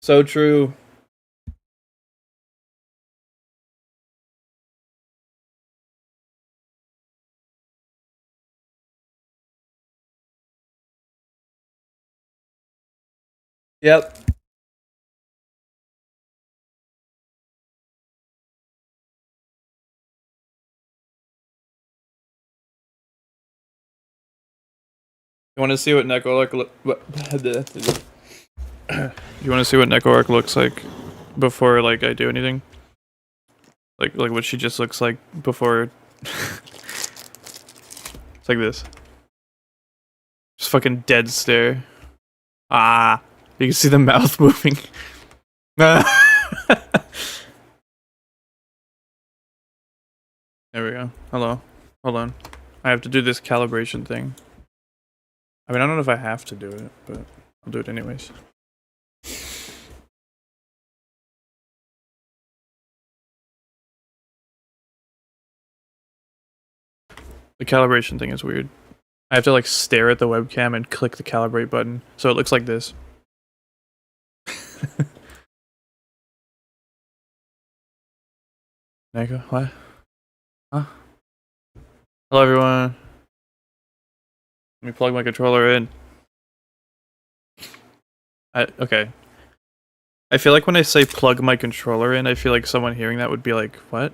So true. Yep. You want to see what Nekoht You want to see what Nekoht looks like before like I do anything? Like what she just looks like before. It's like this. Just fucking dead stare. Ah, you can see the mouth moving. There we go. Hello. Hold on. I have to do this calibration thing. I mean, I don't know if I have to do it, but I'll do it anyways. The calibration thing is weird. I have to like stare at the webcam and click the calibrate button, so it looks like this. Nekoht, what? Huh? Hello everyone. Let me plug my controller in. Okay. I feel like when I say plug my controller in, I feel like someone hearing that would be like, what?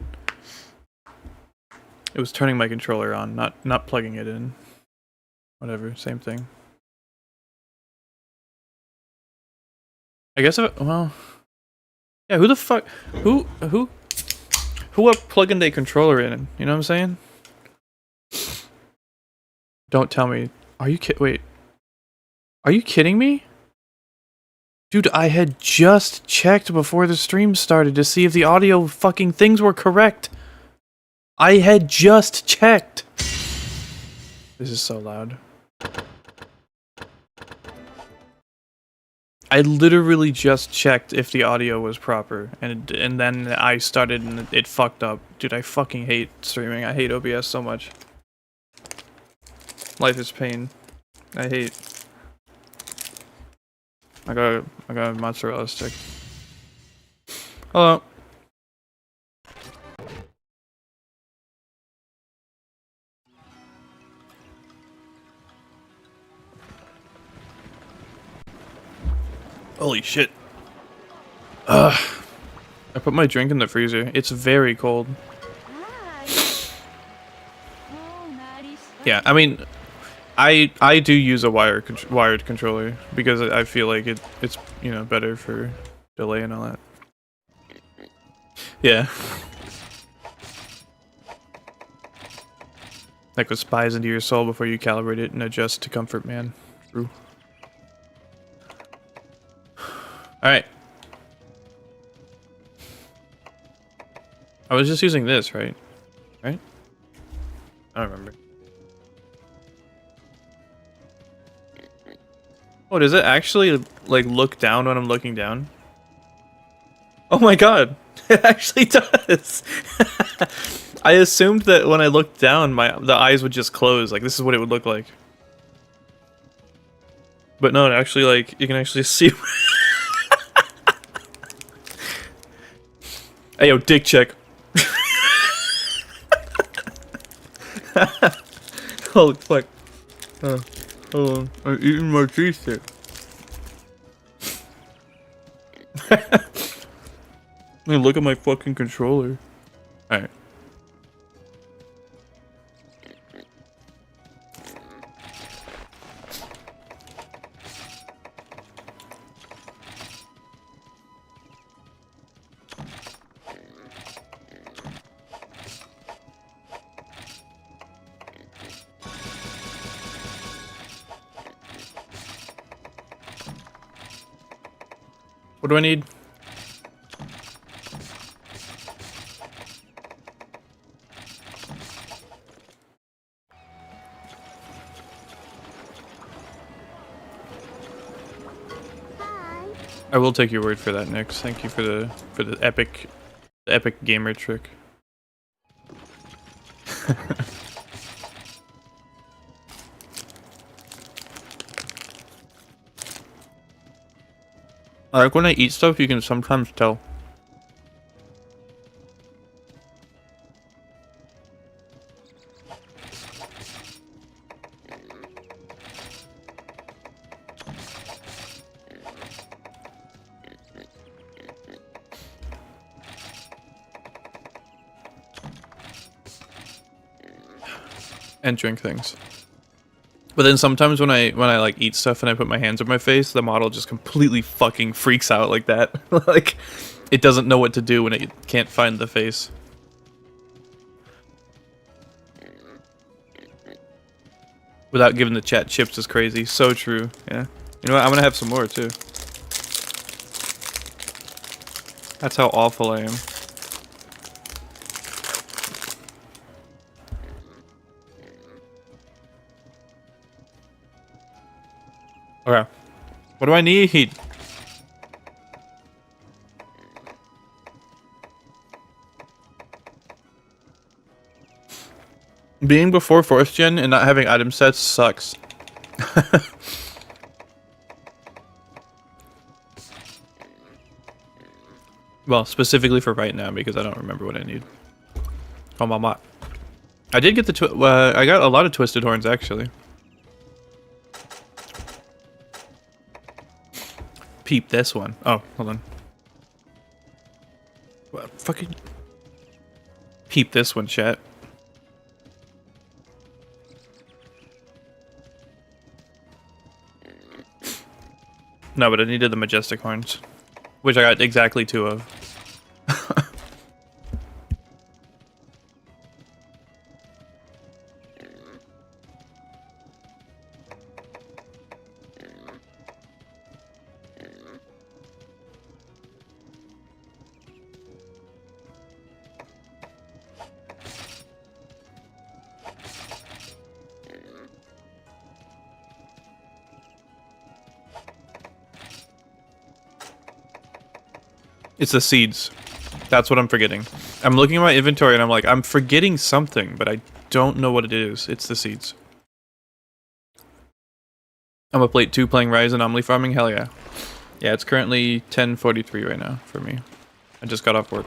It was turning my controller on, not plugging it in. Whatever, same thing. I guess well, yeah, who the fuck who plugging their controller in? You know what I'm saying? Don't tell me. Are you wait. Are you kidding me? Dude, I had just checked before the stream started to see if the audio fucking things were correct. I had just checked. This is so loud. I literally just checked if the audio was proper, and then I started and it fucked up. Dude, I fucking hate streaming. I hate OBS so much. Life is pain. I hate. I got a mozzarella stick. Hello. Holy shit. I put my drink in the freezer. It's very cold. Yeah, I mean, I do use a wired controller because I feel like it's you know better for delay and all that. Yeah. Like what spies into your soul before you calibrate it and adjust to comfort, man. True. Alright. I was just using this, right? Right? I don't remember. Oh, does it actually, like, look down when I'm looking down? Oh my god! It actually does! I assumed that when I looked down, the eyes would just close, like, this is what it would look like. But no, it actually, like, you can actually see... Hey, yo, dick check. Holy fuck. Hold on. I'm eating my cheese stick. I mean, look at my fucking controller. Alright. What do I need? I will take your word for that, Nix. Thank you for the epic gamer trick. I like when I eat stuff, you can sometimes tell. And drink things. But then sometimes when I like eat stuff and I put my hands on my face, the model just completely fucking freaks out like that. Like it doesn't know what to do when it can't find the face. Without giving the chat chips is crazy. So true. Yeah. You know what? I'm gonna have some more too. That's how awful I am. Okay. What do I need? Being before 4th gen and not having item sets sucks. Well, specifically for right now because I don't remember what I need. Oh, mama. I did get the I got a lot of twisted horns actually. Peep this one. Oh, hold on. What fucking peep this one, chat. No, but I needed the majestic horns, which I got exactly 2 of. It's the seeds. That's what I'm forgetting. I'm looking at my inventory and I'm like, I'm forgetting something, but I don't know what it is. It's the seeds. I'm a plate 2 playing Rise and Anomaly farming. Hell yeah. Yeah, it's currently 10:43 right now for me. I just got off work.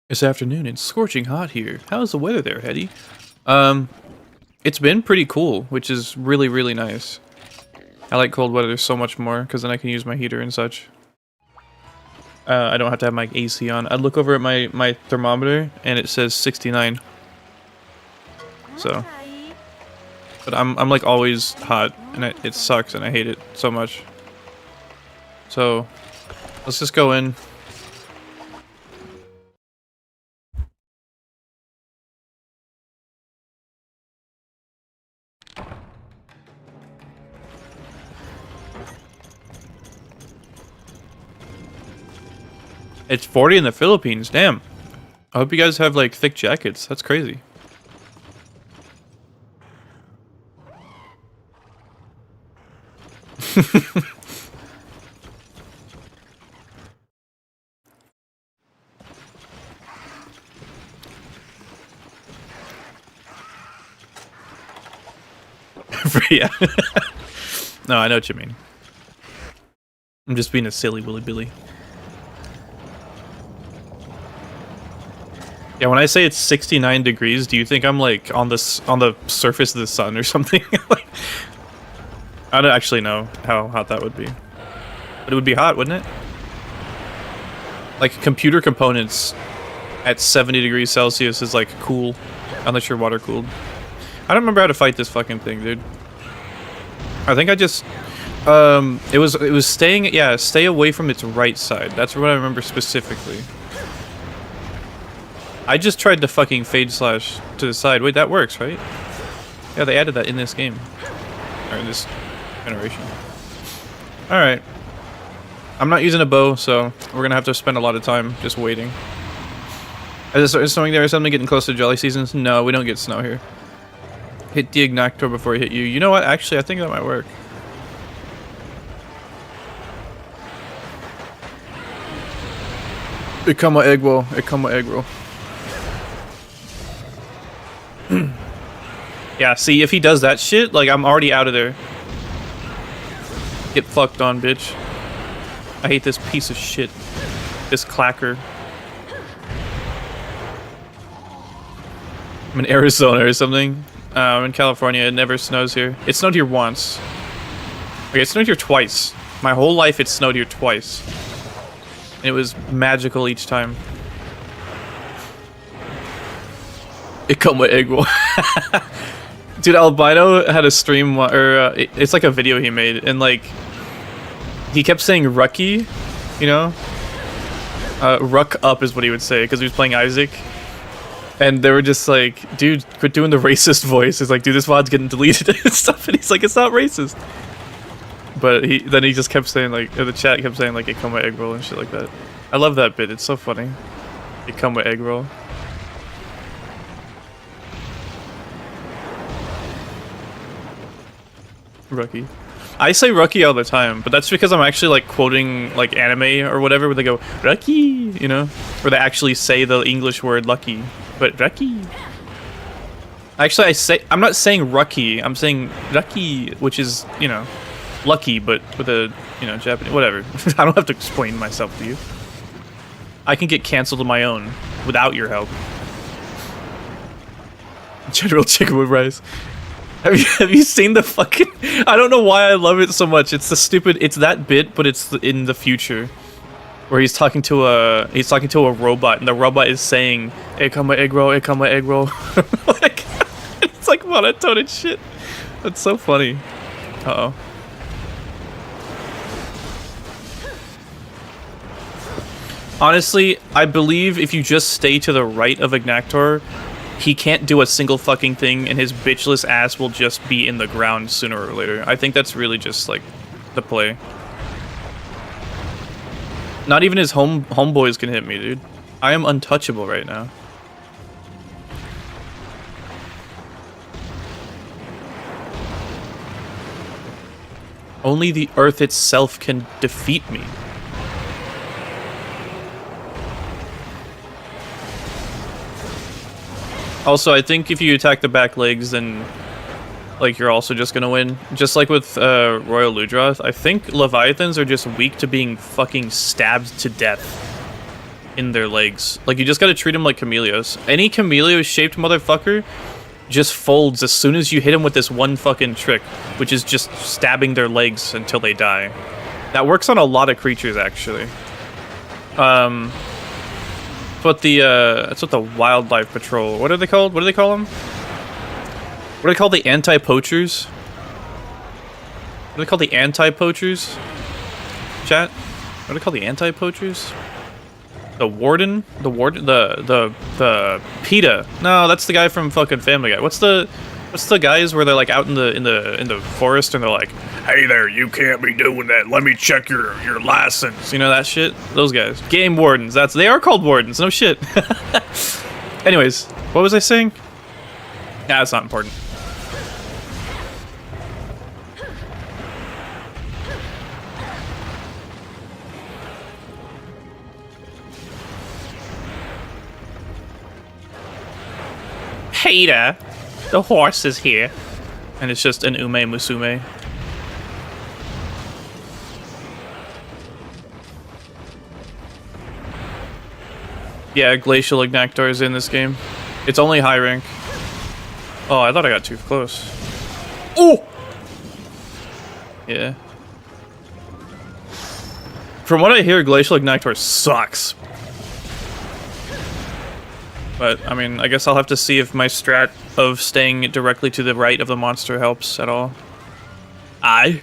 This afternoon, it's scorching hot here. How's the weather there, Hetty? It's been pretty cool, which is really, really nice. I like cold weather so much more, because then I can use my heater and such. I don't have to have my AC on. I look over at my thermometer, and it says 69. So. But I'm like always hot, and it sucks, and I hate it so much. So, let's just go in. It's 40 in the Philippines, damn. I hope you guys have like thick jackets. That's crazy. Yeah. No, I know what you mean. I'm just being a silly Willy Billy. Yeah, when I say it's 69 degrees, do you think I'm like on the surface of the sun or something? Like, I don't actually know how hot that would be, but it would be hot, wouldn't it? Like computer components at 70 degrees Celsius is like cool, unless you're water cooled. I don't remember how to fight this fucking thing, dude. I think I just it was staying, yeah, stay away from its right side. That's what I remember specifically. I just tried to fucking fade slash to the side. Wait, that works, right? Yeah, they added that in this game. Or in this generation. Alright. I'm not using a bow, so we're gonna have to spend a lot of time just waiting. Is something there? Is something getting close to jelly seasons? No, we don't get snow here. Hit the Agnaktor before he hit you. You know what? Actually, I think that might work. It come with egg roll. It come with egg roll. Yeah, see, if he does that shit, like, I'm already out of there. Get fucked on, bitch. I hate this piece of shit. This clacker. I'm in Arizona or something. I'm in California. It never snows here. It snowed here once. Okay, it snowed here twice. My whole life, it snowed here twice. And it was magical each time. It come with egg roll. Dude, Albino had a stream, or it's like a video he made, and like, he kept saying Wroggi, you know? Ruck up is what he would say, because he was playing Isaac. And they were just like, dude, quit doing the racist voice. It's like, dude, this VOD's getting deleted and stuff, and he's like, it's not racist. But then he just kept saying, like, the chat kept saying, like, it come with egg roll and shit like that. I love that bit, it's so funny. It come with egg roll. Wroggi. I say Wroggi all the time, but that's because I'm actually like quoting like anime or whatever where they go Wroggi, you know? Where they actually say the English word lucky. But Wroggi. Actually I'm not saying Wroggi, I'm saying Wroggi, which is, you know, lucky but with a, you know, Japanese whatever. I don't have to explain myself to you. I can get cancelled on my own without your help. General chicken with rice. Have you seen the fucking... I don't know why I love it so much. It's the stupid... It's that bit, but it's in the future. Where he's talking to a robot, and the robot is saying, "Hey, come with egg roll, hey, come with egg roll." Like, it's like monotone and shit. That's so funny. Uh-oh. Honestly, I believe if you just stay to the right of Agnaktor, he can't do a single fucking thing, and his bitchless ass will just be in the ground sooner or later. I think that's really just, like, the play. Not even his homeboys can hit me, dude. I am untouchable right now. Only the Earth itself can defeat me. Also, I think if you attack the back legs, then, like, you're also just gonna win. Just like with Royal Ludroth, I think Leviathans are just weak to being fucking stabbed to death in their legs. Like, you just gotta treat them like Chameleos. Any Chameleos-shaped motherfucker just folds as soon as you hit him with this one fucking trick, which is just stabbing their legs until they die. That works on a lot of creatures, actually. That's what the Wildlife Patrol. What are they called? What do they call them? What do they call the anti-poachers? What do they call the anti-poachers? Chat? What do they call the anti-poachers? The warden? The PETA. No, that's the guy from fucking Family Guy. What's the guys where they're like out in the forest and they're like, "Hey there, you can't be doing that. Let me check your license." You know that shit? Those guys. Game wardens. They are called wardens. No shit. Anyways, what was I saying? Nah, it's not important. Hater, the horse is here. And it's just an Ume Musume. Yeah, Glacial Agnaktor is in this game. It's only high rank. Oh, I thought I got too close. Oh! Yeah. From what I hear, Glacial Agnaktor sucks. But, I mean, I guess I'll have to see if my strat of staying directly to the right of the monster helps at all. Aye.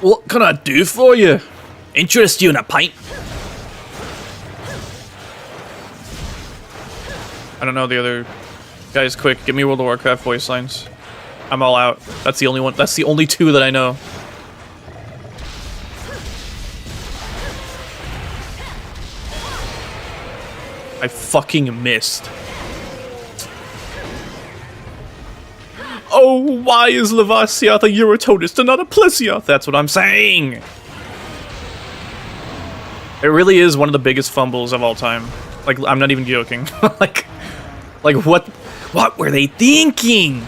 What can I do for you? Interest you in a pint? I don't know the other guys. Quick, give me World of Warcraft voice lines. I'm all out. That's the only one. That's the only two that I know. I fucking missed. Oh, why is Levasioth a Urotodist and not a Plesioth? That's what I'm saying. It really is one of the biggest fumbles of all time. Like, I'm not even joking. like what were they thinking?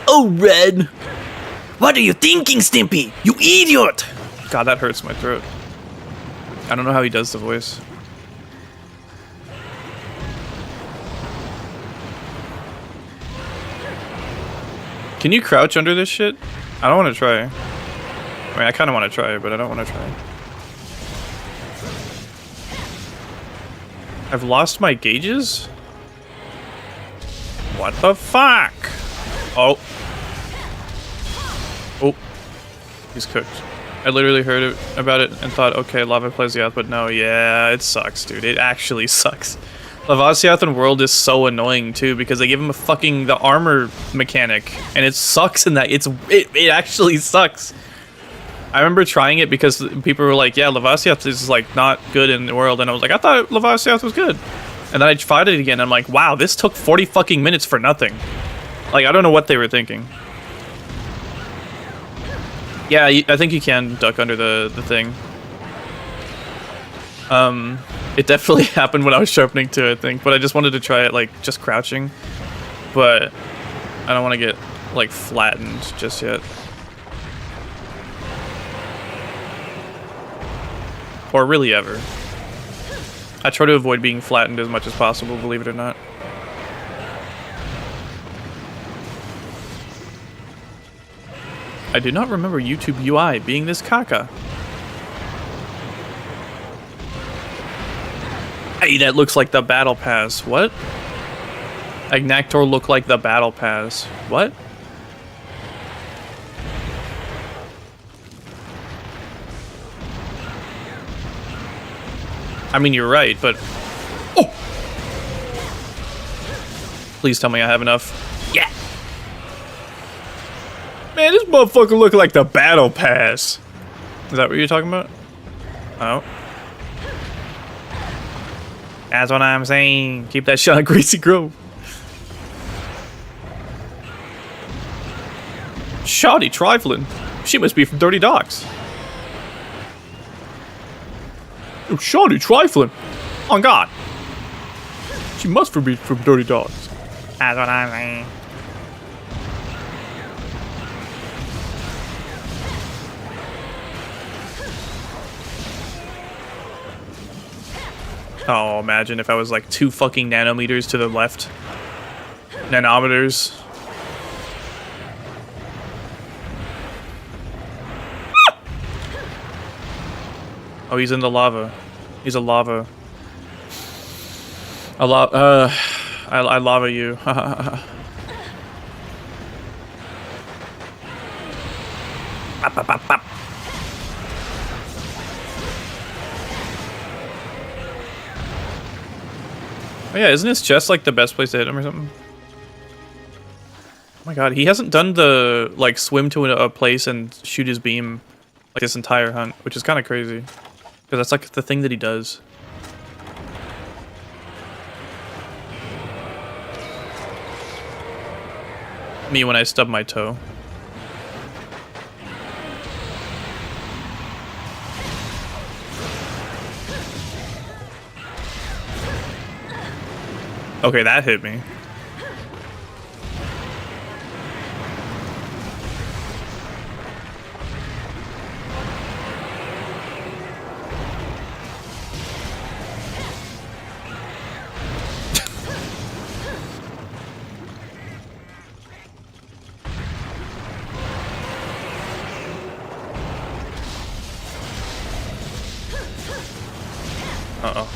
Oh, Red. What are you thinking, Stimpy? You idiot! God, that hurts my throat. I don't know how he does the voice. Can you crouch under this shit? I don't want to try. I mean, I kind of want to try, but I don't want to try. I've lost my gauges? What the fuck? Oh. Oh. He's cooked. I literally heard about it and thought, okay, Lava Plesioth, but no, yeah, it sucks, dude. It actually sucks. Levasioth in World is so annoying too because they give him the armor mechanic and it sucks in that it actually sucks. I remember trying it because people were like, yeah, Levasioth is like not good in the World, and I was like, I thought Levasioth was good. And then I fought it again and I'm like, wow, this took 40 fucking minutes for nothing. Like, I don't know what they were thinking. Yeah, I think you can duck under the thing. It definitely happened when I was sharpening too, I think, but I just wanted to try it, like, just crouching. But I don't want to get, like, flattened just yet. Or really ever. I try to avoid being flattened as much as possible, believe it or not. I do not remember YouTube UI being this caca. Hey, that looks like the battle pass. What? Agnaktor look like the battle pass. What? I mean, you're right, but... Oh! Please tell me I have enough. Yeah! Man, this motherfucker look like the battle pass. Is that what you're talking about? Oh. That's what I'm saying. Keep that shot on Greasy Grove. Shoddy trifling. She must be from Dirty Docks. Oh, shoddy trifling. On God. She must be from Dirty Docks. That's what I'm saying. Oh, imagine if I was like 2 fucking nanometers to the left. Nanometers. Oh, he's in the lava. He's a lava. I lava you. Oh yeah, isn't his chest like the best place to hit him or something? Oh my god, he hasn't done the like swim to a place and shoot his beam like this entire hunt, which is kind of crazy. Because that's like the thing that he does. Me when I stub my toe. Okay, that hit me. Uh-oh.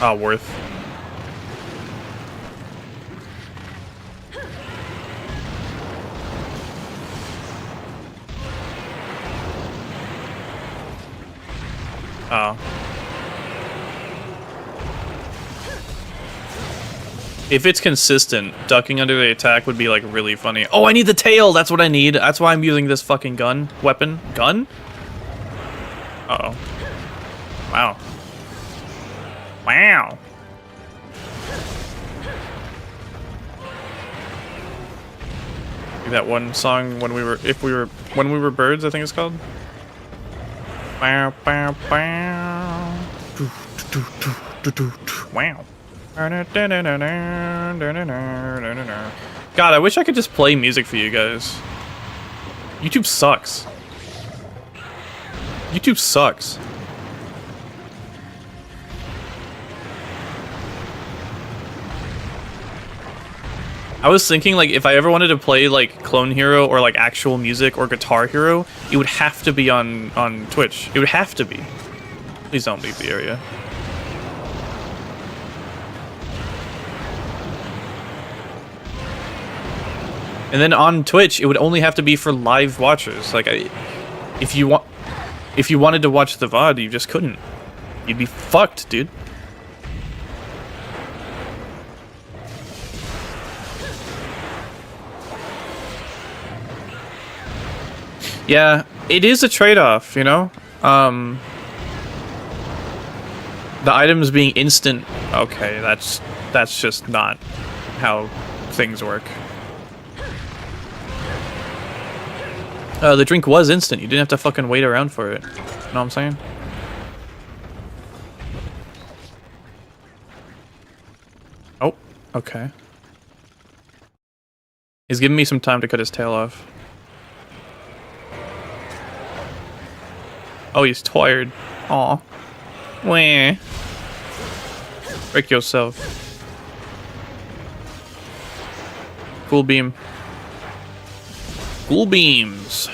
Ah, worth. Oh. If it's consistent, ducking under the attack would be like really funny. Oh, I need the tail! That's what I need. That's why I'm using this fucking gun. Weapon? Gun? Uh-oh. Wow. Wow. That one song when we were birds, I think it's called. Wow. God, I wish I could just play music for you guys. YouTube sucks. YouTube sucks. I was thinking, like, if I ever wanted to play, like, Clone Hero or, like, actual music or Guitar Hero, it would have to be on Twitch. It would have to be. Please don't leave the area. And then on Twitch, it would only have to be for live watchers. Like, if you wanted to watch the VOD, you just couldn't. You'd be fucked, dude. Yeah, it is a trade-off, you know? The items being instant. Okay, that's just not how things work. The drink was instant. You didn't have to fucking wait around for it. You know what I'm saying? Oh, okay. He's giving me some time to cut his tail off. Oh, he's tired. Aw. Wah. Break yourself. Cool beam. Cool beams.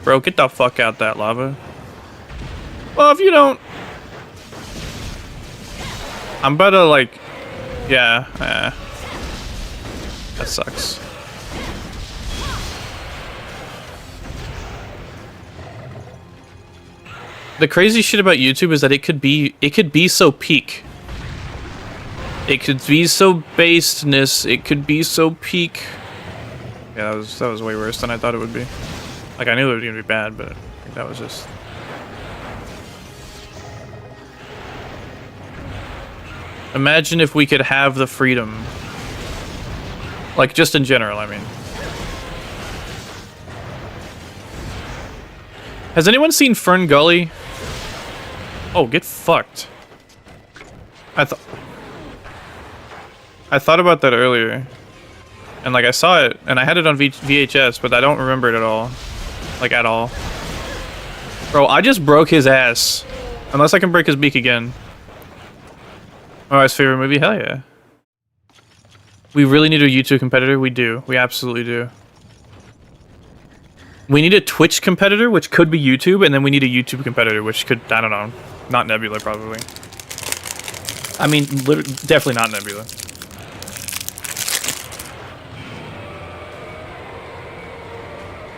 Bro, get the fuck out that lava. Well, if you don't... I'm about to, like... Yeah, that sucks. The crazy shit about YouTube is that it could be so peak. It could be so basedness. It could be so peak. Yeah, that was way worse than I thought it would be. Like, I knew it was gonna be bad, but I think that was just... Imagine if we could have the freedom. Like, just in general, I mean. Has anyone seen Fern Gully? Oh, get fucked. I thought about that earlier. And, like, I saw it, and I had it on VHS, but I don't remember it at all. Like, at all. Bro, I just broke his ass. Unless I can break his beak again. Oh, his favorite movie? Hell yeah. We really need a YouTube competitor? We do. We absolutely do. We need a Twitch competitor, which could be YouTube, and then we need a YouTube competitor, which could, I don't know, not Nebula, probably. I mean, definitely not Nebula.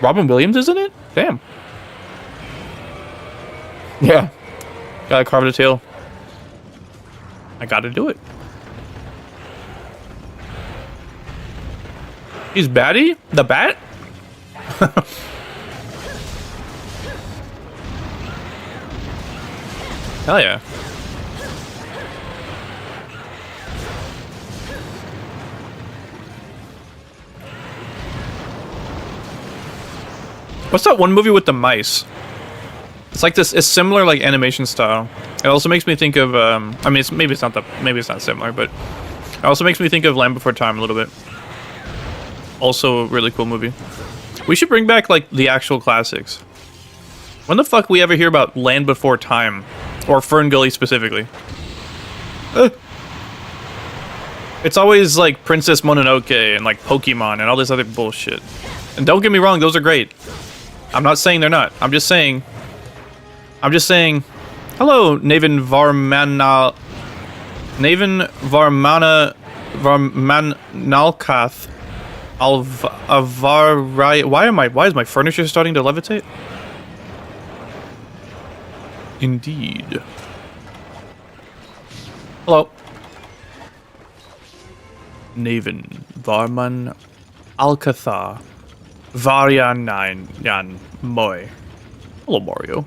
Robin Williams is in it? Damn. Yeah. Gotta carve the tail. I gotta do it. He's Batty? The Bat? Hell yeah. What's that one movie with the mice? It's like this. It's similar, like animation style. It also makes me think of. I mean, maybe it's not similar, but it also makes me think of Land Before Time a little bit. Also, a really cool movie. We should bring back like the actual classics. When the fuck we ever hear about Land Before Time, or Fern Gully specifically? It's always like Princess Mononoke and like Pokemon and all this other bullshit. And don't get me wrong, those are great. I'm not saying they're not. I'm just saying. Hello, Naven Varmana. Naven Varmanalkath. Why is my furniture starting to levitate? Indeed. Hello. Naven Varman Alcatha. Varian 9 Yan Moy. Hello, Mario.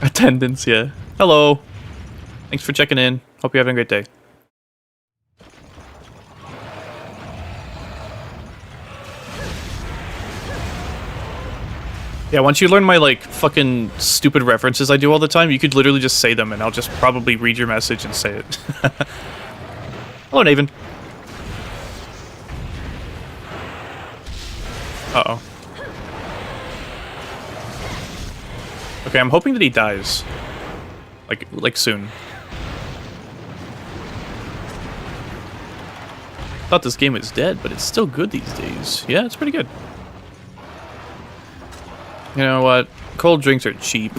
Attendance, yeah. Hello. Thanks for checking in. Hope you're having a great day. Yeah, once you learn my, like, fucking stupid references I do all the time, you could literally just say them, and I'll just probably read your message and say it. Hello, Naven. Uh-oh. Okay, I'm hoping that he dies. Like soon. Thought this game was dead, but it's still good these days. Yeah, it's pretty good. You know what? Cold drinks are cheap.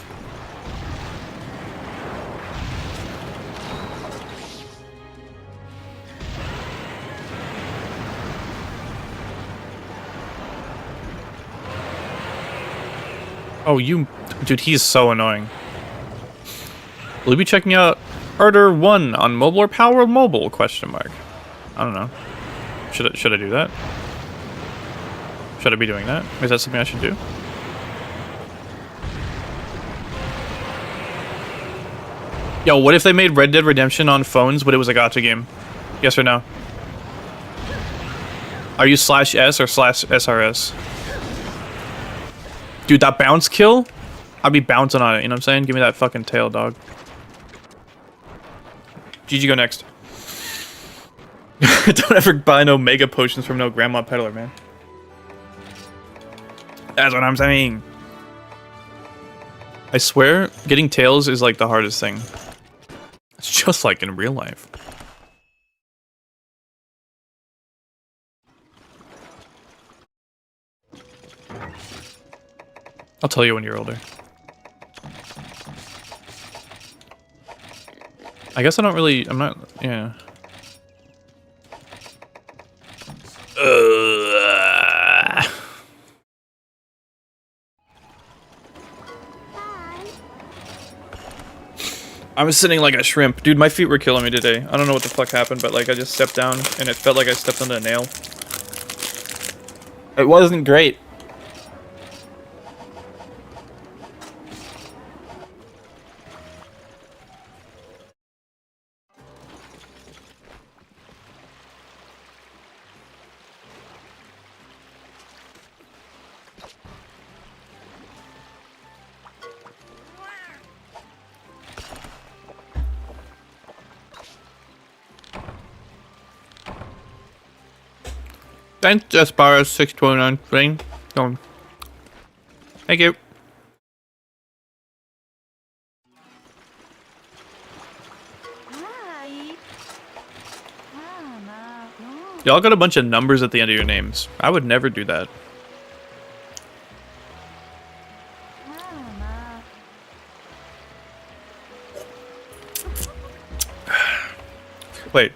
Oh, you... Dude, he's so annoying. Will you be checking out Order 1 on mobile or Power Mobile? Question mark. I don't know. Should I do that? Should I be doing that? Is that something I should do? Yo, what if they made Red Dead Redemption on phones, but it was a gacha game? Yes or no? Are you /S or /SRS? Dude, that bounce kill? I'd be bouncing on it, you know what I'm saying? Give me that fucking tail, dog. GG, go next. Don't ever buy no mega potions from no grandma peddler, man. That's what I'm saying. I swear, getting tails is like the hardest thing. It's just like in real life. I'll tell you when you're older. I guess I don't really... I'm not... Yeah. I was sitting like a shrimp. Dude, my feet were killing me today. I don't know what the fuck happened, but like I just stepped down and it felt like I stepped on a nail. It wasn't great. Thanks, Aspara629 thing. Thank you. Y'all got a bunch of numbers at the end of your names. I would never do that. Wait.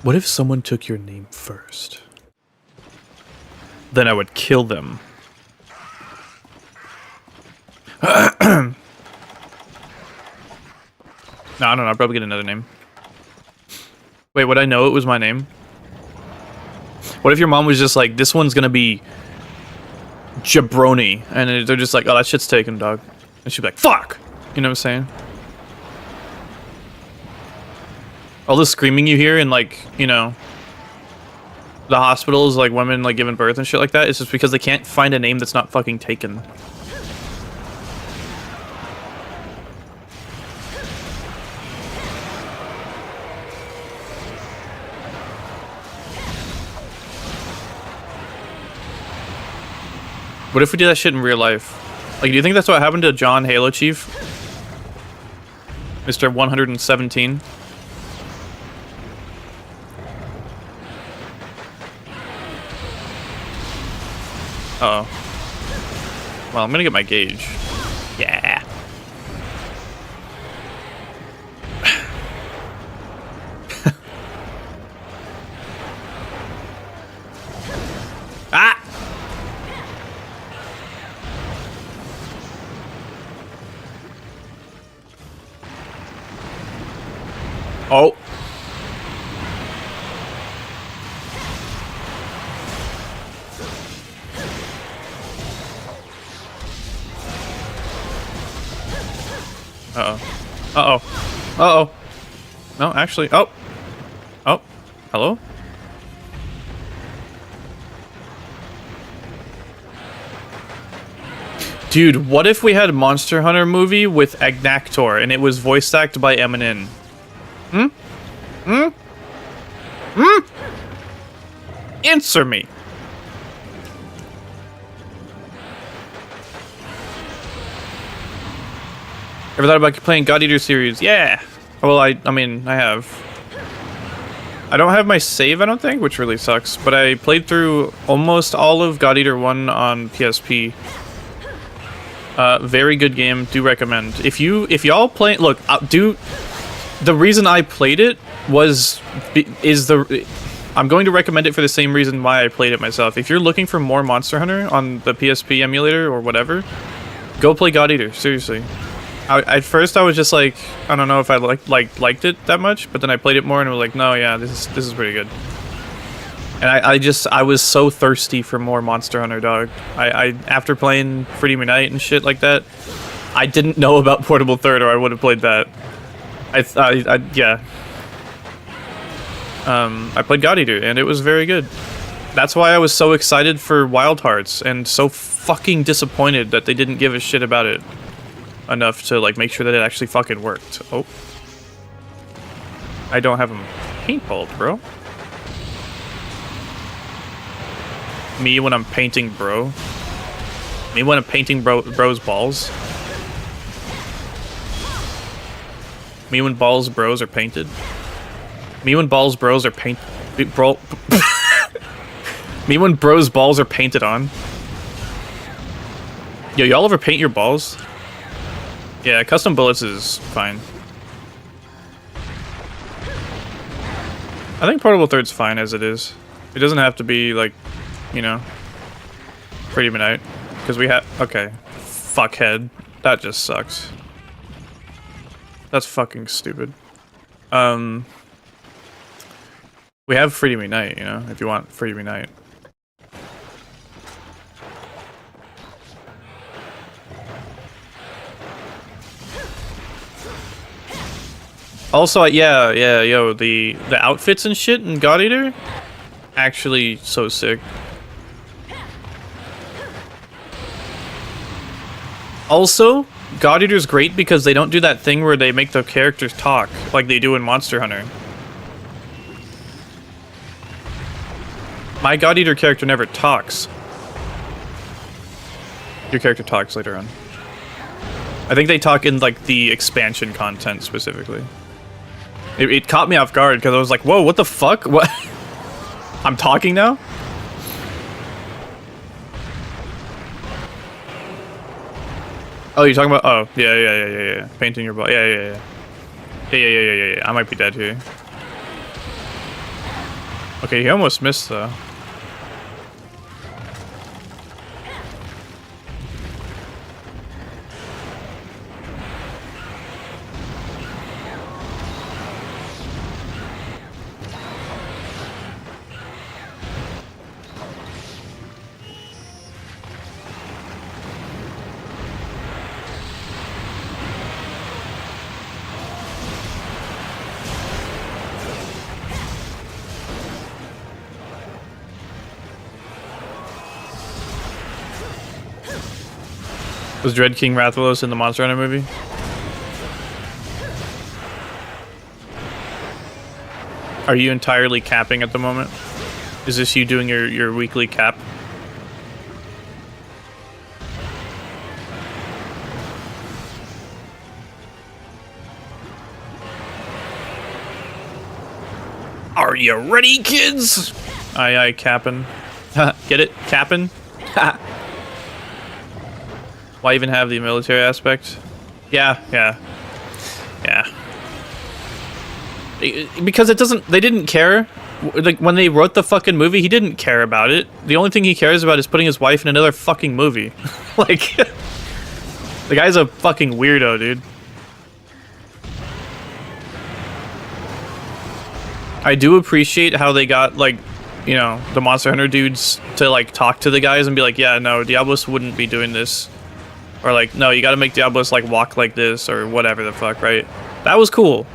What if someone took your name first? Then I would kill them. No, I don't know. I'd probably get another name. Wait, would I know it was my name? What if your mom was just like, this one's gonna be Jabroni, and they're just like, oh, that shit's taken, dog. And she'd be like, fuck! You know what I'm saying? All the screaming you hear in, like, you know, the hospitals, like women like giving birth and shit like that, it's just because they can't find a name that's not fucking taken. What if we did that shit in real life? Like, do you think that's what happened to John Halo Chief? Mr. 117? Uh-oh. Well, I'm gonna get my gauge. Yeah. Ah! Oh. Uh-oh. Uh-oh. No, actually. Oh. Oh. Hello? Dude, what if we had a Monster Hunter movie with Agnaktor and it was voice acted by Eminem? Hmm? Hmm? Hmm? Answer me. Ever thought about playing God Eater series? Yeah. Well, I mean, I have. I don't have my save, I don't think, which really sucks. But I played through almost all of God Eater 1 on PSP. Very good game. Do recommend. If y'all play, look, the reason I played it I'm going to recommend it for the same reason why I played it myself. If you're looking for more Monster Hunter on the PSP emulator or whatever, go play God Eater. Seriously. At first I was just like, I don't know if I liked it that much, but then I played it more and was like, no, yeah, this is pretty good. And I was so thirsty for more Monster Hunter, dog. I after playing Freedom Unite and shit like that, I didn't know about Portable Third, or I would have played that. Yeah. I played God Eater, and it was very good. That's why I was so excited for Wild Hearts, and so fucking disappointed that they didn't give a shit about it enough to like make sure that it actually fucking worked. Oh. I don't have them paintballed, bro. Me when I'm painting bro. Me when I'm painting bro's balls. Me when balls bros are painted. Me when balls bros are bro. Me when bros balls are painted on. Yo, y'all ever paint your balls? Yeah, custom bullets is fine. I think Portable Third's fine as it is. It doesn't have to be like, you know, Freedom Unite, because we have. Okay, fuckhead. That just sucks. That's fucking stupid. We have Freedom Unite, you know, if you want Freedom Unite. Also, yeah, yo, the outfits and shit in God Eater, actually so sick. Also, God Eater's great because they don't do that thing where they make the characters talk like they do in Monster Hunter. My God Eater character never talks. Your character talks later on. I think they talk in like the expansion content specifically. It caught me off guard because I was like, whoa, what the fuck? What? I'm talking now? Oh, you're talking about, oh, yeah. Painting your ball. Yeah. Yeah. I might be dead here. Okay, he almost missed though. Was Dread King Rathalos in the Monster Hunter movie? Are you entirely capping at the moment? Is this you doing your weekly cap? Are you ready, kids? Aye, capping. Get it? Capping? Why even have the military aspect? Yeah. Because it doesn't, they didn't care. Like, when they wrote the fucking movie, he didn't care about it. The only thing he cares about is putting his wife in another fucking movie. Like, the guy's a fucking weirdo, dude. I do appreciate how they got, like, you know, the Monster Hunter dudes to, like, talk to the guys and be like, yeah, no, Diablos wouldn't be doing this. Or like, no, you gotta make Diablos like walk like this or whatever the fuck, right? That was cool.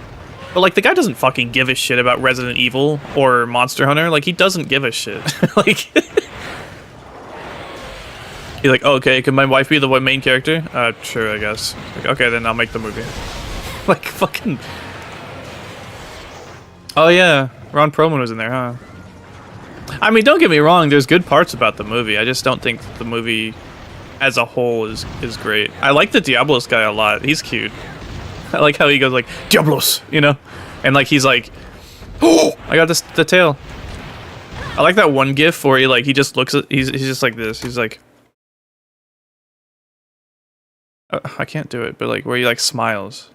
But, like, the guy doesn't fucking give a shit about Resident Evil or Monster Hunter. Like, he doesn't give a shit. Like, he's like, oh, okay, can my wife be the main character? Sure, I guess. Like, okay, then I'll make the movie. Like, fucking... Oh, yeah. Ron Perlman was in there, huh? I mean, don't get me wrong, there's good parts about the movie. I just don't think the movie as a whole is great. I like the Diablos guy a lot. He's cute. I like how he goes like, Diablos, you know? And like, he's like, oh, I got the tail. I like that one gif where he just looks at, he's just like this. He's like, I can't do it, but like where he like smiles.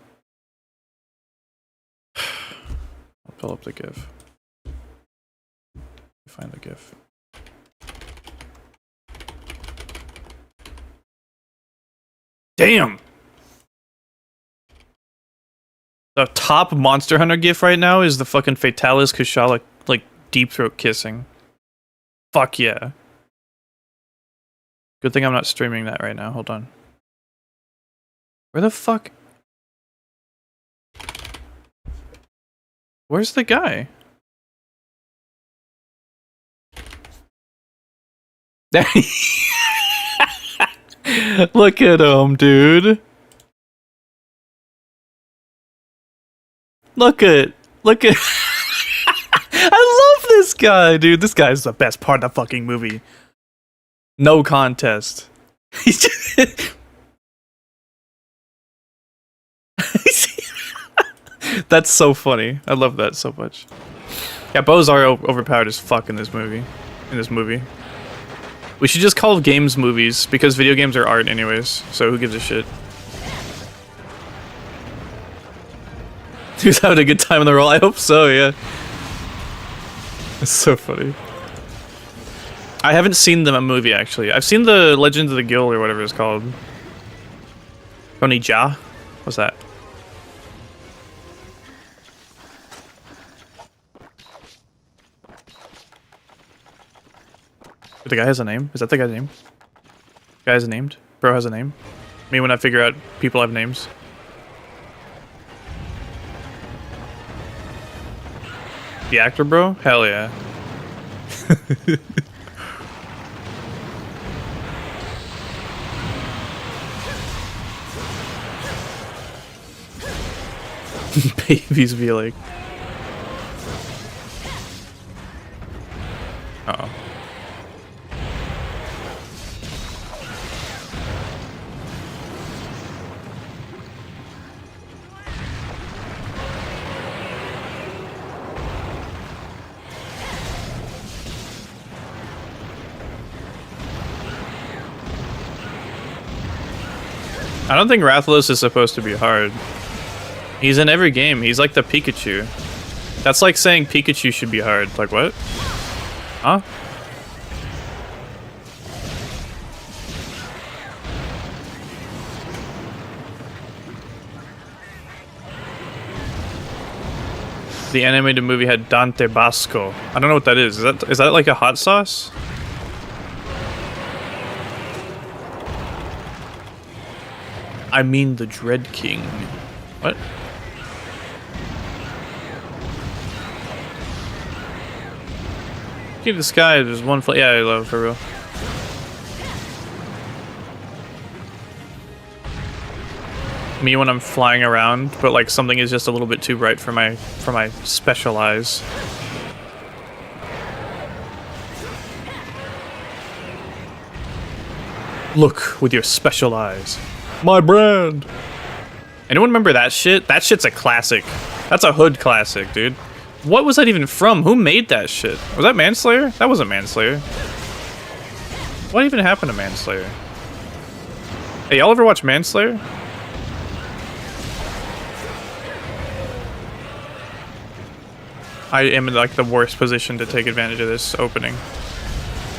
I'll pull up the gif. Find the gif. Damn! The top Monster Hunter gif right now is the fucking Fatalis Kushala, like, deep throat kissing. Fuck yeah. Good thing I'm not streaming that right now. Hold on. Where the fuck? Where's the guy? Look at him, dude. Look at I love this guy, dude. This guy's the best part of the fucking movie. No contest. He's just That's so funny. I love that so much. Yeah, bows are overpowered as fuck in this movie. We should just call games movies, because video games are art anyways, so who gives a shit? Who's having a good time in the role? I hope so, yeah. It's so funny. I haven't seen the movie, actually. I've seen the Legend of the Guild, or whatever it's called. Onija? What's that? The guy has a name? Is that the guy's name? Guy has a name? Bro has a name? Me when I figure out people have names. The actor, bro? Hell yeah. Babies be like... Uh-oh. I don't think Rathian is supposed to be hard. He's in every game. He's like the Pikachu. That's like saying Pikachu should be hard. Like what? Huh? The animated movie had Dante Basco. I don't know what that is. Is that like a hot sauce? I mean the Dread King. What? Look at the sky, there's one yeah, I love it for real. Me when I'm flying around, but like something is just a little bit too bright for my special eyes. Look with your special eyes. My brand. Anyone remember that shit? That shit's a classic. That's a hood classic, dude. What was that even from? Who made that shit? Was that Manslayer? That wasn't Manslayer. What even happened to Manslayer? Hey, y'all ever watch Manslayer? I am in like the worst position to take advantage of this opening.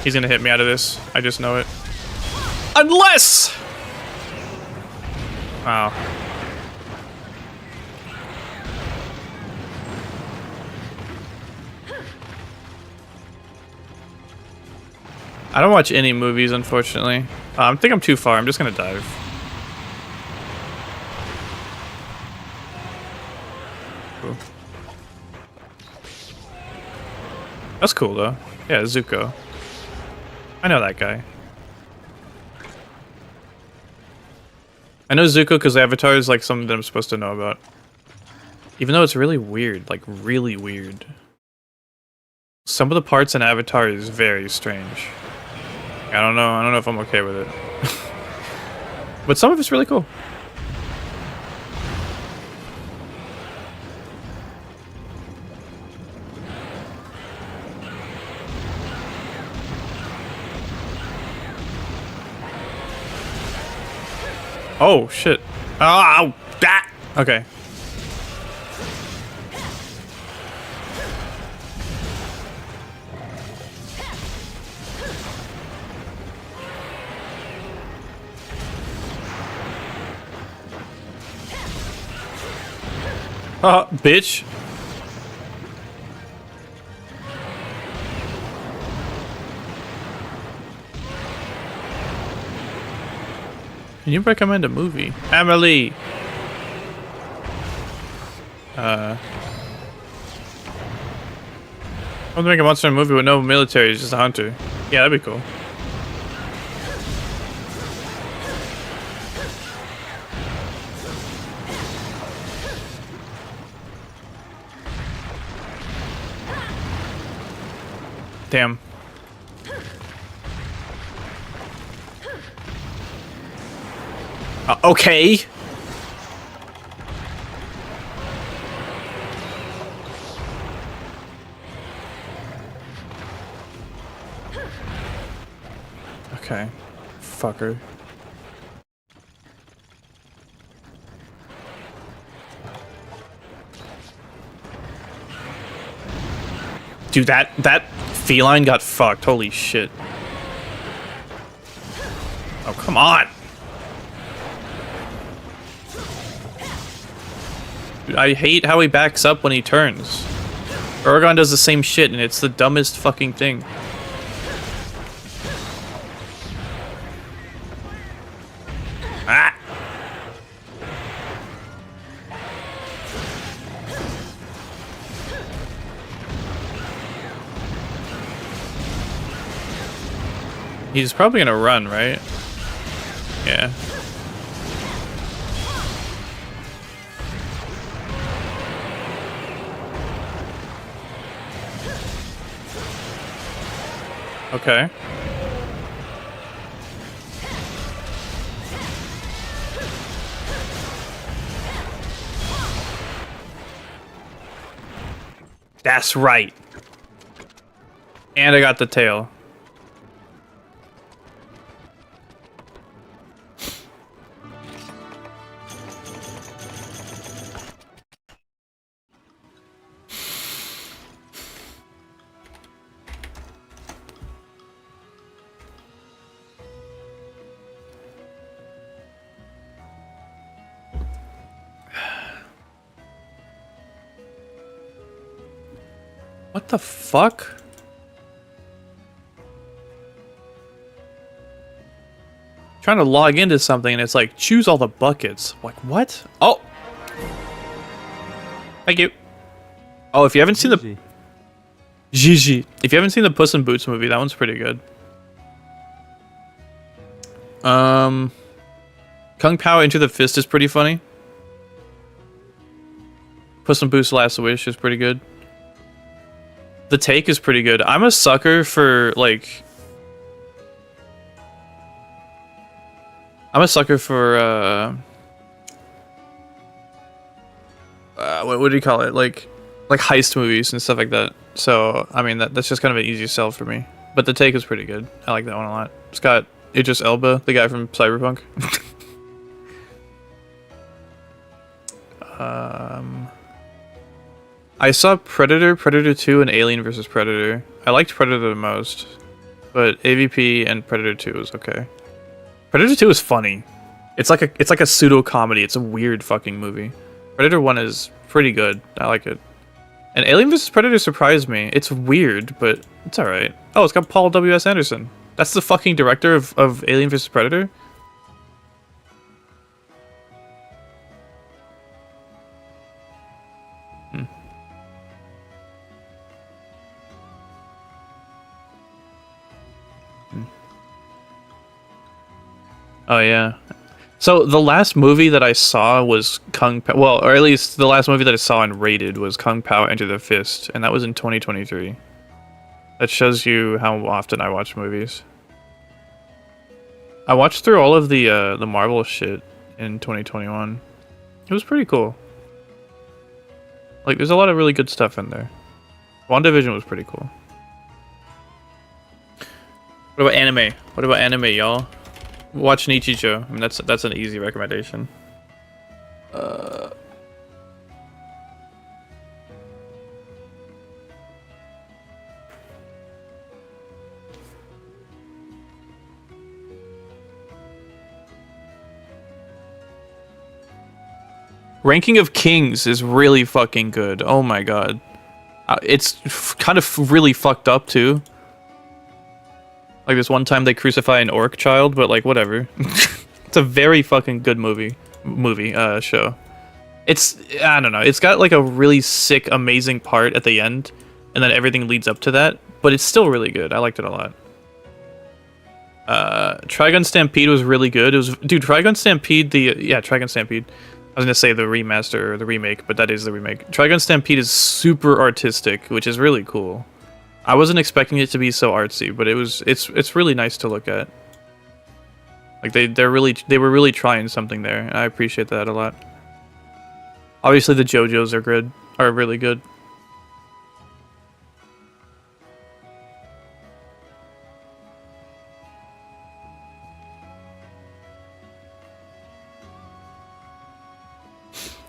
He's gonna hit me out of this. I just know it. Unless! Wow. I don't watch any movies, unfortunately. I think I'm too far. I'm just gonna dive. That's cool though. Yeah, Zuko. I know that guy. I know Zuko because Avatar is like something that I'm supposed to know about. Even though it's really weird, like really weird. Some of the parts in Avatar is very strange. I don't know if I'm okay with it. But some of it's really cool. Oh shit. Oh, ah! Okay. Bitch. Can you recommend a movie? Emily! I want to make a monster movie with no military, it's just a hunter. Yeah, that'd be cool. Damn. Okay. Okay. Fucker. Dude, that feline got fucked. Holy shit. Oh, come on. Dude, I hate how he backs up when he turns. Urgon does the same shit, and it's the dumbest fucking thing. Ah! He's probably gonna run, right? Yeah. Okay. That's right. And I got the tail. What the fuck? Trying to log into something and it's like, choose all the buckets. Like, what? Oh! Thank you. Oh, if you haven't seen the... Gigi. If you haven't seen the Puss in Boots movie, that one's pretty good. Kung Pao Into the Fist is pretty funny. Puss in Boots Last Wish is pretty good. The Take is pretty good. I'm a sucker for, like... I'm a sucker for, what do you call it? Like heist movies and stuff like that. So, I mean, that's just kind of an easy sell for me. But The Take is pretty good. I like that one a lot. It's got Idris Elba, the guy from Cyberpunk. I saw Predator, Predator 2, and Alien vs. Predator. I liked Predator the most, but AVP and Predator 2 was okay. Predator 2 is funny. It's like a pseudo comedy. It's a weird fucking movie. Predator 1 is pretty good. I like it. And Alien vs. Predator surprised me. It's weird, but it's alright. Oh, it's got Paul W.S. Anderson. That's the fucking director of Alien vs. Predator? Oh yeah. So the last movie that I saw was well, or at least the last movie that I saw and rated was Kung Pao Enter the Fist, and that was in 2023. That shows you how often I watch movies. I watched through all of the Marvel shit in 2021. It was pretty cool. Like, there's a lot of really good stuff in there. WandaVision was pretty cool. What about anime? What about anime, y'all? Watch Nichijou. I mean, that's an easy recommendation. Ranking of Kings is really fucking good. Oh my god. It's kind of really fucked up too. Like this one time they crucify an orc child, but like whatever. It's a very fucking good show. It's, I don't know, it's got like a really sick, amazing part at the end, and then everything leads up to that, but it's still really good. I liked it a lot. Trigun Stampede was really good. It was, dude, Trigun Stampede, Trigun Stampede. I was gonna say the remaster or the remake, but that is the remake. Trigun Stampede is super artistic, which is really cool. I wasn't expecting it to be so artsy, but it's really nice to look at. Like they were really trying something there, and I appreciate that a lot. Obviously the JoJo's are really good.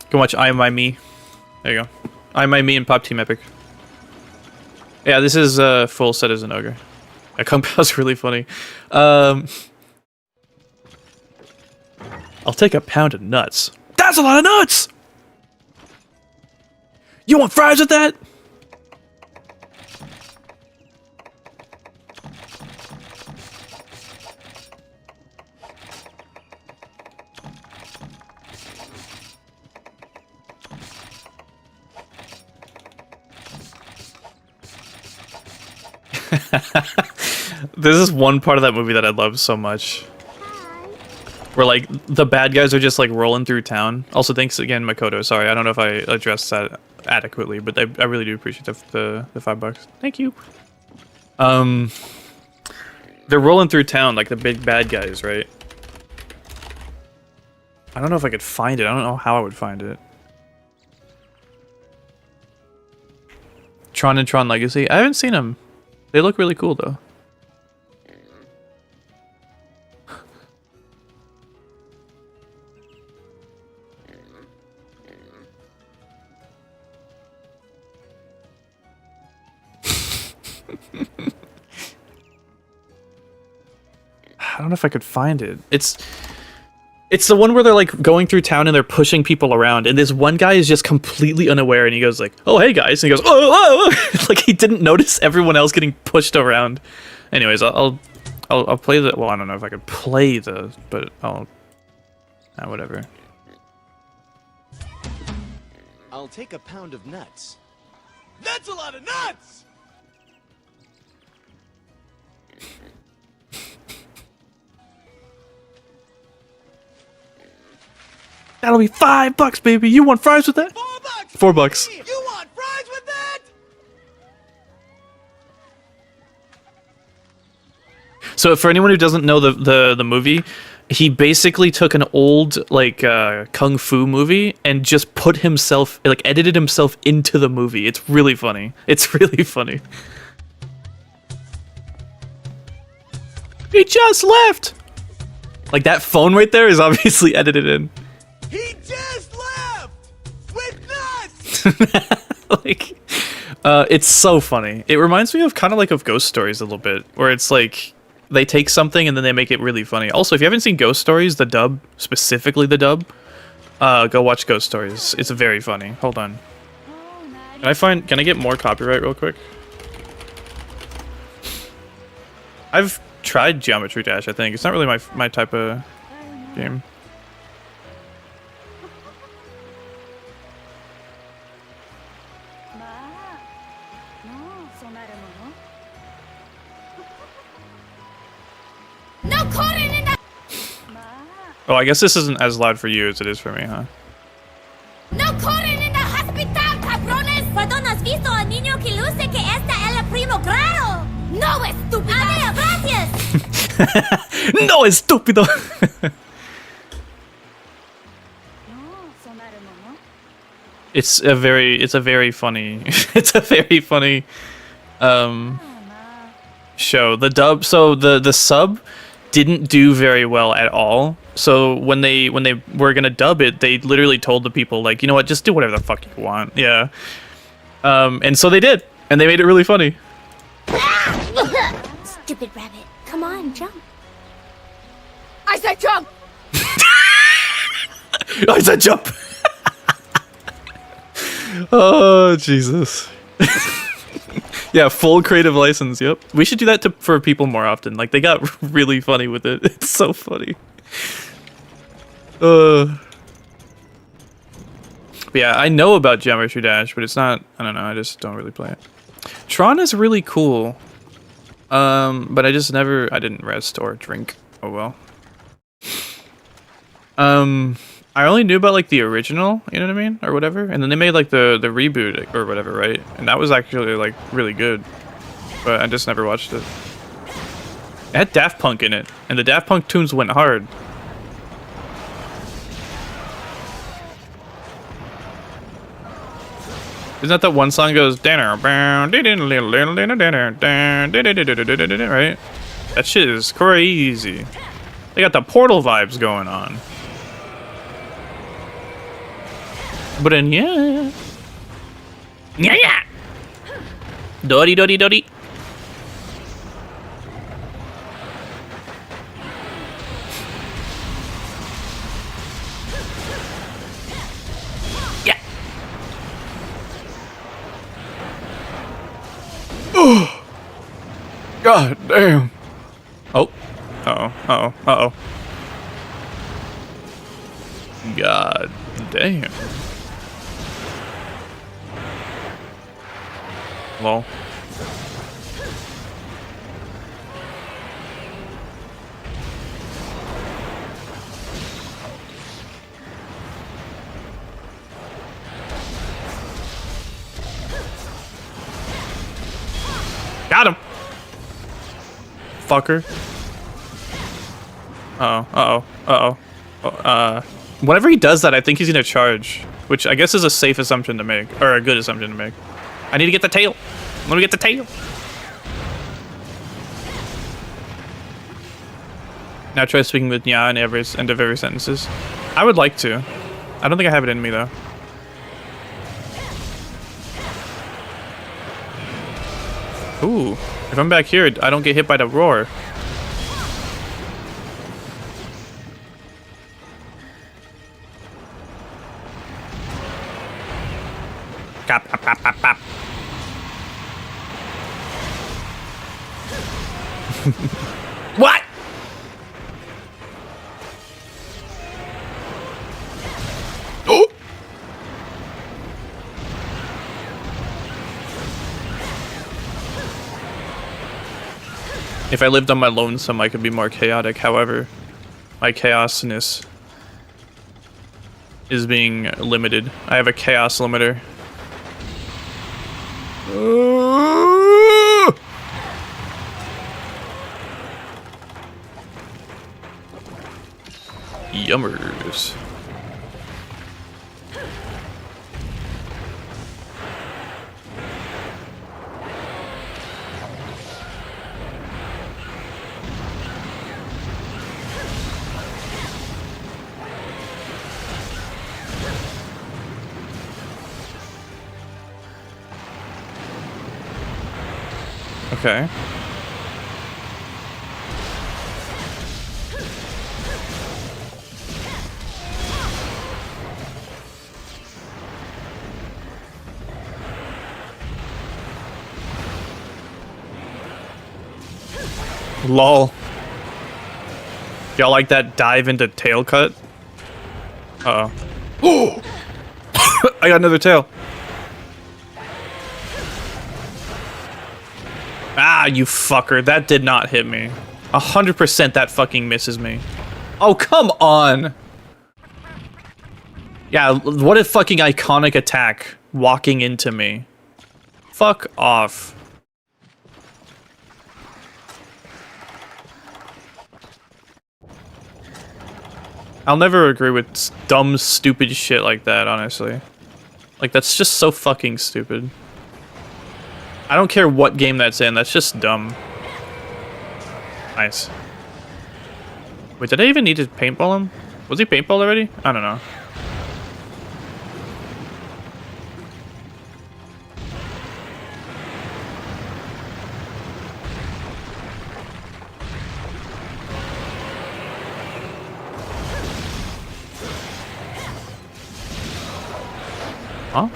You can watch I My Me. There you go. I My Me and Pop Team Epic. Yeah, this is full set as an ogre. That Kung Pao's really funny. I'll take a pound of nuts. That's a lot of nuts! You want fries with that? This is one part of that movie that I love so much. Where, like, the bad guys are just, like, rolling through town. Also, thanks again, Makoto. Sorry, I don't know if I addressed that adequately, but I really do appreciate the $5. Thank you. They're rolling through town, like the big bad guys, right? I don't know if I could find it. I don't know how I would find it. Tron and Tron Legacy. I haven't seen them. They look really cool, though. I don't know if I could find it. It's the one where they're like going through town and they're pushing people around, and this one guy is just completely unaware, and he goes like, "Oh hey guys," and he goes, "Oh!" Like he didn't notice everyone else getting pushed around. Anyways, I'll play the. Well, I don't know if I could play the, but I'll. Whatever. I'll take a pound of nuts. That's a lot of nuts. That'll be $5, baby. You want fries with that? $4. $4. You want fries with that? So for anyone who doesn't know the movie, he basically took an old like kung fu movie and just put himself, like, edited himself into the movie. It's really funny. It's really funny. He just left. Like that phone right there is obviously edited in. He just left with nuts. Like, it's so funny. It reminds me of kind of like of Ghost Stories a little bit, where it's like they take something and then they make it really funny. Also, if you haven't seen Ghost Stories, the dub, specifically the dub, go watch Ghost Stories. It's very funny. Hold on. Can I get more copyright real quick? I've tried Geometry Dash, I think. It's not really my type of game. Oh, I guess this isn't as loud for you as it is for me, huh? No corren en el hospital, cabrones! ¿Cuándo no has visto al niño que luce que está en el primo grado? No, estúpido! ¡Adiós, gracias! No, estúpido! It's a very funny show. The dub, so the sub didn't do very well at all. So when they were gonna dub it, they literally told the people, like, you know what, just do whatever the fuck you want. Yeah. And so they did, and they made it really funny. Stupid rabbit. Come on, jump. I said jump! I said jump! Oh, Jesus. Yeah, full creative license, yep. We should do that for people more often. Like, they got really funny with it. It's so funny. But yeah, I know about Geometry Dash, but it's not, I don't know, I just don't really play it. Tron is really cool. But I didn't rest or drink. Oh well. I only knew about, like, the original, you know what I mean? Or whatever. And then they made, like, the reboot or whatever, right? And that was actually, like, really good. But I just never watched it. It had Daft Punk in it. And the Daft Punk tunes went hard. Isn't that one song goes... Right? That shit is crazy. They got the Portal vibes going on. But then, yeah. Yeah. Doddy, doddy, doddy. Yeah. Oh. God damn. Oh. Uh-oh. Uh-oh. Uh-oh. God damn. Lol. Got him. Fucker. Uh-oh. Uh-oh. Uh-oh. Whenever he does that, I think he's gonna charge, which I guess is a safe assumption to make, or a good assumption to make. I need to get the tail. Let me get the tail. Now try speaking with Nya in every end of every sentences. I would like to. I don't think I have it in me though. Ooh, if I'm back here, I don't get hit by the roar. Pop, pop, pop, pop, pop. What? Oh! If I lived on my lonesome, I could be more chaotic. However, my chaosness is being limited. I have a chaos limiter. Yummers. Okay. Lol. Y'all like that dive into tail cut? Uh-oh. Oh! I got another tail. Ah, you fucker. That did not hit me. 100% that fucking misses me. Oh, come on! Yeah, what a fucking iconic attack. Walking into me. Fuck off. I'll never agree with dumb, stupid shit like that, honestly. Like, that's just so fucking stupid. I don't care what game that's in, that's just dumb. Nice. Wait, did I even need to paintball him? Was he paintballed already? I don't know. Huh?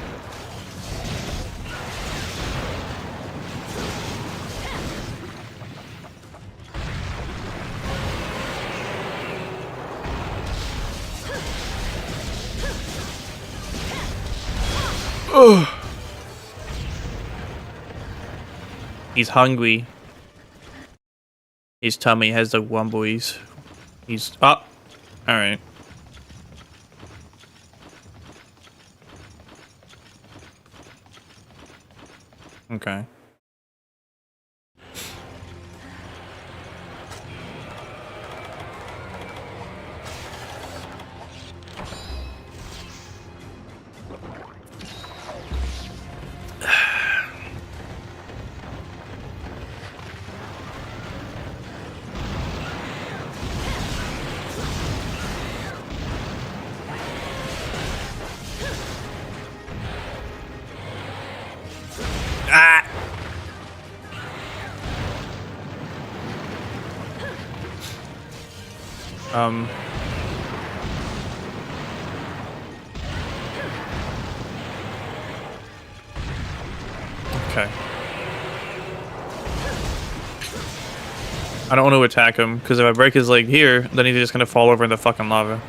Ugh. He's hungry. His tummy has the wumbles. He's up. All right. Okay. Ah! Okay. I don't want to attack him, because if I break his leg here, then he's just gonna fall over in the fucking lava.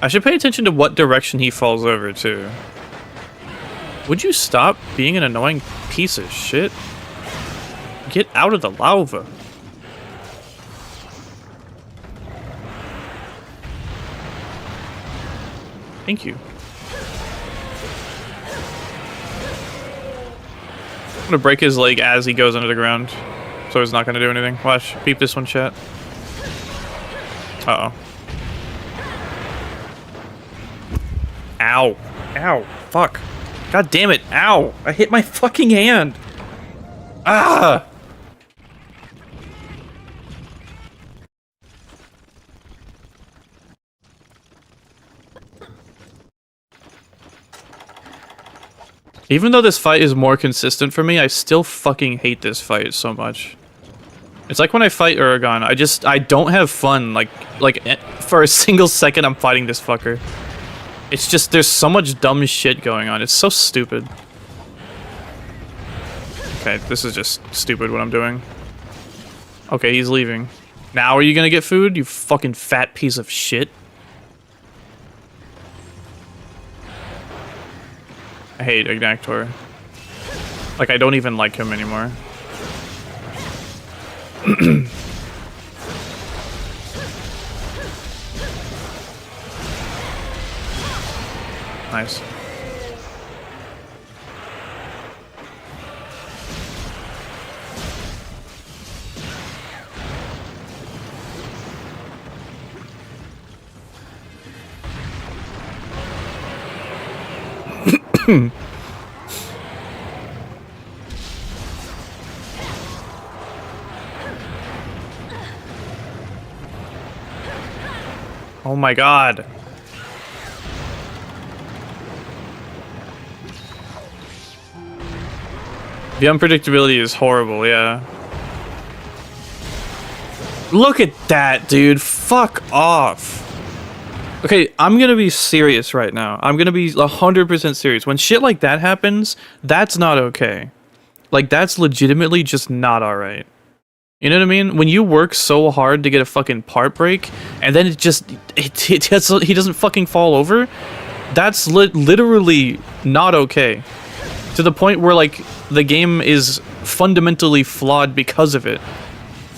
I should pay attention to what direction he falls over, too. Would you stop being an annoying piece of shit? Get out of the lava. Thank you. I'm gonna break his leg as he goes under the ground. So he's not gonna do anything. Watch. Peep this one, chat. Uh-oh. Ow. Ow. Fuck. God damn it. Ow. I hit my fucking hand. Ah! Even though this fight is more consistent for me, I still fucking hate this fight so much. It's like when I fight Uragon, I don't have fun. Like for a single second I'm fighting this fucker. It's just, there's so much dumb shit going on. It's so stupid. Okay, this is just stupid what I'm doing. Okay, he's leaving. Now are you gonna get food, you fucking fat piece of shit? I hate Agnaktor. Like, I don't even like him anymore. Nice. Oh my god. The unpredictability is horrible, yeah. Look at that, dude. Fuck off. Okay, I'm gonna be serious right now. I'm gonna be 100% serious. When shit like that happens, that's not okay. Like, that's legitimately just not alright. You know what I mean? When you work so hard to get a fucking part break, and then he doesn't fucking fall over, that's literally not okay. To the point where, like, the game is fundamentally flawed because of it.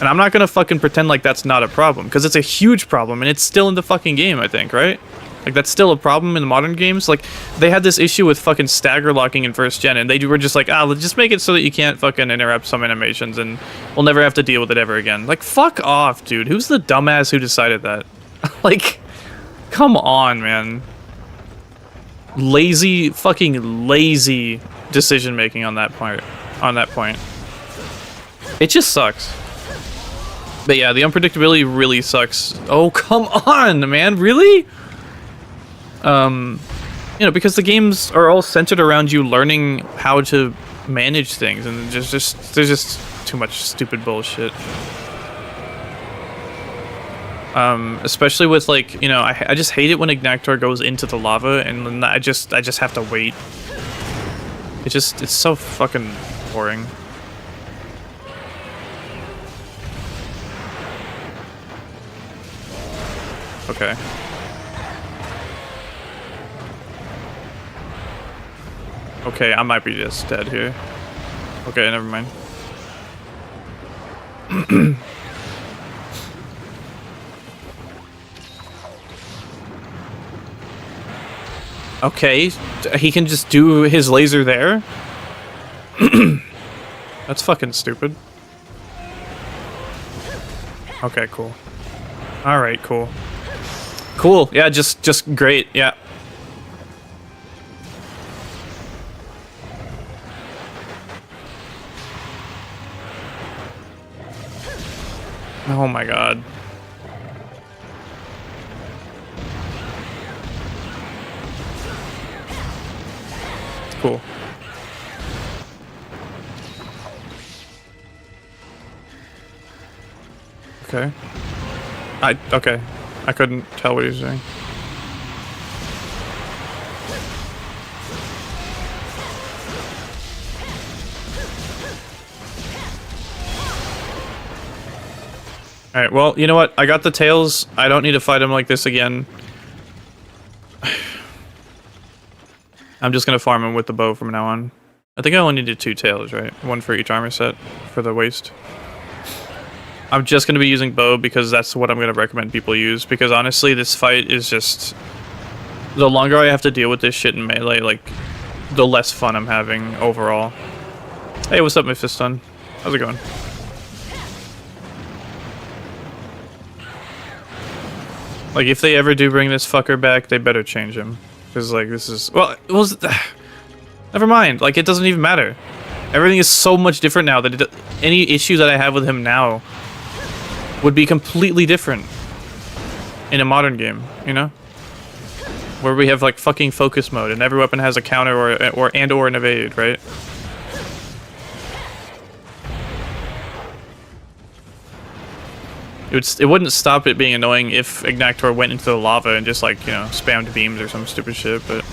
And I'm not gonna fucking pretend like that's not a problem, because it's a huge problem, and it's still in the fucking game, I think, right? Like, that's still a problem in the modern games. Like, they had this issue with fucking stagger locking in first gen, and they were just like, let's just make it so that you can't fucking interrupt some animations, and we'll never have to deal with it ever again. Like, fuck off, dude. Who's the dumbass who decided that? Like, come on, man. Fucking lazy decision making on that point. It just sucks. But yeah, the unpredictability really sucks. Oh, come on, man, really? You know, because the games are all centered around you learning how to manage things, and there's just too much stupid bullshit. Especially with, like, you know, I just hate it when Agnaktor goes into the lava, and then I just have to wait. It's so fucking boring. Okay. Okay, I might be just dead here. Okay, never mind. Okay, he can just do his laser there? That's fucking stupid. Okay, cool. Alright, cool. Cool, yeah, just great, yeah. Oh my god. Cool. Okay. Okay. I couldn't tell what he was doing. Alright, well, you know what? I got the tails. I don't need to fight him like this again. I'm just gonna farm him with the bow from now on. I think I only needed 2 tails, right? 1 for each armor set for the waist. I'm just gonna be using bow because that's what I'm gonna recommend people use, because honestly, this fight is just... The longer I have to deal with this shit in melee, like, the less fun I'm having overall. Hey, what's up, Mephiston? How's it going? Like, if they ever do bring this fucker back, they better change him. Because, like, this is... Well, it was... Never mind. Like, it doesn't even matter. Everything is so much different now that any issue that I have with him now would be completely different in a modern game, you know? Where we have, like, fucking focus mode, and every weapon has a counter or an evade, right? It wouldn't stop it being annoying if Agnaktor went into the lava and just, like, you know, spammed beams or some stupid shit, but...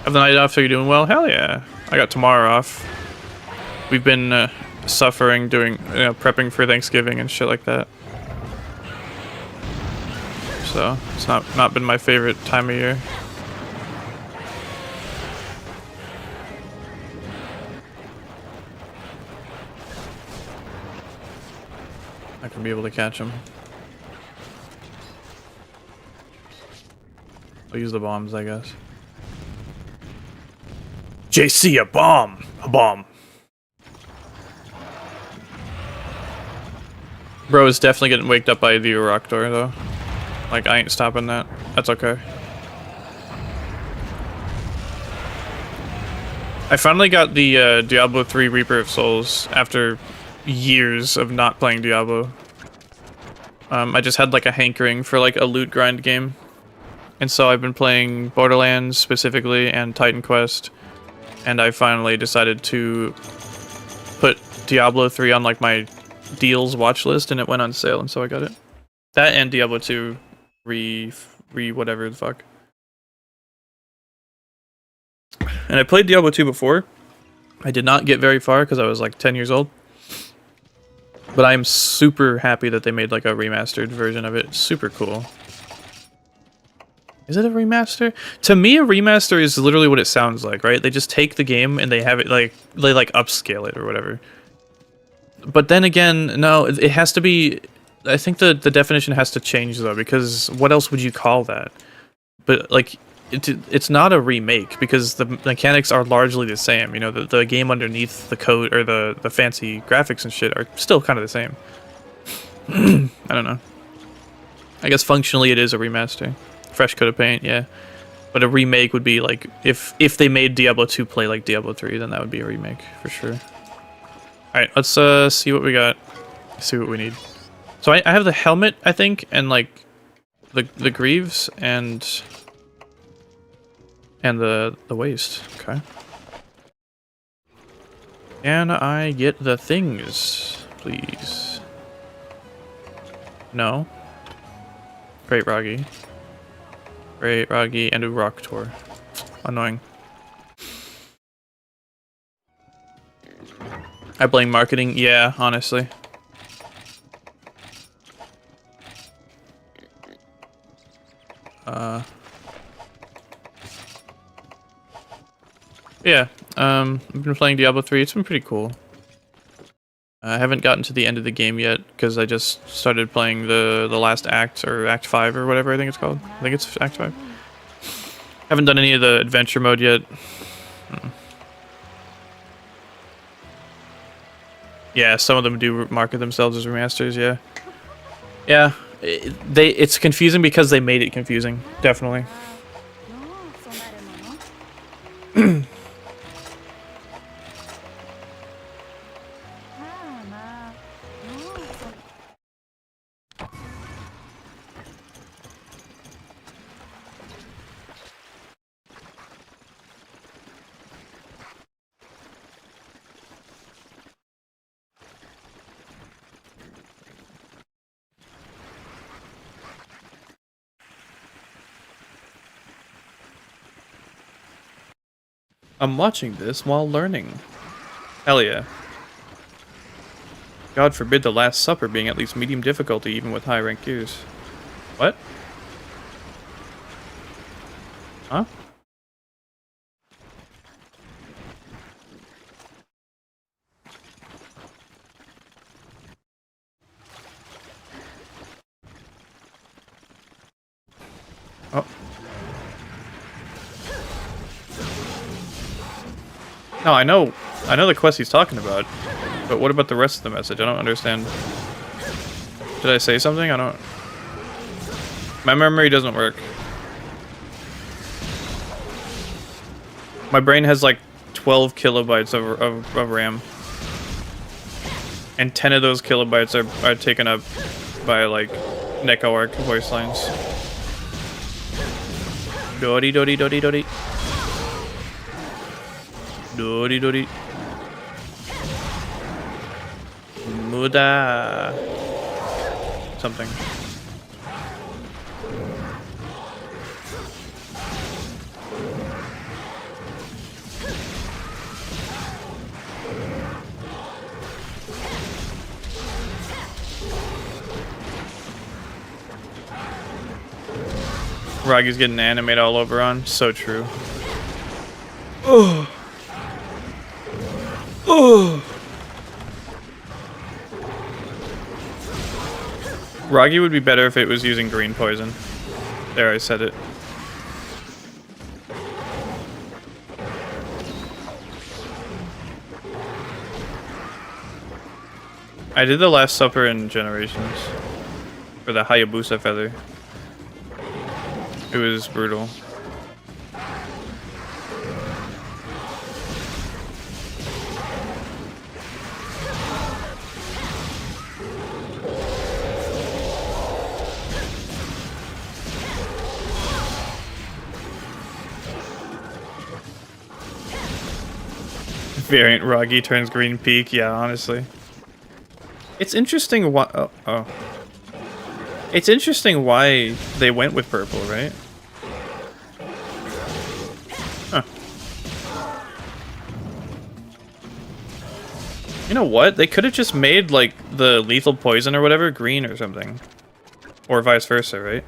Have the night off, so you're doing well? Hell yeah. I got tomorrow off. We've been suffering doing, you know, prepping for Thanksgiving and shit like that. So, it's not been my favorite time of year. I can be able to catch him. I'll use the bombs, I guess. JC, a bomb! A bomb. Bro is definitely getting waked up by the Uroktor, though. Like, I ain't stopping that. That's okay. I finally got the Diablo 3 Reaper of Souls after years of not playing Diablo. I just had, like, a hankering for, like, a loot grind game. And so I've been playing Borderlands specifically and Titan Quest. And I finally decided to put Diablo 3 on, like, my deals watch list, and it went on sale, and so I got it. That and Diablo 2 re whatever the fuck. And I played Diablo 2 before. I did not get very far because I was like 10 years old. But I am super happy that they made like a remastered version of it. Super cool. Is it a remaster? To me, a remaster is literally what it sounds like, right? They just take the game and they have it like, they like upscale it or whatever. but then again, no, it has to be. I think the definition has to change though, because what else would you call that? But like, it's not a remake because the mechanics are largely the same. You know, the game underneath the code or the fancy graphics and shit are still kind of the same. I don't know. I guess functionally it is a remaster, fresh coat of paint, yeah. But a remake would be like if they made Diablo 2 play like Diablo 3, then that would be a remake for sure. All right, let's see what we got. See what we need. So I have the helmet, I think, and like the greaves and the waist. Okay. Can I get the things, please? No. Great Wroggi. Great Wroggi and Uroktor. Annoying. I blame marketing. Yeah, honestly. Yeah, I've been playing Diablo 3. It's been pretty cool. I haven't gotten to the end of the game yet because I just started playing the last act, or Act 5 or whatever I think it's called. I think it's Act 5. Haven't done any of the adventure mode yet. Yeah, some of them do market themselves as remasters, yeah. Yeah, it's confusing because they made it confusing, definitely. I'm watching this while learning. Hell yeah. God forbid the Last Supper being at least medium difficulty even with high rank queues. What? Huh? Oh. No, I know the quest he's talking about, but what about the rest of the message? I don't understand. Did I say something? I don't... My memory doesn't work. My brain has like 12 kilobytes of RAM. And 10 of those kilobytes are taken up by like Nekoht voice lines. Dodi dodi dodi dodi. Dodi dodi. Muda. Something. Wroggi's getting animated all over on. So true. Oh. Oh. Wroggi would be better if it was using green poison. There, I said it. I did the Last Supper in Generations. For the Hayabusa feather. It was brutal. Variant Wroggi turns green peak, yeah, honestly. It's interesting why... Oh. It's interesting why they went with purple, right? Huh. You know what? They could have just made, like, the lethal poison or whatever green or something. Or vice versa, right?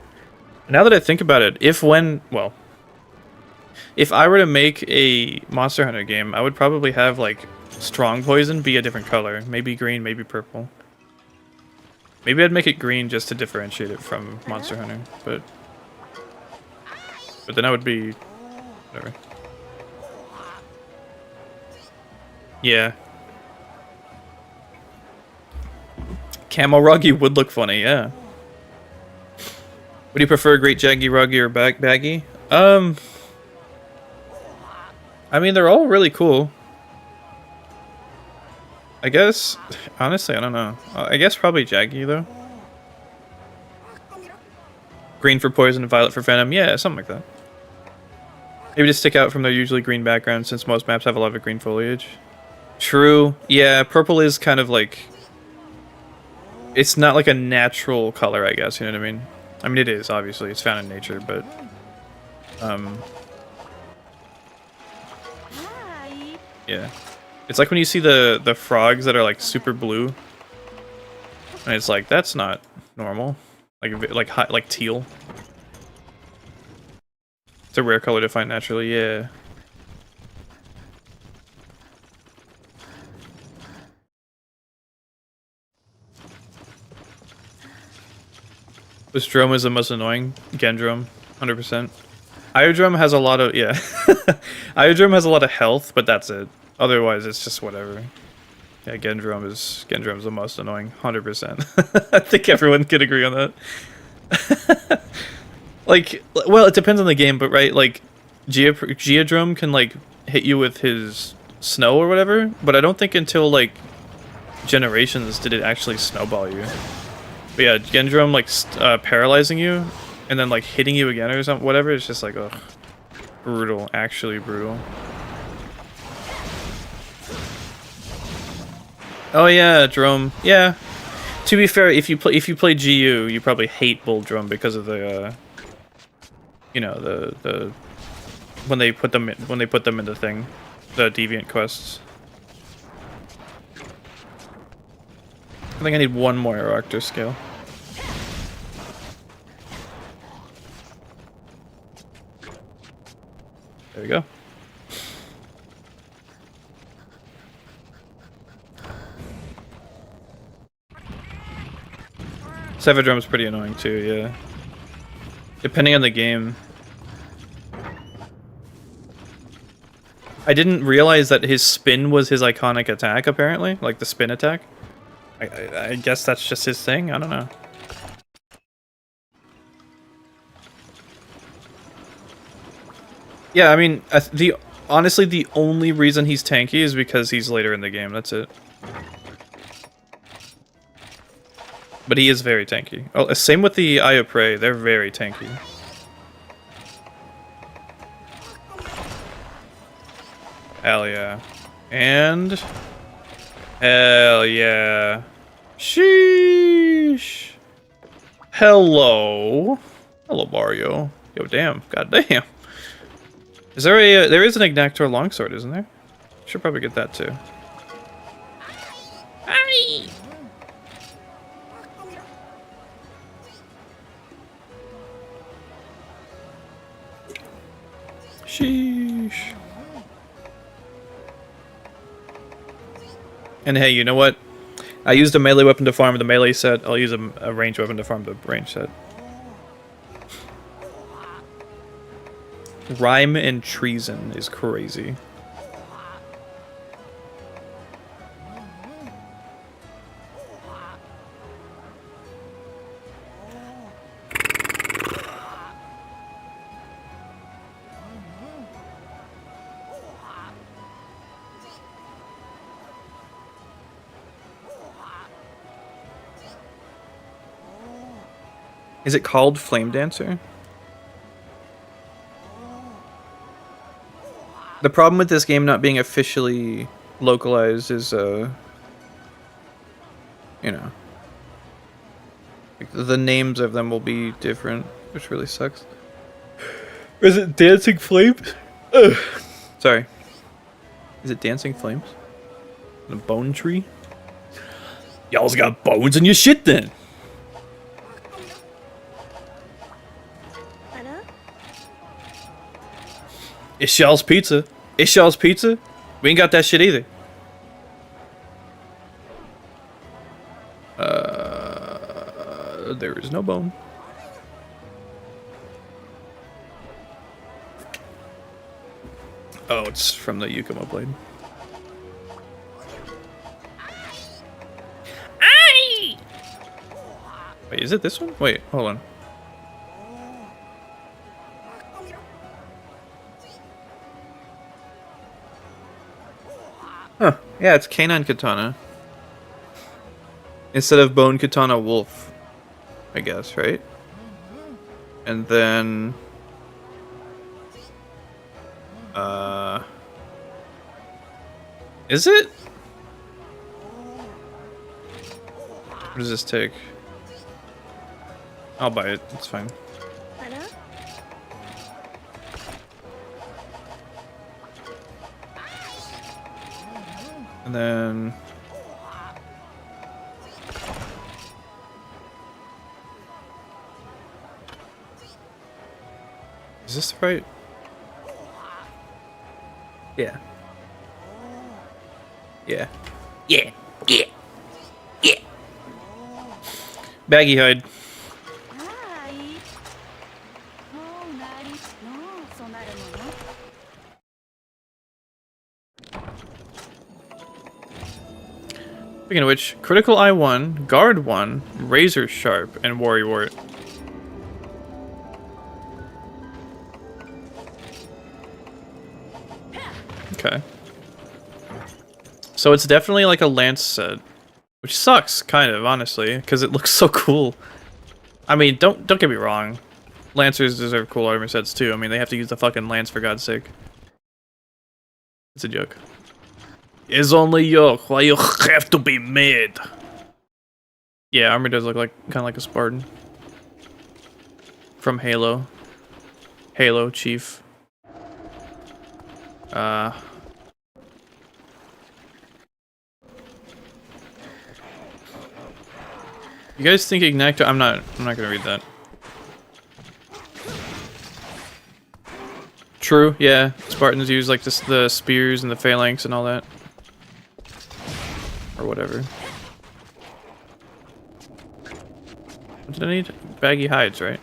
Now that I think about it, if I were to make a Monster Hunter game, I would probably have, like, strong poison be a different color. Maybe green, maybe purple. Maybe I'd make it green just to differentiate it from Monster Hunter, but then I would be whatever. Yeah. Camo Wroggi would look funny, yeah. Would you prefer Great Jaggy Wroggi or Baggy? I mean, they're all really cool. I guess, honestly, I don't know. I guess probably Jaggy, though. Green for poison, violet for venom. Yeah, something like that. Maybe just stick out from their usually green background, since most maps have a lot of green foliage. True. Yeah, purple is kind of like... It's not like a natural color, I guess, you know what I mean? I mean, it is, obviously. It's found in nature, but... Yeah. It's like when you see the frogs that are, like, super blue. And it's like, that's not normal. Like teal. It's a rare color to find naturally, yeah. This drum is the most annoying. Gendrum, 100%. Iodrum has a lot of, yeah. Iodrum has a lot of health, but that's it. Otherwise, it's just whatever. Yeah, Gendrum's the most annoying, 100%. I think everyone could agree on that. Like, well, it depends on the game, but right, like, Geodrum can, like, hit you with his snow or whatever, but I don't think until, like, Generations did it actually snowball you. But yeah, Gendrum, like, paralyzing you, and then, like, hitting you again or something, whatever, it's just like, ugh. Brutal, actually brutal. Oh yeah, Drum. Yeah. To be fair, if you play GU, you probably hate Bull Drum because of the, you know, the when they put them in the thing, the deviant quests. I think I need one more Uroktor scale. There we go. Sevidrum's pretty annoying too, yeah. Depending on the game. I didn't realize that his spin was his iconic attack, apparently. Like the spin attack. I guess that's just his thing, I don't know. Yeah, I mean, honestly, the only reason he's tanky is because he's later in the game, that's it. But he is very tanky. Oh, same with the Eye of Prey, they're very tanky. Hell yeah. And... hell yeah. Sheesh. Hello. Hello, Mario. Yo, damn. Goddamn. Is there a... there is an Agnaktor longsword, isn't there? Should probably get that too. Hi! Sheesh. And hey, you know what? I used a melee weapon to farm the melee set. I'll use a ranged weapon to farm the range set. Rhyme and treason is crazy. Is it called Flame Dancer? The problem with this game not being officially localized is, you know, like the names of them will be different, which really sucks. Or is it Dancing Flames? Ugh. Sorry. Is it Dancing Flames? The Bone Tree? Y'all's got bones in your shit then! It's Shell's Pizza. It's Shell's Pizza. We ain't got that shit either. There is no bone. Oh, it's from the Yukumo blade. Aye! Wait, is it this one? Wait, hold on. Huh. Yeah, it's Canine Katana. Instead of Bone Katana Wolf, I guess, right? And then... Is it? What does this take? I'll buy it, it's fine. And then... Is this the right? Yeah. Yeah. Yeah. Yeah. Yeah. Baggy hide. Speaking of which, Critical Eye 1, Guard 1, Razor Sharp, and Warrior Wart. Okay. So it's definitely like a lance set, which sucks, kind of, honestly, because it looks so cool. I mean, don't get me wrong. Lancers deserve cool armor sets too. I mean, they have to use the fucking lance for God's sake. It's a joke. It's only yoke. Why you have to be mad? Yeah, armor does look like kind of like a Spartan from Halo. Halo Chief. You guys think Agnaktor? I'm not gonna read that. True, yeah. Spartans use like the spears and the phalanx and all that. Or whatever. What did I need? Baggy hides, right?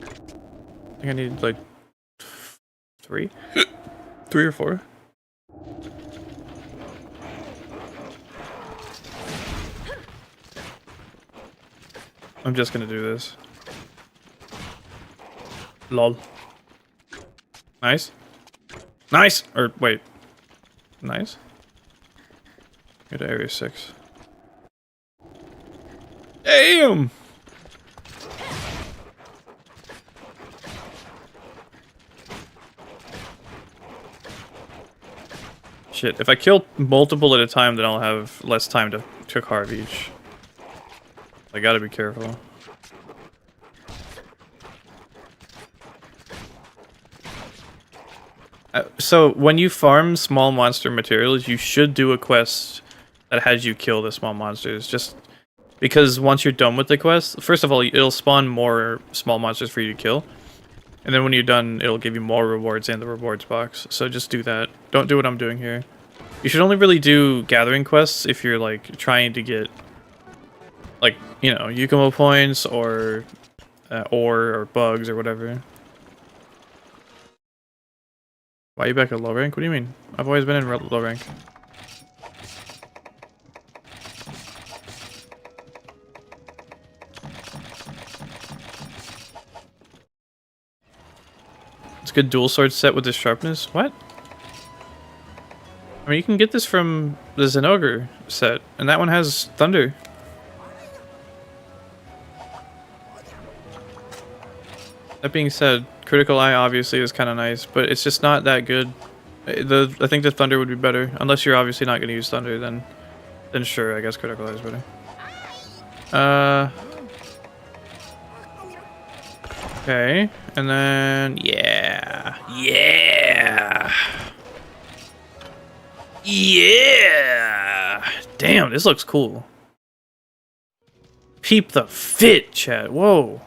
I think I need like 3? 3 or 4? I'm just gonna do this. Lol. Nice. Nice! Or, wait. Nice? Go to area 6. Damn! Shit, if I kill multiple at a time, then I'll have less time to carve each. I gotta be careful. So, when you farm small monster materials, you should do a quest that has you kill the small monsters. Just because once you're done with the quest, first of all, it'll spawn more small monsters for you to kill. And then when you're done, it'll give you more rewards in the rewards box. So just do that. Don't do what I'm doing here. You should only really do gathering quests if you're like trying to get, like, you know, Yukumo points or ore or bugs or whatever. Why are you back at low rank? What do you mean? I've always been in low rank. It's a good dual sword set with the sharpness. What? I mean, you can get this from the Zenogre set, and that one has thunder. That being said, Critical Eye obviously is kind of nice, but it's just not that good. I think the thunder would be better, unless you're obviously not going to use thunder. Then sure, I guess Critical Eye is better. Okay, and then yeah. Damn, this looks cool. Peep the fit, chat. Whoa.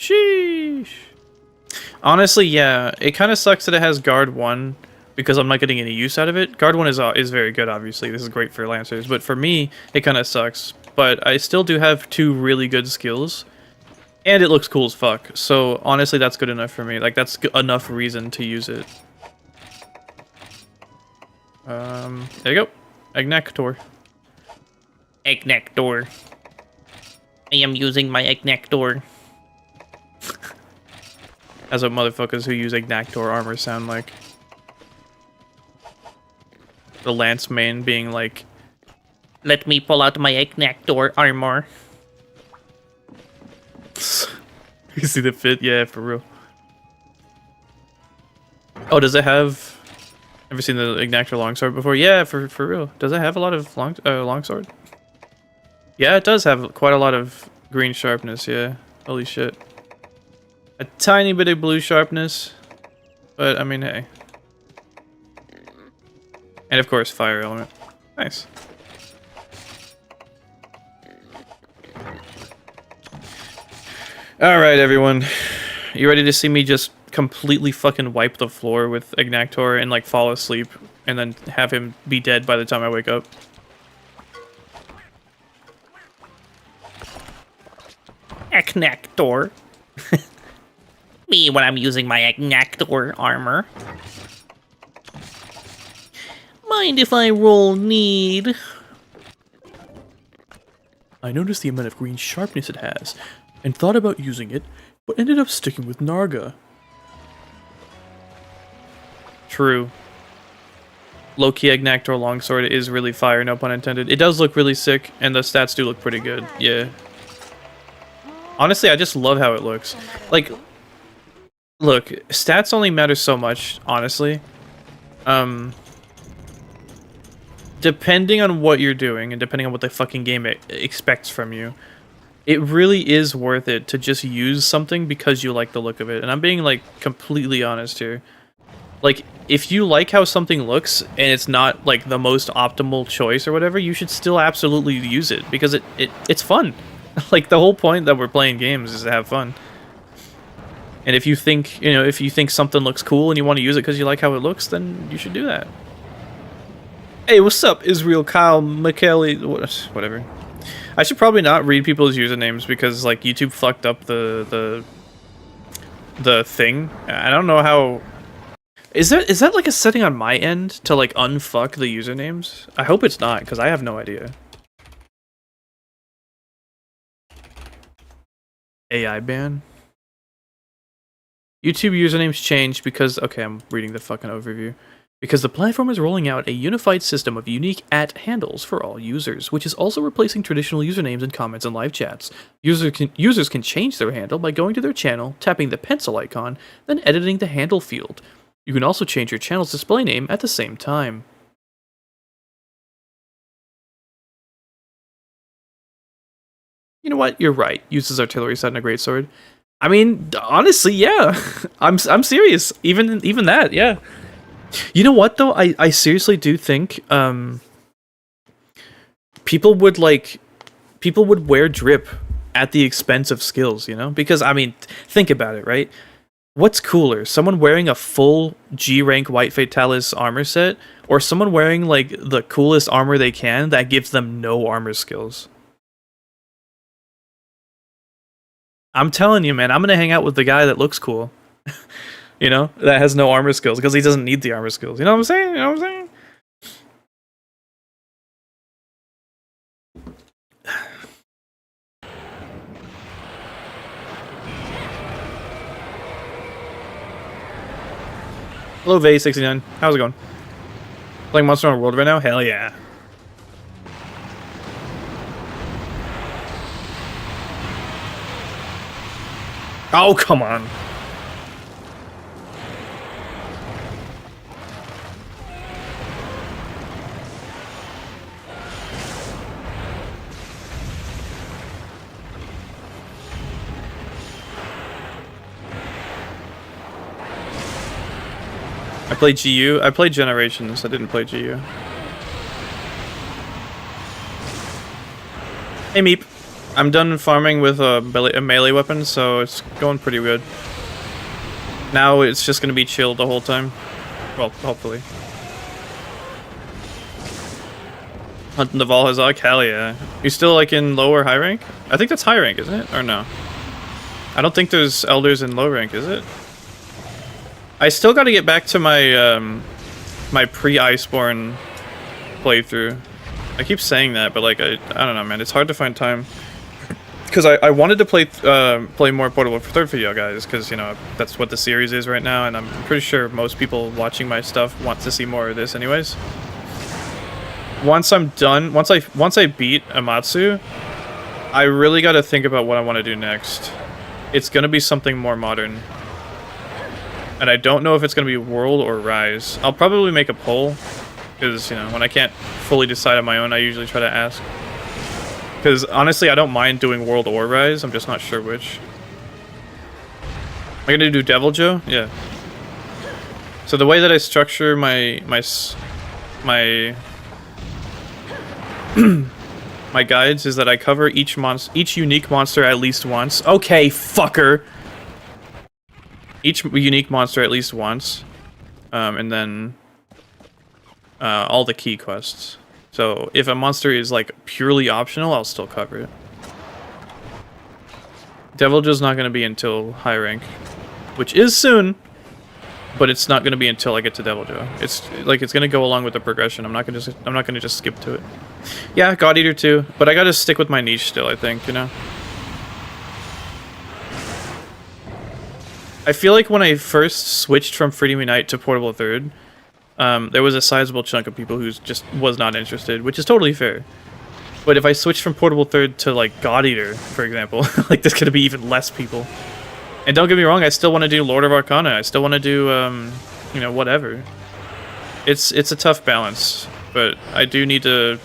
Sheesh. Honestly, yeah, it kind of sucks that it has guard 1 because I'm not getting any use out of it. Guard 1 is very good, obviously. This is great for Lancers, but for me, it kind of sucks. But I still do have 2 really good skills, and it looks cool as fuck. So honestly, that's good enough for me. Like, that's enough reason to use it. There you go. Agnaktor. Agnaktor. I am using my Agnaktor. That's what motherfuckers who use Agnaktor armor sound like. The Lance main being like, let me pull out my Agnaktor armor. You see the fit? Yeah, for real. Oh, does it have... Ever seen the Agnaktor longsword before? Yeah, for real. Does it have a lot of longsword? Yeah, it does have quite a lot of green sharpness, yeah. Holy shit. A tiny bit of blue sharpness. But, I mean, hey. And, of course, fire element. Nice. Alright, everyone. You ready to see me just completely fucking wipe the floor with Agnaktor and, like, fall asleep and then have him be dead by the time I wake up? Agnaktor. Me when I'm using my Agnaktor armor. Mind if I roll need? I noticed the amount of green sharpness it has, and thought about using it, but ended up sticking with Narga. True. Low-key Agnaktor longsword is really fire, no pun intended. It does look really sick, and the stats do look pretty good, yeah. Honestly, I just love how it looks. Like, look, stats only matter so much, honestly. Depending on what you're doing, and depending on what the fucking game expects from you, it really is worth it to just use something because you like the look of it. And I'm being, like, completely honest here. Like, if you like how something looks, and it's not, like, the most optimal choice or whatever, you should still absolutely use it, because it's fun. Like, the whole point that we're playing games is to have fun. And if you think, you know, if you think something looks cool and you want to use it because you like how it looks, then you should do that. Hey, what's up, Israel, Kyle, McKelly, whatever. I should probably not read people's usernames because, like, YouTube fucked up the thing. I don't know how... Is that like a setting on my end to, like, unfuck the usernames? I hope it's not, because I have no idea. AI ban? YouTube usernames changed because... Okay, I'm reading the fucking overview. Because the platform is rolling out a unified system of unique @handles for all users, which is also replacing traditional usernames and comments in live chats. Users can change their handle by going to their channel, tapping the pencil icon, then editing the handle field. You can also change your channel's display name at the same time. You know what? You're right. Uses artillery set and a greatsword. I mean, honestly, yeah. I'm serious. Even that, yeah. You know what though? I seriously do think people would wear drip at the expense of skills, you know? Because I mean, think about it, right? What's cooler? Someone wearing a full G rank White Fatalis armor set, or someone wearing like the coolest armor they can that gives them no armor skills? I'm telling you, man, I'm gonna hang out with the guy that looks cool. You know, that has no armor skills, because he doesn't need the armor skills. You know what I'm saying? You know what I'm saying? Hello, Vay69. How's it going? Playing Monster Hunter World right now? Hell yeah. Oh, come on. I played GU. I played Generations. I didn't play GU. Hey, Meep. I'm done farming with a melee weapon, so it's going pretty good. Now it's just gonna be chill the whole time. Well, hopefully. Hunting the Valhazak? Hell yeah. You still like in low or high rank? I think that's high rank, isn't it? Or no? I don't think there's elders in low rank, is it? I still gotta get back to my my pre-Iceborne playthrough. I keep saying that, but like I don't know, man. It's hard to find time. Because I wanted to play more Portable Third for you guys, because, you know, that's what the series is right now, and I'm pretty sure most people watching my stuff want to see more of this anyways. Once I'm done, once I beat Amatsu, I really got to think about what I want to do next. It's going to be something more modern. And I don't know if it's going to be World or Rise. I'll probably make a poll, because, you know, when I can't fully decide on my own, I usually try to ask. Because, honestly, I don't mind doing World or Rise, I'm just not sure which. Am I gonna do Devil Joe? Yeah. So the way that I structure my my guides is that I cover each unique monster at least once. Okay, fucker! Each unique monster at least once. And then all the key quests. So if a monster is like purely optional, I'll still cover it. Devil Joe's not going to be until high rank, which is soon, but it's not going to be until I get to Devil Joe. It's like it's going to go along with the progression. I'm not going to just skip to it. Yeah, God Eater too, but I got to stick with my niche still, I think, you know. I feel like when I first switched from Freedom Unite to Portable Third, there was a sizable chunk of people who just was not interested, which is totally fair. But if I switch from Portable Third to, like, God Eater, for example, like, there's gonna be even less people. And don't get me wrong, I still want to do Lord of Arcana. I still want to do, you know, whatever. It's a tough balance, but I do need to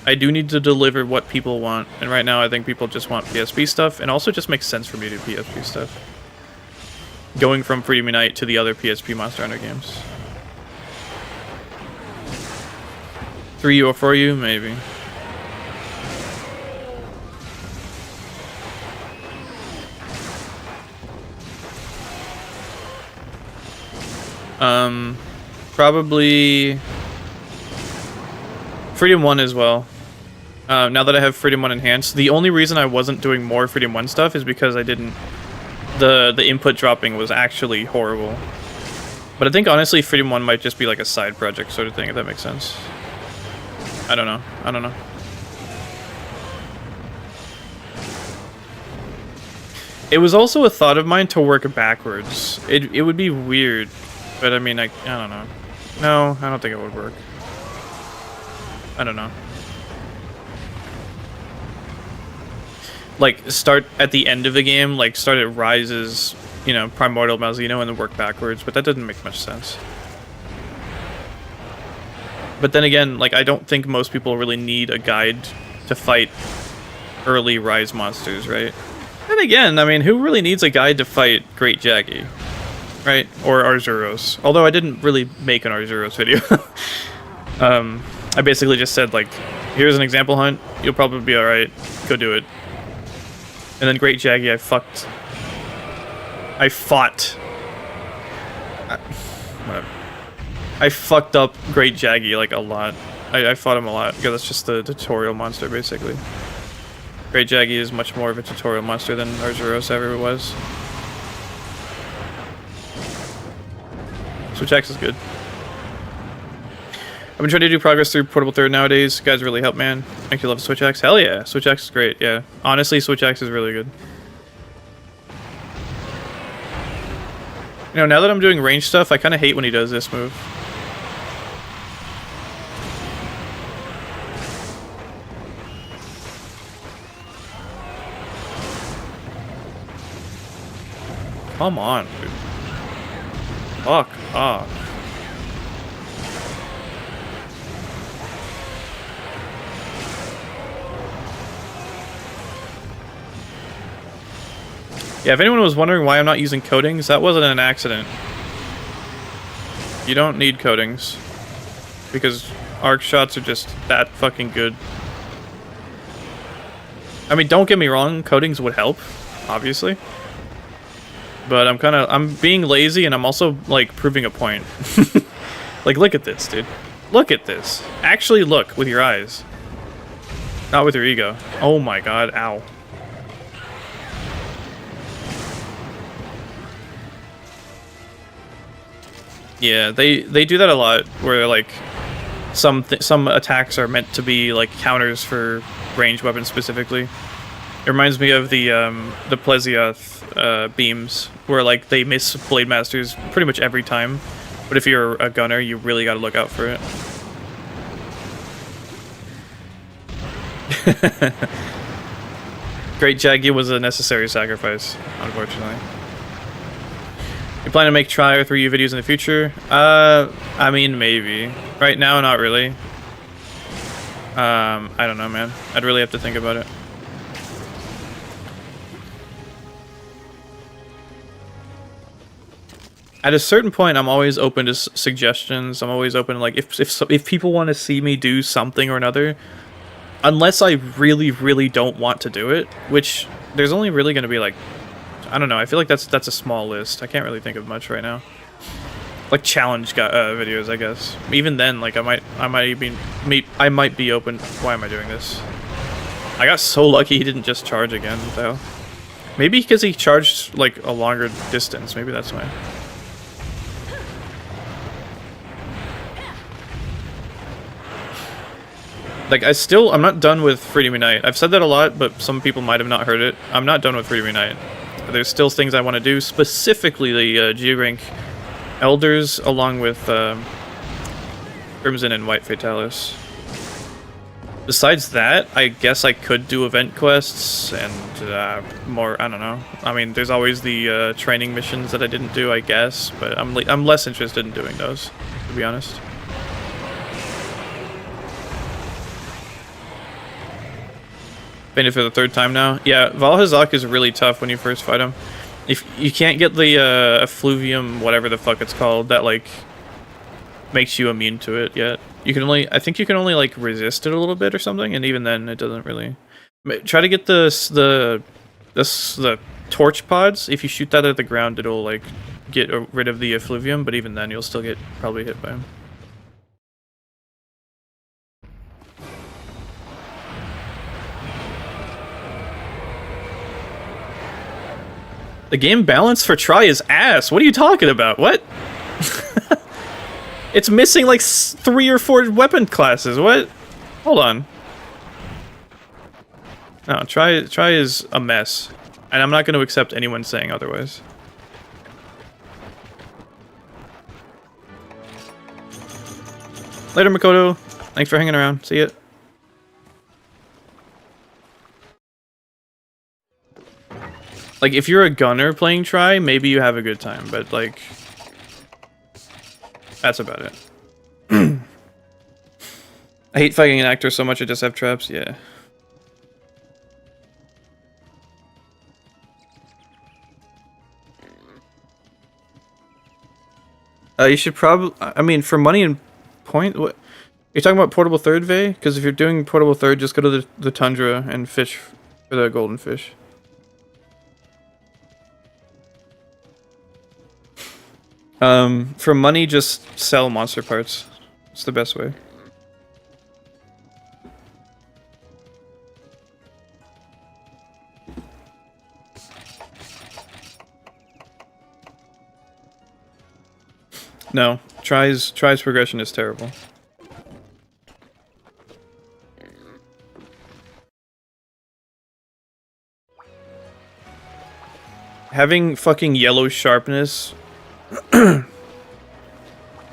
deliver what people want. And right now, I think people just want PSP stuff, and also just makes sense for me to do PSP stuff. Going from Freedom Unite to the other PSP Monster Hunter games. 3U or 4U? Maybe. Probably Freedom 1 as well. Now that I have Freedom 1 Enhanced, the only reason I wasn't doing more Freedom 1 stuff is because I didn't... The input dropping was actually horrible. But I think honestly Freedom 1 might just be like a side project sort of thing, if that makes sense. I don't know. It was also a thought of mine to work backwards. It would be weird, but I mean, I don't know. No, I don't think it would work. I don't know. Like, start at the end of the game, like, start at Rise's, you know, Primordial Malzeno and then work backwards, but that doesn't make much sense. But then again, like, I don't think most people really need a guide to fight early Rise monsters, right? And again, I mean, who really needs a guide to fight Great Jaggy, right? Or Arzuros. Although I didn't really make an Arzuros video. I basically just said, like, here's an example hunt, you'll probably be alright, go do it. And then Great Jaggy, I fucked up Great Jaggy, like, a lot. I fought him a lot, because that's just the tutorial monster, basically. Great Jaggy is much more of a tutorial monster than Arzuros ever was. Switch Axe is good. I've been trying to do progress through Portable Third nowadays. You guys really help, man. Make you love Switch Axe. Hell yeah, Switch Axe is great, yeah. Honestly, Switch Axe is really good. You know, now that I'm doing range stuff, I kind of hate when he does this move. Come on, dude. Fuck off. Yeah, if anyone was wondering why I'm not using coatings, that wasn't an accident. You don't need coatings. Because arc shots are just that fucking good. I mean, don't get me wrong, coatings would help, obviously. But I'm being lazy, and I'm also, like, proving a point. Like, look at this, dude. Look at this. Actually look with your eyes. Not with your ego. Oh my god, ow. Yeah, they do that a lot, where, like, some attacks are meant to be, like, counters for ranged weapons specifically. It reminds me of the Plesioth beams, where, like, they miss Blade Masters pretty much every time. But if you're a gunner, you really gotta look out for it. Great Jaggy was a necessary sacrifice, unfortunately. You plan to make Tri or 3U videos in the future? I mean, maybe. Right now, not really. I don't know, man. I'd really have to think about it. At a certain point, I'm always open to suggestions. I'm always open, like, if people want to see me do something or another, unless I really, really don't want to do it, which there's only really going to be, like, I don't know. I feel like that's a small list. I can't really think of much right now. Like challenge videos, I guess. Even then, like, I might be open. Why am I doing this? I got so lucky he didn't just charge again, though. Maybe because he charged, like, a longer distance. Maybe that's why. Like, I'm not done with Freedom Unite. I've said that a lot, but some people might have not heard it. I'm not done with Freedom Unite. There's still things I want to do, specifically the G-Rank Elders, along with Crimson and White Fatalis. Besides that, I guess I could do event quests and more, I don't know. I mean, there's always the training missions that I didn't do, I guess, but I'm less interested in doing those, to be honest. Painted for the third time now. Yeah, Valhazak is really tough when you first fight him. If you can't get the effluvium, whatever the fuck it's called, that, like, makes you immune to it yet. You can only, I think you can only, like, resist it a little bit or something, and even then it doesn't really. Try to get the torch pods. If you shoot that at the ground, it'll, like, get rid of the effluvium, but even then you'll still get probably hit by him. The game balance for Tri is ass. What are you talking about? What? It's missing like 3 or 4 weapon classes. What? Hold on. No, Tri is a mess. And I'm not going to accept anyone saying otherwise. Later, Makoto. Thanks for hanging around. See ya. Like, if you're a gunner playing Tri, maybe you have a good time, but, like, that's about it. I hate fighting an actor so much I just have traps, yeah. You should probably, I mean, for money and point, what? You're talking about portable third, Vey? Because if you're doing portable third, just go to the Tundra and fish for the golden fish. For money, just sell monster parts. It's the best way. No, Tri's progression is terrible. Having fucking yellow sharpness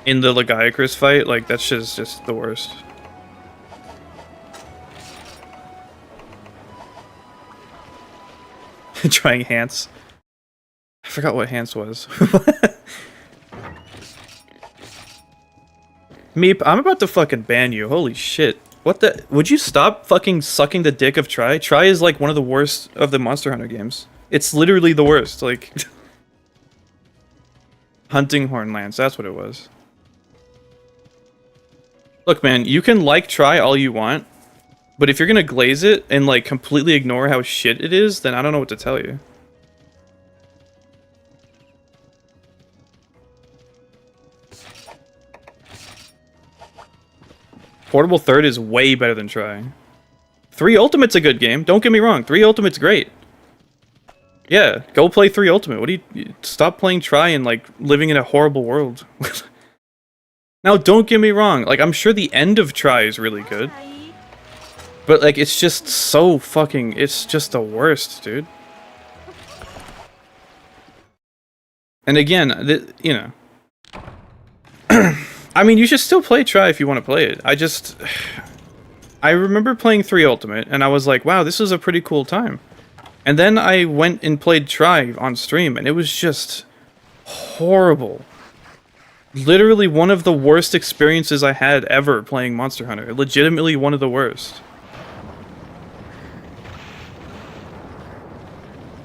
in the Lagiacrus fight, like, that's just the worst. Trying Hans. I forgot what Hans was. Meep, I'm about to fucking ban you. Holy shit. What the? Would you stop fucking sucking the dick of Tri? Tri is like one of the worst of the Monster Hunter games. It's literally the worst, like... Hunting Hornlands, that's what it was. Look, man, you can like Tri all you want, But if you're gonna glaze it and like completely ignore how shit it is, then I don't know what to tell you. Portable third is way better than trying. 3 Ultimate's a good game. Don't get me wrong. 3 Ultimate's great. Yeah, go play 3 Ultimate. What do you stop playing try and like living in a horrible world? Now, don't get me wrong. Like, I'm sure the end of try is really good. But, like, it's just so fucking... It's just the worst, dude. And again, you know... I mean, you should still play try if you want to play it. I remember playing 3 Ultimate, and I was like, wow, this is a pretty cool time. And then I went and played try on stream, and it was just... horrible. Literally one of the worst experiences I had ever playing Monster Hunter. Legitimately one of the worst.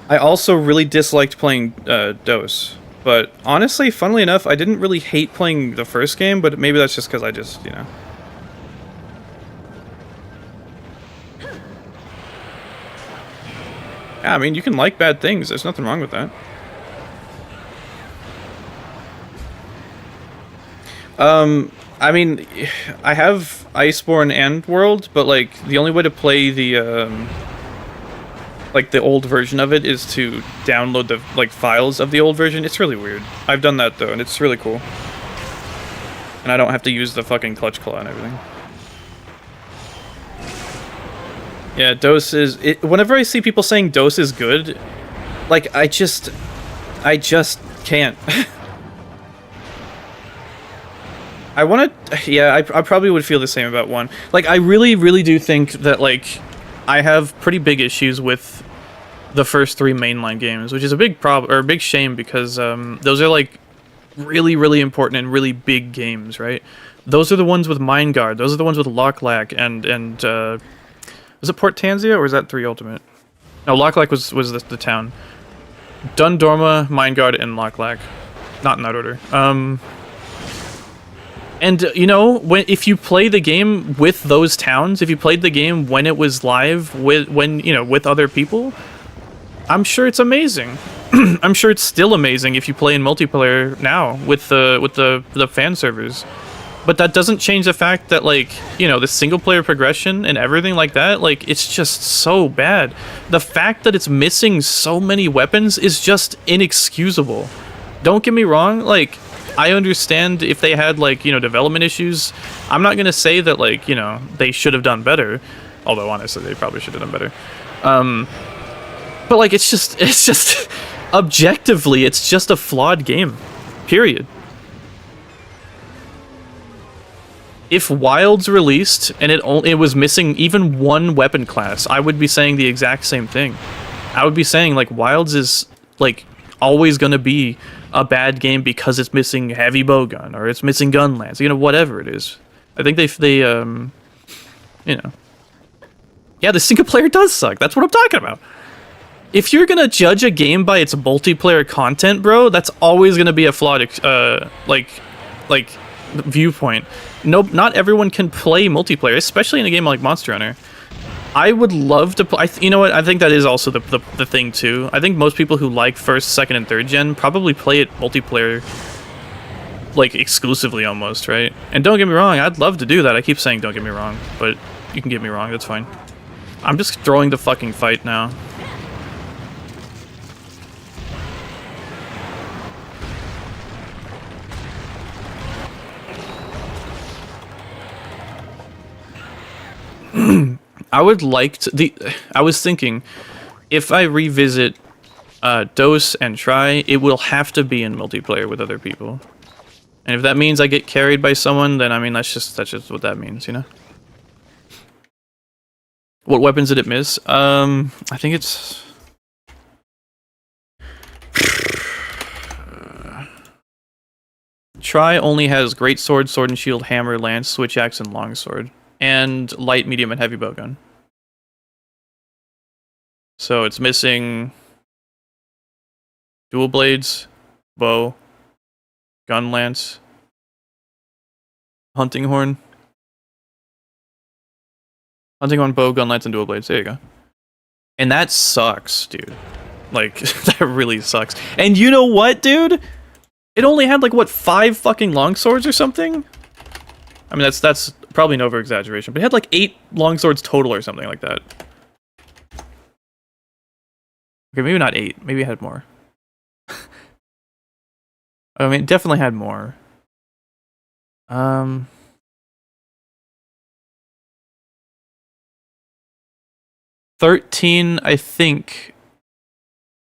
I also really disliked playing DOS. But honestly, funnily enough, I didn't really hate playing the first game, but maybe that's just because I just, you know... Yeah, I mean, you can like bad things. There's nothing wrong with that. I mean, I have Iceborne and World, but, like, the only way to play the, like, the old version of it is to download the, like, files of the old version. It's really weird. I've done that, though, and it's really cool. And I don't have to use the fucking clutch claw and everything. Yeah, DOS is... whenever I see people saying DOS is good, like, I just can't. I want to... Yeah, I probably would feel the same about 1. Like, I really, really do think that, like, I have pretty big issues with the first 3 mainline games, which is a big problem, or a big shame, because those are, like, really, really important and really big games, right? Those are the ones with Mind Guard. Those are the ones with Locklack and was it Port Tanzia, or was that 3 Ultimate? No, Locklack was the town. Dundorma, Mind Guard, and Locklack. Not in that order. And, you know, if you play the game with those towns, if you played the game when it was live, with other people, I'm sure it's amazing. I'm sure it's still amazing if you play in multiplayer now with the fan servers. But that doesn't change the fact that, like, you know, the single-player progression and everything like that, like, it's just so bad. The fact that it's missing so many weapons is just inexcusable. Don't get me wrong, like... I understand if they had, like, you know, development issues. I'm not gonna say that, like, you know, they should have done better. Although, honestly, they probably should have done better. But, like, it's just... objectively, it's just a flawed game. Period. If Wilds released, and it was missing even 1 weapon class, I would be saying the exact same thing. I would be saying, like, Wilds is, like, always gonna be a bad game because it's missing heavy bowgun or it's missing gun lance, you know, whatever it is. I think they you know, yeah, the single player does suck. That's what I'm talking about. If you're gonna judge a game by its multiplayer content, bro, that's always gonna be a flawed like viewpoint. Nope, not everyone can play multiplayer, especially in a game like Monster Hunter. I would love to play... you know what? I think that is also the thing, too. I think most people who like 1st, 2nd, and 3rd gen probably play it multiplayer, like, exclusively almost, right? And don't get me wrong, I'd love to do that. I keep saying don't get me wrong, but you can get me wrong, that's fine. I'm just throwing the fucking fight now. I would like to... I was thinking, if I revisit DOS and try, it will have to be in multiplayer with other people. And if that means I get carried by someone, then I mean, that's just what that means, you know? What weapons did it miss? I think it's... Try only has Great Sword, Sword and Shield, Hammer, Lance, Switch Axe, and Longsword. And light, medium, and heavy bowgun. So it's missing dual blades, bow, gun lance, hunting horn. Hunting on bow, gun lights, and dual blades. There you go. And that sucks, dude. Like, that really sucks. And you know what, dude? It only had, like, what, 5 fucking longswords or something? I mean, that's probably an over-exaggeration, but it had, like, 8 longswords total or something like that. Okay, maybe not 8. Maybe it had more. I mean, it definitely had more. 13, I think,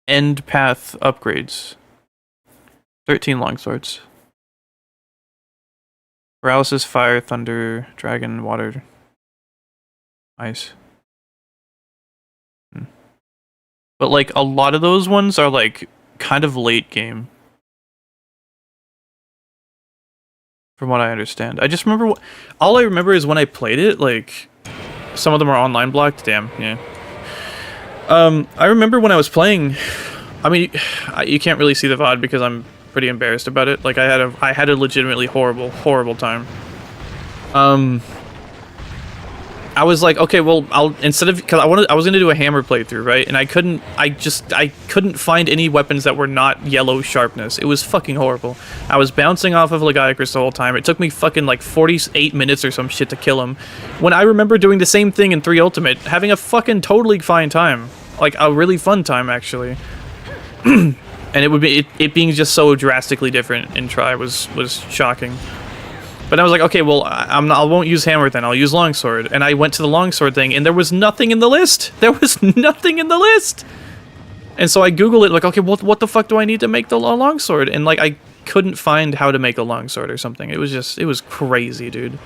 end path upgrades. 13 longswords. Paralysis, fire, thunder, dragon, water, ice. But like a lot of those ones are like kind of late game. From what I understand. I just remember all I remember is when I played it, like some of them are online blocked. Damn, yeah. I remember when I was playing, I mean, you can't really see the VOD because I'm pretty embarrassed about it. Like I had a legitimately horrible time. I was like, okay, well, because I was gonna do a hammer playthrough, right? And I couldn't find any weapons that were not yellow sharpness. It was fucking horrible. I was bouncing off of Legiacris the whole time. It took me fucking like 48 minutes or some shit to kill him. When I remember doing the same thing in 3 Ultimate, having a fucking totally fine time. Like a really fun time, actually. And it being just so drastically different in Tri was shocking. But I was like, okay, well, I won't use hammer then. I'll use longsword. And I went to the longsword thing, and there was nothing in the list. There was nothing in the list. And so I Googled it, like, okay, what the fuck do I need to make the longsword? And like, I couldn't find how to make a longsword or something. It was crazy, dude.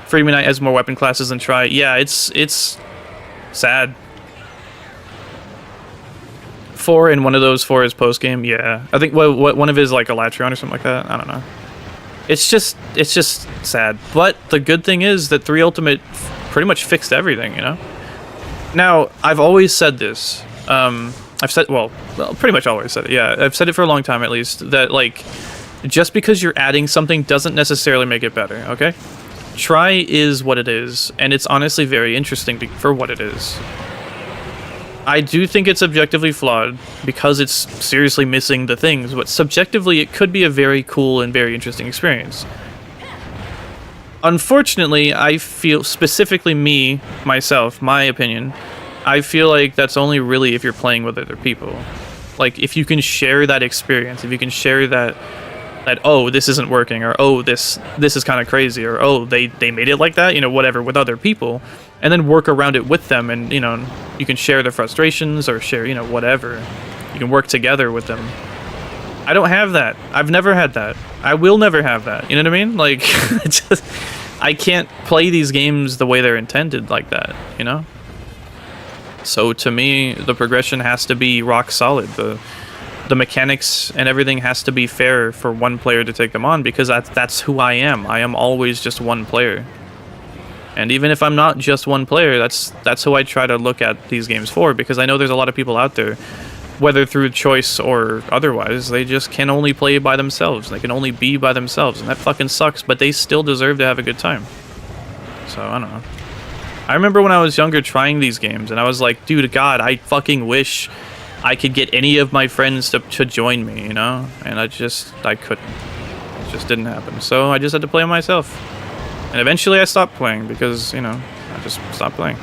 Freedom Knight has more weapon classes than Tri. Yeah, it's sad. 4 and one of those 4 is post game. Yeah, I think what one of it is like a Latreon or something like that. I don't know. It's just sad. But the good thing is that 3 Ultimate pretty much fixed everything, you know? Now, I've always said this. Well, pretty much always said it, yeah. I've said it for a long time, at least, that, like, just because you're adding something doesn't necessarily make it better, okay? Tri is what it is, and it's honestly very interesting for what it is. I do think it's objectively flawed because it's seriously missing the things, but subjectively it could be a very cool and very interesting experience. Unfortunately, I feel, specifically myself, my opinion, I feel like that's only really if you're playing with other people. Like, if you can share that experience, if you can share that oh, this isn't working, or oh, this is kind of crazy, or oh, they made it like that, you know, whatever, with other people, and then work around it with them, and, you know, you can share their frustrations, or share, you know, whatever. You can work together with them. I don't have that. I've never had that. I will never have that. You know what I mean? Like, I can't play these games the way they're intended like that, you know? So to me, the progression has to be rock solid. The mechanics and everything has to be fair for one player to take them on, because that's who I am. I am always just one player. And even if I'm not just one player, that's who I try to look at these games for, because I know there's a lot of people out there, whether through choice or otherwise, they just can only play by themselves. They can only be by themselves, and that fucking sucks, but they still deserve to have a good time. So, I don't know. I remember when I was younger trying these games, and I was like, dude, God, I fucking wish I could get any of my friends to join me, you know? And I couldn't. It just didn't happen. So I just had to play myself. And eventually I stopped playing because, you know, I just stopped playing.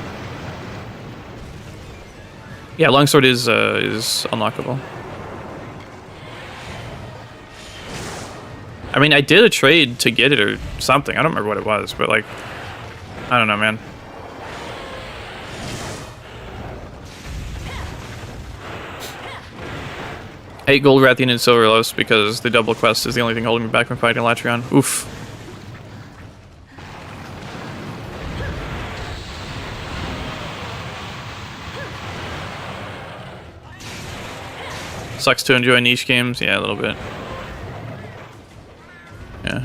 Yeah, longsword is unlockable. I mean, I did a trade to get it or something. I don't remember what it was, but like, I don't know, man. 8 gold Rathian and silver Los because the double quest is the only thing holding me back from fighting Latreon. Oof. Sucks to enjoy niche games. Yeah, a little bit. Yeah.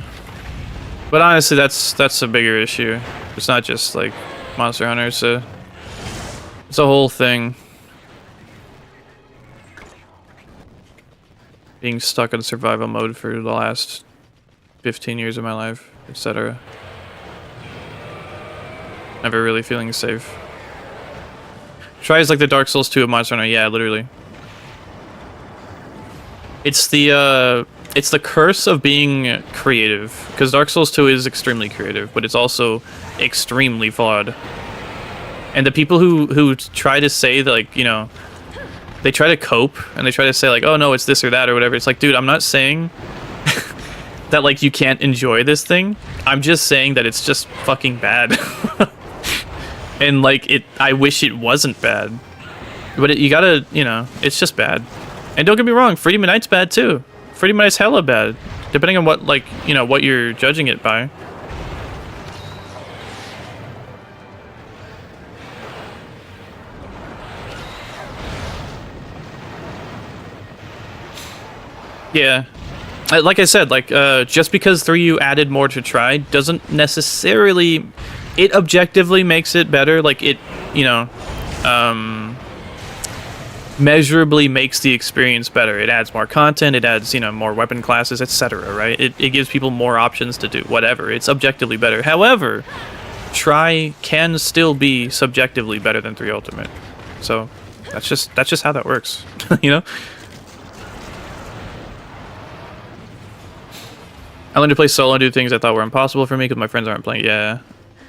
But honestly, that's a bigger issue. It's not just like Monster Hunter. It's a whole thing. Being stuck in survival mode for the last 15 years of my life, etc. Never really feeling safe. Try is like the Dark Souls 2 of Monster Hunter. Yeah, literally. It's the curse of being creative, because Dark Souls 2 is extremely creative, but it's also extremely flawed. And the people who try to say that, like, you know, they try to cope and they try to say like, oh no, it's this or that or whatever. It's like, dude, I'm not saying that like you can't enjoy this thing. I'm just saying that it's just fucking bad. And like I wish it wasn't bad, but you gotta, you know, it's just bad. And don't get me wrong, Freedom Unite's bad too. Freedom Unite's hella bad, depending on what, like, you know, what you're judging it by. Yeah, like I said, like just because 3U added more to try doesn't necessarily, it objectively makes it better. Like it, you know, measurably makes the experience better. It adds more content, it adds, you know, more weapon classes, etc. Right? It gives people more options to do whatever. It's objectively better. However, try can still be subjectively better than 3 Ultimate. So that's just how that works. You know. I learned to play solo and do things I thought were impossible for me because my friends aren't playing. Yeah,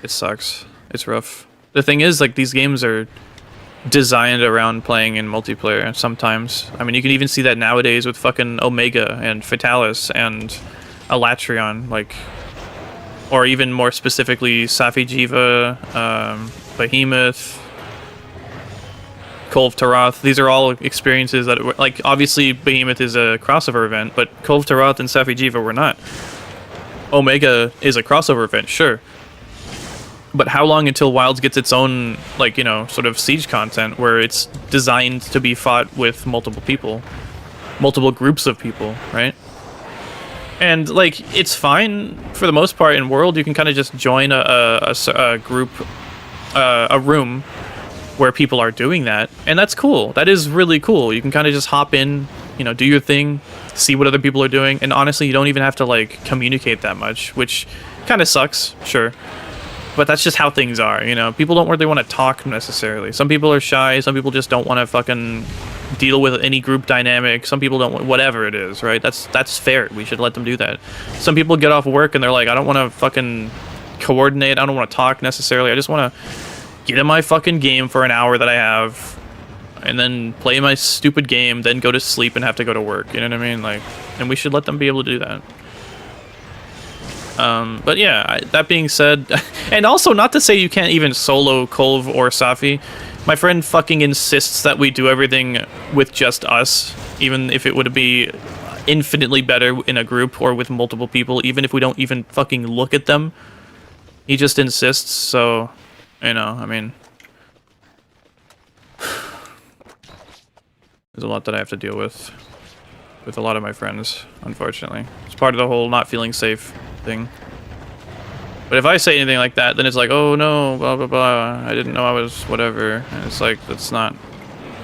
it sucks. It's rough. The thing is, like, these games are designed around playing in multiplayer sometimes. I mean, you can even see that nowadays with fucking Omega and Fatalis and Alatreon, like, or even more specifically, Safi Jiva, Behemoth, Kolv Taroth. These are all experiences that, like, obviously Behemoth is a crossover event, but Kolv Taroth and Safi Jiva were not. Omega is a crossover event, sure. But how long until Wilds gets its own, like, you know, sort of siege content where it's designed to be fought with multiple people, multiple groups of people, right? And, like, it's fine for the most part in World. You can kind of just join a group, a room where people are doing that, and that's cool. That is really cool. You can kind of just hop in, you know, do your thing, see what other people are doing, and honestly, you don't even have to, like, communicate that much, which kind of sucks, sure. But that's just how things are, you know? People don't really want to talk, necessarily. Some people are shy, some people just don't want to fucking deal with any group dynamic, some people don't, whatever it is, right? That's fair, we should let them do that. Some people get off work and they're like, I don't want to fucking coordinate, I don't want to talk, necessarily, I just want to get in my fucking game for an hour that I have, and then play my stupid game, then go to sleep and have to go to work, you know what I mean? Like, and we should let them be able to do that. But yeah, that being said, and also not to say you can't even solo Kolv or Safi. My friend fucking insists that we do everything with just us, even if it would be infinitely better in a group or with multiple people, even if we don't even fucking look at them. He just insists, so, you know, I mean, there's a lot that I have to deal with a lot of my friends, unfortunately. It's part of the whole not feeling safe thing. But if I say anything like that, then it's like, oh no, blah blah blah, I didn't know I was whatever. And it's like, that's not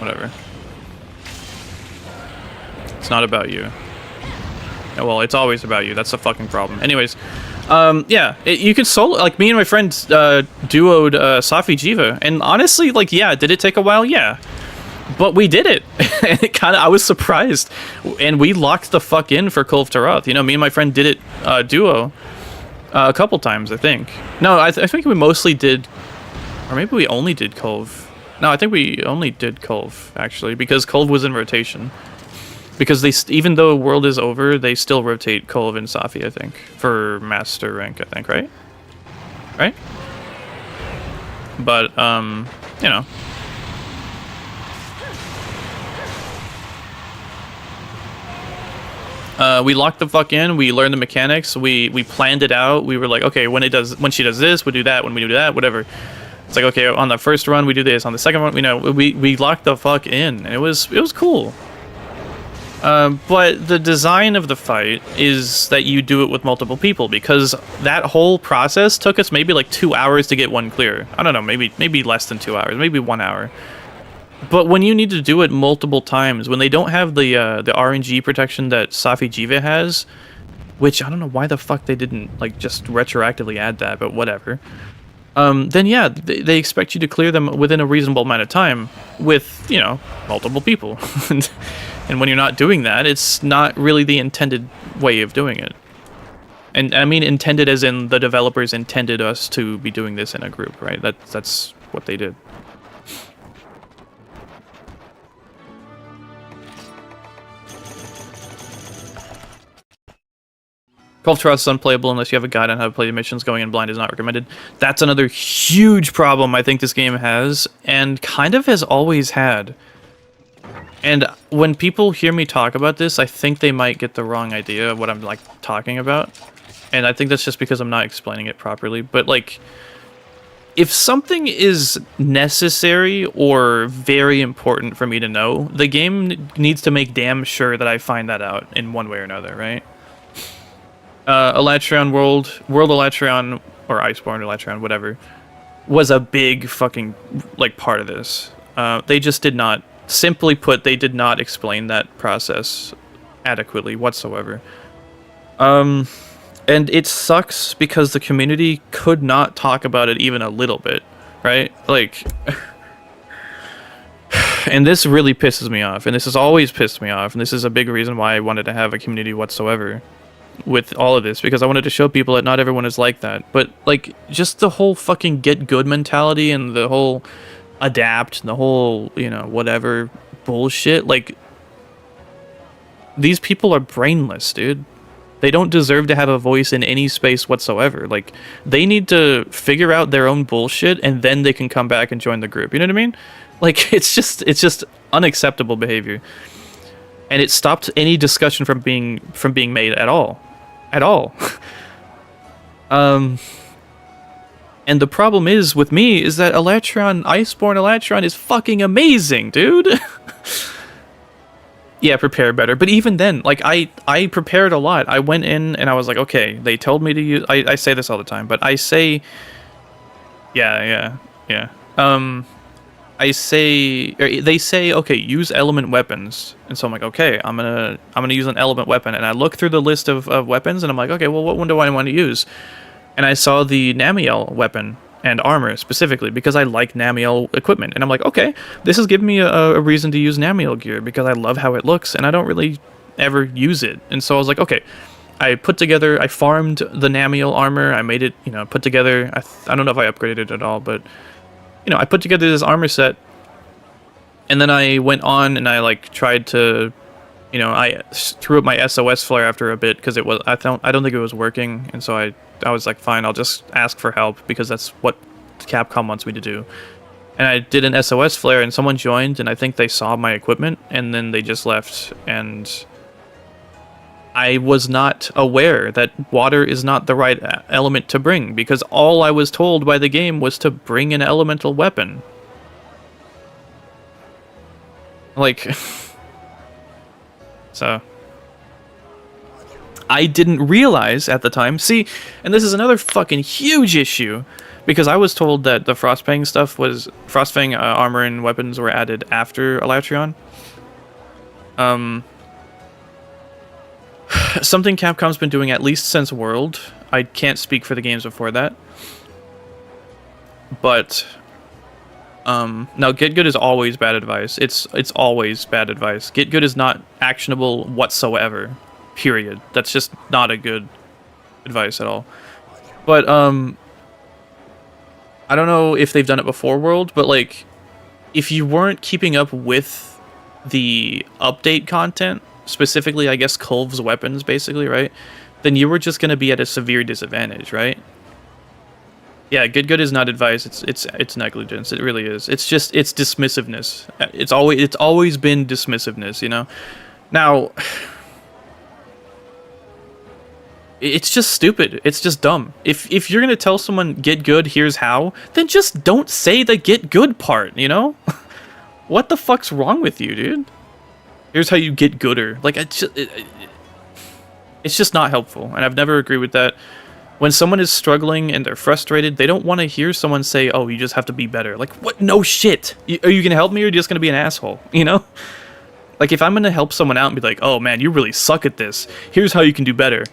whatever. It's not about you. Yeah, well, it's always about you. That's the fucking problem. Anyways, yeah, you can solo, like, me and my friend duoed Safi Jiva, and honestly, like, yeah, did it take a while? Yeah. But we did it, and it kind of, I was surprised, and we locked the fuck in for Kolv Taroth. You know, me and my friend did it duo a couple times, I think. No, I think we mostly did, or maybe we only did Kolv. No, I think we only did Kolv, actually, because Kolv was in rotation. Because they, even though World is over, they still rotate Kolv and Safi, I think, for Master rank, I think, right? Right? But, you know. We locked the fuck in, we learned the mechanics, we planned it out, we were like, okay, when she does this, we'll do that, when we do that, whatever. It's like, okay, on the first run, we do this, on the second one, you know, we locked the fuck in, and it was cool. But the design of the fight is that you do it with multiple people, because that whole process took us maybe like 2 hours to get one clear. I don't know, maybe less than 2 hours, maybe 1 hour. But when you need to do it multiple times, when they don't have the RNG protection that Safi Jiva has, which I don't know why the fuck they didn't, like, just retroactively add that, but whatever. then yeah, they expect you to clear them within a reasonable amount of time with, you know, multiple people. And when you're not doing that, it's not really the intended way of doing it. And I mean intended as in the developers intended us to be doing this in a group, right? That's what they did. Golf Trials is unplayable unless you have a guide on how to play the missions. Going in blind is not recommended. That's another huge problem I think this game has, and kind of has always had. And when people hear me talk about this, I think they might get the wrong idea of what I'm, like, talking about. And I think that's just because I'm not explaining it properly. But, like, if something is necessary or very important for me to know, the game needs to make damn sure that I find that out in one way or another, right? Elatrion World Elatrion, or Iceborne Elatrion, whatever, was a big fucking, like, part of this. They just did not, simply put, they did not explain that process adequately whatsoever. And it sucks because the community could not talk about it even a little bit, right? Like, and this really pisses me off, and this has always pissed me off, and this is a big reason why I wanted to have a community whatsoever with all of this, because I wanted to show people that not everyone is like that. But, like, just the whole fucking get good mentality and the whole adapt and the whole, you know, whatever bullshit, like, these people are brainless, dude. They don't deserve to have a voice in any space whatsoever. Like, they need to figure out their own bullshit and then they can come back and join the group. You know what I mean? Like, it's just unacceptable behavior. And it stopped any discussion from being made at all. At all. And the problem is, with me, is that Iceborne Elatrion is fucking amazing, dude! Yeah, prepare better. But even then, like, I prepared a lot. I went in and I was like, okay, they told me to use... I say this all the time, but I say... Yeah. They say, okay, use element weapons. And so I'm like, okay, I'm gonna use an element weapon. And I look through the list of weapons and I'm like, okay, well, what one do I want to use? And I saw the Namiel weapon and armor specifically because I like Namiel equipment. And I'm like, okay, this is giving me a reason to use Namiel gear because I love how it looks and I don't really ever use it. And so I was like, okay, I farmed the Namiel armor. I made it, you know, put together. I don't know if I upgraded it at all, but, you know, I put together this armor set. And then I went on and I, like, tried to, you know, I threw up my SOS flare after a bit because it was, I don't think it was working. And so I was like, fine, I'll just ask for help because that's what Capcom wants me to do. And I did an SOS flare and someone joined and I think they saw my equipment and then they just left. And I was not aware that water is not the right element to bring because all I was told by the game was to bring an elemental weapon. Like, so I didn't realize at the time. See, and this is another fucking huge issue because I was told that the Frostfang stuff was Frostfang armor and weapons were added after Elatrion. Something Capcom's been doing at least since World. I can't speak for the games before that. But now get good is always bad advice. It's always bad advice. Get good is not actionable whatsoever. Period. That's just not a good advice at all. But I don't know if they've done it before World, but like if you weren't keeping up with the update content, specifically I guess Kulve's weapons basically, right? Then you were just going to be at a severe disadvantage, right? Yeah, good is not advice. It's negligence. It really is. It's dismissiveness. It's always been dismissiveness, you know. Now, it's just stupid. It's just dumb. If you're gonna tell someone get good, here's how, then just don't say the get good part, you know. What the fuck's wrong with you, dude? Here's how you get gooder. Like it's just not helpful, and I've never agreed with that. When someone is struggling and they're frustrated, they don't want to hear someone say, oh, you just have to be better. Like, what? No shit. Are you going to help me or are you just going to be an asshole? You know? Like, if I'm going to help someone out and be like, oh, man, you really suck at this. Here's how you can do better.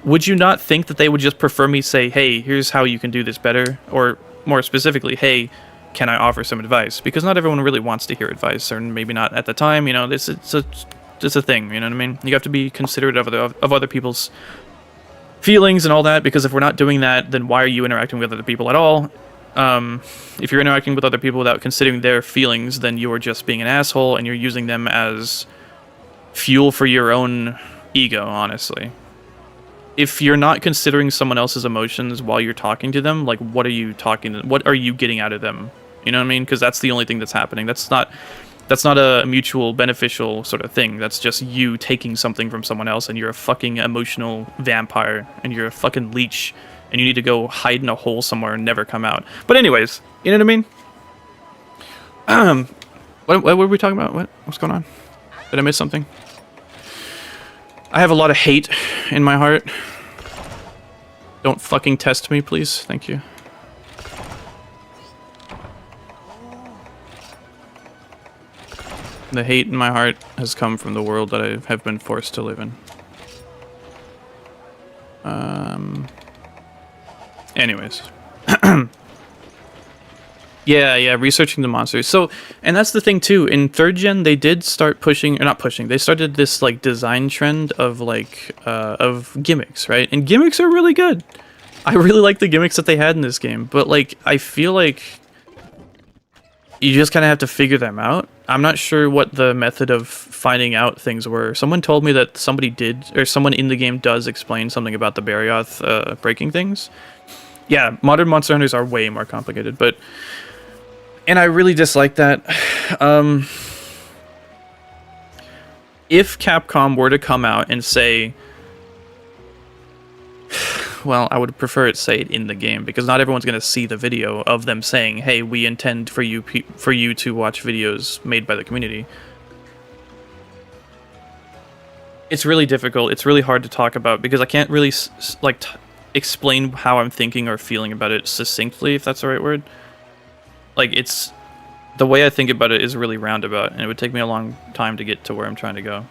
Would you not think that they would just prefer me say, hey, here's how you can do this better? Or more specifically, hey, can I offer some advice? Because not everyone really wants to hear advice, or maybe not at the time. You know, it's a thing. You know what I mean? You have to be considerate of other people's feelings and all that. Because if we're not doing that, then why are you interacting with other people at all? If you're interacting with other people without considering their feelings, then you are just being an asshole, and you're using them as fuel for your own ego, honestly. If you're not considering someone else's emotions while you're talking to them, like, what are you getting out of them? You know what I mean? Because that's the only thing that's happening. That's not a mutual beneficial sort of thing. That's just you taking something from someone else, and you're a fucking emotional vampire, and you're a fucking leech, and you need to go hide in a hole somewhere and never come out. But anyways, you know what I mean? What were we talking about? What's going on? Did I miss something? I have a lot of hate in my heart. Don't fucking test me, please. Thank you. The hate in my heart has come from the world that I have been forced to live in. Anyways. Yeah, researching the monsters. So, and that's the thing too. In 3rd gen, they did start pushing, or not pushing, they started this, like, design trend of, like, of gimmicks, right? And gimmicks are really good. I really like the gimmicks that they had in this game, but, like, I feel like you just kind of have to figure them out. I'm not sure what the method of finding out things were. Someone told me that someone in the game does explain something about the Barioth breaking things. Yeah, modern Monster Hunters are way more complicated, but... And I really dislike that. If Capcom were to come out and say... Well, I would prefer it say it in the game, because not everyone's going to see the video of them saying, hey, we intend for you to watch videos made by the community. It's really difficult. It's really hard to talk about, because I can't really explain how I'm thinking or feeling about it succinctly, if that's the right word. Like, it's... The way I think about it is really roundabout, and it would take me a long time to get to where I'm trying to go.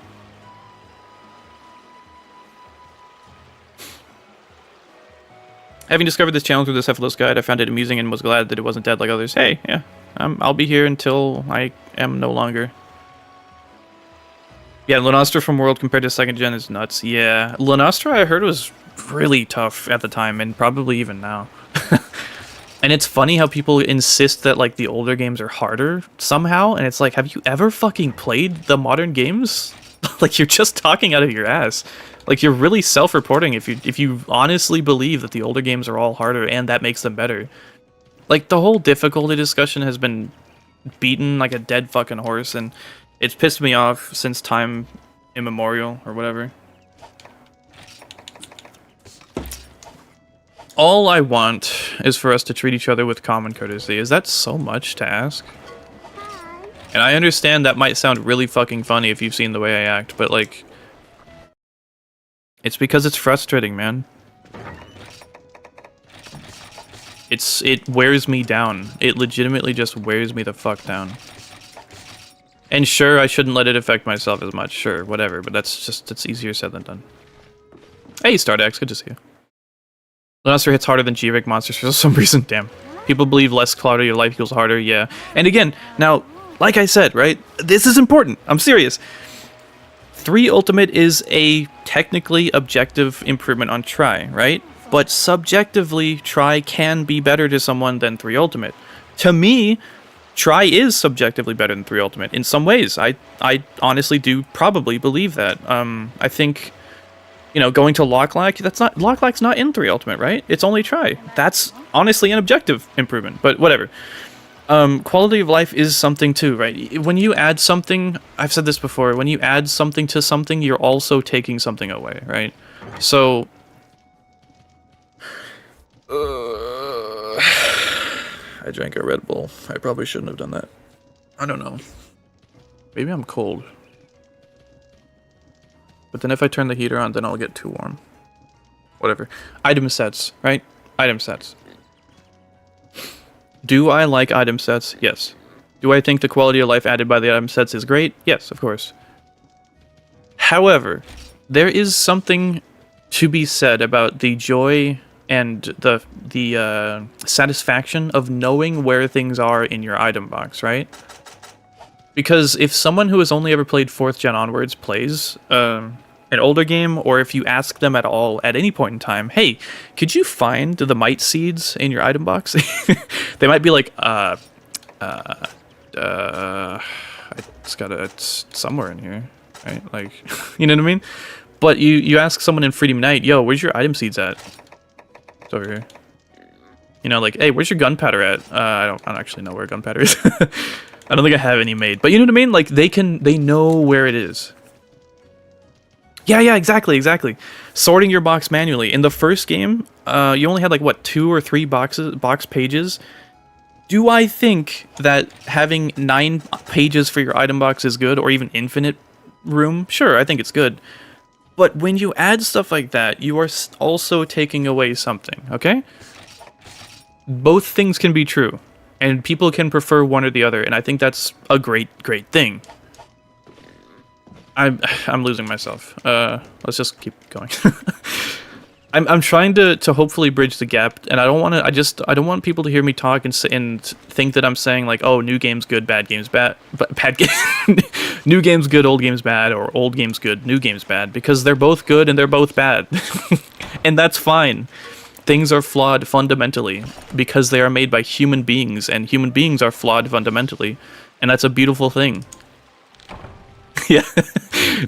Having discovered this challenge with the Cephalos guide, I found it amusing and was glad that it wasn't dead like others. Hey, yeah, I'll be here until I am no longer. Yeah, Lunastra from World compared to 2nd gen is nuts. Yeah, Lunastra I heard was really tough at the time, and probably even now. And it's funny how people insist that, like, the older games are harder somehow, and it's like, have you ever fucking played the modern games? Like, you're just talking out of your ass. Like, you're really self-reporting if you honestly believe that the older games are all harder and that makes them better. Like, the whole difficulty discussion has been beaten like a dead fucking horse, and it's pissed me off since time immemorial, or whatever. All I want is for us to treat each other with common courtesy. Is that so much to ask? And I understand that might sound really fucking funny if you've seen the way I act, but, like... It's because it's frustrating, man. It wears me down. It legitimately just wears me the fuck down. And sure, I shouldn't let it affect myself as much. Sure, whatever, but it's easier said than done. Hey, Stardax, good to see you. Lunastra hits harder than G-Rank monsters for some reason. Damn. People believe less quality of life equals harder, yeah. And again, now, like I said, right? This is important. I'm serious. 3 Ultimate is a technically objective improvement on Tri, right? But subjectively, Tri can be better to someone than 3 Ultimate. To me, Tri is subjectively better than 3 Ultimate in some ways. I honestly do probably believe that. I think... You know, going to Locklack, Locklack's not in 3 Ultimate, right? It's only Tri. That's honestly an objective improvement, but whatever. Quality of life is something too, right? When you add something, I've said this before, when you add something to something, you're also taking something away, right? So... I drank a Red Bull. I probably shouldn't have done that. I don't know. Maybe I'm cold. But then if I turn the heater on, then I'll get too warm. Whatever. Item sets, right? Item sets. Do I like item sets? Yes. Do I think the quality of life added by the item sets is great? Yes, of course. However, there is something to be said about the joy and the satisfaction of knowing where things are in your item box, right? Because if someone who has only ever played 4th gen onwards plays an older game, or if you ask them at all at any point in time, hey, could you find the might seeds in your item box? They might be like, it's somewhere in here, right? Like, you know what I mean? But you ask someone in Freedom Night, yo, where's your item seeds at? It's over here. You know, like, hey, where's your gunpowder at? I don't actually know where gunpowder is. I don't think I have any made, but you know what I mean? Like, they know where it is. Yeah, exactly. Sorting your box manually. In the first game, you only had like, what, 2 or 3 box pages? Do I think that having 9 pages for your item box is good, or even infinite room? Sure, I think it's good. But when you add stuff like that, you are also taking away something, okay? Both things can be true, and people can prefer one or the other, and I think that's a great thing. I'm losing myself. Let's just keep going. I'm trying to hopefully bridge the gap, and I don't want to. I don't want people to hear me talk and think that I'm saying like, oh, new game's good, bad game's bad, new game's good, old game's bad, or old game's good, new game's bad, because they're both good and they're both bad, and that's fine. Things are flawed fundamentally because they are made by human beings, and human beings are flawed fundamentally, and that's a beautiful thing. Yeah,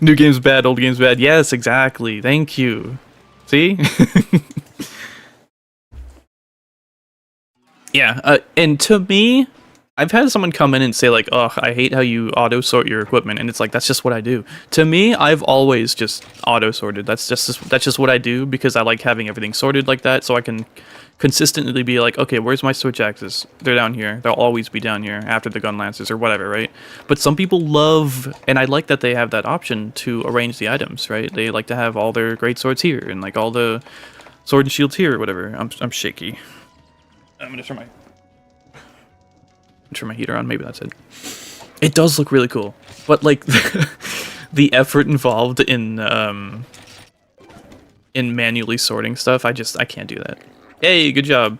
new game's bad, old game's bad. Yes, exactly. Thank you. See? Yeah, and to me, I've had someone come in and say like, "Oh, I hate how you auto sort your equipment," and it's like, that's just what I do. To me, I've always just auto sorted. That's just what I do, because I like having everything sorted like that, so I can consistently be like, okay, where's my switch axes? They're down here. They'll always be down here after the gun lancers or whatever, right? But some people love, and I like that they have that option to arrange the items, right? They like to have all their great swords here and like all the sword and shields here or whatever. I'm shaky. I'm gonna turn my heater on. Maybe that's it. It does look really cool, but like the effort involved in manually sorting stuff, I can't do that. Hey, good job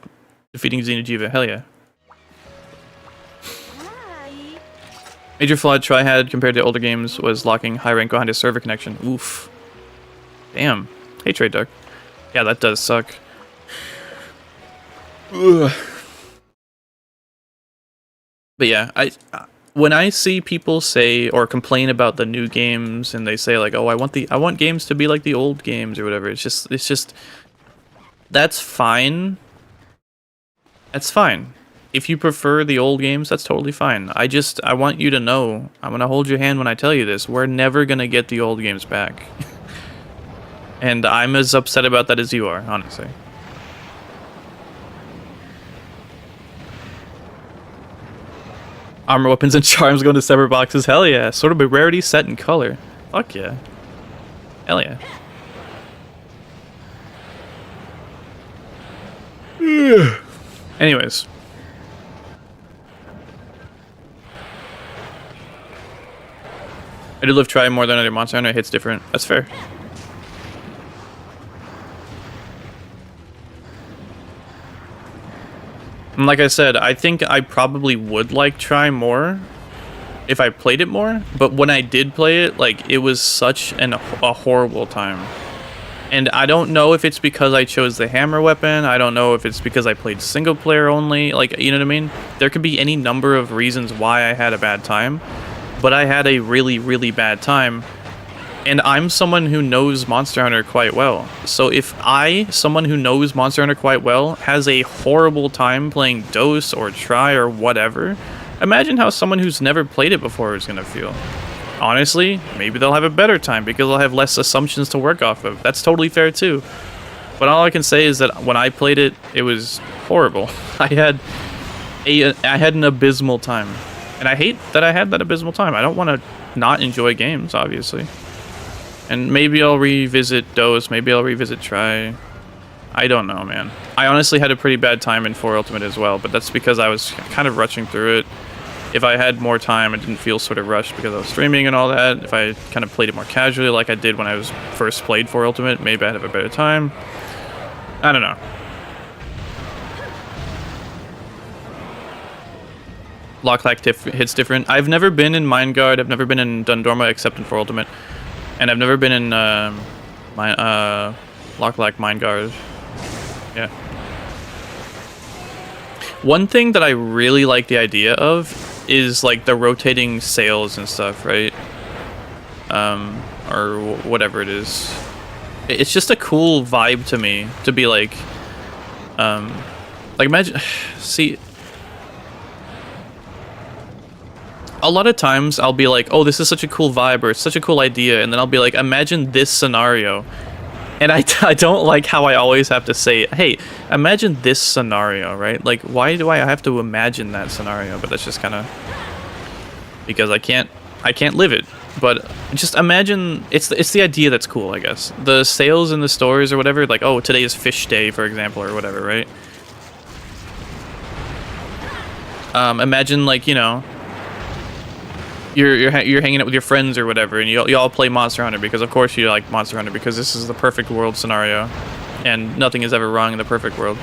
defeating Xenojiva. Hell yeah. Major flaw Try had compared to older games was locking high rank behind a server connection. Oof. Damn. Hey, Trade Duck. Yeah, that does suck. Ugh. But yeah, when I see people say or complain about the new games, and they say like, "Oh, I want games to be like the old games" or whatever, it's just that's fine. That's fine. If you prefer the old games, that's totally fine. I want you to know, I'm gonna hold your hand when I tell you this, we're never gonna get the old games back. And I'm as upset about that as you are, honestly. Armor, weapons, and charms going to separate boxes. Hell yeah. Sort of a rarity, set, and color. Fuck yeah. Hell yeah. Anyways. I do love Try more than other Monster Hunter. It hits different. That's fair. And like I said, I think I probably would like Try more if I played it more, but when I did play it, like, it was such a horrible time. And I don't know if it's because I chose the hammer weapon, I don't know if it's because I played single player only, like, you know what I mean? There could be any number of reasons why I had a bad time, but I had a really, really bad time. And I'm someone who knows Monster Hunter quite well. So if someone who knows Monster Hunter quite well, has a horrible time playing Dose or Try or whatever, imagine how someone who's never played it before is going to feel. Honestly, maybe they'll have a better time because they'll have less assumptions to work off of. That's totally fair too. But all I can say is that when I played it, it was horrible. I had an abysmal time. And I hate that I had that abysmal time. I don't want to not enjoy games, obviously. And maybe I'll revisit Dose, maybe I'll revisit Try. I don't know, man. I honestly had a pretty bad time in 4 Ultimate as well, but that's because I was kind of rushing through it. If I had more time, I didn't feel sort of rushed because I was streaming and all that. If I kind of played it more casually like I did when I was first played 4 Ultimate, maybe I'd have a better time. I don't know. hits different. I've never been in Mindguard. I've never been in Dundorma except in For Ultimate, and I've never been in Lock-Lack Mindguard. Yeah. One thing that I really like the idea of is like the rotating sails and stuff, right? Or whatever it is. It's just a cool vibe to me to be like imagine, see, a lot of times I'll be like, oh, this is such a cool vibe, or it's such a cool idea, and then I'll be like, imagine this scenario. And I don't like how I always have to say, hey, imagine this scenario, right? Like, why do I have to imagine that scenario? But that's just kind of because I can't live it. But just imagine, it's the idea that's cool, I guess. The sales in the stores or whatever, like, oh, today is fish day, for example, or whatever, right? Imagine, like, you know, you're hanging out with your friends or whatever, and you all play Monster Hunter because, of course, you like Monster Hunter because this is the perfect world scenario, and nothing is ever wrong in the perfect world.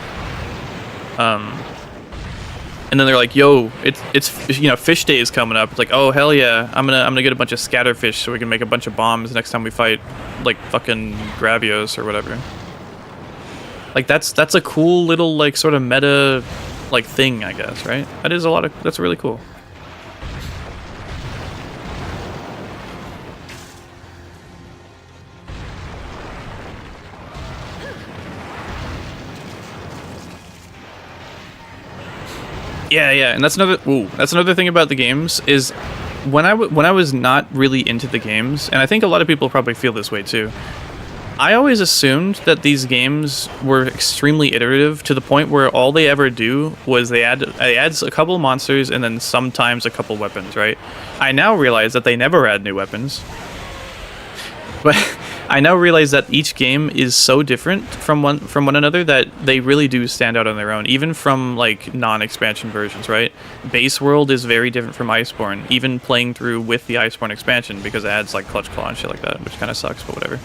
And then they're like, "Yo, it's you know, fish day is coming up." It's like, "Oh hell yeah, I'm gonna get a bunch of scatterfish so we can make a bunch of bombs next time we fight, like fucking Gravios or whatever." Like that's a cool little like sort of meta like thing, I guess, right? That's really cool. Yeah, and that's another thing about the games is when I was not really into the games, and I think a lot of people probably feel this way too. I always assumed that these games were extremely iterative to the point where all they ever do was they add a couple monsters and then sometimes a couple weapons, right? I now realize that they never add new weapons. But I now realize that each game is so different from one another that they really do stand out on their own, even from like non-expansion versions, right? Base World is very different from Iceborne, even playing through with the Iceborne expansion, because it adds like Clutch Claw and shit like that, which kind of sucks, but whatever.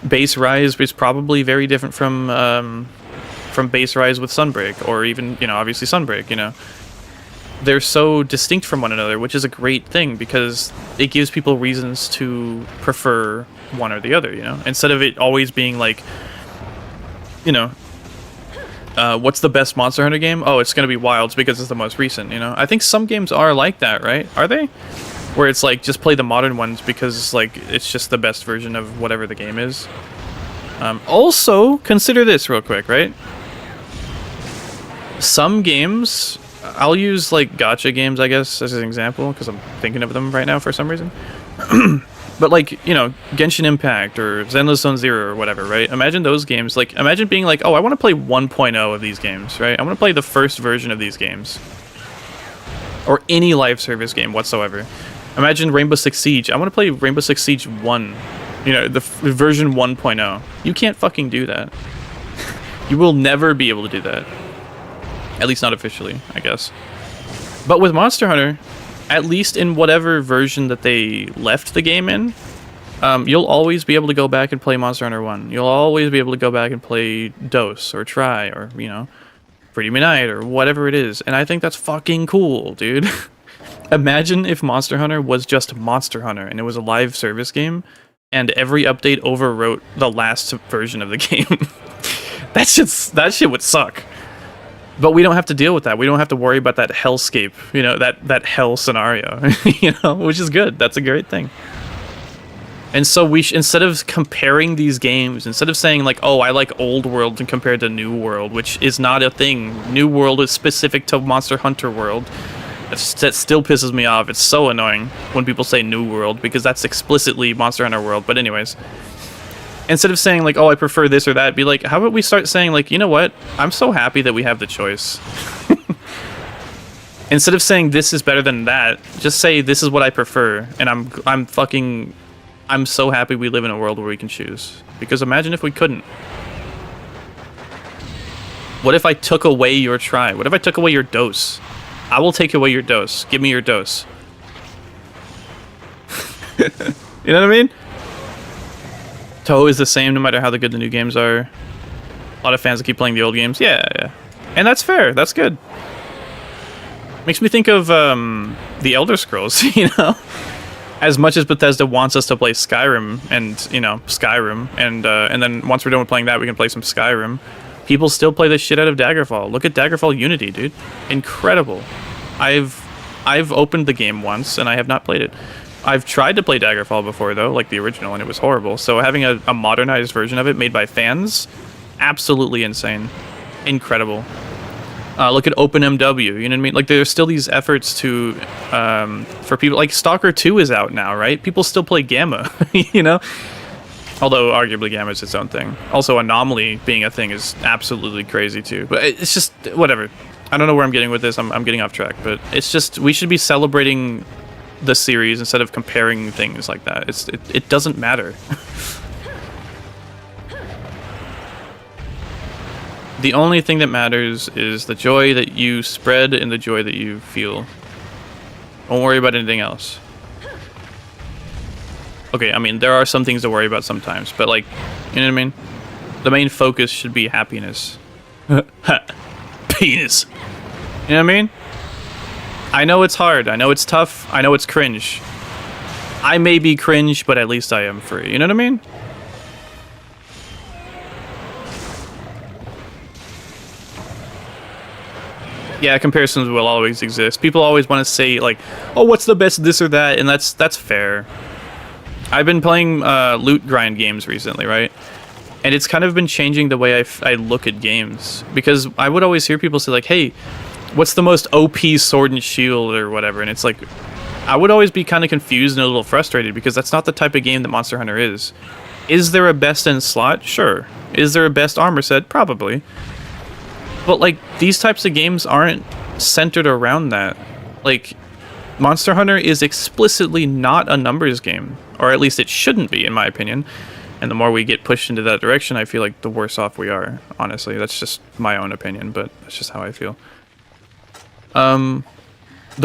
Base Rise is probably very different from Base Rise with Sunbreak, or even, you know, obviously Sunbreak, you know. They're so distinct from one another, which is a great thing because it gives people reasons to prefer one or the other, you know? Instead of it always being like, you know, what's the best Monster Hunter game? Oh, it's going to be Wilds because it's the most recent, you know? I think some games are like that, right? Are they? Where it's like, just play the modern ones because, like, it's just the best version of whatever the game is. Also, consider this real quick, right? Some games... I'll use, like, gacha games, I guess, as an example, because I'm thinking of them right now for some reason. But, like, you know, Genshin Impact or Zenless Zone Zero or whatever, right? Imagine those games. Like, imagine being like, oh, I want to play 1.0 of these games, right? I want to play the first version of these games. Or any live service game whatsoever. Imagine Rainbow Six Siege. I want to play Rainbow Six Siege 1. You know, the version 1.0. You can't fucking do that. You will never be able to do that. At least not officially, I guess. But with Monster Hunter, at least in whatever version that they left the game in, you'll always be able to go back and play Monster Hunter 1. You'll always be able to go back and play Dose or Try or, you know, Freedom Unite or whatever it is. And I think that's fucking cool, dude. Imagine if Monster Hunter was just Monster Hunter and it was a live service game and every update overwrote the last version of the game. That shit would suck. But we don't have to deal with that. We don't have to worry about that hellscape, you know, that hell scenario, you know, which is good. That's a great thing. And so instead of comparing these games, instead of saying like, oh, I like Old World and compared to New World, which is not a thing. New World is specific to Monster Hunter World. That still pisses me off. It's so annoying when people say New World because that's explicitly Monster Hunter World. But anyways. Instead of saying, like, oh, I prefer this or that, be like, how about we start saying, like, you know what? I'm so happy that we have the choice. Instead of saying this is better than that, just say this is what I prefer. And I'm so happy we live in a world where we can choose. Because imagine if we couldn't. What if I took away your try? What if I took away your dose? I will take away your dose. Give me your dose. You know what I mean? Toho is the same no matter how good the new games are. A lot of fans that keep playing the old games. Yeah. And that's fair. That's good. Makes me think of the Elder Scrolls, you know? As much as Bethesda wants us to play Skyrim and, you know, Skyrim, and then once we're done with playing that, we can play some Skyrim. People still play the shit out of Daggerfall. Look at Daggerfall Unity, dude. Incredible. I've opened the game once, and I have not played it. I've tried to play Daggerfall before, though, like the original, and it was horrible. So having a modernized version of it made by fans, absolutely insane. Incredible. Look at OpenMW, you know what I mean? Like, there's still these efforts to, for people, like, Stalker 2 is out now, right? People still play Gamma, you know? Although, arguably, Gamma is its own thing. Also, Anomaly being a thing is absolutely crazy, too. But it's just, whatever. I don't know where I'm getting with this, I'm getting off track, but it's just, we should be celebrating the series instead of comparing things like that. It doesn't matter. The only thing that matters is the joy that you spread and the joy that you feel. Don't worry about anything else. Okay, I mean, there are some things to worry about sometimes, but like, you know what I mean? The main focus should be happiness. Penis. You know what I mean? I know it's hard, I know it's tough, I know it's cringe. I may be cringe, but at least I am free. You know what I mean? Yeah, comparisons will always exist. People always want to say, like, oh, what's the best this or that, and that's fair. I've been playing loot grind games recently, right? And it's kind of been changing the way I look at games. Because I would always hear people say, like, hey, what's the most OP sword and shield or whatever? And it's like, I would always be kind of confused and a little frustrated because that's not the type of game that Monster Hunter is. Is there a best in slot? Sure. Is there a best armor set? Probably. But, like, these types of games aren't centered around that. Like, Monster Hunter is explicitly not a numbers game. Or at least it shouldn't be, in my opinion. And the more we get pushed into that direction, I feel like the worse off we are, honestly. That's just my own opinion, but that's just how I feel. The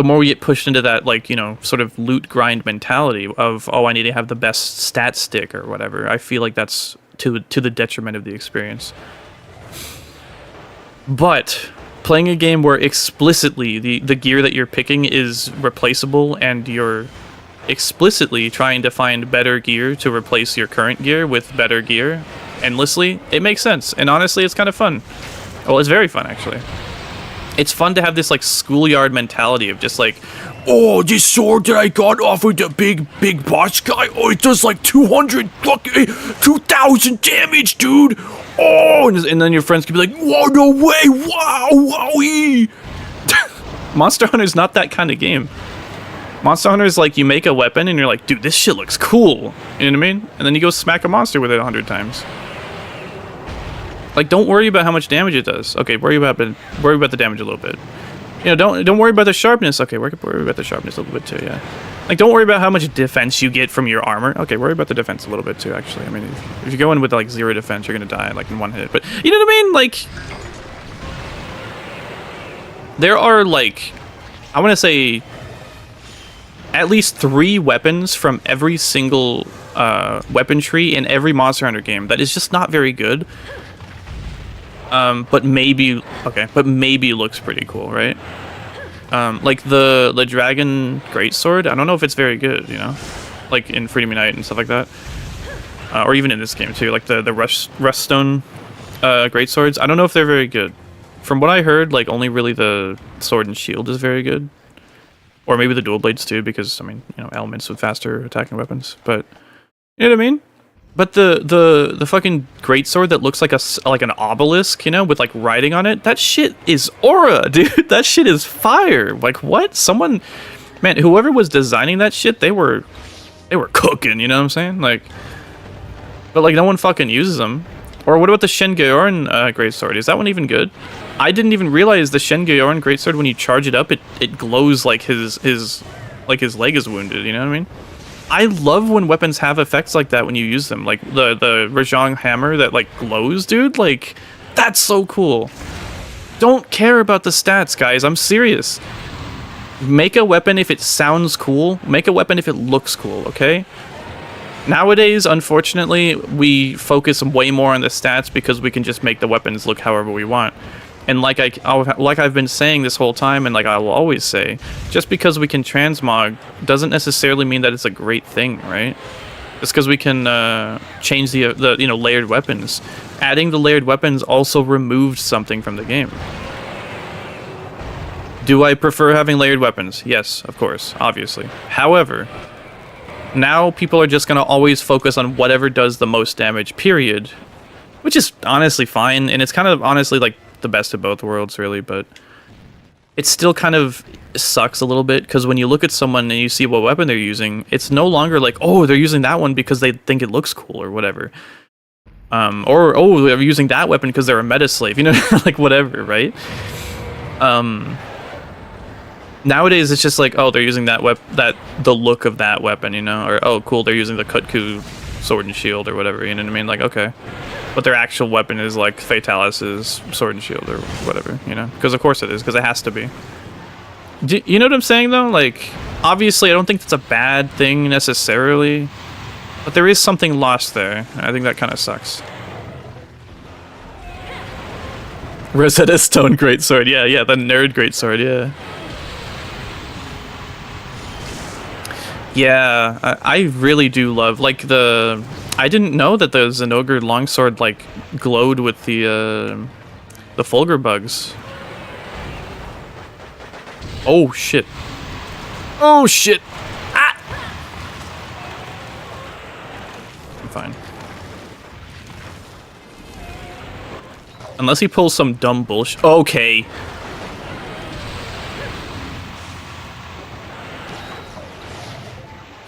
more we get pushed into that, like, you know, sort of loot grind mentality of, oh, I need to have the best stat stick or whatever, I feel like that's to the detriment of the experience. But playing a game where explicitly the gear that you're picking is replaceable and you're explicitly trying to find better gear to replace your current gear with better gear endlessly, it makes sense. And honestly, it's kind of fun. Well, it's very fun, actually. It's fun to have this, like, schoolyard mentality of just, like, oh, this sword that I got off with the big boss guy, oh, it does, like, 2,000 damage, dude! Oh, and then your friends can be like, whoa, no way, wow, wowie! Monster Hunter's not that kind of game. Monster Hunter is like, you make a weapon and you're like, dude, this shit looks cool. You know what I mean? And then you go smack a monster with it 100 times. Like, don't worry about how much damage it does. Okay, worry about the damage a little bit. You know, don't worry about the sharpness. Okay, worry about the sharpness a little bit too, yeah. Like, don't worry about how much defense you get from your armor. Okay, worry about the defense a little bit too, actually. I mean, if you go in with, like, 0 defense, you're gonna die, like, in one hit. But, you know what I mean? Like, there are, like, I want to say at least 3 weapons from every single weapon tree in every Monster Hunter game that is just not very good. But maybe looks pretty cool, right? Like the Dragon Greatsword, I don't know if it's very good, you know? Like in Freedom Unite and stuff like that. Or even in this game too, like the Ruststone Greatswords, I don't know if they're very good. From what I heard, like, only really the Sword and Shield is very good. Or maybe the Dual Blades too, because, I mean, you know, elements with faster attacking weapons. But, you know what I mean? But the fucking greatsword that looks like an obelisk, you know, with, like, writing on it, that shit is aura, dude. That shit is fire. Like, what? Someone, man, whoever was designing that shit, they were cooking, you know what I'm saying? Like, but, like, no one fucking uses them. Or what about the Shen-Gyoran greatsword? Is that one even good? I didn't even realize the Shen-Gyoran greatsword, when you charge it up, it glows like his leg is wounded, you know what I mean? I love when weapons have effects like that when you use them. Like the Rajang hammer that, like, glows, dude. Like, that's so cool. Don't care about the stats, guys. I'm serious. Make a weapon if it sounds cool. Make a weapon if it looks cool, okay? Nowadays, unfortunately, we focus way more on the stats because we can just make the weapons look however we want. And like I've been saying this whole time, and like I will always say, just because we can transmog doesn't necessarily mean that it's a great thing, right? It's because we can change the layered weapons. Adding the layered weapons also removed something from the game. Do I prefer having layered weapons? Yes, of course, obviously. However, now people are just gonna always focus on whatever does the most damage, period. Which is honestly fine, and it's kind of honestly like the best of both worlds, really, but it still kind of sucks a little bit, because when you look at someone and you see what weapon they're using, it's no longer like, oh, they're using that one because they think it looks cool or whatever. Or, oh, they're using that weapon because they're a meta slave, you know, like whatever, right? Nowadays it's just like, oh, they're using the look of that weapon, you know, or oh, cool, they're using the Kut-Ku sword and shield or whatever, you know what I mean? Like, okay. But their actual weapon is like Fatalis' sword and shield or whatever, you know? Because of course it is, because it has to be. You know what I'm saying, though? Like, obviously I don't think that's a bad thing necessarily, but there is something lost there. I think that kind of sucks. Rosetta Stone Greatsword, yeah, the nerd Greatsword, yeah. Yeah, I really do love, like, I didn't know that the Zenogre longsword, like, glowed with the Fulgur bugs. Oh, shit. Oh, shit! Ah! I'm fine. Unless he pulls some dumb bullshit. Okay.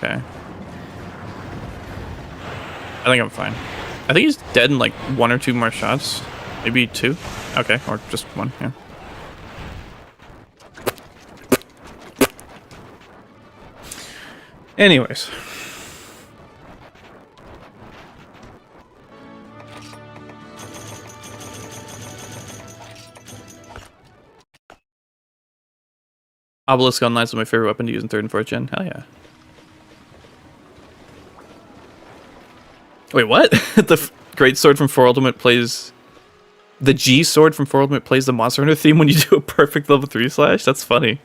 Okay. I think I'm fine. I think he's dead in like 1 or 2 more shots. Maybe 2. Okay, or just 1, yeah. Anyways. Obelisk Online is my favorite weapon to use in 3rd and 4th gen. Hell yeah. Wait, what? The Great Sword from 4 Ultimate plays... The G Sword from 4 Ultimate plays the Monster Hunter theme when you do a perfect level 3 slash? That's funny.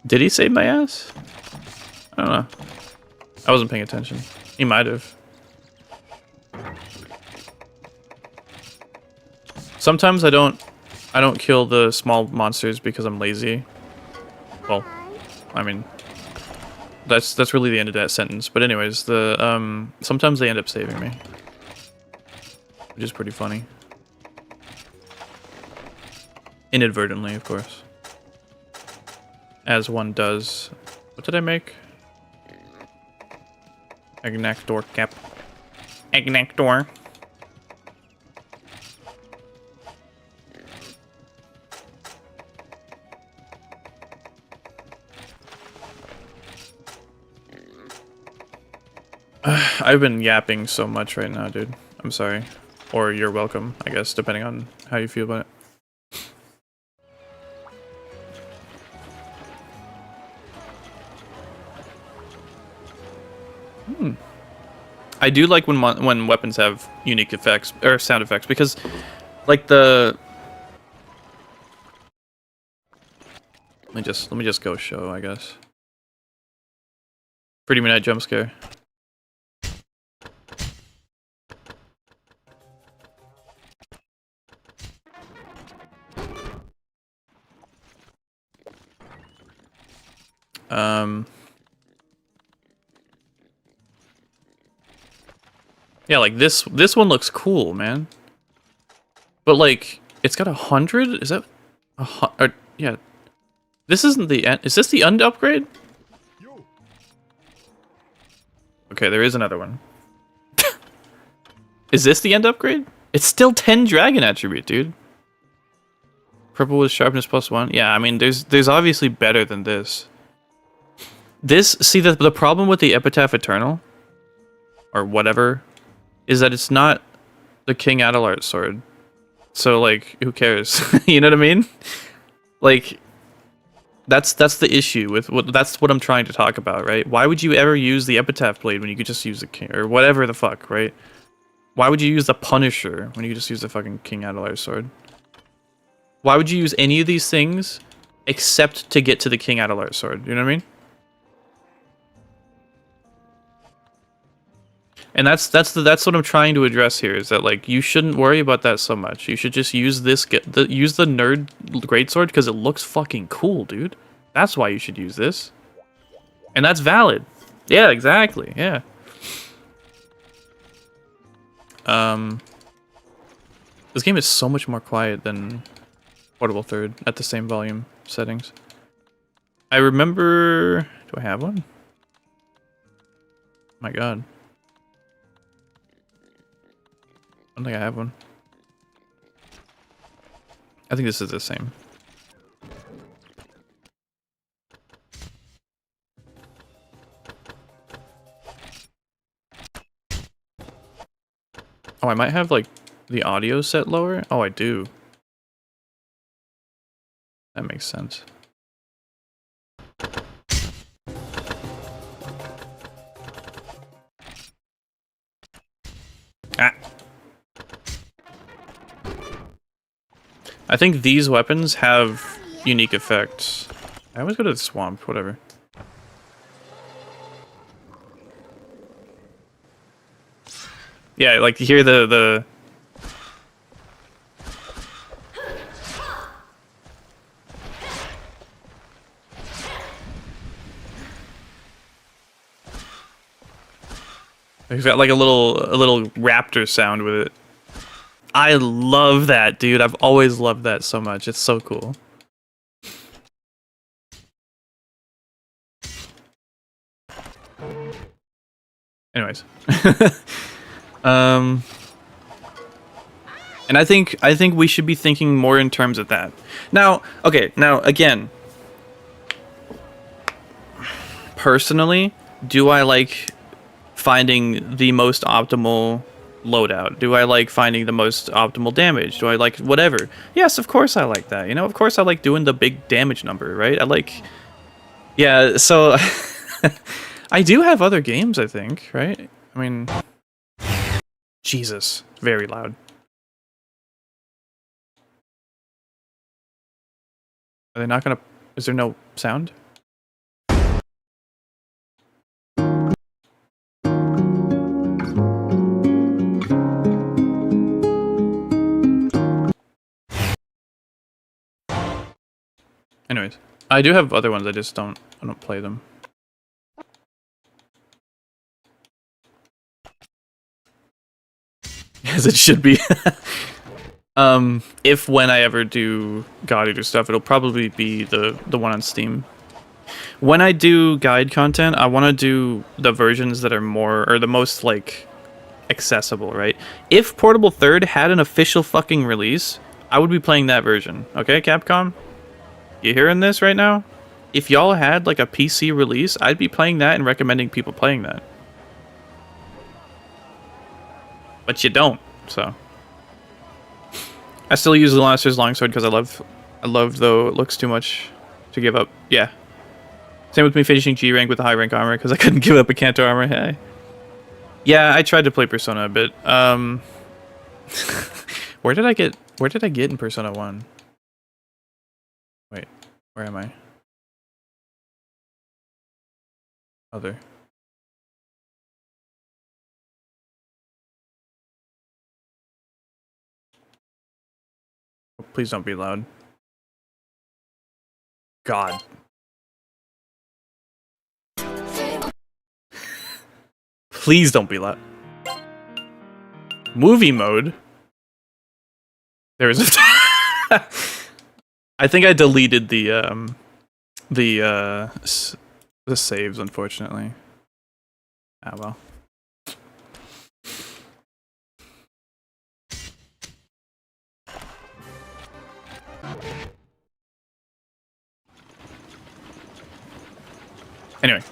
Did he save my ass? I don't know. I wasn't paying attention. He might have. Sometimes I don't kill the small monsters because I'm lazy. Well, I mean... That's really the end of that sentence. But anyways, sometimes they end up saving me, which is pretty funny. Inadvertently, of course, as one does. What did I make? Agnaktor cap. Agnaktor. I've been yapping so much right now, dude. I'm sorry. Or you're welcome, I guess, depending on how you feel about it. I do like when weapons have unique effects, or sound effects, because, like, Let me just go show, I guess. Pretty Midnight Jump Scare. Yeah, like this one looks cool, man. But like, it's got 100? Is that yeah. This isn't the end. Is this the end upgrade? Okay, there is another one. Is this the end upgrade? It's still 10 dragon attribute, dude. Purple with sharpness +1. Yeah, I mean, there's obviously better than this. See, the problem with the Epitaph Eternal, or whatever, is that it's not the King Adelard sword. So, like, who cares? You know what I mean? Like, that's the issue with that's what I'm trying to talk about, right? Why would you ever use the Epitaph Blade when you could just use the King, or whatever the fuck, right? Why would you use the Punisher when you could just use the fucking King Adelard sword? Why would you use any of these things except to get to the King Adelar sword? You know what I mean? And that's what I'm trying to address here, is that like you shouldn't worry about that so much. You should just use this use the nerd greatsword because it looks fucking cool, dude. That's why you should use this. And that's valid. Yeah, exactly. Yeah. This game is so much more quiet than Portable Third at the same volume settings. I remember... Do I have one? My god. I don't think I have one. I think this is the same. Oh, I might have like the audio set lower? Oh, I do. That makes sense. Ah. I think these weapons have unique effects. I always go to the swamp, whatever. Yeah, like you hear the It's got like a little raptor sound with it. I love that, dude. I've always loved that so much. It's so cool. Anyways. And I think we should be thinking more in terms of that. Now, okay, now again, personally, do I like finding the most optimal loadout? Do I like finding the most optimal damage? Do I like whatever? Yes, of course I like that. You know, of course I like doing the big damage number, right? I like... Yeah, so... I do have other games, I think, right? I mean... Jesus. Very loud. Are they not gonna... Is there no sound? Anyways, I do have other ones, I just don't play them. As it should be. If when I ever do God Eater stuff, it'll probably be the one on Steam. When I do guide content, I want to do the versions that are more, or the most, like, accessible, right? If Portable Third had an official fucking release, I would be playing that version. Okay, Capcom? You hearing this right now? If y'all had, like, a PC release, I'd be playing that and recommending people playing that. But you don't, so... I still use the Lannister's Longsword because I love though it looks too much to give up. Yeah. Same with me finishing G rank with the high rank armor because I couldn't give up a Canto armor. Hey. Yeah, I tried to play Persona a bit. Where did I get in Persona 1? Wait, where am I? Other. Please don't be loud. God. Please don't be loud. Movie mode? There is a... I think I deleted the saves, unfortunately. Ah, well. Anyway,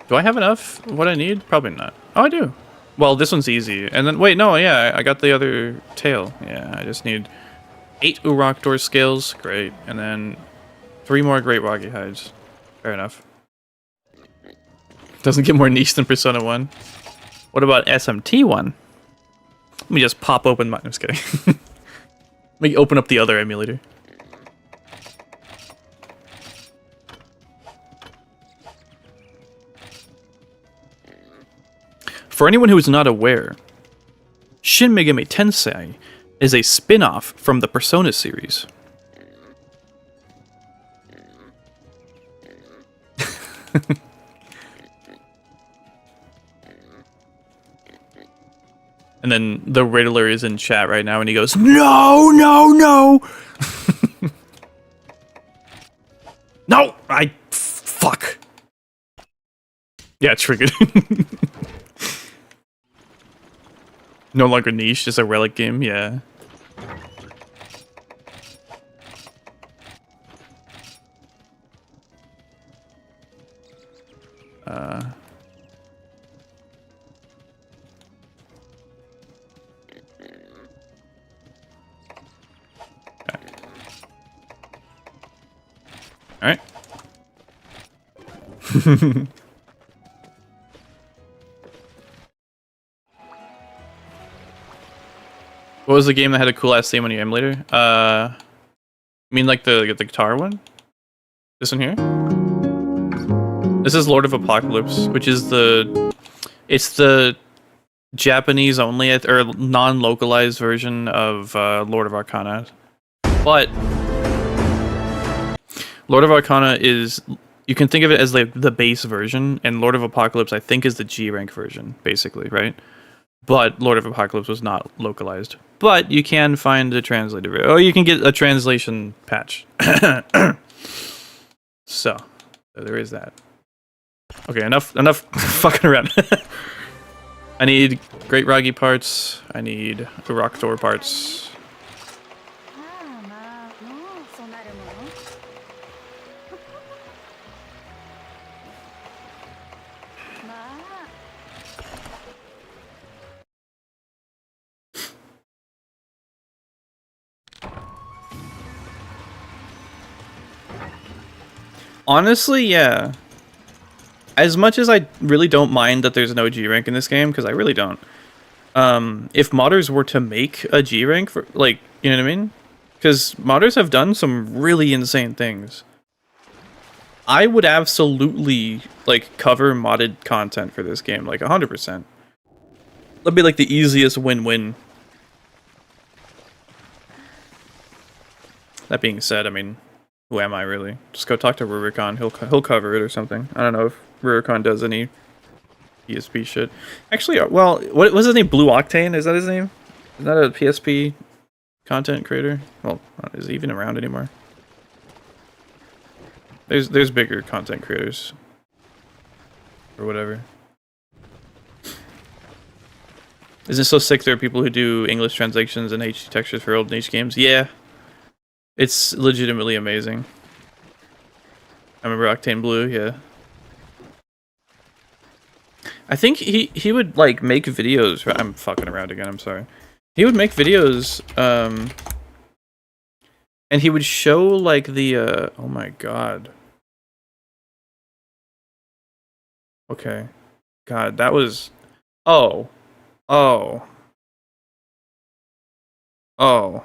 do I have enough? What I need? Probably not. Oh, I do. Well, this one's easy. And then, wait, no, yeah, I got the other tail. Yeah, I just need 8 Uroktor scales. Great. And then 3 more Great Wroggi hides. Fair enough. Doesn't get more niche than Persona 1. What about SMT 1? Let me just pop open my... I'm just kidding. Let me open up the other emulator. For anyone who is not aware, Shin Megami Tensei is a spin-off from the Persona series. And then the Riddler is in chat right now and he goes, "No, no, no!" No! Fuck. Yeah, triggered. No longer niche, just a relic game, yeah. Alright. What was the game that had a cool ass theme on your emulator? You mean like the guitar one? This one here? This is Lord of Apocalypse, which is it's the Japanese only or non-localized version of Lord of Arcana. But Lord of Arcana is, you can think of it as like the base version, and Lord of Apocalypse I think is the G rank version, basically, right? But Lord of Apocalypse was not localized. But you can find a translator. Oh, you can get a translation patch. So, there is that. Okay, enough fucking around. I need Great Wroggi parts. I need Uroktor parts. Honestly, yeah. As much as I really don't mind that there's no G rank in this game, because I really don't. If modders were to make a G rank for, like, you know what I mean? Because modders have done some really insane things. I would absolutely, like, cover modded content for this game, like 100%. That'd be like the easiest win-win. That being said, I mean, who am I really? Just go talk to Rurikon. He'll cover it or something. I don't know if Rurikon does any PSP shit. Actually, well, what was his name? Blue Octane? Is that his name? Is that a PSP content creator? Well, is he even around anymore? There's bigger content creators or whatever. Isn't it so sick there are people who do English translations and HD textures for old niche games? Yeah. It's legitimately amazing. I remember Octane Blue, yeah. I think he would like make videos. I'm fucking around again, I'm sorry. He would make videos, and he would show like the oh my god. Okay. God, that was oh. Oh. Oh.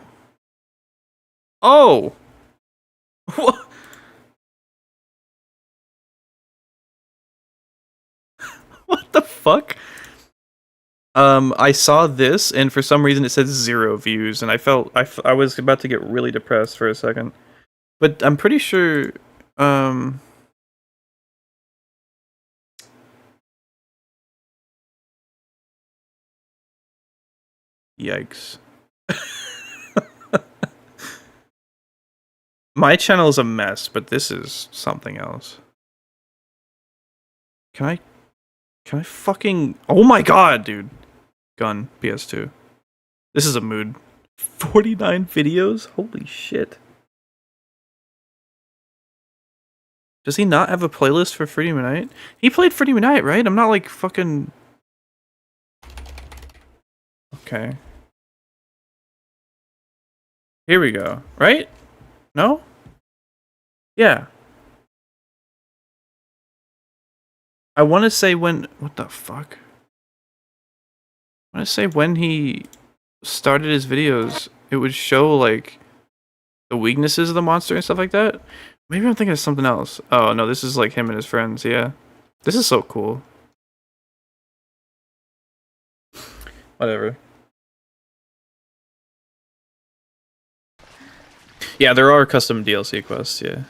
Oh! What? What the fuck? I saw this, and for some reason it said 0 views, and I was about to get really depressed for a second. But I'm pretty sure, yikes. My channel is a mess, but this is something else. Can I fucking... Oh my god, dude. Gun, PS2. This is a mood. 49 videos? Holy shit. Does he not have a playlist for Freedom Unite? He played Freedom Unite, right? I'm not like fucking... Okay. Here we go. Right? No? Yeah. I want to say when... What the fuck? I want to say when he started his videos. it would show like the weaknesses of the monster and stuff like that. Maybe I'm thinking of something else. Oh no, this is like him and his friends. Yeah, this is so cool. Whatever. Yeah, there are custom DLC quests. Yeah,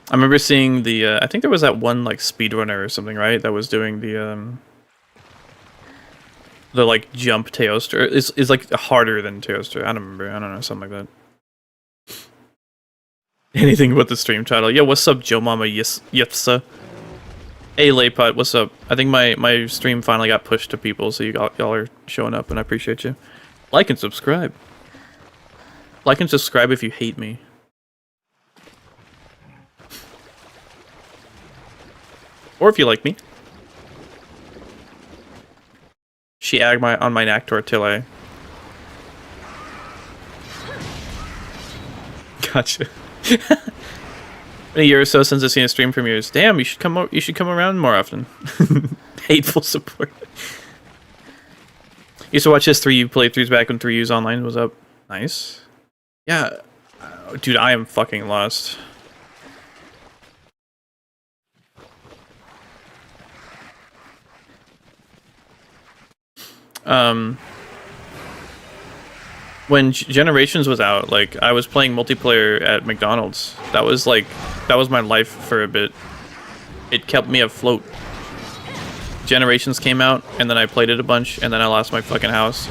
I remember seeing the. I think there was that one like speedrunner or something, right? That was doing the like jump Teostra is like harder than Teostra. I don't remember. I don't know, something like that. Anything but the stream title. Yeah, what's up, Joe Mama Yipsa? Hey, Laypot, what's up? I think my stream finally got pushed to people, so y'all are showing up, and I appreciate you. Like and subscribe. Like and subscribe if you hate me. Or if you like me. She agged on my Agnaktor till I... Gotcha. Been a year or so since I've seen a stream from yours. Damn, you should come around more often. Hateful support. Used to watch his 3U playthroughs back when 3U's online was up. Nice. Yeah. Dude, I am fucking lost. When Generations was out, like, I was playing multiplayer at McDonald's. That was my life for a bit. It kept me afloat. Generations came out, and then I played it a bunch, and then I lost my fucking house.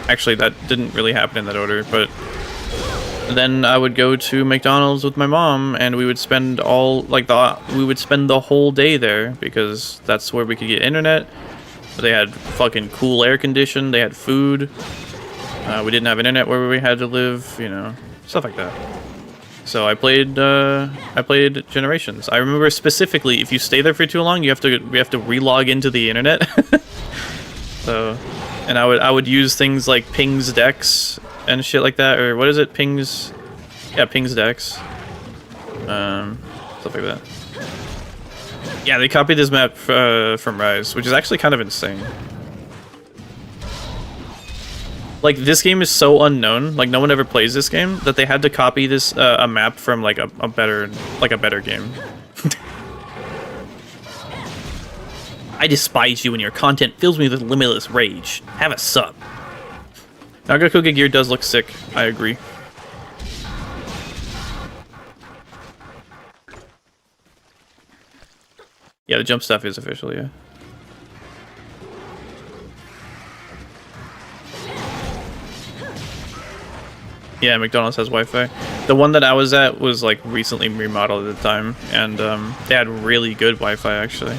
Actually, that didn't really happen in that order, but then I would go to McDonald's with my mom, and we would spend the whole day there, because that's where we could get internet. They had fucking cool air condition, they had food. We didn't have internet where we had to live, you know, stuff like that. So I played Generations. I remember specifically, if you stay there for too long, we have to relog into the internet. So, and I would use things like Ping's Dex and shit like that, or what is it, Ping's Dex, stuff like that. Yeah, they copied this map from Rise, which is actually kind of insane. Like, this game is so unknown, like no one ever plays this game, that they had to copy this a map from like a better game. I despise you and your content fills me with limitless rage. Have a sub. Nargacuga gear does look sick, I agree. Yeah, the jump stuff is official, yeah. Yeah, McDonald's has Wi-Fi. The one that I was at was like recently remodeled at the time, and they had really good Wi-Fi actually.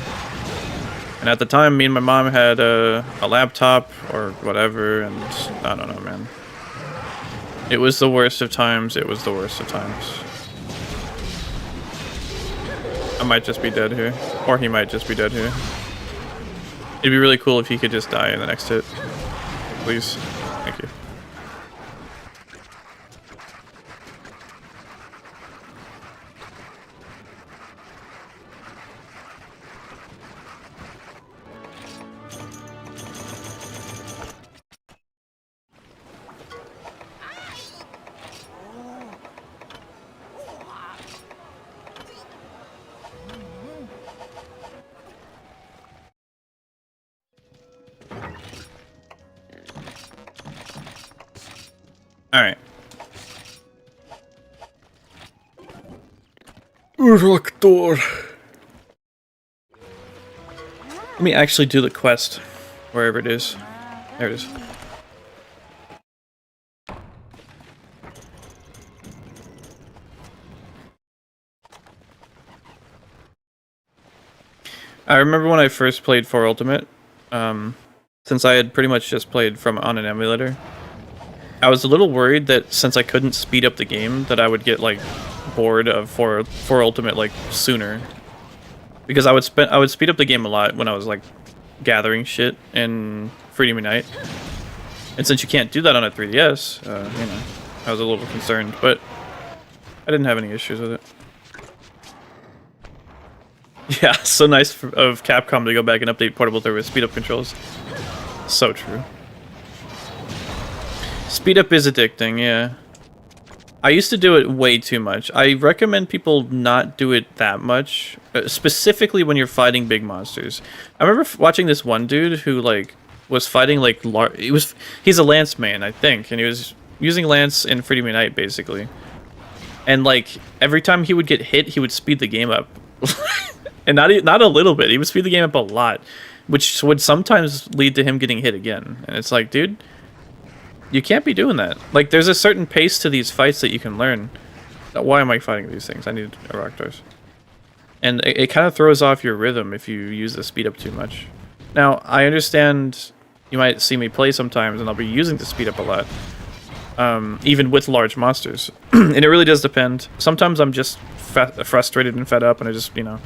And at the time, me and my mom had a laptop or whatever, and I don't know, man. It was the worst of times. It was the worst of times. I might just be dead here, or he might just be dead here. It'd be really cool if he could just die in the next hit. Please. Thank you. Alright. Uroktor. Let me actually do the quest, wherever it is. There it is. I remember when I first played 4 Ultimate, since I had pretty much just played on an emulator, I was a little worried that since I couldn't speed up the game, that I would get like bored of 4 Ultimate like sooner, because I would speed up the game a lot when I was like gathering shit in Freedom Unite, and since you can't do that on a 3DS, you know, I was a little concerned, but I didn't have any issues with it. Yeah, so nice of Capcom to go back and update Portable 3 with speed up controls. So true. Speed up is addicting, yeah. I used to do it way too much. I recommend people not do it that much, specifically when you're fighting big monsters. I remember watching this one dude who like was fighting like he's a lance man, I think, and he was using lance in Freedom Unite basically. And like every time he would get hit, he would speed the game up. And not a little bit. He would speed the game up a lot, which would sometimes lead to him getting hit again. And it's like, dude, you can't be doing that. Like, there's a certain pace to these fights that you can learn. Why am I fighting these things? I need Uroktors. And it kind of throws off your rhythm if you use the speed up too much. Now, I understand you might see me play sometimes and I'll be using the speed up a lot. Even with large monsters. And it really does depend. Sometimes I'm just frustrated and fed up and I just, you know,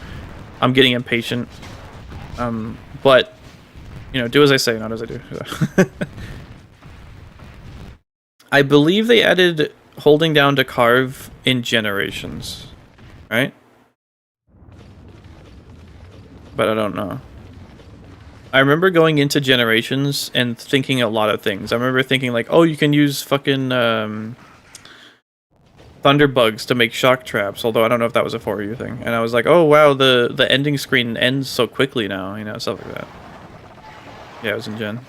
I'm getting impatient. But, you know, do as I say, not as I do. I believe they added holding down to carve in Generations, right? But I don't know. I remember going into Generations and thinking a lot of things. I remember thinking like, oh, you can use fucking thunderbugs to make shock traps, although I don't know if that was a 4U thing. And I was like, oh wow, the ending screen ends so quickly now, you know, stuff like that. Yeah, it was in Gen.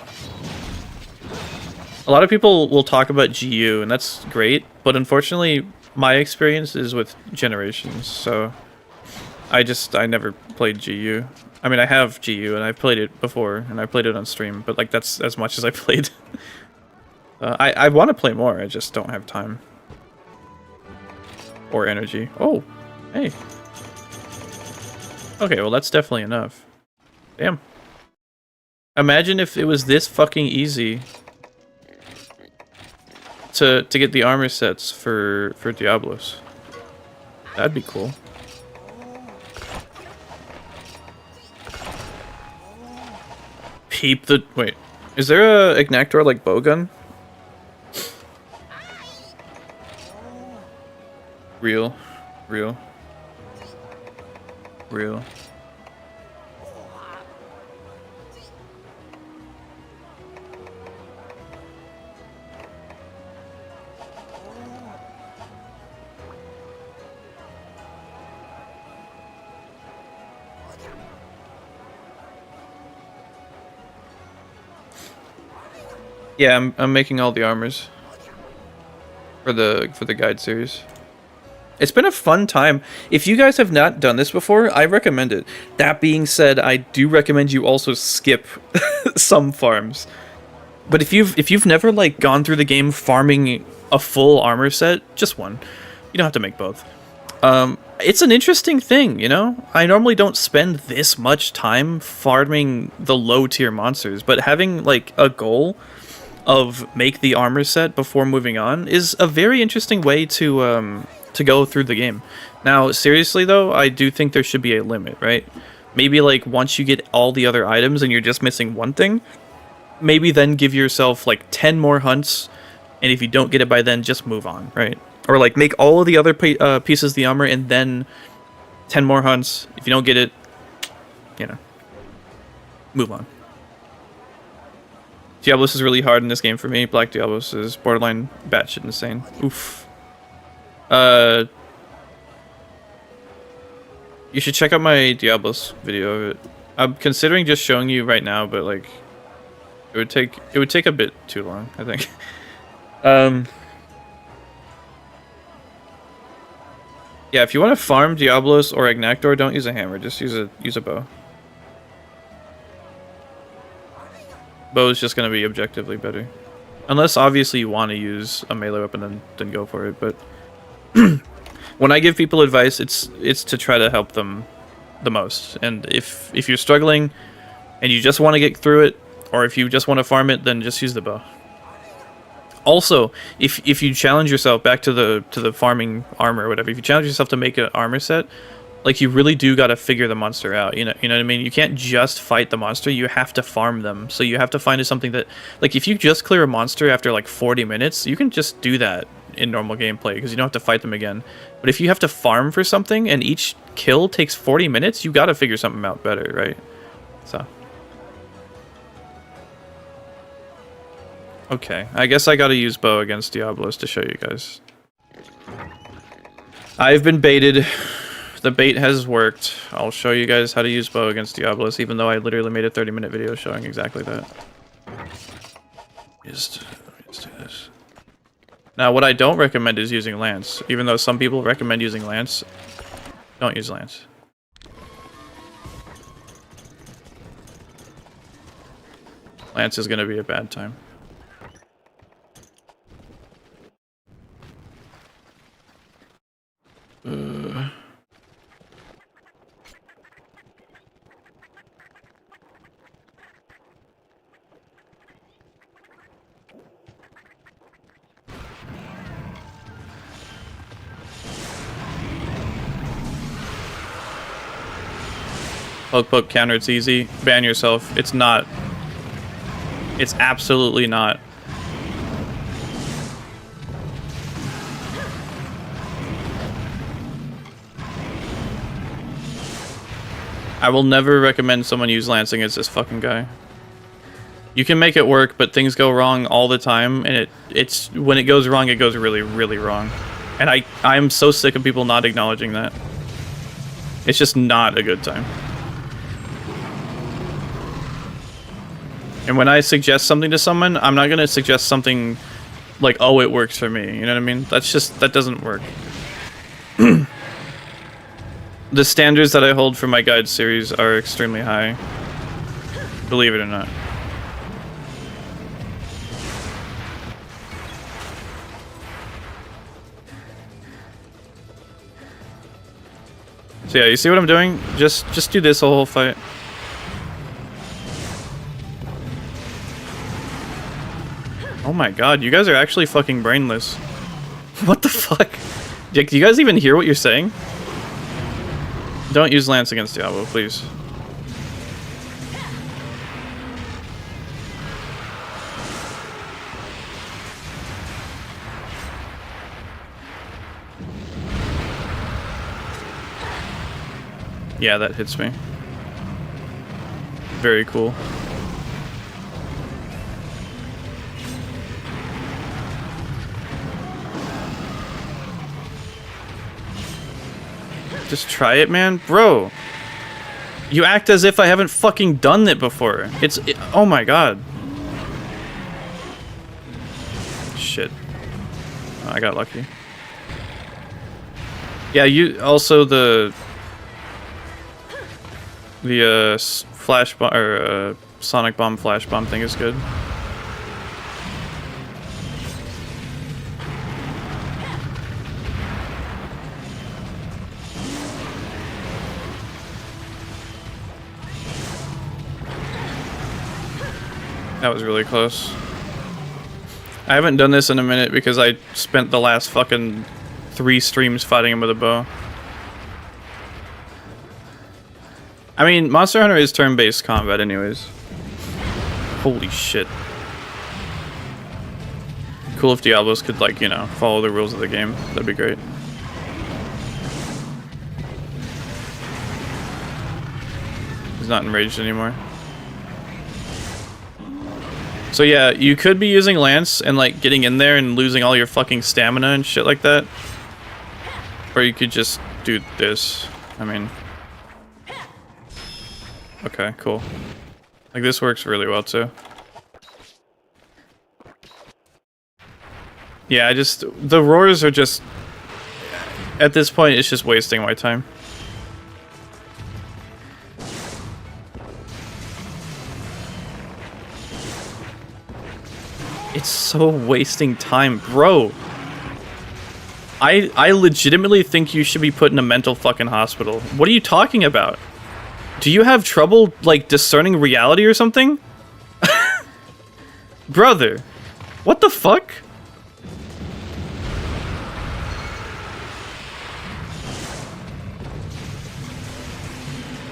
A lot of people will talk about GU, and that's great, but unfortunately, my experience is with Generations, so I never played GU. I mean, I have GU, and I've played it before, and I played it on stream, but like that's as much as I played. I want to play more, I just don't have time. Or energy. Oh, hey. Okay, well that's definitely enough. Damn. Imagine if it was this fucking easy to get the armor sets for Diablos. That'd be cool. Peep the... Wait. Is there a Agnaktor like bowgun? Real. Real. Real. Yeah, I'm making all the armors for the guide series. It's been a fun time. If you guys have not done this before, I recommend it. That being said, I do recommend you also skip some farms. But if you've never like gone through the game farming a full armor set, just one. You don't have to make both. It's an interesting thing, you know? I normally don't spend this much time farming the low tier monsters, but having like a goal of make the armor set before moving on is a very interesting way to go through the game. Now, seriously though, I do think there should be a limit, right? Maybe like once you get all the other items and you're just missing one thing, maybe then give yourself like 10 more hunts, and if you don't get it by then, just move on, right? Or like make all of the other pieces of the armor and then 10 more hunts. If you don't get it, you know, move on. Diablos is really hard in this game for me. Black Diablos is borderline batshit insane. Oof. You should check out my Diablos video of it. I'm considering just showing you right now, but like it would take a bit too long, I think. Yeah, if you want to farm Diablos or Agnaktor, don't use a hammer, just use a bow. Bow is just going to be objectively better. Unless, obviously, you want to use a melee weapon, then go for it. But when I give people advice, it's to try to help them the most. And if you're struggling and you just want to get through it, or if you just want to farm it, then just use the bow. Also, if you challenge yourself back to the farming armor or whatever, if you challenge yourself to make an armor set, like you really do got to figure the monster out. You know what I mean? You can't just fight the monster. You have to farm them. So you have to find something that, like, if you just clear a monster after like 40 minutes, you can just do that in normal gameplay because you don't have to fight them again. But if you have to farm for something and each kill takes 40 minutes, you got to figure something out better, right? So. Okay, I guess I gotta use bow against Diablos to show you guys. I've been baited. The bait has worked. I'll show you guys how to use bow against Diablos, even though I literally made a 30-minute video showing exactly that. Let's do this. Now, what I don't recommend is using Lance. Even though some people recommend using Lance, don't use Lance. Lance is going to be a bad time. Poke counter, it's easy. Ban yourself. It's not. It's absolutely not. I will never recommend someone use Lance against this fucking guy. You can make it work, but things go wrong all the time, and it's when it goes wrong, it goes really, really wrong. And I'm so sick of people not acknowledging that. It's just not a good time. And when I suggest something to someone, I'm not gonna suggest something like, oh, it works for me. You know what I mean? That doesn't work. The standards that I hold for my guide series are extremely high. Believe it or not. So yeah, you see what I'm doing? Just do this whole fight. Oh my god, you guys are actually fucking brainless. What the fuck? Jake, do you guys even hear what you're saying? Don't use Lance against Diablo, please. Yeah, that hits me. Very cool. Just try it, man. Bro. You act as if I haven't fucking done it before. Oh my god. Shit. Oh, I got lucky. Yeah, you also the flash bomb or sonic bomb flash bomb thing is good. That was really close. I haven't done this in a minute because I spent the last fucking 3 streams fighting him with a bow. I mean, Monster Hunter is turn-based combat anyways. Holy shit. Cool if Diablos could, like, you know, follow the rules of the game. That'd be great. He's not enraged anymore. So yeah, you could be using Lance and like getting in there and losing all your fucking stamina and shit like that. Or you could just do this. I mean... Okay, cool. Like this works really well too. Yeah, the roars are just... At this point, it's just wasting my time. It's so wasting time, bro. I legitimately think you should be put in a mental fucking hospital. What are you talking about? Do you have trouble, like, discerning reality or something? Brother. What the fuck?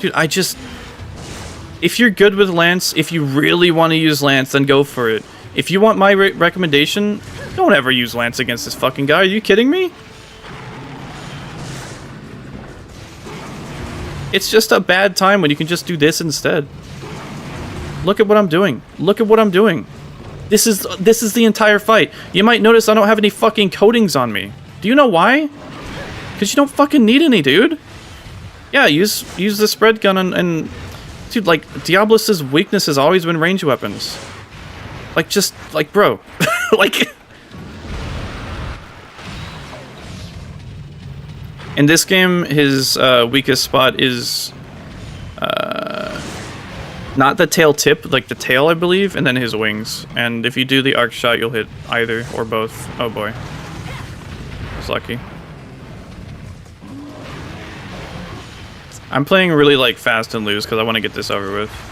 Dude, if you're good with Lance, if you really want to use Lance, then go for it. If you want my recommendation, don't ever use Lance against this fucking guy. Are you kidding me? It's just a bad time when you can just do this instead. Look at what I'm doing. Look at what I'm doing. This is the entire fight. You might notice I don't have any fucking coatings on me. Do you know why? Because you don't fucking need any, dude. Yeah, use the spread gun and dude, like, Diablos' weakness has always been range weapons. Like, just, like, bro. Like... In this game, his weakest spot is not the tail tip, like the tail, I believe, and then his wings. And if you do the arc shot, you'll hit either or both. Oh boy. I was lucky. I'm playing really, like, fast and loose because I want to get this over with.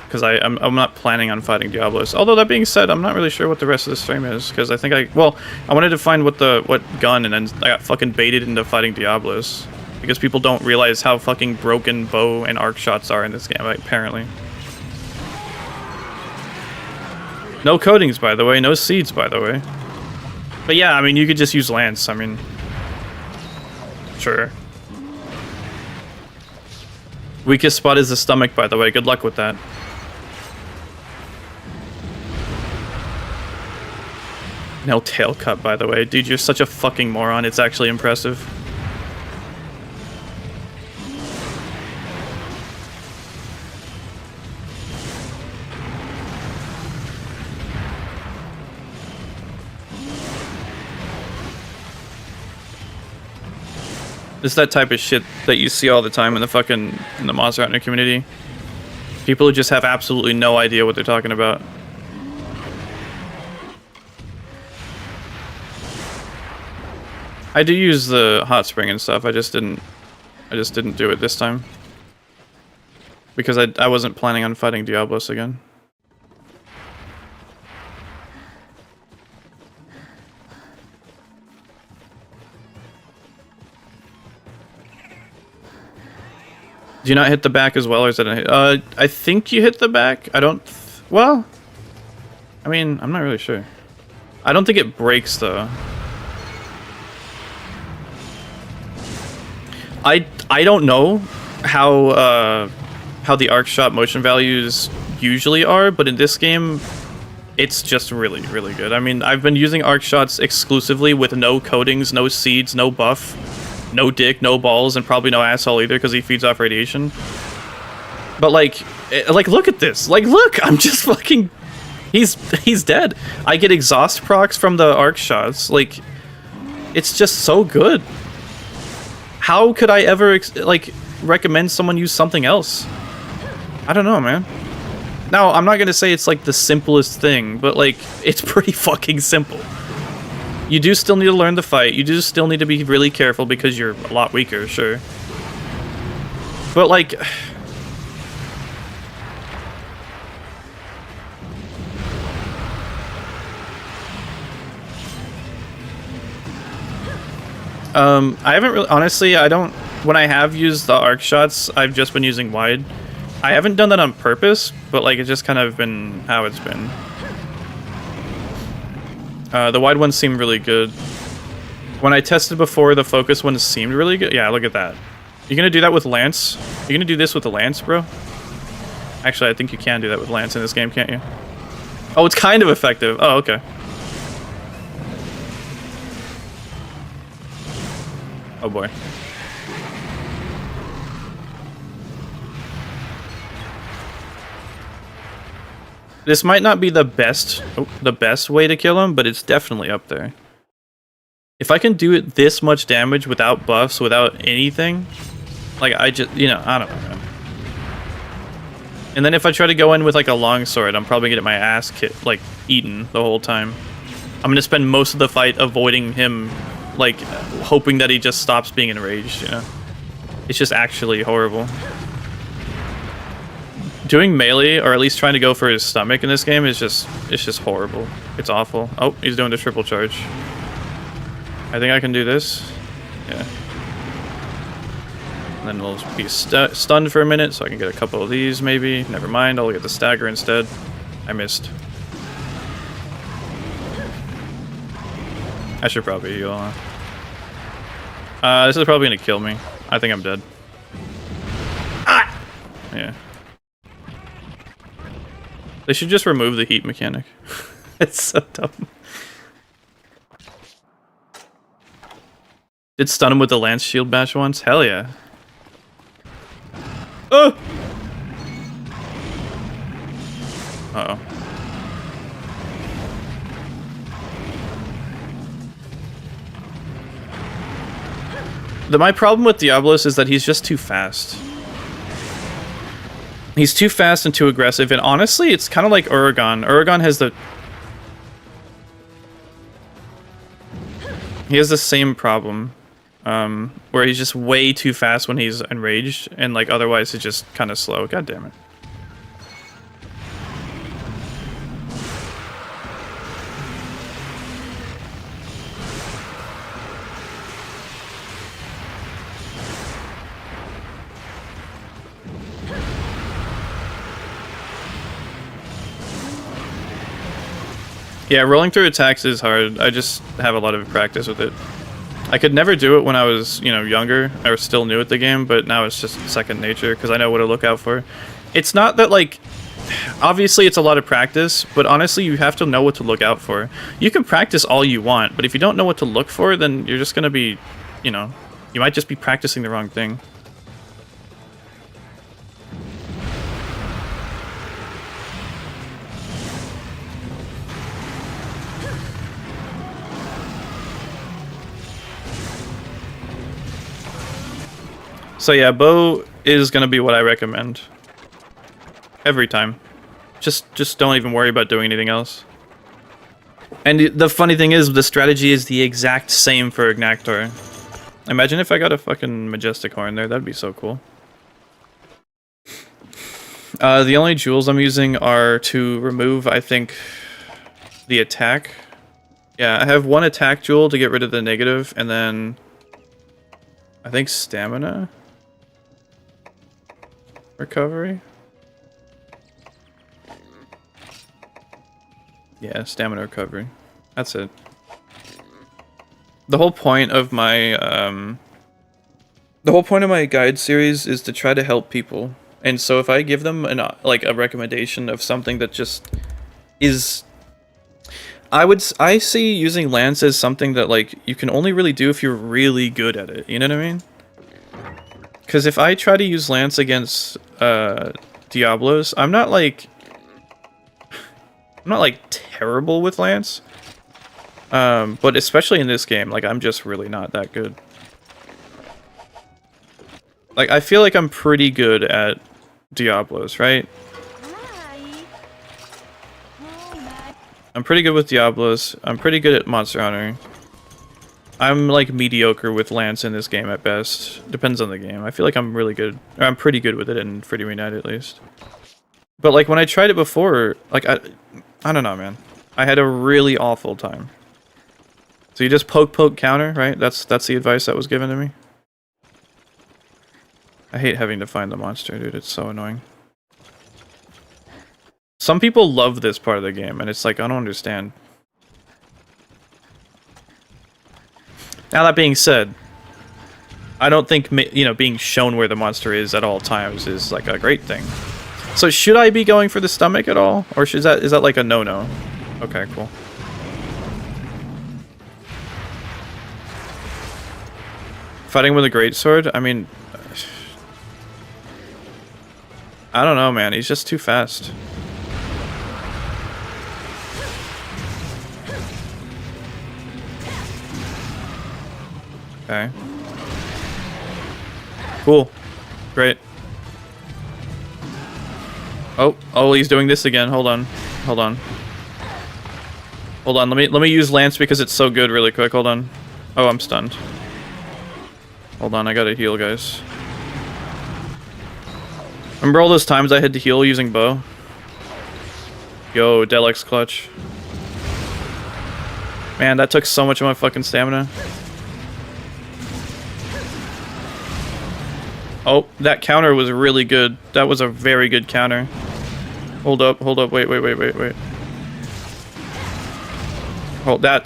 Because I'm not planning on fighting Diablos. Although, that being said, I'm not really sure what the rest of this stream is. Because I think I wanted to find what gun, and then I got fucking baited into fighting Diablos. Because people don't realize how fucking broken bow and arc shots are in this game, apparently. No coatings, by the way. No seeds, by the way. But yeah, I mean, you could just use Lance. I mean... Sure. Weakest spot is the stomach, by the way. Good luck with that. No tail cut, by the way. Dude, you're such a fucking moron. It's actually impressive. It's that type of shit that you see all the time in the Monster Hunter community. People who just have absolutely no idea what they're talking about. I do use the hot spring and stuff. I just didn't do it this time. Because I wasn't planning on fighting Diablos again. Do you not hit the back as well, or is that a hit? I think you hit the back. I don't... well... I mean, I'm not really sure. I don't think it breaks, though. I don't know how the arc shot motion values usually are, but in this game, it's just really, really good. I mean, I've been using arc shots exclusively with no coatings, no seeds, no buff, no dick, no balls, and probably no asshole either because he feeds off radiation. But like, look at this. Like, look, I'm just fucking... He's dead. I get exhaust procs from the arc shots. Like, it's just so good. How could I ever, like, recommend someone use something else? I don't know, man. Now, I'm not gonna say it's, like, the simplest thing, but, like, it's pretty fucking simple. You do still need to learn the fight. You do still need to be really careful because you're a lot weaker, sure. But, like... I haven't really, honestly, I don't, when I have used the arc shots, I've just been using wide. I haven't done that on purpose, but like, it's just kind of been how it's been. The wide ones seem really good. When I tested before, the focus ones seemed really good. Yeah, look at that. You're gonna do that with Lance? You're gonna do this with the Lance, bro? Actually, I think you can do that with Lance in this game, can't you? Oh, it's kind of effective. Oh, okay. Oh boy. This might not be the best way to kill him, but it's definitely up there. If I can do it this much damage without buffs, without anything, like I just, you know, I don't know, man. And then if I try to go in with like a longsword, I'm probably gonna get my ass eaten the whole time. I'm gonna spend most of the fight avoiding him, like, hoping that he just stops being enraged, you know? It's just actually horrible. Doing melee, or at least trying to go for his stomach in this game, is just, it's just horrible. It's awful. Oh, he's doing the triple charge. I think I can do this. Yeah. And then we'll be stunned for a minute, so I can get a couple of these, maybe. Never mind, I'll get the stagger instead. I missed. I should probably heal, huh? This is probably gonna kill me. I think I'm dead. Ah! Yeah. They should just remove the heat mechanic. It's so dumb. Did stun him with the lance shield bash once? Hell yeah. Oh! Uh-oh. My problem with Diablos is that he's just too fast. He's too fast and too aggressive, and honestly, it's kind of like Uragon. Uragon has the... He has the same problem, where he's just way too fast when he's enraged, and like otherwise he's just kind of slow. God damn it. Yeah, rolling through attacks is hard. I just have a lot of practice with it. I could never do it when I was, you know, younger or still new at the game, but now it's just second nature because I know what to look out for. It's not that, like, obviously it's a lot of practice, but honestly you have to know what to look out for. You can practice all you want, but if you don't know what to look for, then you're just going to be, you know, you might just be practicing the wrong thing. So yeah, bow is gonna be what I recommend. Every time. Just don't even worry about doing anything else. And the funny thing is, the strategy is the exact same for Agnaktor. Imagine if I got a fucking Majestic Horn there, that'd be so cool. The only jewels I'm using are to remove, I think, the attack. Yeah, I have one attack jewel to get rid of the negative, and then I think stamina recovery. Yeah, stamina recovery. That's it. The whole point of my guide series is to try to help people. And so if I give them like a recommendation of something that just is, I see using lance as something that like you can only really do if you're really good at it. You know what I mean? Because if I try to use lance against Diablos, I'm not like terrible with lance. But especially in this game, like I'm just really not that good. Like I feel like I'm pretty good at Diablos, right? I'm pretty good with Diablos. I'm pretty good at Monster Hunter. I'm like mediocre with lance in this game at best. Depends on the game. I feel like I'm really good. Or I'm pretty good with it in Freedom Unite at least. But like when I tried it before, like I don't know, man. I had a really awful time. So you just poke counter, right? That's the advice that was given to me. I hate having to find the monster, dude. It's so annoying. Some people love this part of the game, and it's like, I don't understand. Now that being said, I don't think, you know, being shown where the monster is at all times is like a great thing. So should I be going for the stomach at all? Or is that like a no-no? Okay, cool. Fighting with a greatsword? I mean, I don't know, man. He's just too fast. Okay. Cool. Great. Oh, he's doing this again. Hold on. Hold on. Hold on. Let me use lance because it's so good really quick. Hold on. Oh, I'm stunned. Hold on, I gotta heal, guys. Remember all those times I had to heal using bow? Yo, Deluxe clutch. Man, that took so much of my fucking stamina. Oh, that counter was really good. That was a very good counter. Hold up, wait.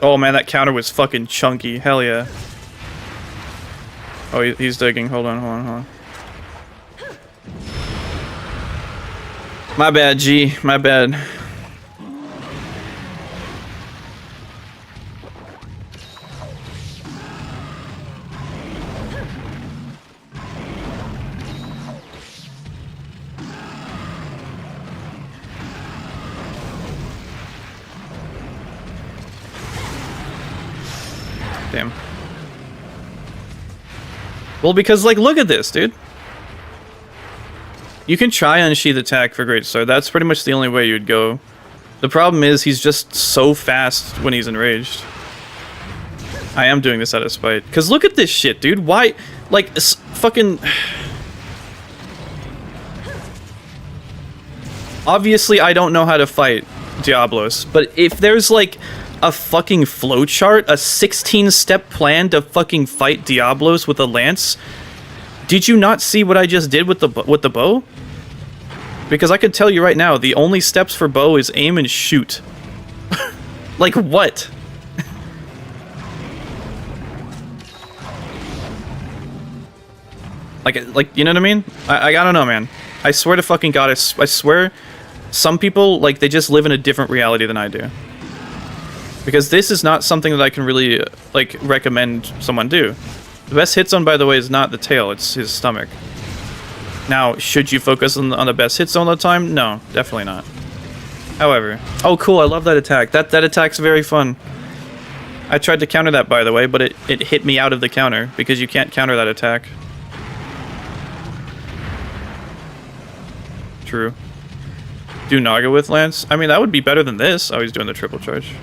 Oh man, that counter was fucking chunky. Hell yeah. Oh, he's digging. Hold on. My bad, G. My bad. Damn. Well, because, like, look at this, dude. You can try Unsheath Attack for Great Sword. That's pretty much the only way you'd go. The problem is he's just so fast when he's enraged. I am doing this out of spite. Because look at this shit, dude. Why? Like, fucking... Obviously, I don't know how to fight Diablos, but if there's, like, a fucking flowchart, a 16-step plan to fucking fight Diablos with a lance, did you not see what I just did with the bow? Because I could tell you right now, the only steps for bow is aim and shoot. Like, what? like, you know what I mean? I don't know, man. I swear to fucking God, I swear, some people, like, they just live in a different reality than I do. Because this is not something that I can really, like, recommend someone do. The best hit zone, by the way, is not the tail, it's his stomach. Now, should you focus on the best hit zone all the time? No, definitely not. However, oh cool, I love that attack. That attack's very fun. I tried to counter that, by the way, but it hit me out of the counter, because you can't counter that attack. True. Do Naga with Lance? I mean, that would be better than this. Oh, he's doing the triple charge.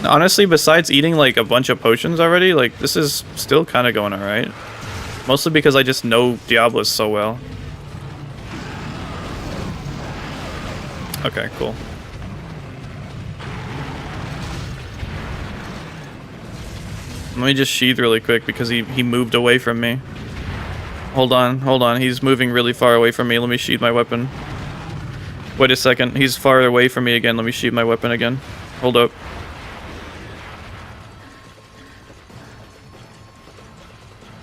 Honestly, besides eating like a bunch of potions already, like this is still kind of going alright. Mostly because I just know Diablos so well. Okay, cool. Let me just sheath really quick because he moved away from me. Hold on, he's moving really far away from me. Let me sheath my weapon. Wait a second, he's far away from me again. Let me sheath my weapon again. Hold up.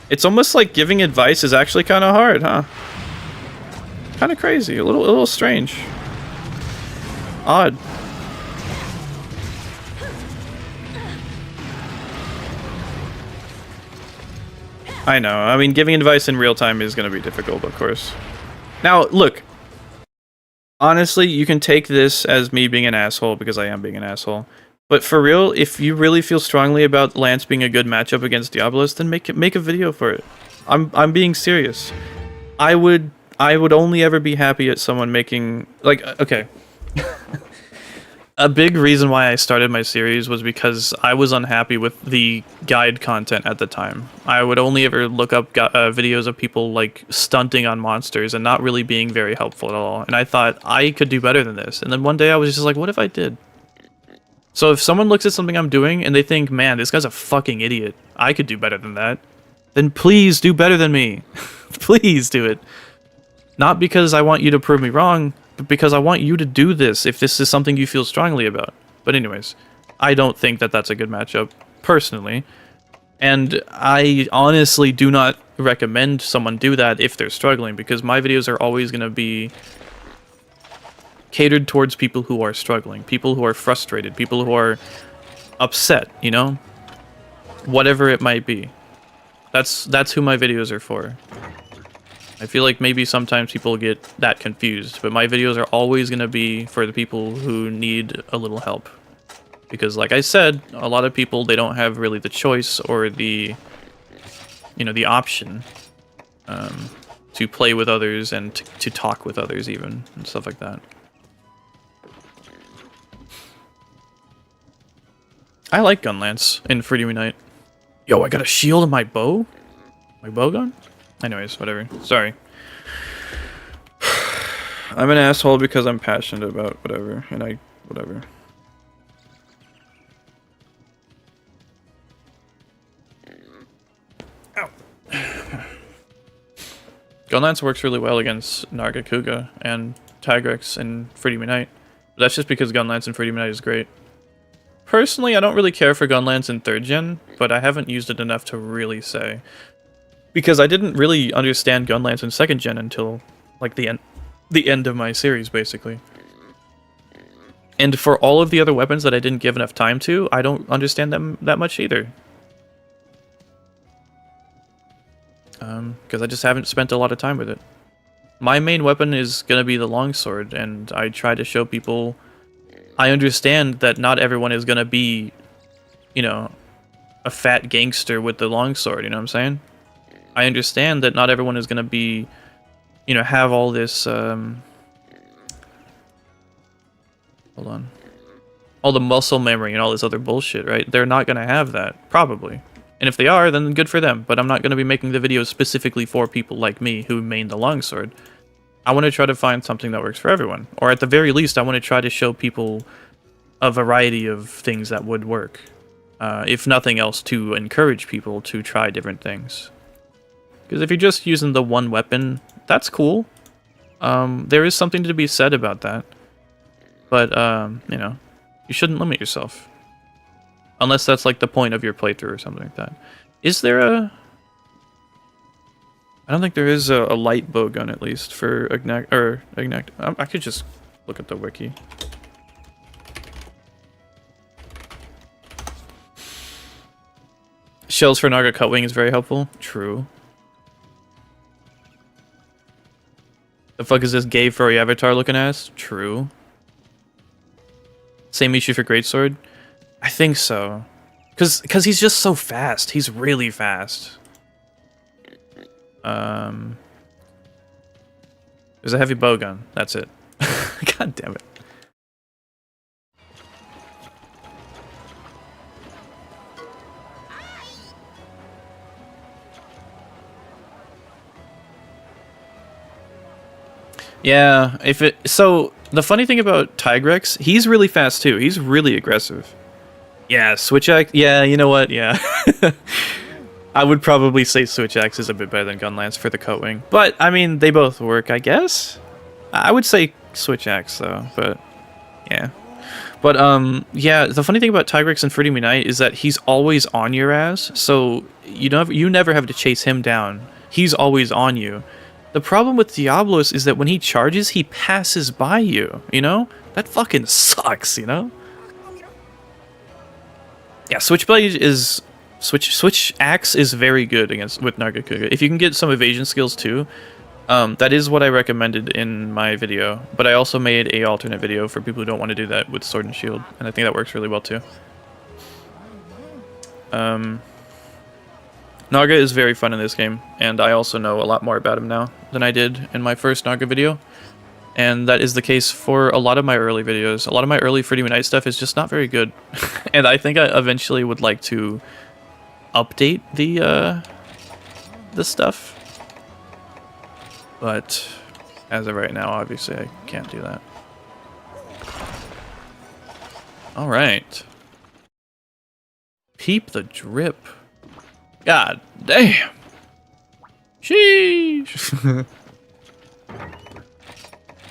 It's almost like giving advice is actually kind of hard, huh? Kind of crazy, a little strange. Odd. I know, I mean, giving advice in real time is going to be difficult, of course. Now, look. Honestly, you can take this as me being an asshole, because I am being an asshole. But for real, if you really feel strongly about Lance being a good matchup against Diablos, then make a video for it. I'm being serious. I would only ever be happy at someone making, like, okay. A big reason why I started my series was because I was unhappy with the guide content at the time. I would only ever look up videos of people like stunting on monsters and not really being very helpful at all. And I thought I could do better than this. And then one day I was just like, what if I did? So if someone looks at something I'm doing and they think, man, this guy's a fucking idiot, I could do better than that, then please do better than me. Please do it. Not because I want you to prove me wrong, but because I want you to do this if this is something you feel strongly about. But anyways, I don't think that that's a good matchup, personally. And I honestly do not recommend someone do that if they're struggling, because my videos are always going to be catered towards people who are struggling, people who are frustrated, people who are upset, you know? Whatever it might be. That's who my videos are for. I feel like maybe sometimes people get that confused, but my videos are always going to be for the people who need a little help. Because like I said, a lot of people, they don't have really the choice or the, you know, the option to play with others and to talk with others even, and stuff like that. I like Gunlance in Freedom Unite. Yo, I got a shield in my bow? My bow gun? Anyways, whatever. Sorry. I'm an asshole because I'm passionate about whatever, and whatever. Ow. Gunlance works really well against Nargacuga and Tigrex in Freedom Unite. But that's just because Gunlance in Freedom Unite is great. Personally, I don't really care for Gunlance in 3rd gen, but I haven't used it enough to really say. Because I didn't really understand Gunlance in 2nd gen until, like, the end of my series, basically. And for all of the other weapons that I didn't give enough time to, I don't understand them that much either. Because I just haven't spent a lot of time with it. My main weapon is gonna be the longsword, and I try to show people. I understand that not everyone is gonna be, you know, a fat gangster with the longsword. You know what I'm saying? I understand that not everyone is gonna be, you know, have all this. Hold on. All the muscle memory and all this other bullshit, right? They're not gonna have that, probably. And if they are, then good for them. But I'm not gonna be making the videos specifically for people like me who main the longsword. I want to try to find something that works for everyone. Or at the very least, I want to try to show people a variety of things that would work. If nothing else, to encourage people to try different things. Because if you're just using the one weapon, that's cool. There is something to be said about that. But, you know, you shouldn't limit yourself. Unless that's like the point of your playthrough or something like that. Is there a... I don't think there is a light bow gun, at least, for Agnaktor. I could just look at the wiki. Shells for Narga Cutwing is very helpful. True. The fuck is this gay furry avatar looking ass? True. Same issue for Greatsword? I think so. Cause he's just so fast. He's really fast. There's a heavy bow gun. That's it. God damn it. Yeah, so the funny thing about Tigrex, he's really fast too. He's really aggressive. Yeah, Switch Axe. Yeah, you know what? Yeah. I would probably say Switch Axe is a bit better than Gun Lance for the Cutwing. But, I mean, they both work, I guess? I would say Switch Axe, though, but yeah. But, yeah, the funny thing about Tigrex and Freedom Unite is that he's always on your ass, so you never have to chase him down. He's always on you. The problem with Diablos is that when he charges, he passes by you, you know? That fucking sucks, you know? Yeah, Switchblade is... Switch Axe is very good with Nargacuga. If you can get some evasion skills too, that is what I recommended in my video. But I also made a alternate video for people who don't want to do that with Sword and Shield, and I think that works really well too. Narga is very fun in this game, and I also know a lot more about him now than I did in my first Narga video. And that is the case for a lot of my early videos. A lot of my early Freedom Unite stuff is just not very good. And I think I eventually would like to update the stuff, but as of right now, obviously I can't do that. All right, peep the drip. God damn. Sheesh.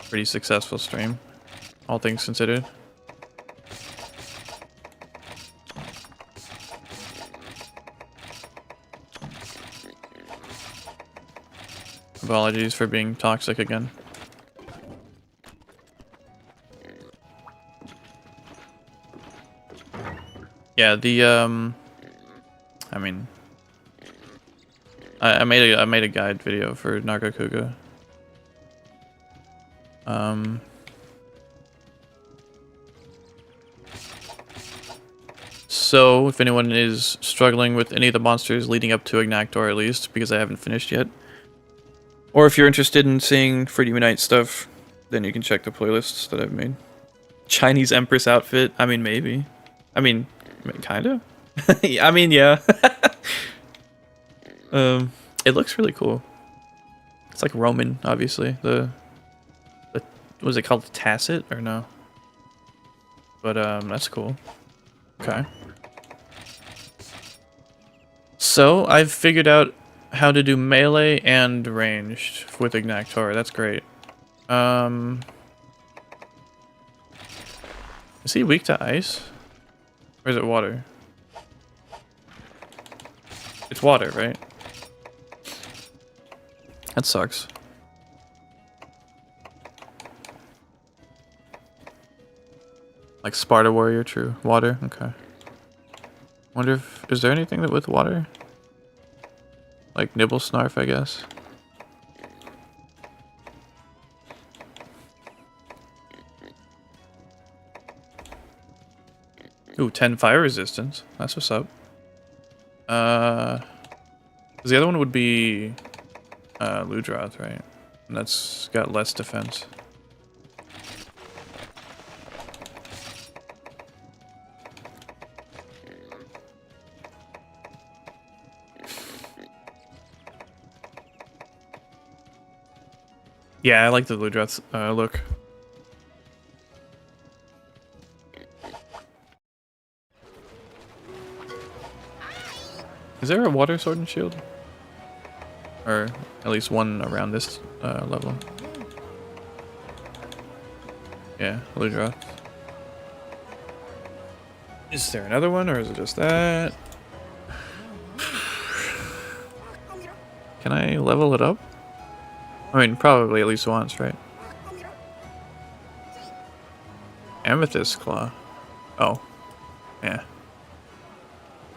Pretty successful stream, all things considered. Apologies for being toxic again. Yeah, the I mean, I made a guide video for Nargacuga. So if anyone is struggling with any of the monsters leading up to Agnaktor, at least because I haven't finished yet. Or if you're interested in seeing Freedom Unite stuff, then you can check the playlists that I've made. Chinese Empress outfit? I mean, maybe. I mean, kinda? I mean, yeah. It looks really cool. It's like Roman, obviously. The was it called? Tacit? Or no? But, that's cool. Okay. So, I've figured out how to do melee and ranged with Agnaktor. That's great. Is he weak to ice? Or is it water? It's water, right? That sucks. Like Sparta Warrior, true. Water, okay. Wonder if... is there anything that with water? Like Nibble Snarf, I guess. Ooh, 10 fire resistance. That's what's up. 'Cause the other one would be Ludroth, right? And that's got less defense. Yeah, I like the Ludroth look. Is there a water sword and shield? Or at least one around this level. Yeah, Ludroth. Is there another one, or is it just that? Can I level it up? I mean, probably at least once, right? Amethyst Claw. Oh. Yeah.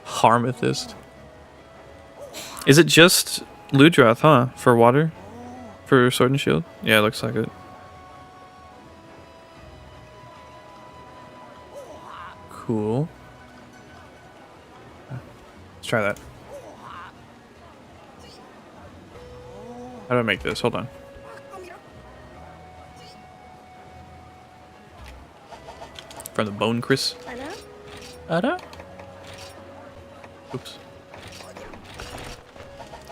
Harmethyst. Is it just Ludroth, huh? For water? For Sword and Shield? Yeah, it looks like it. Cool. Let's try that. How do I make this? Hold on. From the Bone Chris. Ada? Oops.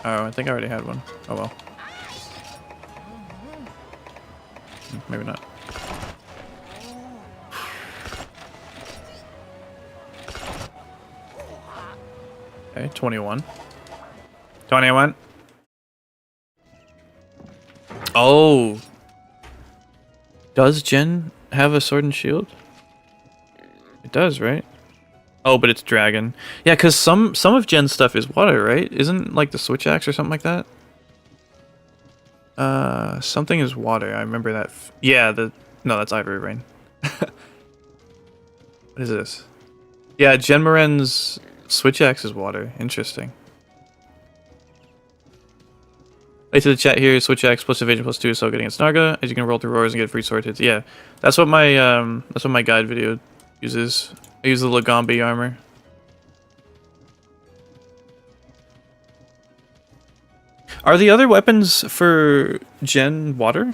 Oh, I think I already had one. Oh well. Maybe not. Okay, 21. 21. Oh. Does Jen have a sword and shield? It does, right? Oh, but it's dragon. Yeah, because some of Jen's stuff is water, right? Isn't like the switch axe or something like that? Something is water. I remember that. Yeah, no, that's Ivory Rain. What is this? Yeah, Jen Moren's switch axe is water. Interesting. Like to the chat here, switch axe plus evasion plus 2 is so good against Narga, as you can roll through roars and get free sword hits. Yeah, that's what my guide video uses. I use the Lagambi armor. Are the other weapons for Jen water?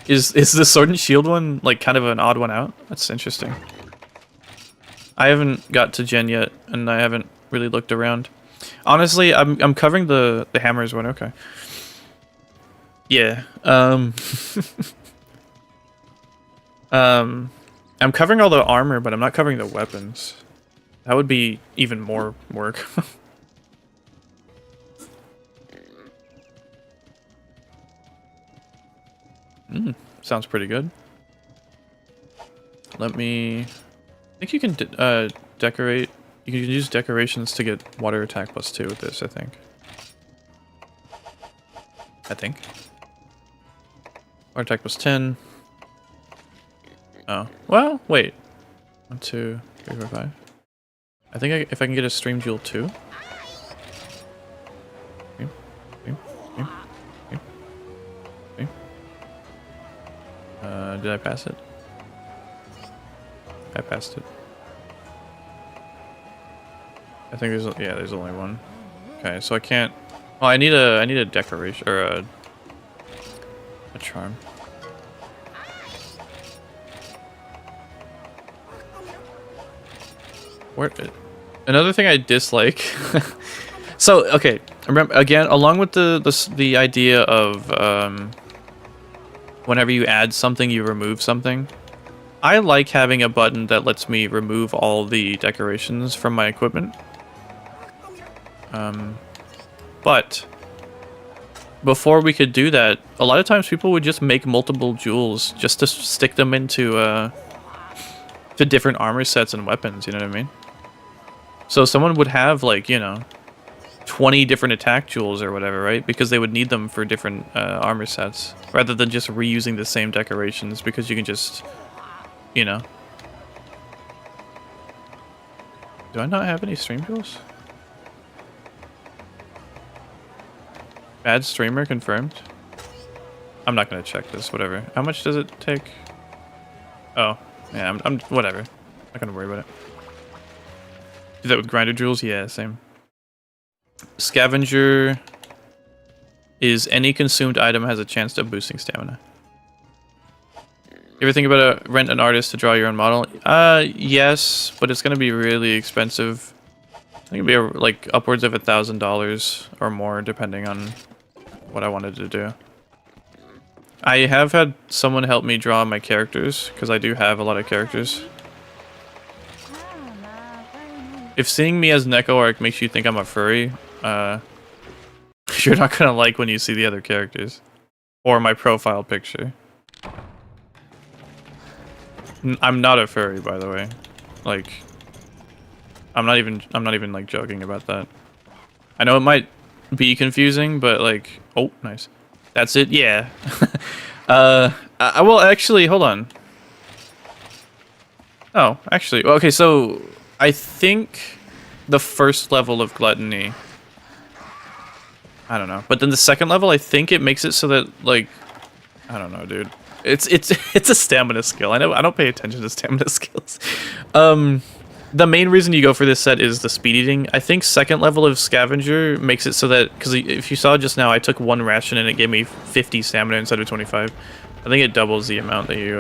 Is the sword and shield one like kind of an odd one out? That's interesting. I haven't got to Jen yet, and I haven't really looked around. Honestly, I'm covering the hammers one. Okay. Yeah. I'm covering all the armor, but I'm not covering the weapons. That would be even more work. Sounds pretty good. Let me... I think you can decorate... You can use decorations to get water attack plus 2 with this, I think. Water attack plus 10. Oh, well, wait. 1, 2, 3, 4, 5. I think if I can get a stream jewel too. Did I pass it? I passed it. I think there's only one. Okay, so I can't. Oh, I need a decoration or a charm. Where? Another thing I dislike. So okay, remember again, along with the idea of whenever you add something, you remove something. I like having a button that lets me remove all the decorations from my equipment. But before we could do that, a lot of times people would just make multiple jewels just to stick them into to different armor sets and weapons. You know what I mean? So someone would have like 20 different attack jewels or whatever, right? Because they would need them for different armor sets, rather than just reusing the same decorations, because you can just, Do I not have any stream jewels? Bad streamer confirmed. I'm not gonna check this. Whatever. How much does it take? Oh, yeah. I'm whatever. Not gonna worry about it. Do that with grinder jewels? Yeah, same. Scavenger is any consumed item has a chance of boosting stamina. You ever think about rent an artist to draw your own model? Yes, but it's gonna be really expensive. I think it'd be like upwards of $1,000 or more, depending on what I wanted to do. I have had someone help me draw my characters, because I do have a lot of characters. If seeing me as Nekoht makes you think I'm a furry, you're not gonna like when you see the other characters. Or my profile picture. I'm not a furry, by the way. Like, I'm not even like joking about that. I know it might be confusing, but like, oh, nice. That's it, yeah. I will actually, hold on. Oh, actually, okay, so I think the first level of gluttony, I don't know, but then the second level, I think it makes it so that, like, I don't know, dude. It's a stamina skill. I know I don't pay attention to stamina skills. The main reason you go for this set is the speed eating. I think second level of scavenger makes it so that, because if you saw just now, I took one ration and it gave me 50 stamina instead of 25. I think it doubles the amount that you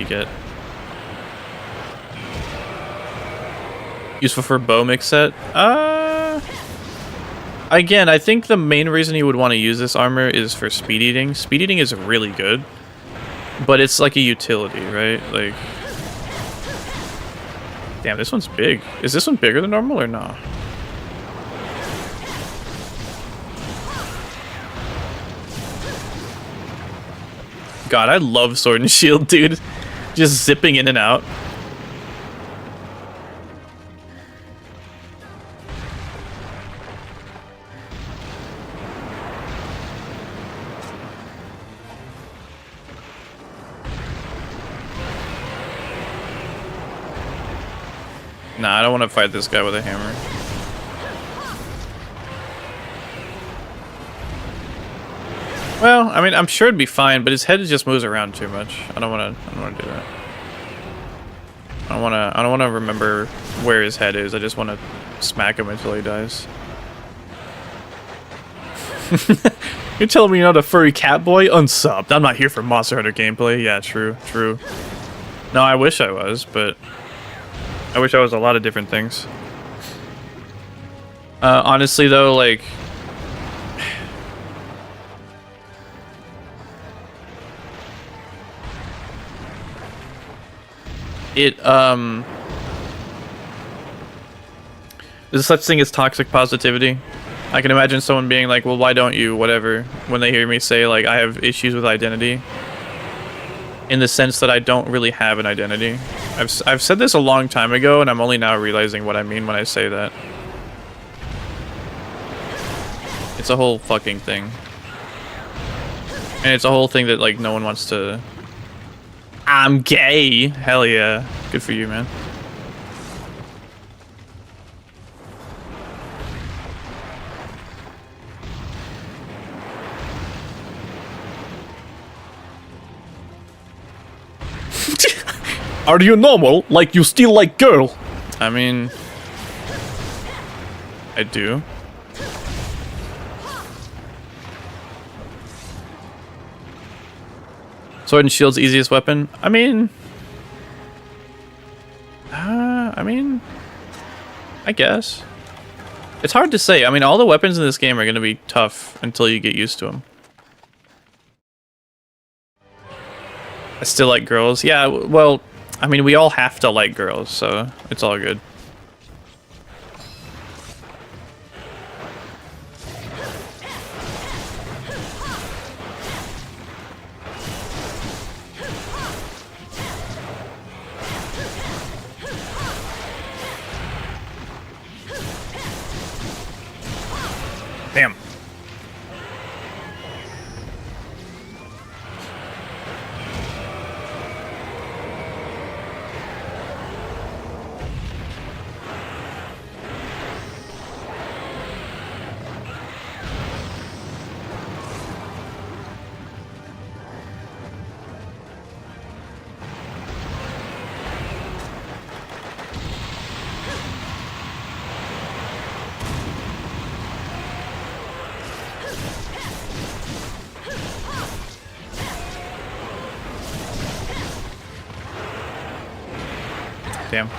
get. Useful for bow mix set. Again, I think the main reason you would want to use this armor is for speed eating. Speed eating is really good, but it's like a utility, right? Like, damn, this one's big. Is this one bigger than normal or not? God, I love Sword and Shield, dude. Just zipping in and out. Nah, I don't want to fight this guy with a hammer. Well, I mean, I'm sure it'd be fine, but his head just moves around too much. I don't want to do that. I don't want to remember where his head is. I just want to smack him until he dies. You're telling me you're not a furry cat boy? Unsubbed. I'm not here for Monster Hunter gameplay. Yeah, true, true. No, I wish I was, but I wish I was a lot of different things. Honestly, though, like, there's such thing as toxic positivity. I can imagine someone being like, well, why don't you, whatever, when they hear me say, like, I have issues with identity. In the sense that I don't really have an identity. I've said this a long time ago, and I'm only now realizing what I mean when I say that. It's a whole fucking thing. And it's a whole thing that, like, no one wants to... I'm gay! Hell yeah. Good for you, man. Are you normal? Like you still like girl? I mean, I do. Sword and Shield's easiest weapon? I mean, I guess. It's hard to say. I mean, all the weapons in this game are going to be tough until you get used to them. I still like girls. Yeah, well, I mean, we all have to like girls, so it's all good. Damn. Damn.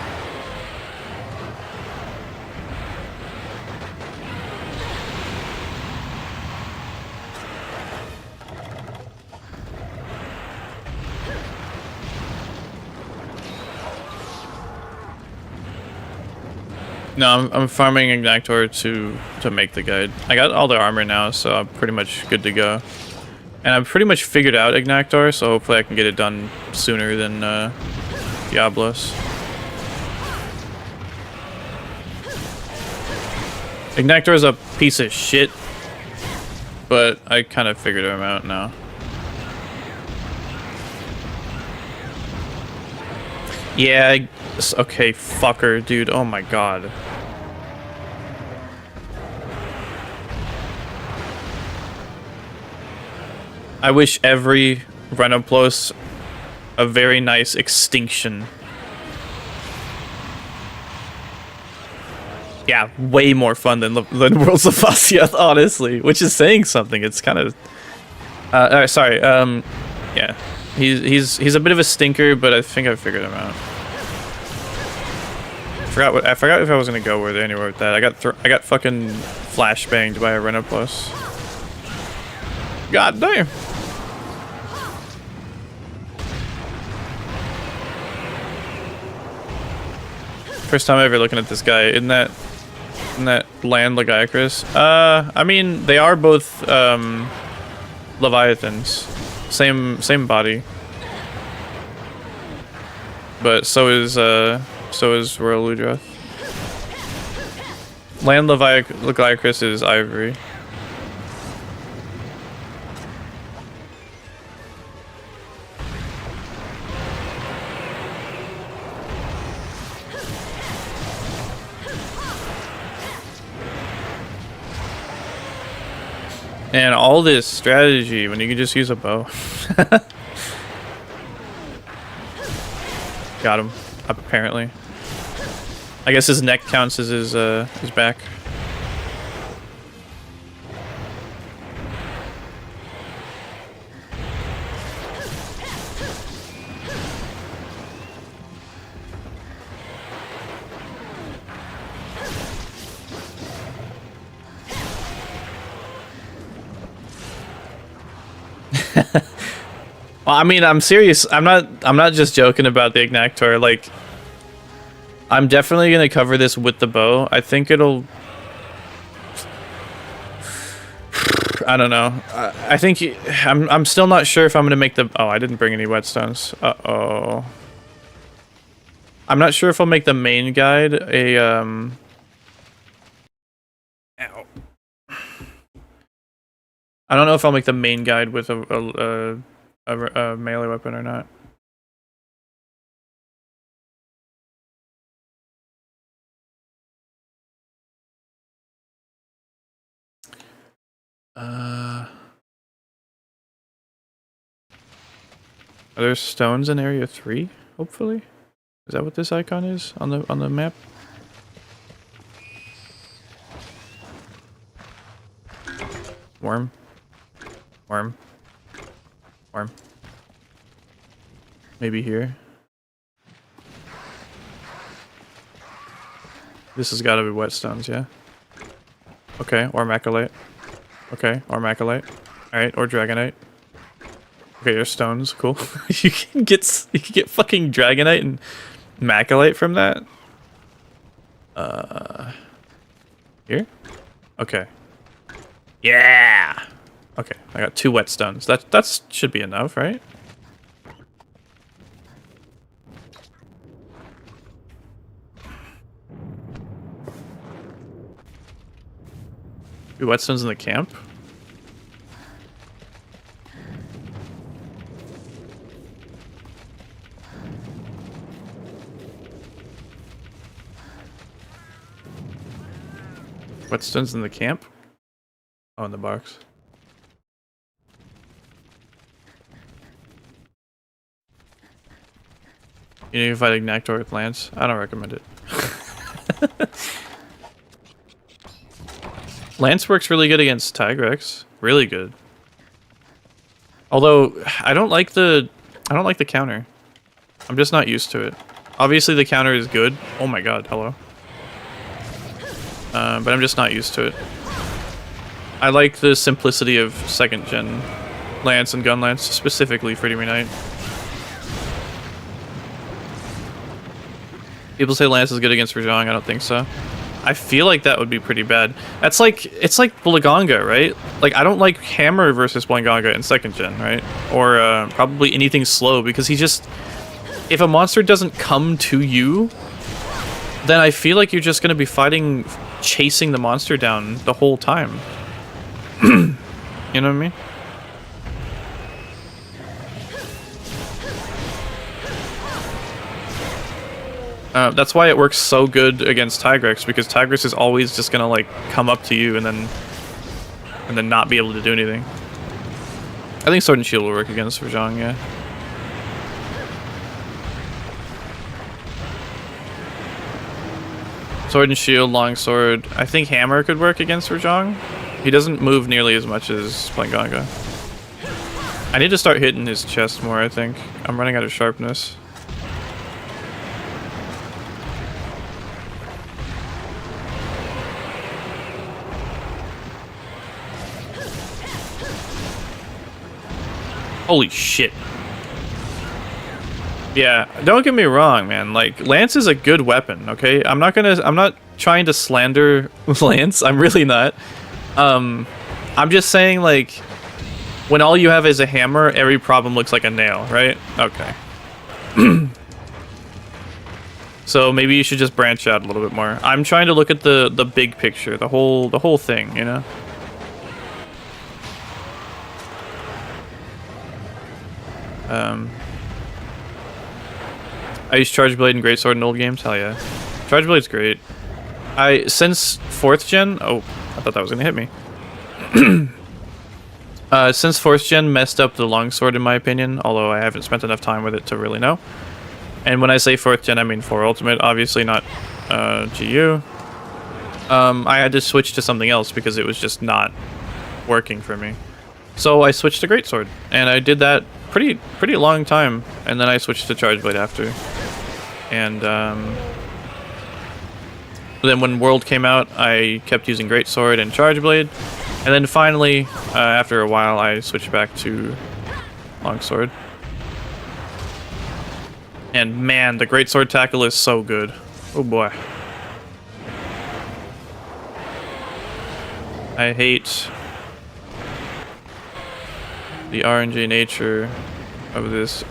No, I'm farming Agnaktor to make the guide. I got all the armor now, so I'm pretty much good to go. And I've pretty much figured out Agnaktor, so hopefully I can get it done sooner than Diablos. Agnaktor is a piece of shit, but I kind of figured him out now. Yeah, okay, fucker, dude. Oh my god. I wish every Renoplos a very nice extinction. Yeah, way more fun than Worlds of Plesioth, honestly, which is saying something. It's kind of sorry. Yeah, he's a bit of a stinker, but I think I figured him out. I forgot if I was gonna go anywhere with that. I got fucking flashbanged by a Renoplos. God damn. First time ever looking at this guy. Isn't that land Legiacris? I mean, they are both Leviathans. Same body. But so is Royal Ludroth. Land Legiacris is Ivory. And all this strategy when you can just use a bow. Got him, apparently. I guess his neck counts as his back. Well, I mean, I'm serious. I'm not just joking about the Agnaktor. Like, I'm definitely gonna cover this with the bow. I think it'll. I don't know. I think I'm still not sure if I'm gonna make the. Oh, I didn't bring any whetstones. Uh-oh. I'm not sure if I'll make the main guide a Ow. I don't know if I'll make the main guide with a melee weapon or not. Are there stones in area 3? Hopefully, is that what this icon is on the map? Worm. Maybe here. This has got to be whetstones, yeah. Okay, or Macolite. Okay, or Macolite. All right, or Dragonite. Okay, there's stones. Cool. you can get fucking Dragonite and Macolite from that. Here. Okay. Yeah. Okay, I got 2 whetstones. That should be enough, right? Whetstones in the camp? Whetstones in the camp? Oh, in the box. You need to fight Agnaktor with Lance? I don't recommend it. Lance works really good against Tigrex. Really good. Although I don't like the counter. I'm just not used to it. Obviously the counter is good. Oh my god, hello. But I'm just not used to it. I like the simplicity of 2nd gen Lance and Gun Lance, specifically Freedom Unite. People say Lance is good against Rajang, I don't think so. I feel like that would be pretty bad. That's like, it's like Blaganga, right? Like, I don't like Hammer versus Blaganga in 2nd gen, right? Or probably anything slow, because he just... If a monster doesn't come to you, then I feel like you're just going to be fighting, chasing the monster down the whole time. You know what I mean? That's why it works so good against Tigrex, because Tigrex is always just gonna like come up to you and then not be able to do anything. I think Sword and Shield will work against Rajang, yeah. Sword and Shield, Longsword. I think Hammer could work against Rajang. He doesn't move nearly as much as Blaganga. I need to start hitting his chest more, I think. I'm running out of sharpness. Holy shit. Yeah, don't get me wrong, man. Like, Lance is a good weapon, okay? I'm not trying to slander Lance. I'm really not. I'm just saying, like, when all you have is a hammer, every problem looks like a nail, right? Okay. So maybe you should just branch out a little bit more. I'm trying to look at the big picture, the whole thing, you know? I use Charge Blade and Greatsword in old games. Hell yeah, Charge Blade's great. Since 4th gen. Oh, I thought that was gonna hit me. Since 4th gen messed up the longsword in my opinion, although I haven't spent enough time with it to really know. And when I say 4th gen, I mean 4 Ultimate, obviously not GU. I had to switch to something else because it was just not working for me. So I switched to Greatsword, and I did that pretty long time, and then I switched to Charge Blade after. And then when World came out, I kept using Greatsword and Charge Blade, and then finally, after a while, I switched back to Longsword. And man, the Greatsword tackle is so good. Oh boy. I hate the RNG nature of this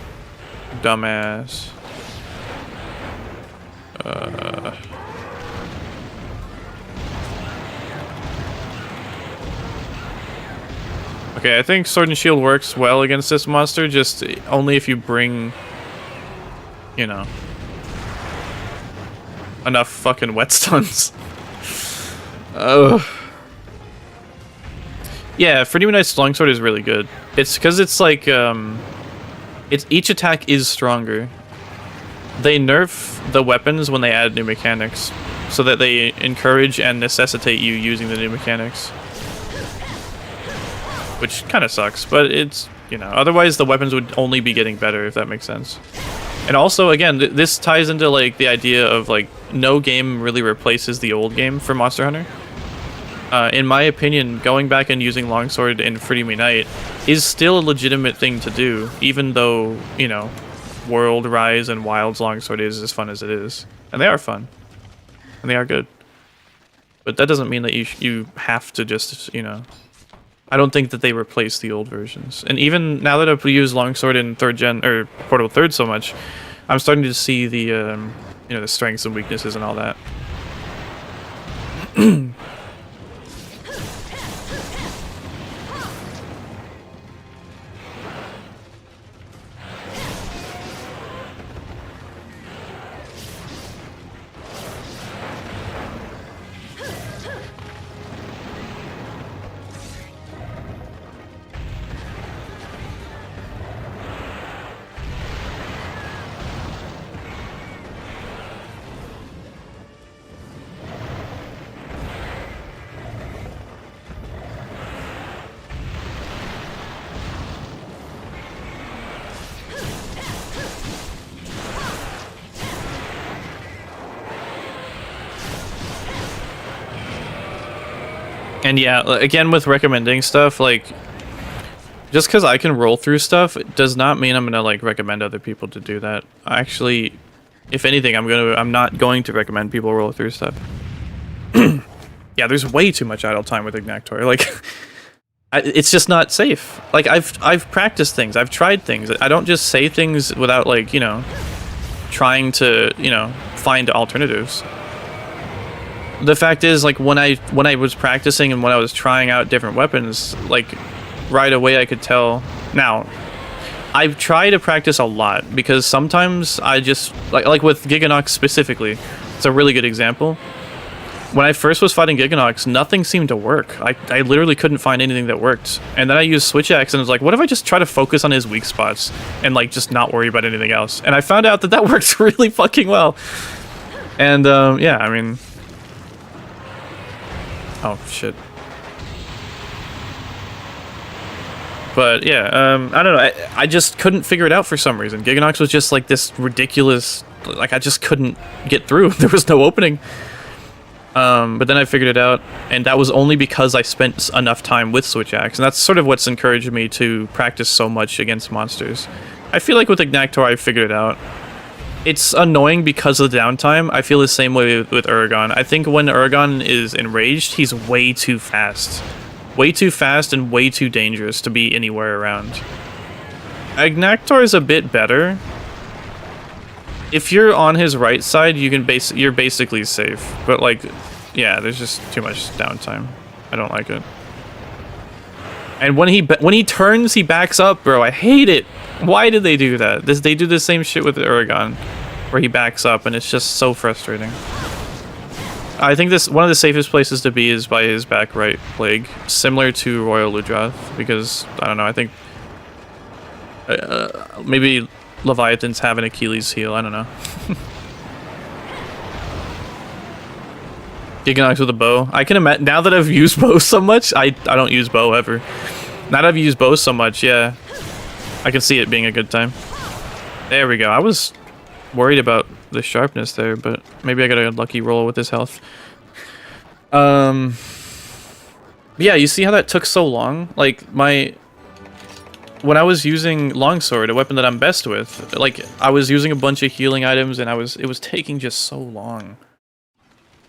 dumbass. Okay, I think Sword and Shield works well against this monster, just only if you bring, you know, enough fucking whetstones. Ugh. Yeah, Freedom Unite's Longsword is really good. It's because it's like, each attack is stronger. They nerf the weapons when they add new mechanics, so that they encourage and necessitate you using the new mechanics. Which kind of sucks, but it's, you know, otherwise the weapons would only be getting better, if that makes sense. And also, again, this ties into, like, the idea of, like, no game really replaces the old game for Monster Hunter. In my opinion, going back and using Longsword in Freedom Unite is still a legitimate thing to do, even though, you know, World, Rise, and Wild's Longsword is as fun as it is. And they are fun. And they are good. But that doesn't mean that you have to just, you know... I don't think that they replace the old versions. And even now that I've used Longsword in 3rd gen, or Portable 3rd so much, I'm starting to see the, you know, the strengths and weaknesses and all that. And yeah, again with recommending stuff, like just because I can roll through stuff does not mean I'm gonna like recommend other people to do that. Actually, if anything, I'm not going to recommend people roll through stuff. Yeah, there's way too much idle time with Agnaktor. Like, it's just not safe. Like I've practiced things, I've tried things. I don't just say things without like, you know, trying to, you know, find alternatives. The fact is, like, when I was practicing and when I was trying out different weapons, like, right away I could tell. Now, I try to practice a lot because sometimes I just like with Giganox specifically. It's a really good example. When I first was fighting Giganox, nothing seemed to work. I literally couldn't find anything that worked. And then I used Switch Axe and was like, what if I just try to focus on his weak spots and like just not worry about anything else? And I found out that that works really fucking well. And yeah, I mean, oh shit. But yeah, I don't know. I just couldn't figure it out for some reason. Giganox was just like this ridiculous. Like I just couldn't get through. There was no opening. But then I figured it out, and that was only because I spent enough time with Switch Axe, and that's sort of what's encouraged me to practice so much against monsters. I feel like with Agnaktor, I figured it out. It's annoying because of the downtime. I feel the same way with Uragon. I think when Uragon is enraged, he's way too fast. Way too fast and way too dangerous to be anywhere around. Agnaktor is a bit better. If you're on his right side, you can you're basically safe. But like, yeah, there's just too much downtime. I don't like it. And when he turns, he backs up, bro. I hate it. Why did they do that? They do the same shit with Uragon, where he backs up, and it's just so frustrating. I think one of the safest places to be is by his back right leg, similar to Royal Ludroth, because I don't know. I think maybe Leviathans have an Achilles heel. I don't know. Giganox with a bow. I can imagine now that I've used bow so much. I don't use bow ever. Now that I've used bow so much, yeah, I can see it being a good time. There we go. I was worried about the sharpness there, but maybe I got a lucky roll with his health. Yeah, you see how that took so long? Like when I was using longsword, a weapon that I'm best with, like I was using a bunch of healing items, and it was taking just so long.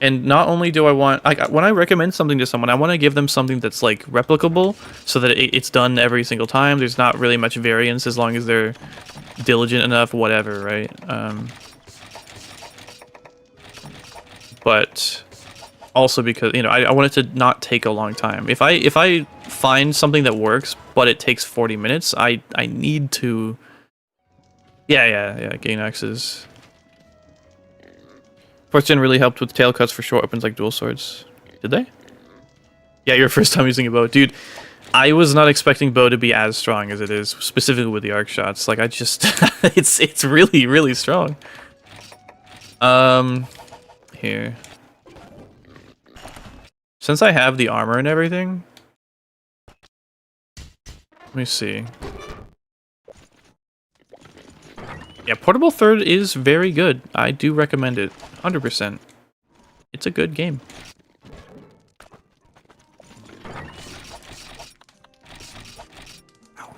And not only do I want, like, when I recommend something to someone, I want to give them something that's like replicable, so that it's done every single time. There's not really much variance as long as they're diligent enough, whatever, right? But also because, you know, I want it to not take a long time. If I find something that works, but it takes 40 minutes, I need to. Yeah. Gainax is. 4th gen really helped with tail cuts for short weapons like dual swords. Did they? Yeah, your first time using a bow. Dude, I was not expecting bow to be as strong as it is, specifically with the arc shots. Like, I just... it's really, really strong. Here. Since I have the armor and everything... Let me see. Yeah, Portable Third is very good. I do recommend it. 100%. It's a good game. Ow.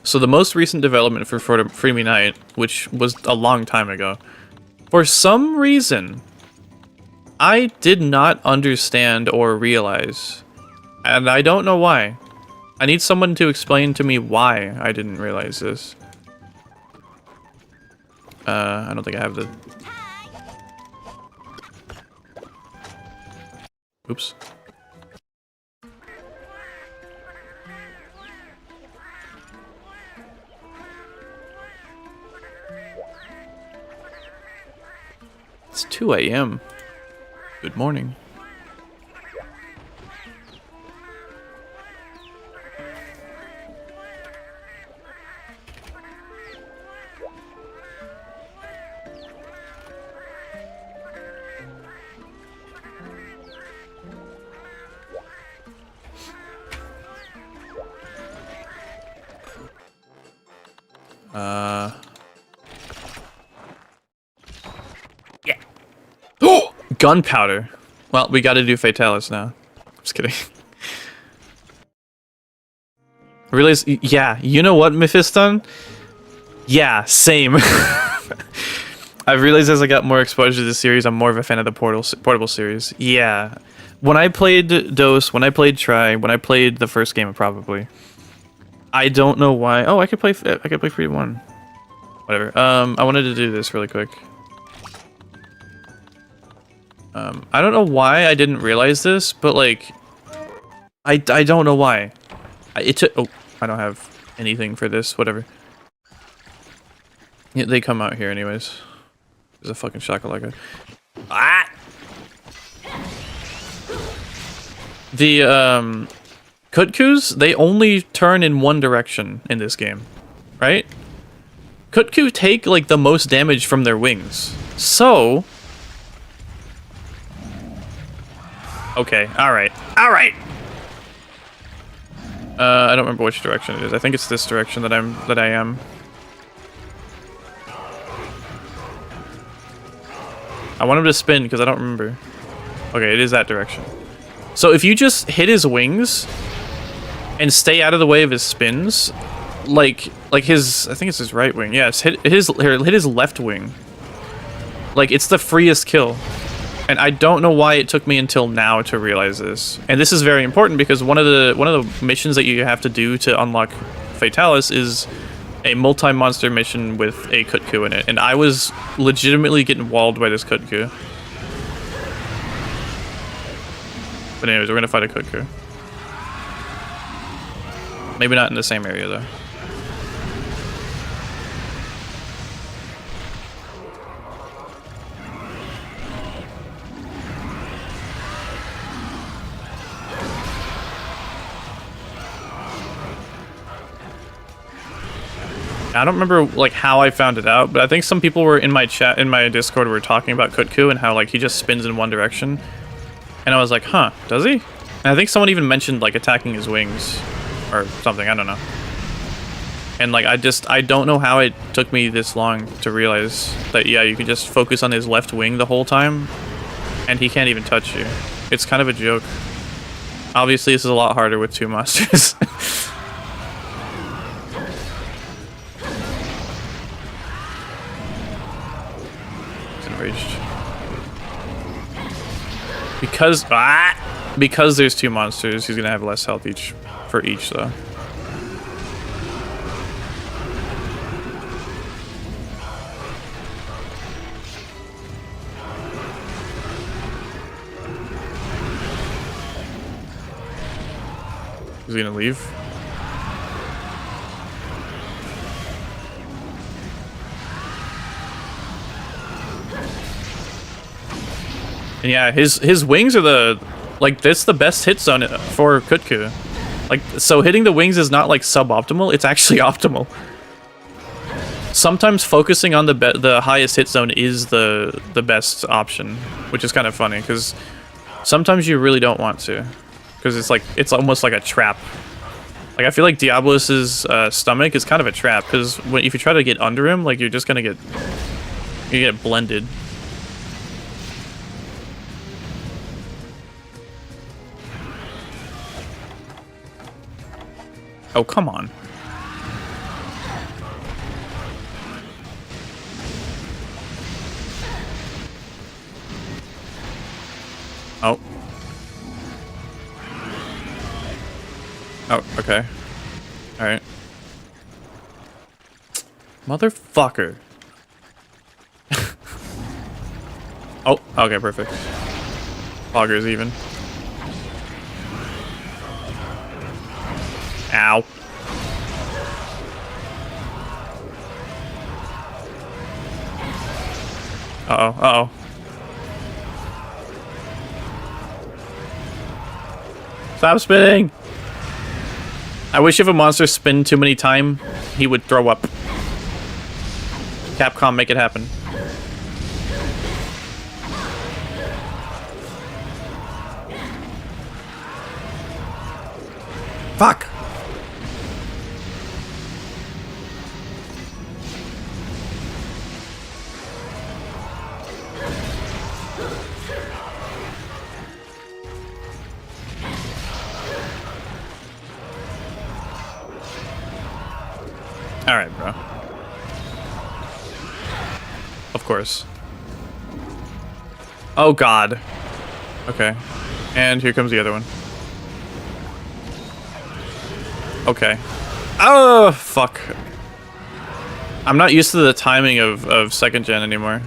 So the most recent development for Free Me Night, which was a long time ago, for some reason, I did not understand or realize, and I don't know why. I need someone to explain to me why I didn't realize this. I don't think I have the... Oops. It's 2 a.m. Good morning. Gunpowder. Well, we gotta do Fatalis now. Just kidding. I realize, yeah, you know what, Mephiston? Yeah, same. I've realized as I got more exposure to the series, I'm more of a fan of the portable series. Yeah. When I played Dose, when I played Try, when I played the first game, probably. I don't know why. Oh, I could play Free 1. Whatever. I wanted to do this really quick. I don't know why I didn't realize this, but like, I don't know why. Oh, I don't have anything for this. Whatever. Yeah, they come out here anyways. There's a fucking shakalaka. Ah! The Kut-Kus, they only turn in one direction in this game, right? Kut-Ku take like the most damage from their wings. So, okay, alright. Alright! I don't remember which direction it is. I think it's this direction that I am. I want him to spin because I don't remember. Okay, it is that direction. So if you just hit his wings and stay out of the way of his spins, like his, I think it's his right wing. Yeah, it's hit his left wing. Like, it's the freest kill. And I don't know why it took me until now to realize this. And this is very important because one of the missions that you have to do to unlock Fatalis is a multi-monster mission with a Kut-Ku in it. And I was legitimately getting walled by this Kut-Ku. But anyways, we're gonna fight a Kut-Ku. Maybe not in the same area though. I don't remember like how I found it out, but I think some people were in my chat, in my Discord, were talking about Kut-Ku and how like he just spins in one direction. And I was like, huh, does he? And I think someone even mentioned like attacking his wings or something, I don't know. And like I don't know how it took me this long to realize that, yeah, you can just focus on his left wing the whole time and he can't even touch you. It's kind of a joke. Obviously this is a lot harder with two monsters. Enraged. Because there's two monsters, he's gonna have less health for each though. Is he gonna leave? And yeah, his wings are that's the best hit zone for Kut-Ku. Like, so hitting the wings is not like suboptimal, it's actually optimal. Sometimes focusing on the highest hit zone is the best option, which is kind of funny because sometimes you really don't want to, because it's almost like a trap. Like, I feel like Diablos' stomach is kind of a trap because if you try to get under him, like, you're just gonna get blended. Oh, come on. Oh. Oh, okay. Alright. Motherfucker. Oh, okay, perfect. Fogger's even. Ow. Uh-oh, uh-oh. Stop spinning! I wish if a monster spin too many times, he would throw up. Capcom, make it happen. Fuck! course. Oh god. Okay. And here comes the other one. Okay. Oh, fuck. I'm not used to the timing of second gen anymore.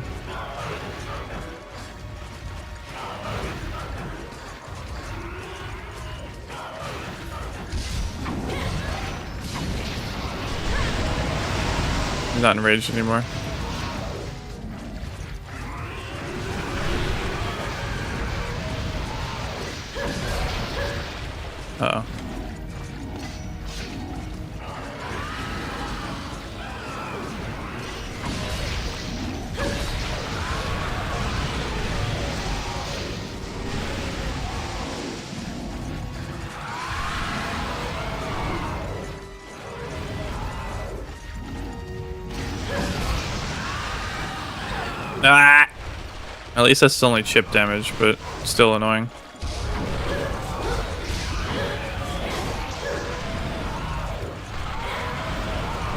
I'm not enraged anymore. Uh-oh. Ah! At least that's only chip damage, but still annoying.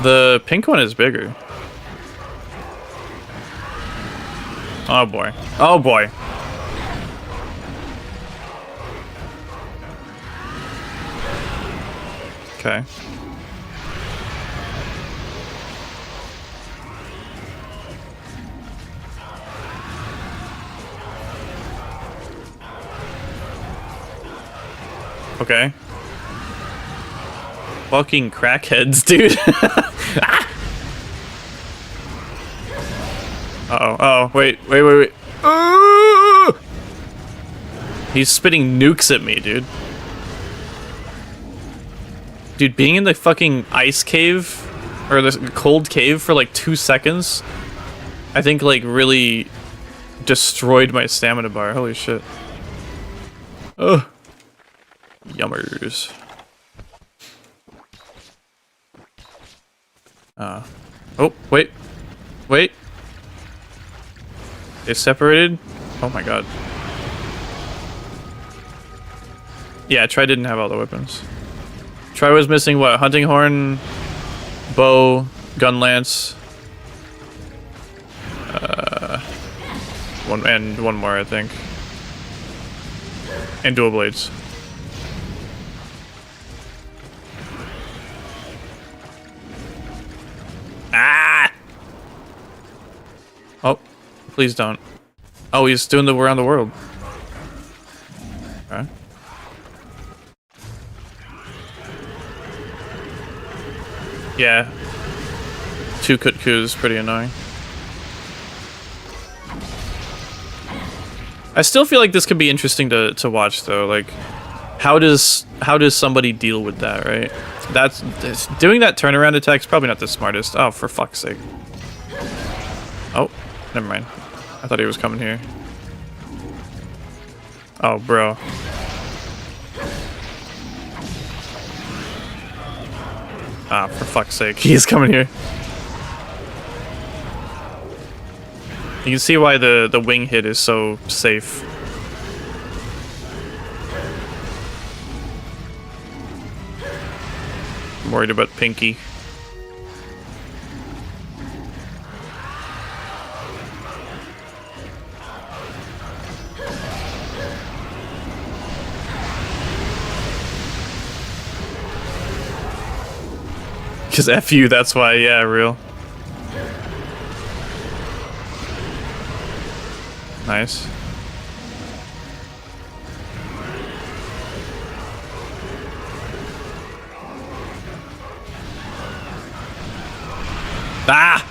The pink one is bigger. Oh boy. Oh boy. Okay. Okay. Fucking crackheads, dude. Uh-oh. Oh, wait. He's spitting nukes at me, dude. Dude, being in the fucking ice cave, or the cold cave for like 2 seconds, I think like really destroyed my stamina bar. Holy shit. Ugh. Yummers. Oh, wait. Wait. They separated? Oh my god. Yeah, Tri didn't have all the weapons. Tri was missing what? Hunting horn, bow, gun lance. One more, I think. And dual blades. Ah! Oh, please don't. Oh, he's doing the around the world. Okay. Yeah. 2 Kut-Ku is pretty annoying. I still feel like this could be interesting to watch though. Like, how does somebody deal with that, right? That's doing that turnaround attack is probably not the smartest. Oh, for fuck's sake. Oh, never mind. I thought he was coming here. Oh, bro. Ah, for fuck's sake. He is coming here. You can see why the wing hit is so safe. I'm worried about Pinky. Because F you, that's why, yeah, real. Nice. Ah!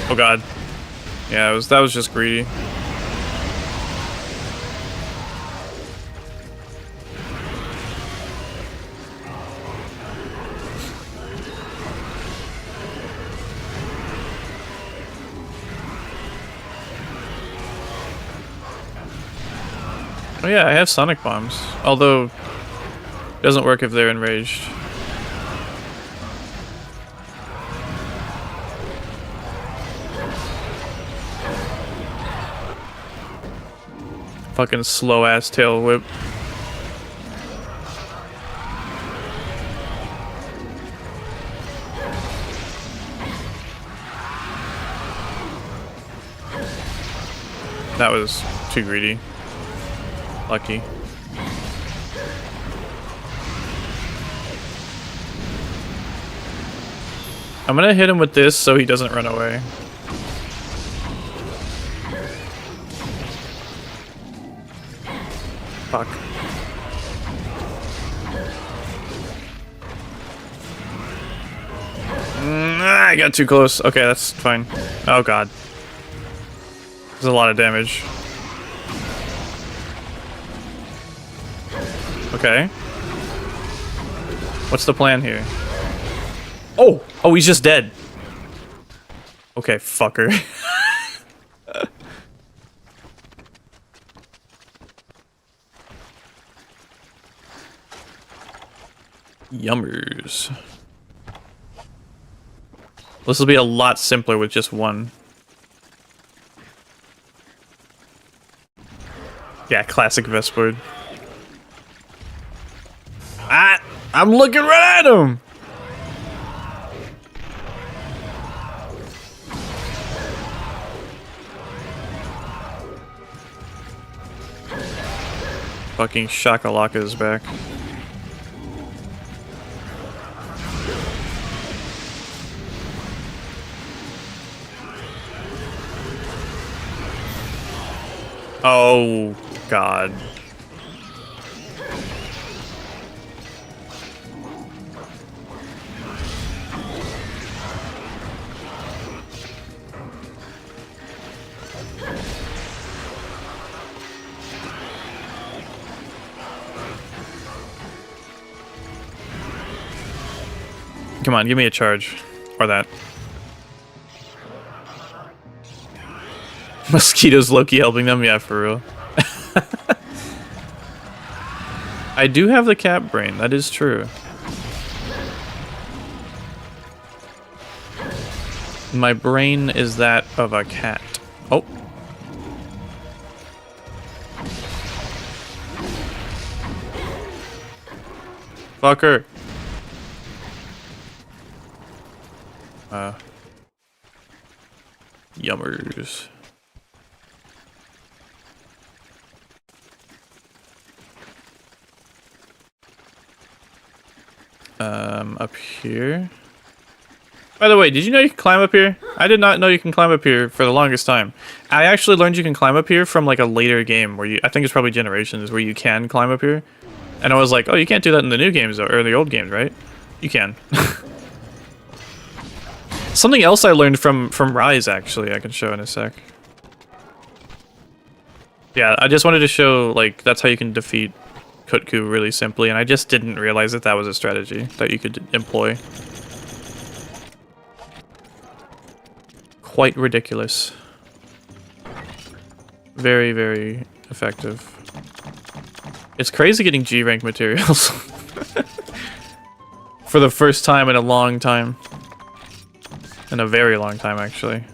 Oh god. Yeah, that was just greedy. Oh yeah, I have sonic bombs. Although it doesn't work if they're enraged. Fucking slow ass tail whip. That was too greedy. Lucky. I'm gonna hit him with this so he doesn't run away. Fuck. I got too close. Okay, that's fine. Oh god. There's a lot of damage. Okay. What's the plan here? Oh! Oh, he's just dead. Okay, fucker. Yummers. This will be a lot simpler with just one. Yeah, classic Vestboard. Ah! I'm looking right at him! Fucking Shakalaka is back. Oh, God. Come on, give me a charge. Or that. Mosquitoes Loki helping them? Yeah, for real. I do have the cat brain, that is true. My brain is that of a cat. Oh. Fucker. Yummers. Up here. By the way, did you know you can climb up here? I did not know you can climb up here for the longest time. I actually learned you can climb up here from like a later game where I think it's probably Generations, where you can climb up here. And I was like, oh, you can't do that in the new games though, or the old games, right? You can. Something else I learned from Rise, actually, I can show in a sec. Yeah, I just wanted to show, like, that's how you can defeat Kut-Ku really simply, and I just didn't realize that that was a strategy that you could employ. Quite ridiculous. Very, very effective. It's crazy getting G-rank materials. For the first time in a long time. In a very long time, actually.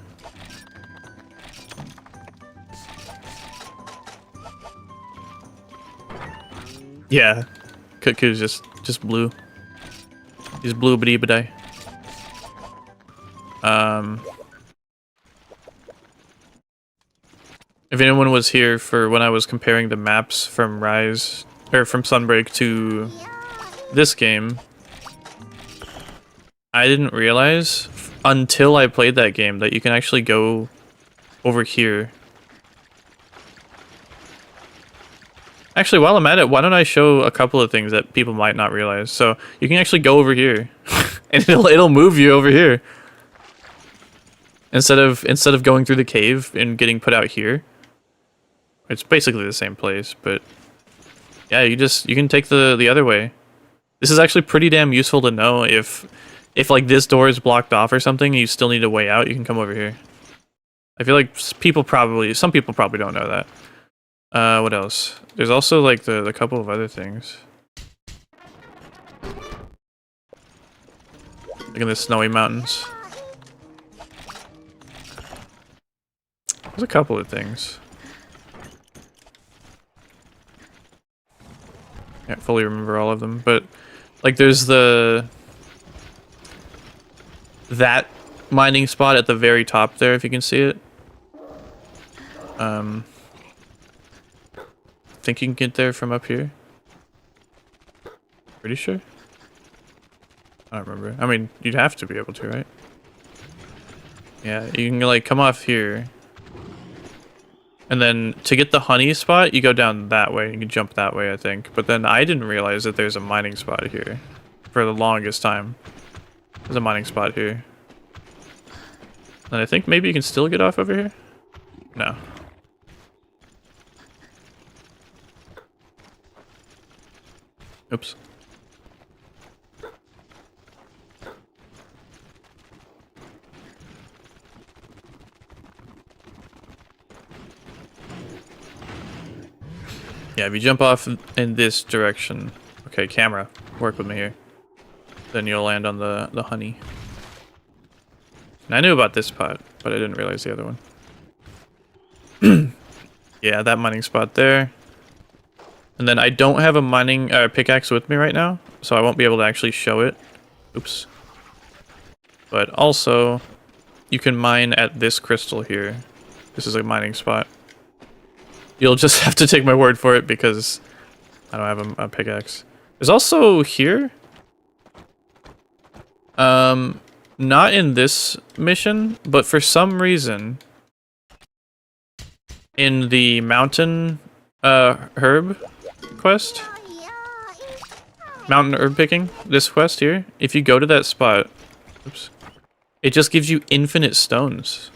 Yeah, Kut-Ku's just blue. He's blue badee badai. If anyone was here for when I was comparing the maps from Rise or from Sunbreak to this game, I didn't realize until I played that game that you can actually go over here. Actually, while I'm at it, why don't I show a couple of things that people might not realize? So you can actually go over here, and it'll move you over here instead of going through the cave and getting put out here. It's basically the same place, but yeah, you can take the other way. This is actually pretty damn useful to know if like this door is blocked off or something, and you still need a way out. You can come over here. I feel like some people probably don't know that. What else? There's also like the couple of other things. Like in the snowy mountains. There's a couple of things. Can't fully remember all of them, but like there's that mining spot at the very top there, if you can see it. I think you can get there from up here. Pretty sure. I don't remember. I mean, you'd have to be able to, right? Yeah, you can like come off here. And then to get the honey spot, you go down that way. You can jump that way, I think. But then I didn't realize that there's a mining spot here for the longest time. There's a mining spot here. And I think maybe you can still get off over here? No. Oops. Yeah, if you jump off in this direction, okay, camera, work with me here, then you'll land on the honey. And I knew about this spot, but I didn't realize the other one. Yeah, that mining spot there. And then I don't have a mining pickaxe with me right now, so I won't be able to actually show it. Oops. But also, you can mine at this crystal here. This is a mining spot. You'll just have to take my word for it because I don't have a pickaxe. There's also here. Not in this mission, but for some reason, in the mountain herb quest, mountain herb picking, this quest here, if you go to that spot, oops, it just gives you infinite stones.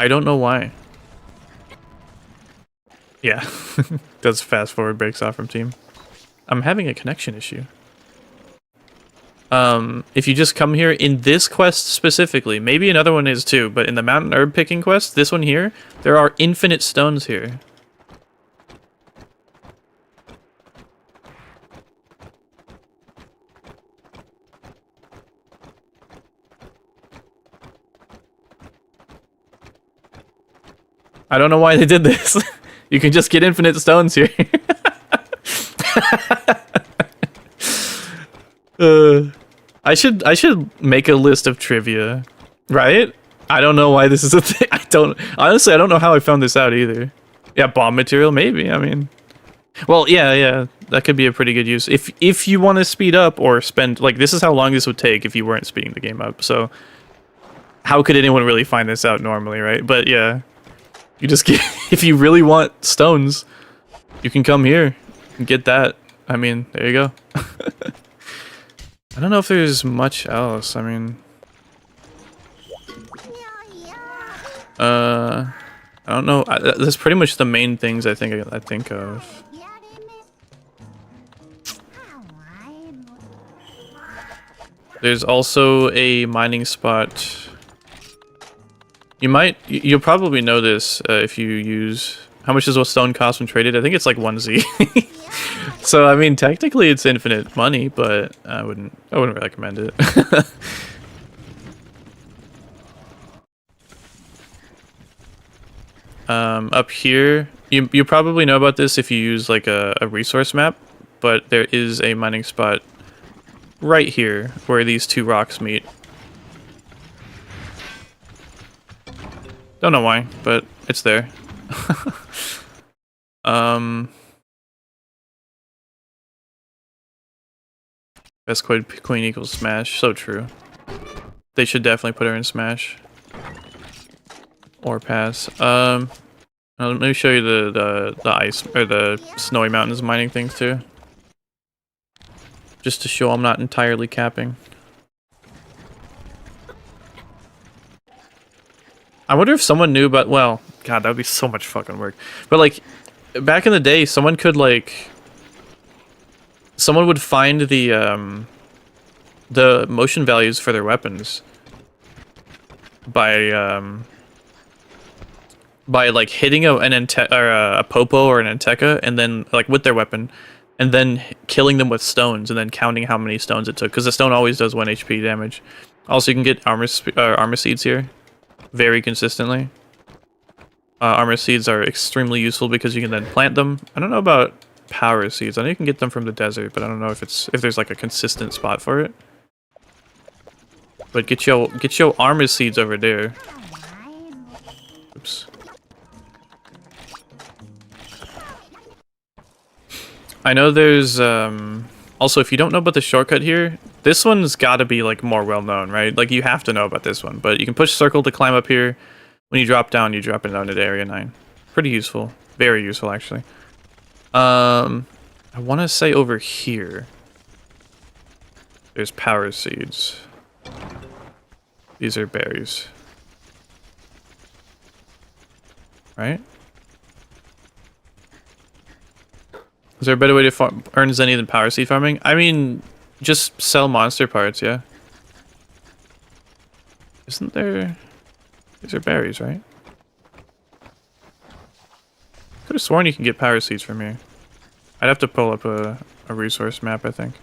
I don't know why. Yeah, does fast forward breaks off from team. I'm having a connection issue. If you just come here in this quest specifically, maybe another one is too, but in the mountain herb picking quest, this one here, there are infinite stones here. I don't know why they did this. You can just get infinite stones here. I should make a list of trivia, right? I don't know why this is a thing. Honestly, I don't know how I found this out either. Yeah, bomb material, maybe. I mean, well, yeah, that could be a pretty good use if you want to speed up or spend like this is how long this would take if you weren't speeding the game up. So, how could anyone really find this out normally, right? But yeah. You just get, if you really want stones, you can come here and get that. I mean, there you go. I don't know if there's much else. I mean, I don't know. That's pretty much the main things I think of. There's also a mining spot. You'll probably know this if you use... How much does a stone cost when traded? I think it's like 1Z. So, I mean, technically it's infinite money, but I wouldn't recommend it. Up here, you probably know about this if you use like a resource map, but there is a mining spot right here where these two rocks meet. Don't know why, but it's there. Best queen equals Smash. So true. They should definitely put her in Smash. Or pass. Let me show you the ice or the snowy mountains mining things too. Just to show I'm not entirely capping. I wonder if someone knew about, well, God, that would be so much fucking work. But like, back in the day, someone could like, someone would find the motion values for their weapons by like hitting a popo or an Anteca, and then like with their weapon, and then killing them with stones, and then counting how many stones it took, because the stone always does 1 HP damage. Also, you can get armor seeds here. Very consistently. Armor seeds are extremely useful because you can then plant them. I don't know about power seeds. I know you can get them from the desert, but I don't know if there's like a consistent spot for it. But get your armor seeds over there. Oops. I know there's also, if you don't know about the shortcut here, this one's got to be like more well known, right? Like you have to know about this one. But you can push circle to climb up here. When you drop down, you drop it down to area 9. Pretty useful, very useful actually. I want to say over here, there's power seeds. These are berries. Right? Is there a better way to earn Zenny than power seed farming? I mean, just sell monster parts, yeah. Isn't there... These are berries, right? Could have sworn you can get power seeds from here. I'd have to pull up a resource map, I think.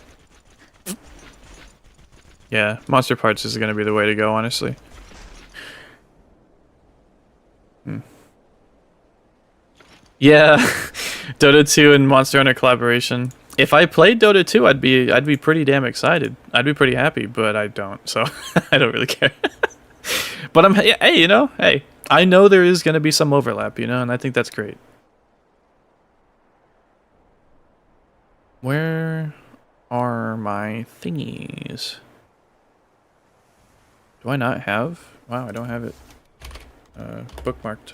Yeah, monster parts is going to be the way to go, honestly. Yeah, Dota 2 and Monster Hunter collaboration. If I played Dota 2, I'd be pretty damn excited. I'd be pretty happy, but I don't, so I don't really care. But hey, you know, hey, I know there is going to be some overlap, you know, and I think that's great. Where are my thingies? Do I not have? Wow, I don't have it bookmarked.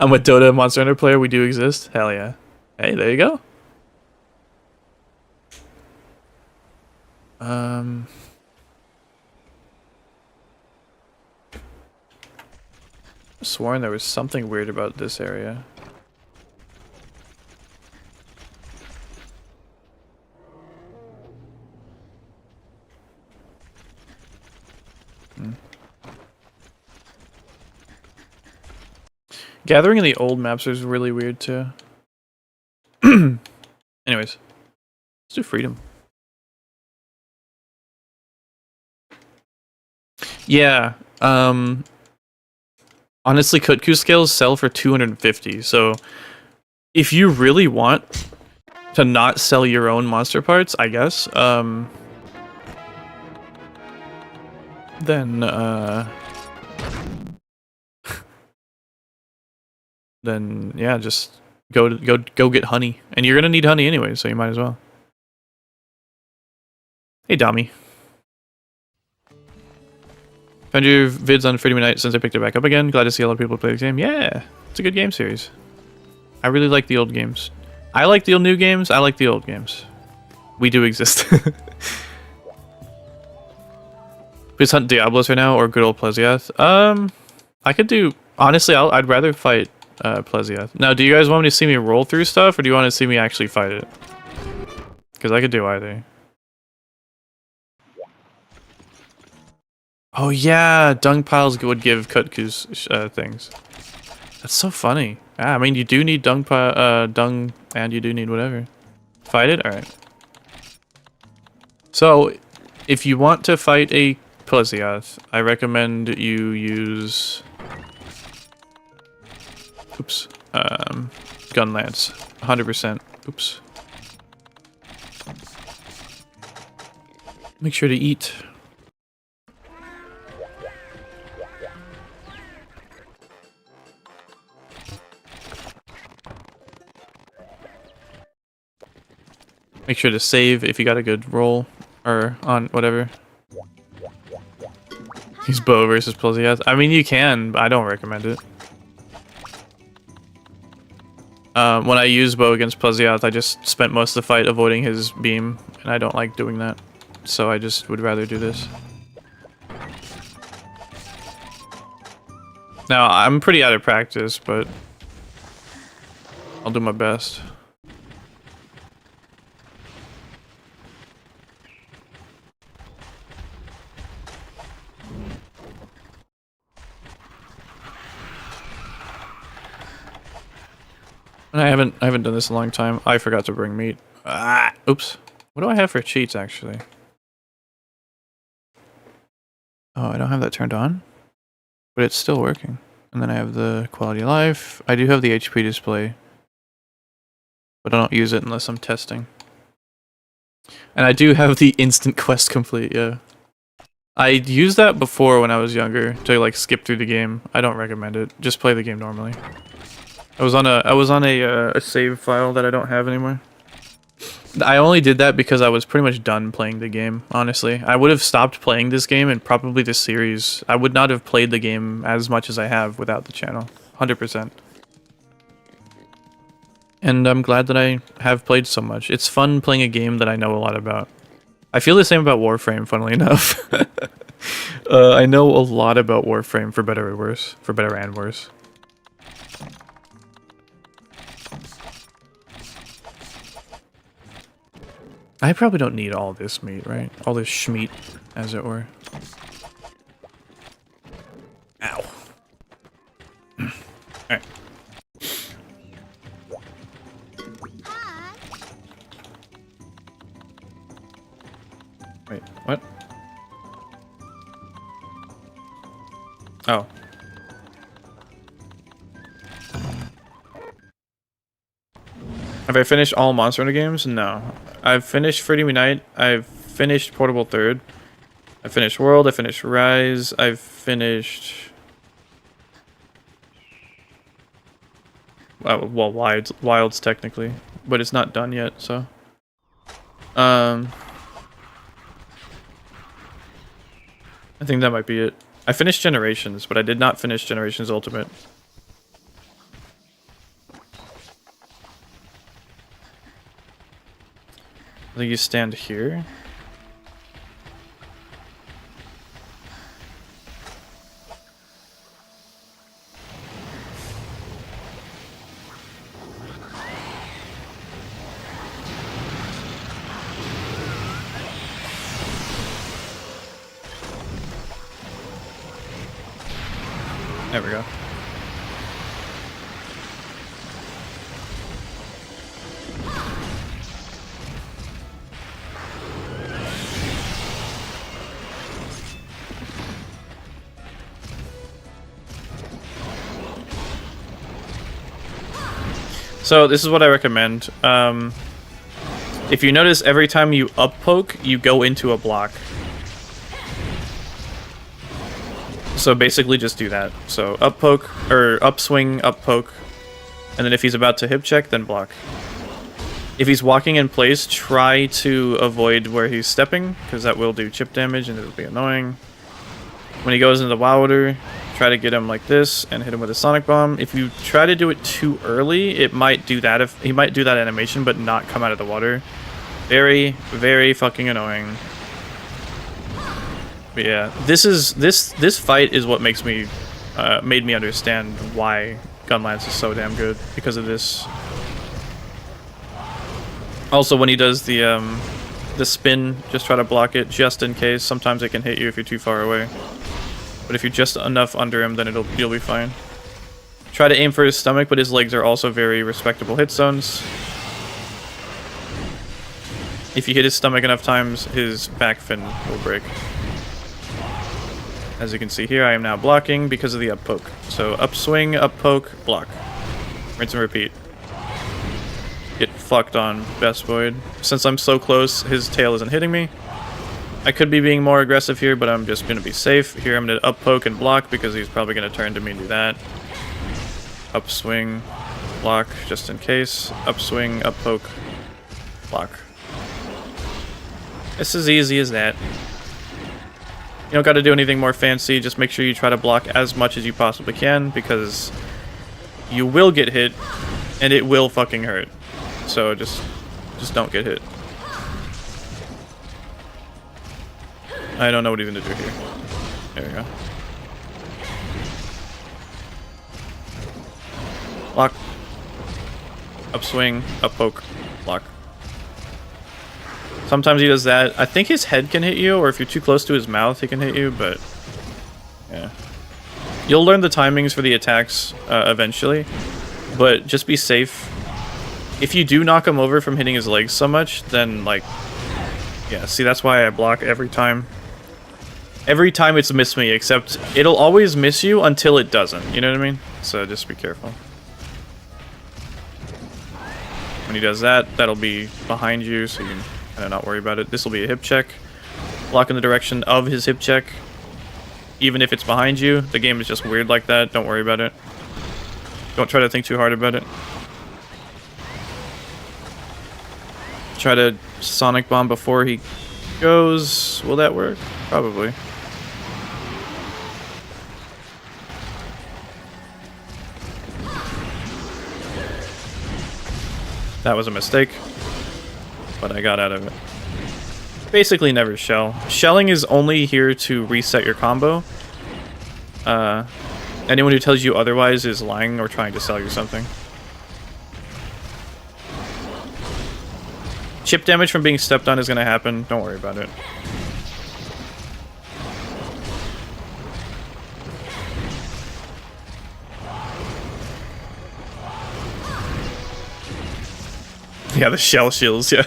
I'm a Dota Monster Hunter player. We do exist. Hell yeah. Hey, there you go. I sworn there was something weird about this area. Gathering in the old maps is really weird too. Anyways, let's do freedom. Yeah, honestly, Kut-Ku scales sell for 250, so if you really want to not sell your own monster parts, I guess, then yeah, just go get honey, and you're gonna need honey anyway, so you might as well. Hey, Dami. Found your vids on Freedom Unite since I picked it back up again. Glad to see a lot of people play the game. Yeah, it's a good game series. I really like the old games. I like the new games. I like the old games. We do exist. Please hunt Diablos right now or good old Plesioth. I could do. Honestly, I'd rather fight Plesioth. Now, do you guys want me to see me roll through stuff, or do you want to see me actually fight it? Because I could do either. Oh yeah, dung piles would give Kut-Ku's things. That's so funny. Ah, I mean, you do need dung, and you do need whatever. Fight it? Alright. So, if you want to fight a Plesioth, I recommend you use... Oops. Gun lance. 100%. Oops. Make sure to eat. Make sure to save if you got a good roll, or on whatever. Use bow versus Plesioth. I mean, you can, but I don't recommend it. When I use bow against Plesioth, I just spent most of the fight avoiding his beam, and I don't like doing that. So I just would rather do this. Now, I'm pretty out of practice, but I'll do my best. I haven't done this in a long time. I forgot to bring meat. Ah, oops. What do I have for cheats, actually? Oh, I don't have that turned on? But it's still working. And then I have the quality of life. I do have the HP display, but I don't use it unless I'm testing. And I do have the instant quest complete, yeah. I used that before when I was younger to like skip through the game. I don't recommend it. Just play the game normally. I was on a save file that I don't have anymore. I only did that because I was pretty much done playing the game, honestly. I would have stopped playing this game and probably this series. I would not have played the game as much as I have without the channel. 100%. And I'm glad that I have played so much. It's fun playing a game that I know a lot about. I feel the same about Warframe, funnily enough. I know a lot about Warframe, for better or worse. For better and worse. I probably don't need all this meat, right? All this schmeat, as it were. Ow. Alright. Wait, what? Oh. Have I finished all Monster Hunter games? No. I've finished Freedom Unite. I've finished Portable Third. I finished World. I finished Rise. I've finished... well, Wilds technically. But it's not done yet, so... I think that might be it. I finished Generations, but I did not finish Generations Ultimate. I think you stand here. There we go. So this is what I recommend. If you notice, every time you up poke, you go into a block. So basically just do that. So up poke, or up swing, up poke, and then if he's about to hip check, then block. If he's walking in place, try to avoid where he's stepping, because that will do chip damage and it'll be annoying. When he goes into the Wilder, try to get him like this and hit him with a Sonic Bomb. If you try to do it too early, it might do that. If he might do that animation, but not come out of the water. Very, very fucking annoying. But yeah, this fight is what makes me made me understand why Gunlance is so damn good because of this. Also, when he does the spin, just try to block it just in case. Sometimes it can hit you if you're too far away. But if you're just enough under him, then you'll be fine. Try to aim for his stomach, but his legs are also very respectable hit zones. If you hit his stomach enough times, his back fin will break. As you can see here, I am now blocking because of the up poke. So up swing, up poke, block. Rinse and repeat. Get fucked on, Best Void. Since I'm so close, his tail isn't hitting me. I could be being more aggressive here, but I'm just going to be safe. Here I'm going to up poke and block because he's probably going to turn to me and do that. Up swing, block, just in case. Up swing, up poke, block. It's as easy as that. You don't got to do anything more fancy. Just make sure you try to block as much as you possibly can because you will get hit and it will fucking hurt. So just don't get hit. I don't know what even to do here. There we go. Block. Up swing, up poke, block. Sometimes he does that. I think his head can hit you, or if you're too close to his mouth, he can hit you, but... yeah. You'll learn the timings for the attacks eventually, but just be safe. If you do knock him over from hitting his legs so much, then, like... yeah, see, that's why I block every time. Every time it's missed me, except it'll always miss you until it doesn't. You know what I mean? So just be careful. When he does that, that'll be behind you, so you can kind of not worry about it. This will be a hip check. Block in the direction of his hip check. Even if it's behind you, the game is just weird like that. Don't worry about it. Don't try to think too hard about it. Try to Sonic Bomb before he goes. Will that work? Probably. That was a mistake, but I got out of it. Basically never shell. Shelling is only here to reset your combo. Anyone who tells you otherwise is lying or trying to sell you something. Chip damage from being stepped on is going to happen. Don't worry about it. Yeah, the shell shields, yeah.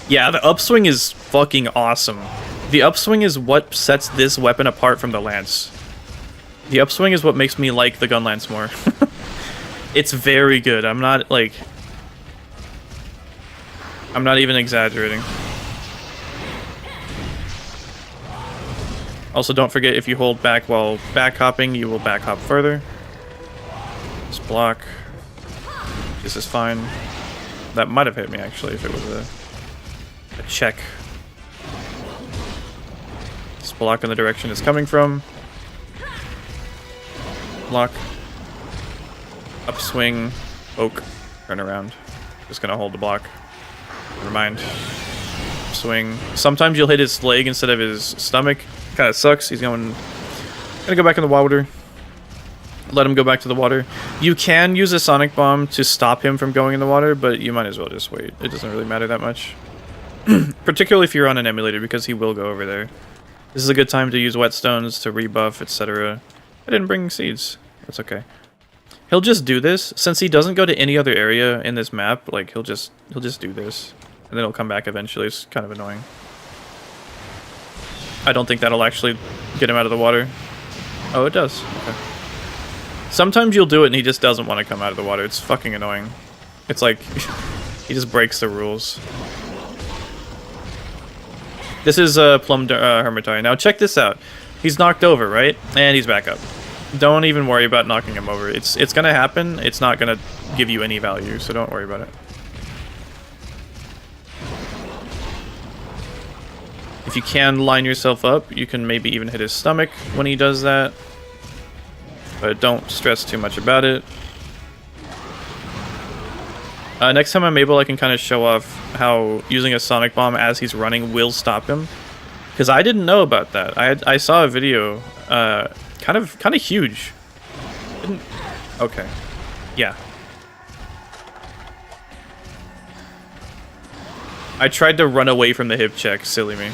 Yeah, the upswing is fucking awesome. The upswing is what sets this weapon apart from the lance. The upswing is what makes me like the gun lance more. It's very good. I'm not even exaggerating. Also, don't forget, if you hold back while back hopping, you will back hop further. Just block. This is fine. That might have hit me, actually, if it was a check. Just block in the direction it's coming from. Block. Upswing. Poke. Turn around. Just gonna hold the block. Never mind. Swing. Sometimes you'll hit his leg instead of his stomach. Kind of sucks. He's gonna go back in the water. Let him go back to the water. You can use a Sonic Bomb to stop him from going in the water, but you might as well just wait. It doesn't really matter that much. Particularly if you're on an emulator, because he will go over there. This is a good time to use whetstones to rebuff, etc. I didn't bring seeds. That's okay. He'll just do this. Since he doesn't go to any other area in this map, like he'll just do this. And then he'll come back eventually. It's kind of annoying. I don't think that'll actually get him out of the water. Oh, it does. Okay. Sometimes you'll do it and he just doesn't want to come out of the water. It's fucking annoying. It's like, he just breaks the rules. This is Plum Hermitari. Now check this out. He's knocked over, right? And he's back up. Don't even worry about knocking him over. It's gonna happen. It's not gonna give you any value, so don't worry about it. If you can line yourself up, you can maybe even hit his stomach when he does that. But don't stress too much about it. Next time I'm able, I can kind of show off how using a Sonic Bomb as he's running will stop him. Because I didn't know about that. I saw a video, kind of huge. Okay, yeah. I tried to run away from the hip check, silly me.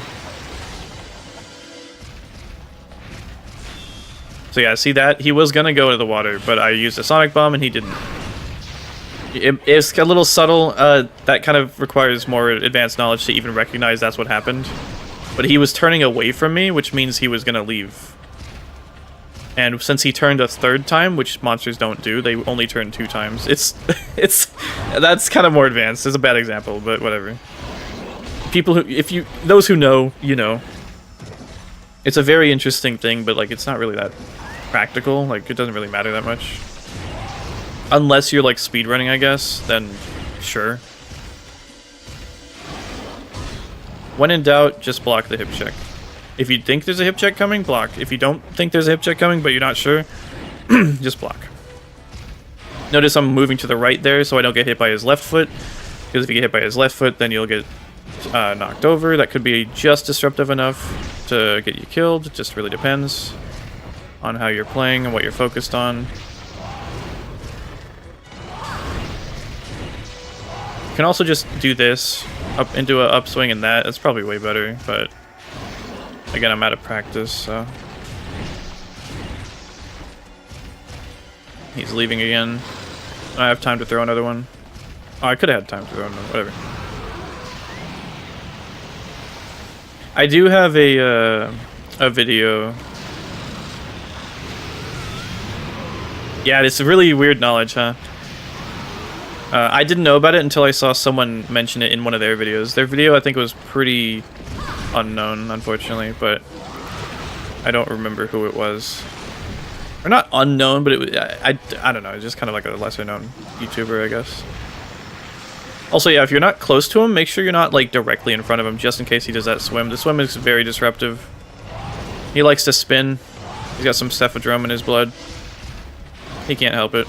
So yeah, see that? He was gonna go to the water, but I used a Sonic Bomb and he didn't. It's a little subtle. That kind of requires more advanced knowledge to even recognize that's what happened. But he was turning away from me, which means he was gonna leave. And since he turned a third time, which monsters don't do, they only turn 2 times. That's kind of more advanced. It's a bad example, but whatever. People who, those who know, you know. It's a very interesting thing, but like it's not really that practical. Like it doesn't really matter that much. Unless you're like speedrunning, I guess, then sure. When in doubt, just block the hip check. If you think there's a hip check coming, block. If you don't think there's a hip check coming, but you're not sure, just block. Notice I'm moving to the right there so I don't get hit by his left foot. Because if you get hit by his left foot, then you'll get knocked over. That could be just disruptive enough to get you killed. It just really depends on how you're playing and what you're focused on. You can also just do this up into an upswing and that. That's probably way better, but again, I'm out of practice, so. He's leaving again. I have time to throw another one. Oh, I could have had time to throw another, whatever. I do have a a video. Yeah, it's really weird knowledge, huh? I didn't know about it until I saw someone mention it in one of their videos. Their video, I think, was pretty unknown, unfortunately, but I don't remember who it was. Or not unknown, but it was, I don't know, it's just kind of like a lesser known YouTuber, I guess. Also, yeah, if you're not close to him, make sure you're not like directly in front of him, just in case he does that swim. The swim is very disruptive. He likes to spin. He's got some cephadrome in his blood. He can't help it.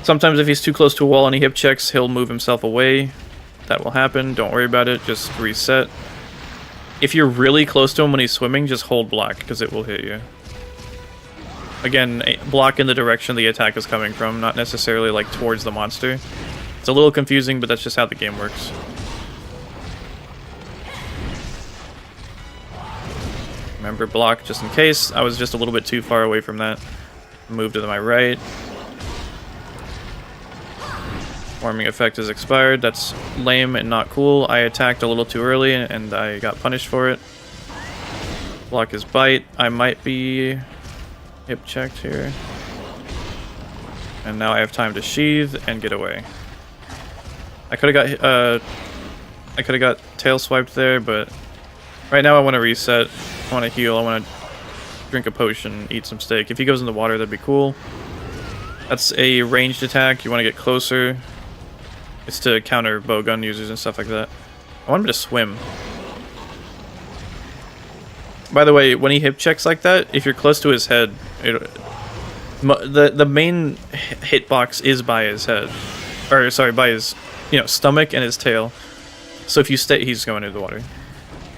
Sometimes if he's too close to a wall and he hip checks, he'll move himself away. That will happen. Don't worry about it. Just reset. If you're really close to him when he's swimming, just hold block, because it will hit you. Again, block in the direction the attack is coming from, not necessarily like towards the monster. It's a little confusing, but that's just how the game works. Remember, block just in case. I was just a little bit too far away from that. Move to my right. Warming effect is expired. That's lame and not cool. I attacked a little too early and I got punished for it. Block his bite. I might be hip checked here. And now I have time to sheathe and get away. I could have got tail swiped there, but right now I want to reset. I want to heal. I want to drink a potion, eat some steak. If he goes in the water, that'd be cool. That's a ranged attack. You want to get closer. It's to counter bowgun users and stuff like that. I want him to swim. By the way, when he hip checks like that, if you're close to his head, the main hitbox is by his head, or sorry, by his stomach and his tail. So if you stay, he's going into the water.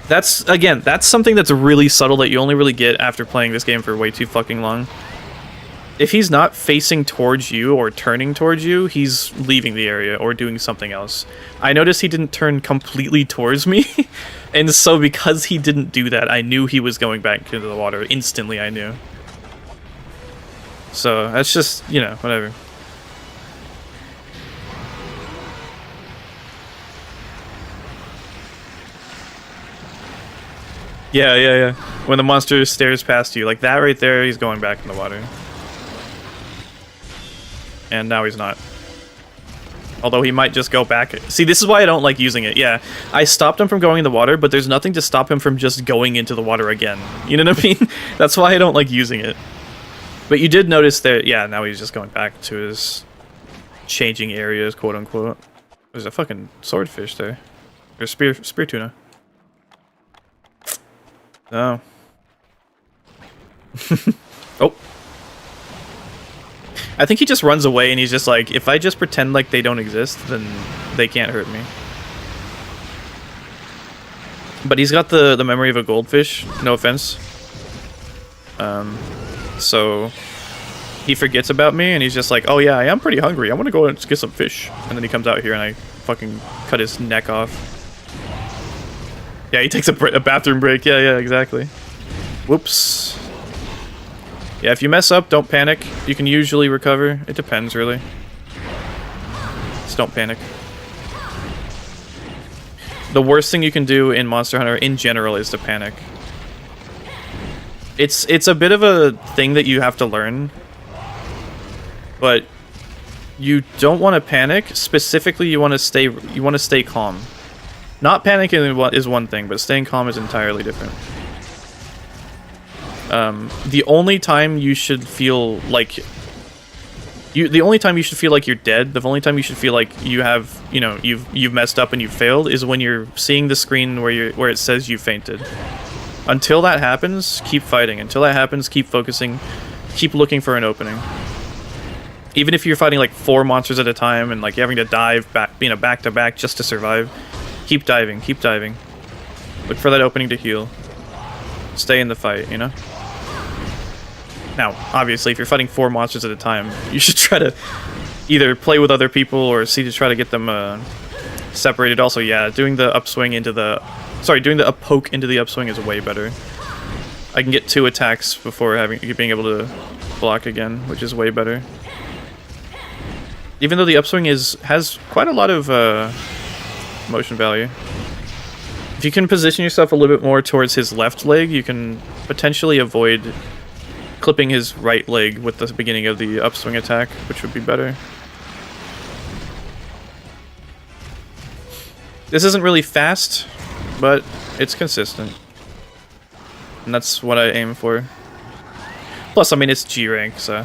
That's something that's really subtle that you only really get after playing this game for way too fucking long. If he's not facing towards you or turning towards you, he's leaving the area or doing something else. I noticed he didn't turn completely towards me, and so because he didn't do that, I knew he was going back into the water. Instantly, I knew. So, that's just, whatever. Yeah. When the monster stares past you, like that right there, he's going back in the water. And now he's not. Although he might just go back. See, this is why I don't like using it. Yeah, I stopped him from going in the water, but there's nothing to stop him from just going into the water again. You know what I mean? That's why I don't like using it. But you did notice that, yeah, now he's just going back to his changing areas, quote unquote. There's a fucking swordfish there. Or spear tuna. Oh. Oh. I think he just runs away and he's just like, if I just pretend like they don't exist, then they can't hurt me. But he's got the memory of a goldfish, no offense. So he forgets about me and he's just like, oh yeah, I am pretty hungry. I want to go and get some fish. And then he comes out here and I fucking cut his neck off. Yeah, he takes a bathroom break. Yeah, exactly. Whoops. Yeah, if you mess up, don't panic. You can usually recover. It depends, really. Just don't panic. The worst thing you can do in Monster Hunter in general is to panic. It's a bit of a thing that you have to learn. But you don't want to panic. Specifically, you want to stay calm. Not panicking is one thing, but staying calm is entirely different. The only time you should feel like you're dead, the only time you should feel like you have, you've messed up and you've failed is when you're seeing the screen where it says you fainted. Until that happens, keep fighting. Until that happens, keep focusing, keep looking for an opening. Even if you're fighting like 4 monsters at a time and like you're having to dive back, back to back just to survive, keep diving, keep diving. Look for that opening to heal. Stay in the fight, Now, obviously, if you're fighting 4 monsters at a time, you should try to either play with other people or see to try to get them separated. Also, yeah, doing the upswing into the... Sorry, doing the up poke into the upswing is way better. I can get 2 attacks before being able to block again, which is way better. Even though the upswing has quite a lot of motion value. If you can position yourself a little bit more towards his left leg, you can potentially avoid clipping his right leg with the beginning of the upswing attack, which would be better. This isn't really fast, but it's consistent. And that's what I aim for. Plus, I mean, it's G rank, so...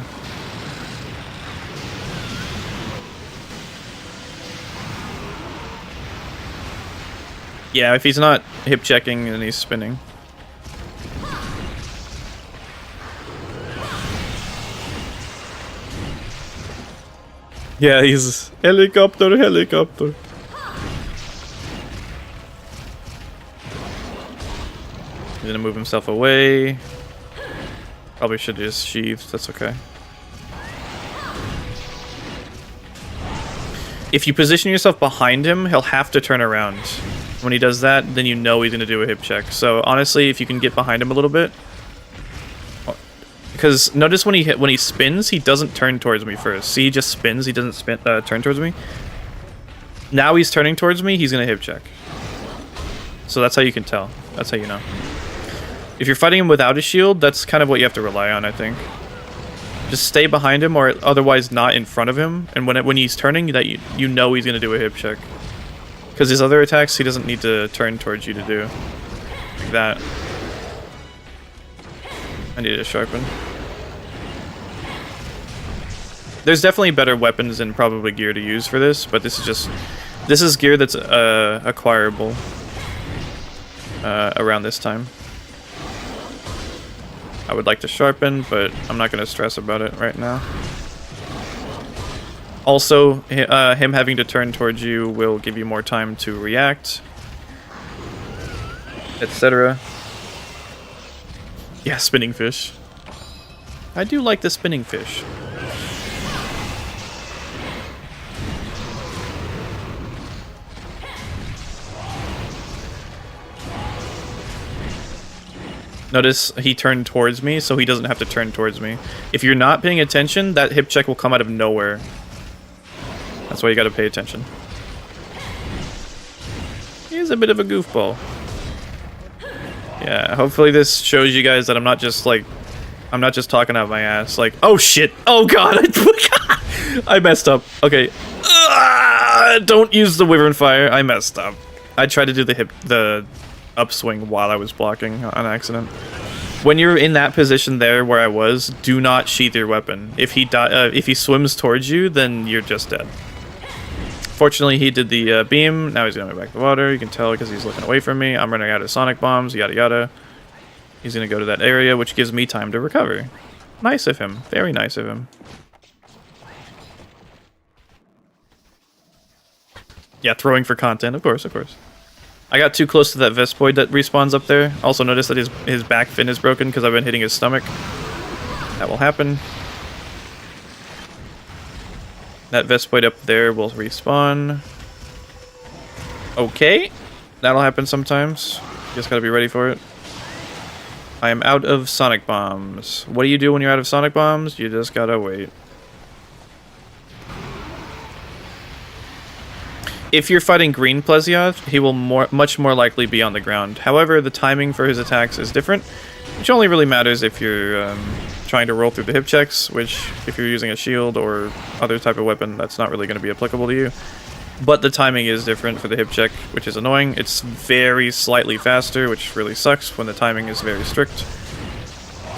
Yeah, if he's not hip checking, then he's spinning. Yeah, he's helicopter, helicopter. He's gonna move himself away. Probably should just sheathe, that's okay. If you position yourself behind him, he'll have to turn around. When he does that, then you know he's gonna do a hip check. So honestly, if you can get behind him a little bit, because notice when he spins, he doesn't turn towards me first. See, he just spins. He doesn't turn towards me. Now he's turning towards me. He's gonna hip check. So that's how you can tell. That's how you know. If you're fighting him without a shield, that's kind of what you have to rely on, I think. Just stay behind him, or otherwise not in front of him. And when he's turning, that you know he's gonna do a hip check. Because his other attacks, he doesn't need to turn towards you to do. Like that. I need to sharpen. There's definitely better weapons and probably gear to use for this, but this is gear that's acquirable around this time. I would like to sharpen, but I'm not going to stress about it right now. Also, him having to turn towards you will give you more time to react, etc. Yeah, spinning fish. I do like the spinning fish. Notice he turned towards me, so he doesn't have to turn towards me. If you're not paying attention, that hip check will come out of nowhere. That's why you gotta pay attention. He's a bit of a goofball. Yeah, hopefully this shows you guys that I'm not just talking out my ass. Like, oh shit, oh god, I messed up. Okay, don't use the Wyvern Fire. I messed up. I tried to do the upswing while I was blocking on accident. When you're in that position there where I was, do not sheath your weapon. If he swims towards you, then you're just dead. Fortunately, he did the beam. Now he's going back to the water. You can tell because he's looking away from me. I'm running out of sonic bombs, yada yada. He's going to go to that area, which gives me time to recover. Nice of him. Very nice of him. Yeah, throwing for content. Of course, of course. I got too close to that Vespoid that respawns up there. Also notice that his back fin is broken because I've been hitting his stomach. That will happen. That Vespoid up there will respawn. Okay. That'll happen sometimes. Just gotta be ready for it. I am out of sonic bombs. What do you do when you're out of sonic bombs? You just gotta wait. If you're fighting green Plesioth, he will much more likely be on the ground. However, the timing for his attacks is different, which only really matters if you're trying to roll through the hip checks, which if you're using a shield or other type of weapon, that's not really going to be applicable to you. But the timing is different for the hip check, which is annoying. It's very slightly faster, which really sucks when the timing is very strict.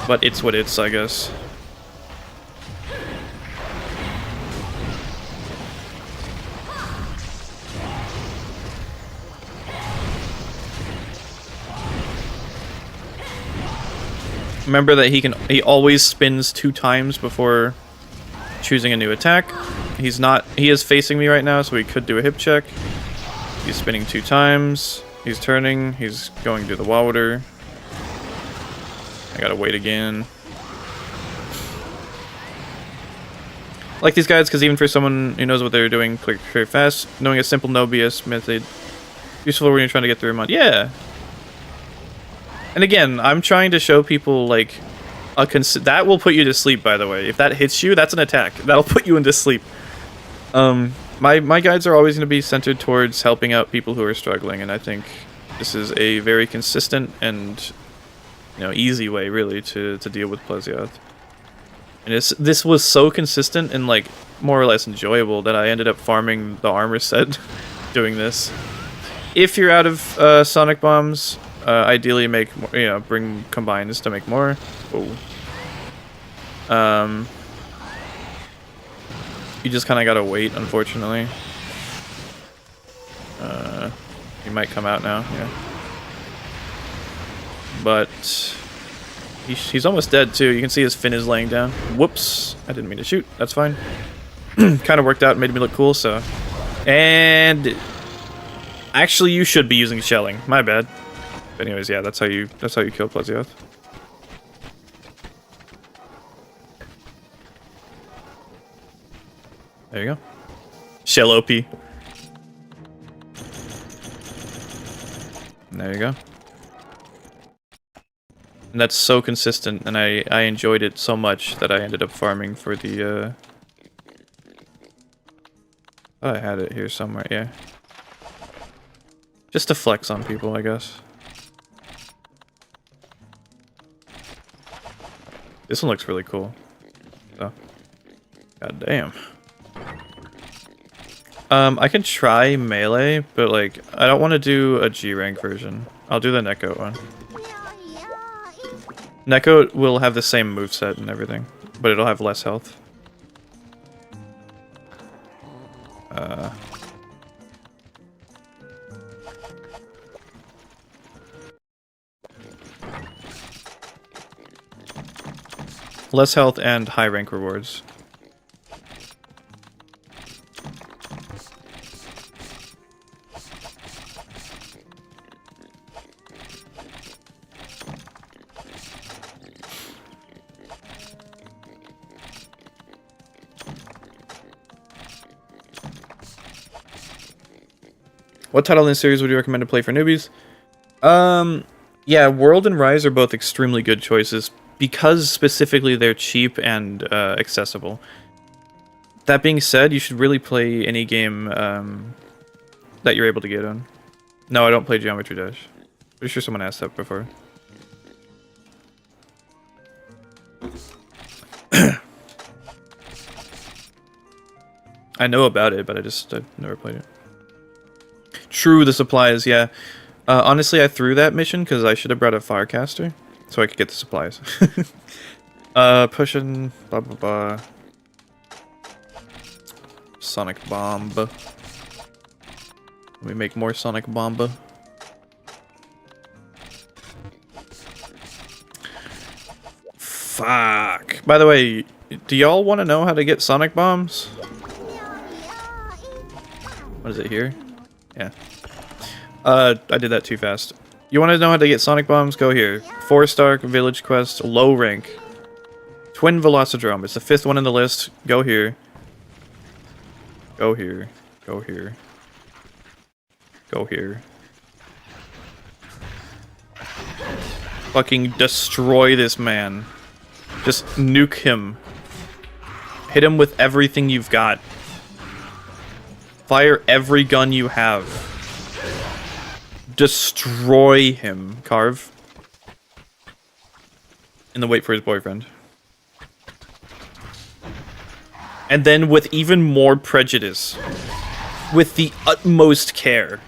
But it's what it's, I guess. Remember that he always spins 2 times before choosing a new attack. He is facing me right now, so he could do a hip check. He's spinning 2 times. He's turning. He's going to do the water. I gotta wait again. I like these guides because even for someone who knows what they're doing quick, very fast, knowing a simple no BS method, useful when you're trying to get through a mod. Yeah. And again, I'm trying to show people, like, that will put you to sleep, by the way. If that hits you, that's an attack. That'll put you into sleep. My guides are always going to be centered towards helping out people who are struggling, and I think This is a very consistent and, you know, easy way really to deal with Plesioth. And this was so consistent and like more or less enjoyable that I ended up farming the armor set doing this. If you're out of sonic bombs, ideally make more, you know, bring combines to make more. Oh. You just kind of gotta wait, unfortunately. He might come out now, yeah. But he's almost dead too. You can see his fin is laying down. Whoops! I didn't mean to shoot. That's fine. Kind of worked out, and made me look cool. So, and actually, you should be using shelling. My bad. But anyways, yeah, that's how you kill Plesioth. There you go. Shell OP. There you go. And that's so consistent, and I enjoyed it so much that I ended up farming for the, I had it here somewhere, yeah. Just to flex on people, I guess. This one looks really cool. So, god damn. I can try melee, but like, I don't want to do a G rank version. I'll do the Nekoht one. Nekoht will have the same moveset and everything, but it'll have less health. Less health and high rank rewards. What title in this series would you recommend to play for newbies? Yeah, World and Rise are both extremely good choices because specifically they're cheap and accessible. That being said, you should really play any game that you're able to get on. No, I don't play Geometry Dash. Pretty sure someone asked that before. I know about it, but I've never played it. True, the supplies, yeah. Honestly, I threw that mission because I should have brought a Firecaster so I could get the supplies. Pushing, blah blah blah. Sonic Bomb. Let me make more Sonic Bomb. Fuck. By the way, do y'all want to know how to get Sonic Bombs? What is it here? Yeah. I did that too fast. You want to know how to get Sonic Bombs? Go here. 4-star Village Quest, low rank. Twin Velocidrome. It's the 5th one in the list. Go here. Go here. Go here. Go here. Fucking destroy this man. Just nuke him. Hit him with everything you've got. Fire every gun you have. Destroy him, Carve. And then wait for his boyfriend. And then with even more prejudice. With the utmost care.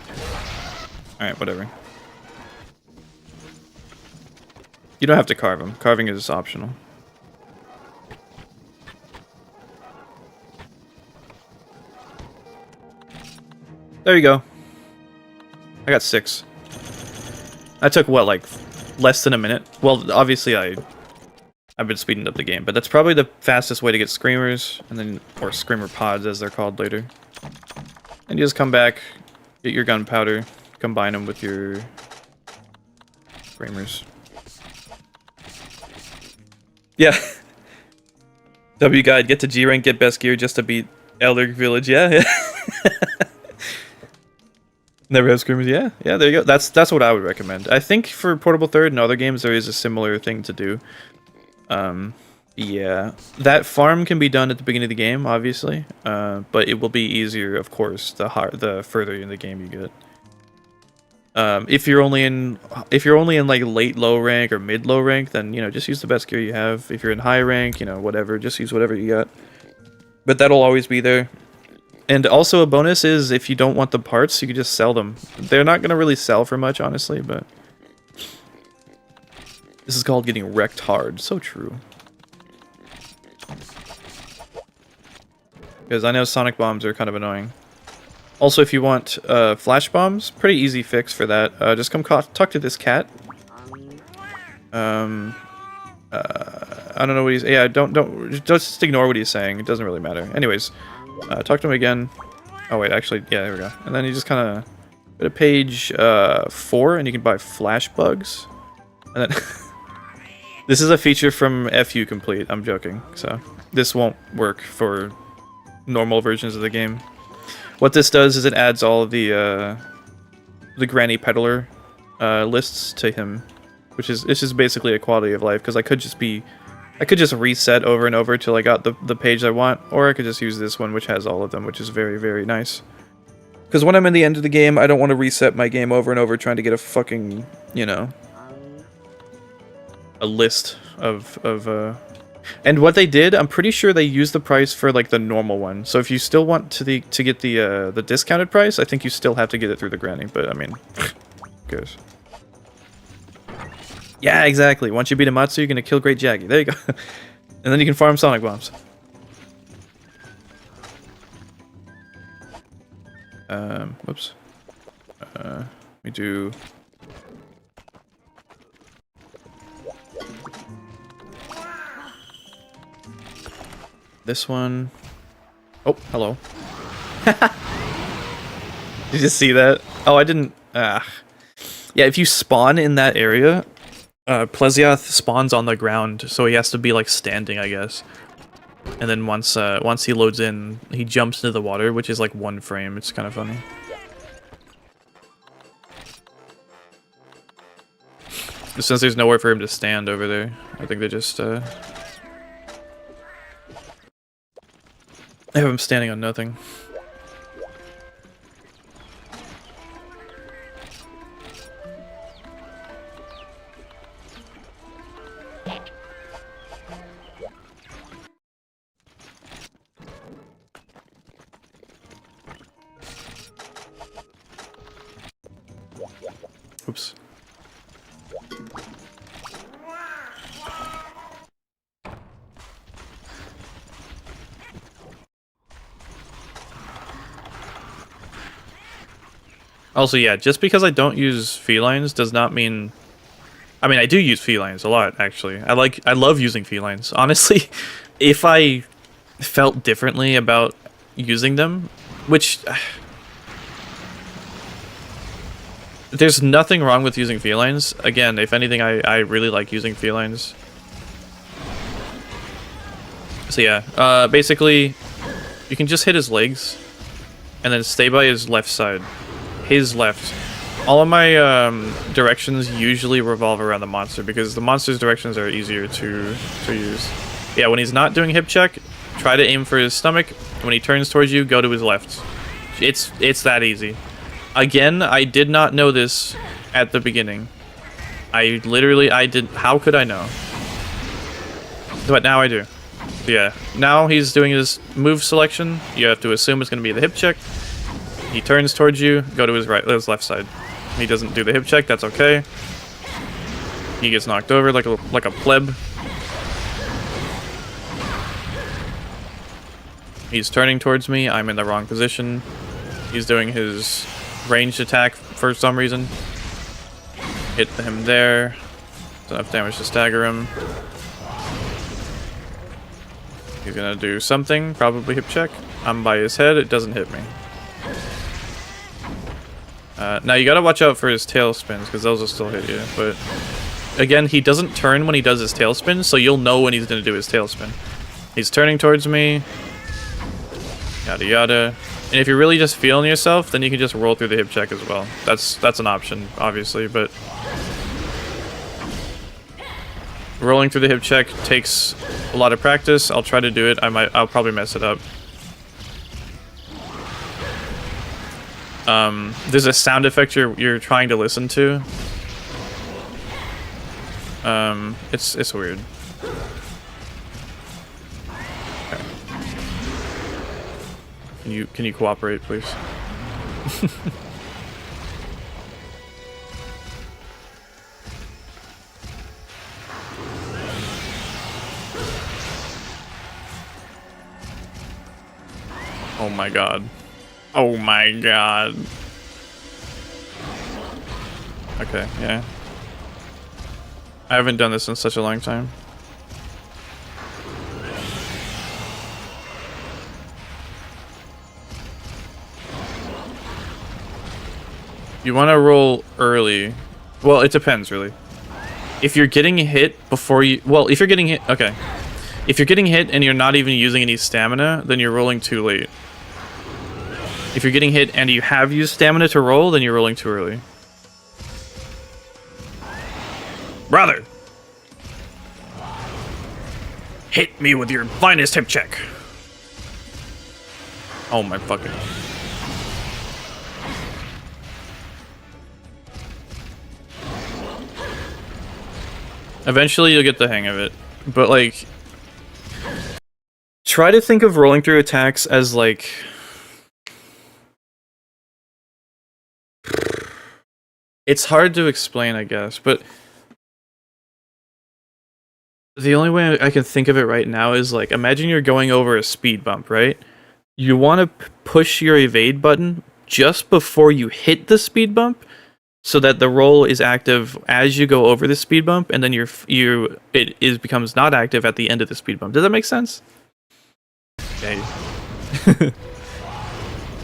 Alright, whatever. You don't have to carve him. Carving is optional. There you go. I got 6. That took, what, like, less than a minute? Well, obviously I've been speeding up the game, but that's probably the fastest way to get Screamers, and then, or Screamer Pods, as they're called later. And you just come back, get your gunpowder, combine them with your Screamers. Yeah. W Guide, get to G rank, get best gear just to beat Elder Village, yeah. Never have Screamers, yeah, there you go. That's what I would recommend. I think for Portable Third and other games there is a similar thing to do. Yeah, that farm can be done at the beginning of the game, obviously, but it will be easier, of course, the further in the game you get. If you're only in like late low rank or mid low rank, then you know just use the best gear you have. If you're in high rank, you know whatever, just use whatever you got. But that'll always be there. And also a bonus is if you don't want the parts, you can just sell them. They're not gonna really sell for much, honestly, but this is called getting wrecked hard. So true. Because I know sonic bombs are kind of annoying. Also, if you want flash bombs, pretty easy fix for that. Just come talk to this cat. I don't know what he's. Yeah, don't just ignore what he's saying. It doesn't really matter. Anyways, talk to him again. Oh wait, actually, yeah, there we go. And then you just kind of go to page 4, and you can buy flash bugs. And then this is a feature from FU Complete. I'm joking. So this won't work for normal versions of the game. What this does is it adds all of the Granny Peddler lists to him, which is it's just basically a quality of life. Because I could just reset over and over till I got the page I want, or I could just use this one, which has all of them, which is very, very nice. Because when I'm in the end of the game, I don't want to reset my game over and over trying to get a fucking, you know, a list of and what they did, I'm pretty sure they used the price for like the normal one. So if you still want to get the discounted price, I think you still have to get it through the granny. But I mean, who cares? Yeah, exactly. Once you beat a Matsu, you're gonna kill Great Jaggy. There you go. And then you can farm sonic bombs. Whoops. We do. This one. Oh, hello. Did you see that? Oh, I didn't. Yeah, if you spawn in that area, Plesioth spawns on the ground, so he has to be like standing, I guess. And then once he loads in, he jumps into the water, which is like 1 frame. It's kind of funny. Since there's nowhere for him to stand over there, I think they just I have him standing on nothing. Oops. Also, yeah, just because I don't use felines does not mean... I mean, I do use felines a lot, actually. I love using felines. Honestly, if I felt differently about using them, which... There's nothing wrong with using felines. Again, if anything, I really like using felines. So yeah, basically, you can just hit his legs, and then stay by his left side. His left. All of my directions usually revolve around the monster because the monster's directions are easier to use. Yeah, when he's not doing hip check, try to aim for his stomach. When he turns towards you, go to his left. It's that easy. Again, I did not know this at the beginning. I did. How could I know? But now I do. Yeah. Now he's doing his move selection. You have to assume it's going to be the hip check. He turns towards you, go to his left side. He doesn't do the hip check, that's okay. He gets knocked over like a pleb. He's turning towards me, I'm in the wrong position. He's doing his ranged attack for some reason. Hit him there. Enough damage to stagger him. He's gonna do something, probably hip check. I'm by his head, it doesn't hit me. Now you gotta watch out for his tail spins, because those will still hit you, but again, he doesn't turn when he does his tail spin, so you'll know when he's gonna do his tail spin. He's turning towards me, yada yada, and if you're really just feeling yourself, then you can just roll through the hip check as well. That's an option, obviously, but rolling through the hip check takes a lot of practice. I'll try to do it, I'll probably mess it up. there's a sound effect you're trying to listen to. It's weird. Okay. Can you cooperate, please? Oh my god. Oh my god. Okay, yeah. I haven't done this in such a long time. You want to roll early. Well, it depends, really. If you're getting hit before you... Well, if you're getting hit... Okay. If you're getting hit and you're not even using any stamina, then you're rolling too late. If you're getting hit and you have used stamina to roll, then you're rolling too early. Brother! Hit me with your finest hip check! Oh my fucking... Eventually you'll get the hang of it. But like... Try to think of rolling through attacks as like... It's hard to explain, I guess, but... The only way I can think of it right now is like, imagine you're going over a speed bump, right? You want to push your evade button just before you hit the speed bump, so that the roll is active as you go over the speed bump, and then it becomes not active at the end of the speed bump. Does that make sense? Okay.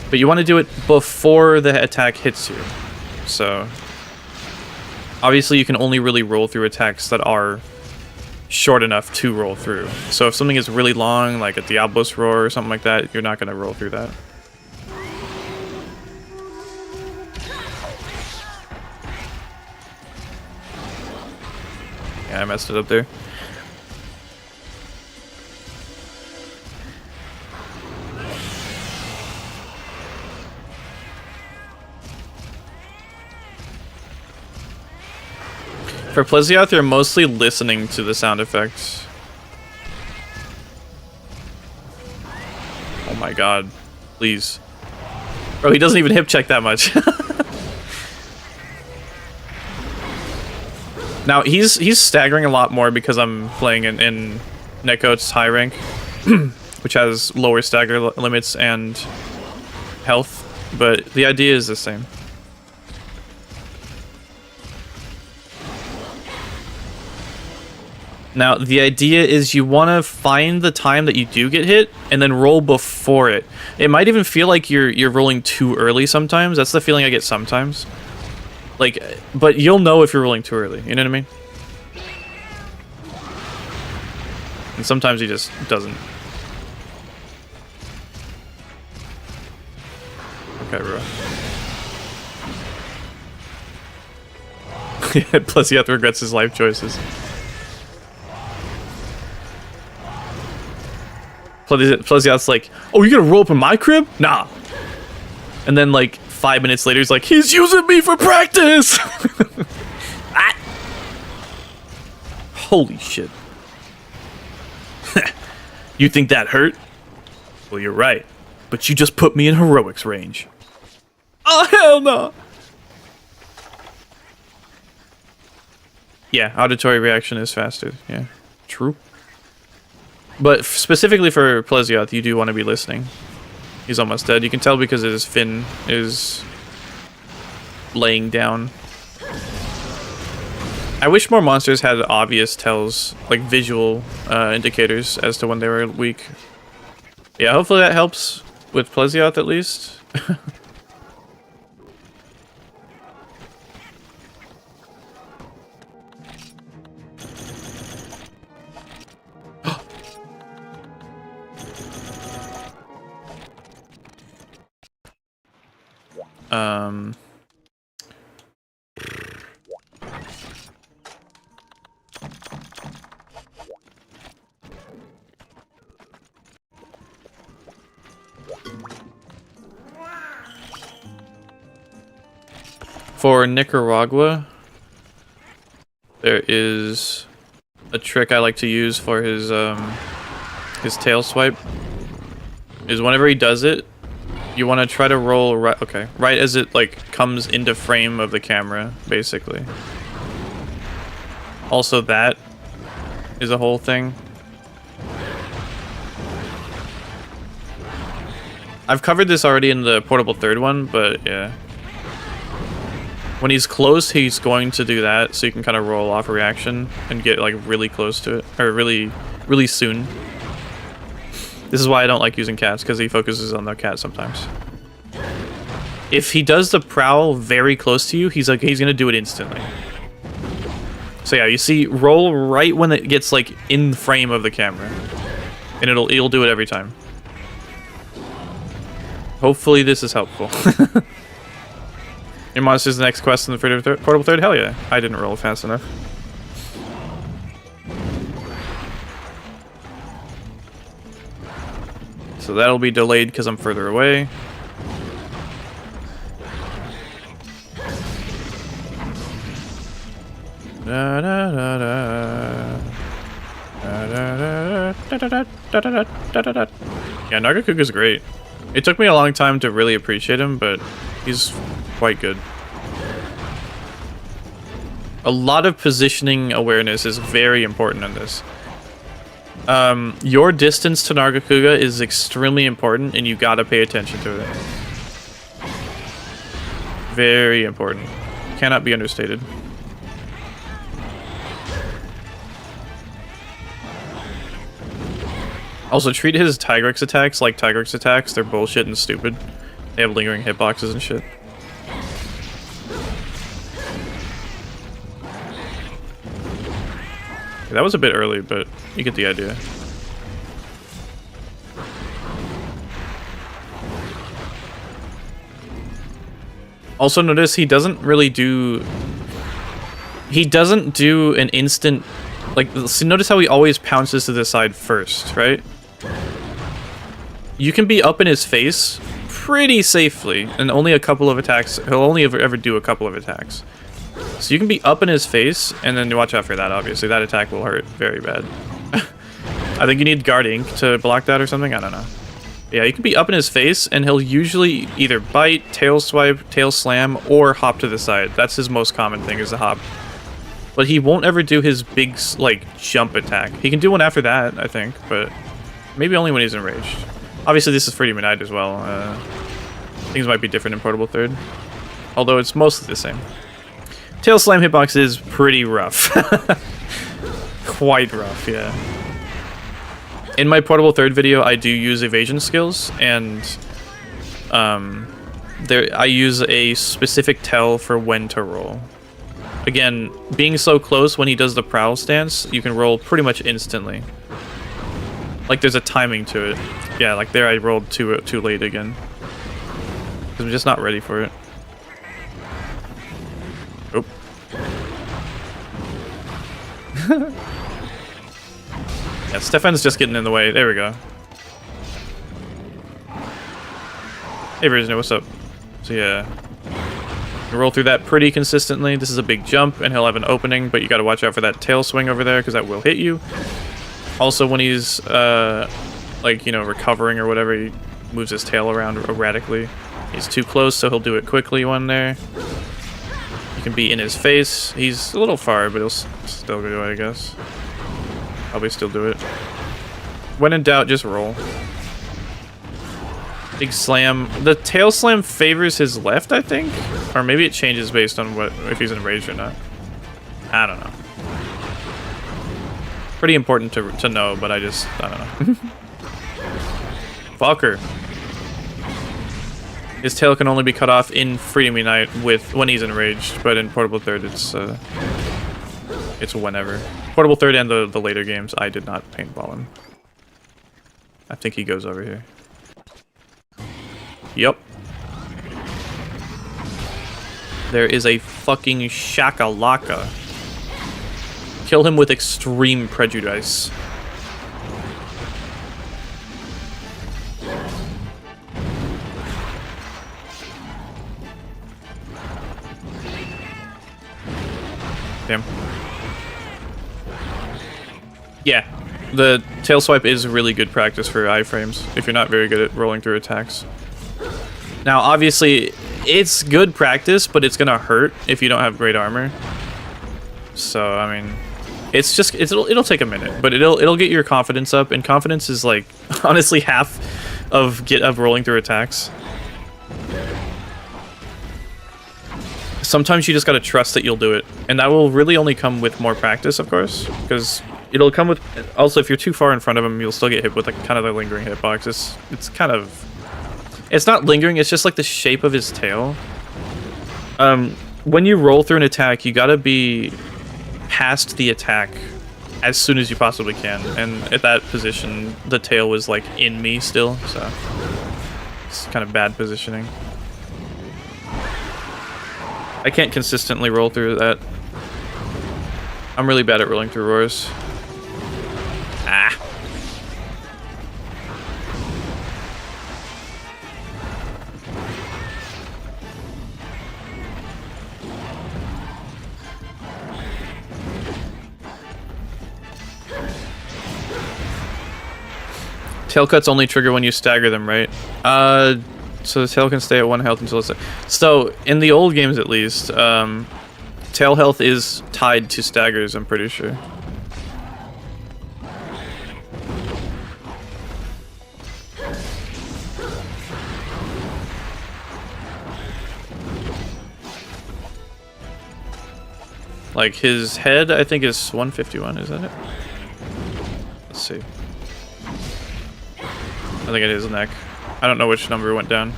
But you want to do it before the attack hits you. So obviously you can only really roll through attacks that are short enough to roll through. So if something is really long, like a Diablos roar or something like that, you're not going to roll through that. Yeah, I messed it up there. For Plesioth, you're mostly listening to the sound effects. Oh my god. Please. Bro, he doesn't even hip check that much. Now, he's staggering a lot more because I'm playing in Nekoht's high rank, which has lower stagger limits and health, but the idea is the same. Now, the idea is you want to find the time that you do get hit, and then roll before it. It might even feel like you're rolling too early sometimes. That's the feeling I get sometimes. Like, but you'll know if you're rolling too early. You know what I mean? And sometimes he just doesn't. Okay, bro. Plesioth regrets his life choices. Plesioth's like, oh, you're gonna roll up in my crib? Nah. And then like 5 minutes later, he's like, he's using me for practice! Ah. Holy shit. You think that hurt? Well, you're right. But you just put me in heroics range. Oh, hell no! Yeah, auditory reaction is faster. Yeah, true. But specifically for Plesioth, you do want to be listening. He's almost dead. You can tell because his fin is laying down. I wish more monsters had obvious tells, like visual indicators as to when they were weak. Yeah, hopefully that helps with Plesioth at least. For Nicaragua, there is a trick I like to use for his tail swipe. Is whenever he does it, you want to try to roll right as it like comes into frame of the camera, basically. Also, that is a whole thing. I've covered this already in the portable third one, but yeah. When he's close, he's going to do that, so you can kind of roll off a reaction and get like really close to it, or really soon. This is why I don't like using cats, because he focuses on the cat sometimes. If he does the prowl very close to you, he's gonna do it instantly. So yeah, you see, roll right when it gets like in frame of the camera, and it'll do it every time. Hopefully this is helpful. Your monster's the next quest in the portable third? Hell yeah. I didn't roll fast enough. So that'll be delayed because I'm further away. Da, da, da, da. Da, da, da, da, da, da, da, da, da, da. Yeah, Nargacuga is great. It took me a long time to really appreciate him, but he's quite good. A lot of positioning awareness is very important in this. Your distance to Nargacuga is extremely important, and you gotta pay attention to it. Very important. Cannot be understated. Also, treat his Tigrex attacks like Tigrex attacks. They're bullshit and stupid. They have lingering hitboxes and shit. Okay, that was a bit early, but you get the idea. Also notice he doesn't really do... He doesn't do an instant... Like, see, notice how he always pounces to the side first, right? You can be up in his face pretty safely, and only a couple of attacks. He'll only ever do a couple of attacks. So you can be up in his face, and then watch out for that, obviously. That attack will hurt very bad. I think you need Guard Ink to block that or something. I don't know. Yeah, you can be up in his face, and he'll usually either bite, tail swipe, tail slam, or hop to the side. That's his most common thing, is the hop. But he won't ever do his big, like, jump attack. He can do one after that, I think, but maybe only when he's enraged. Obviously, this is for Demon Knight as well. Things might be different in Portable Third, although it's mostly the same. Tail Slam hitbox is pretty rough. Quite rough, yeah. In my Portable Third video, I do use evasion skills, and I use a specific tell for when to roll. Again, being so close when he does the prowl stance, you can roll pretty much instantly. Like, there's a timing to it. Yeah, like there I rolled too late again. Because I'm just not ready for it. Oop. Yeah, Stefan's just getting in the way. There we go. Hey, Virginia, what's up? So yeah. Roll through that pretty consistently. This is a big jump, and he'll have an opening, but you gotta watch out for that tail swing over there, because that will hit you. Also, when he's, like, you know, recovering or whatever, he moves his tail around erratically. He's too close, so he'll do it quickly one there. You can be in his face. He's a little far, but he'll still do it, I guess. Probably still do it. When in doubt, just roll. Big slam. The tail slam favors his left, I think? Or maybe it changes based on if he's enraged or not. I don't know. Pretty important to know, but I don't know. Falker. His tail can only be cut off in Freedom Unite when he's enraged, but in Portable Third it's whenever. Portable Third and the later games, I did not paintball him. I think he goes over here. Yep. There is a fucking shakalaka. Kill him with extreme prejudice. Damn. Yeah, the tail swipe is really good practice for iframes if you're not very good at rolling through attacks. Now, obviously, it's good practice, but it's gonna hurt if you don't have great armor. So, I mean, it's just it'll take a minute, but it'll get your confidence up, and confidence is like honestly half of rolling through attacks. Sometimes you just gotta trust that you'll do it, and that will really only come with more practice, of course, because it'll come with. Also, if you're too far in front of him, you'll still get hit with like kind of the lingering hitbox. It's kind of. It's not lingering, it's just like the shape of his tail. When you roll through an attack, you gotta be past the attack as soon as you possibly can. And at that position, the tail was like in me still, so it's kind of bad positioning. I can't consistently roll through that. I'm really bad at rolling through roars. Ah. Tail cuts only trigger when you stagger them, right? So the tail can stay at 1 health until it's... So, in the old games at least, tail health is tied to staggers, I'm pretty sure. Like, his head, I think, is 151, is that it? Let's see. I think it is neck. I don't know which number went down.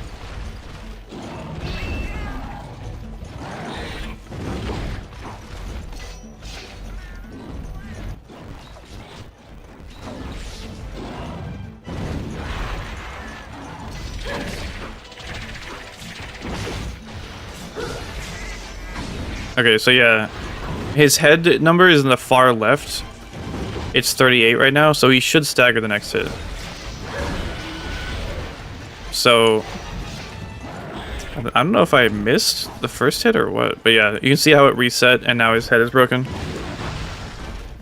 Okay, so yeah, his head number is in the far left. It's 38 right now, so he should stagger the next hit. So, I don't know if I missed the first hit or what, but yeah, you can see how it reset and now his head is broken.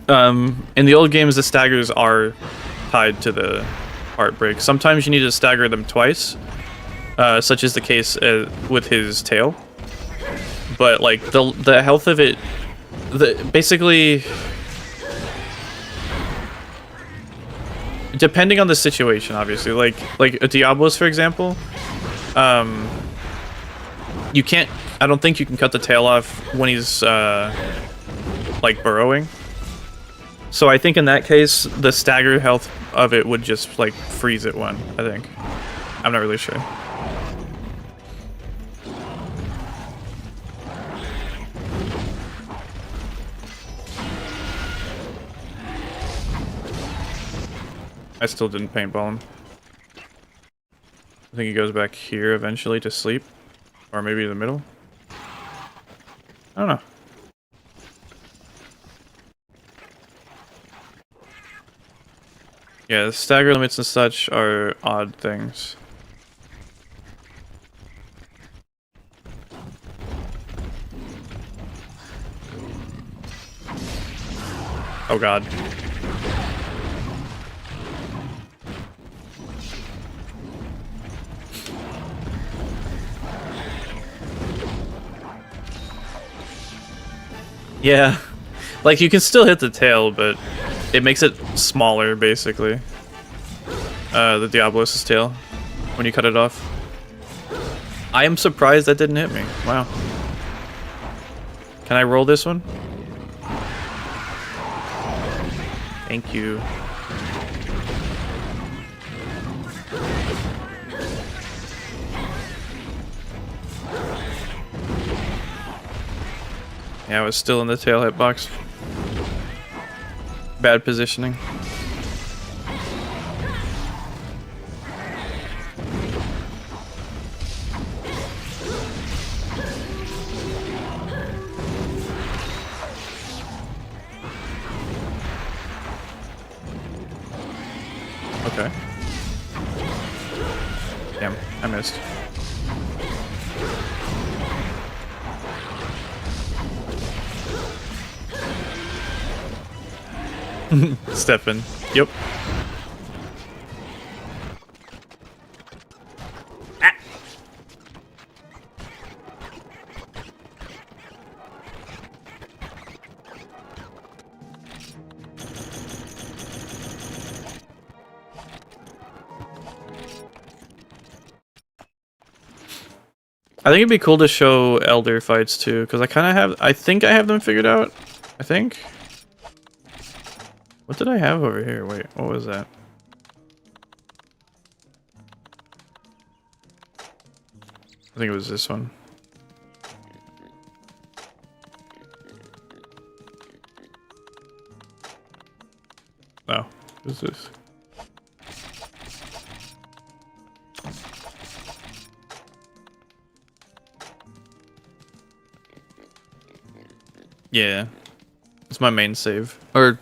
In the old games, the staggers are tied to the heartbreak. Sometimes you need to stagger them twice, such is the case with his tail. But like the health of it, basically, depending on the situation, obviously, like a Diablos, for example, you can't. I don't think you can cut the tail off when he's like burrowing. So I think in that case, the stagger health of it would just like freeze at 1. I think. I'm not really sure. I still didn't paintball him. I think he goes back here eventually to sleep. Or maybe in the middle. I don't know. Yeah, the stagger limits and such are odd things. Oh god. Yeah, like you can still hit the tail, but it makes it smaller, basically. The Diablos' tail, when you cut it off. I am surprised that didn't hit me. Wow. Can I roll this one? Thank you. Yeah, I was still in the tail hitbox. Bad positioning. Okay. Damn, I missed. Stefan. Yep. Ah. I think it'd be cool to show elder fights too, because I think I have them figured out. I think. What did I have over here? Wait, what was that? I think it was this one. Oh, what is this? Yeah. It's my main save. Or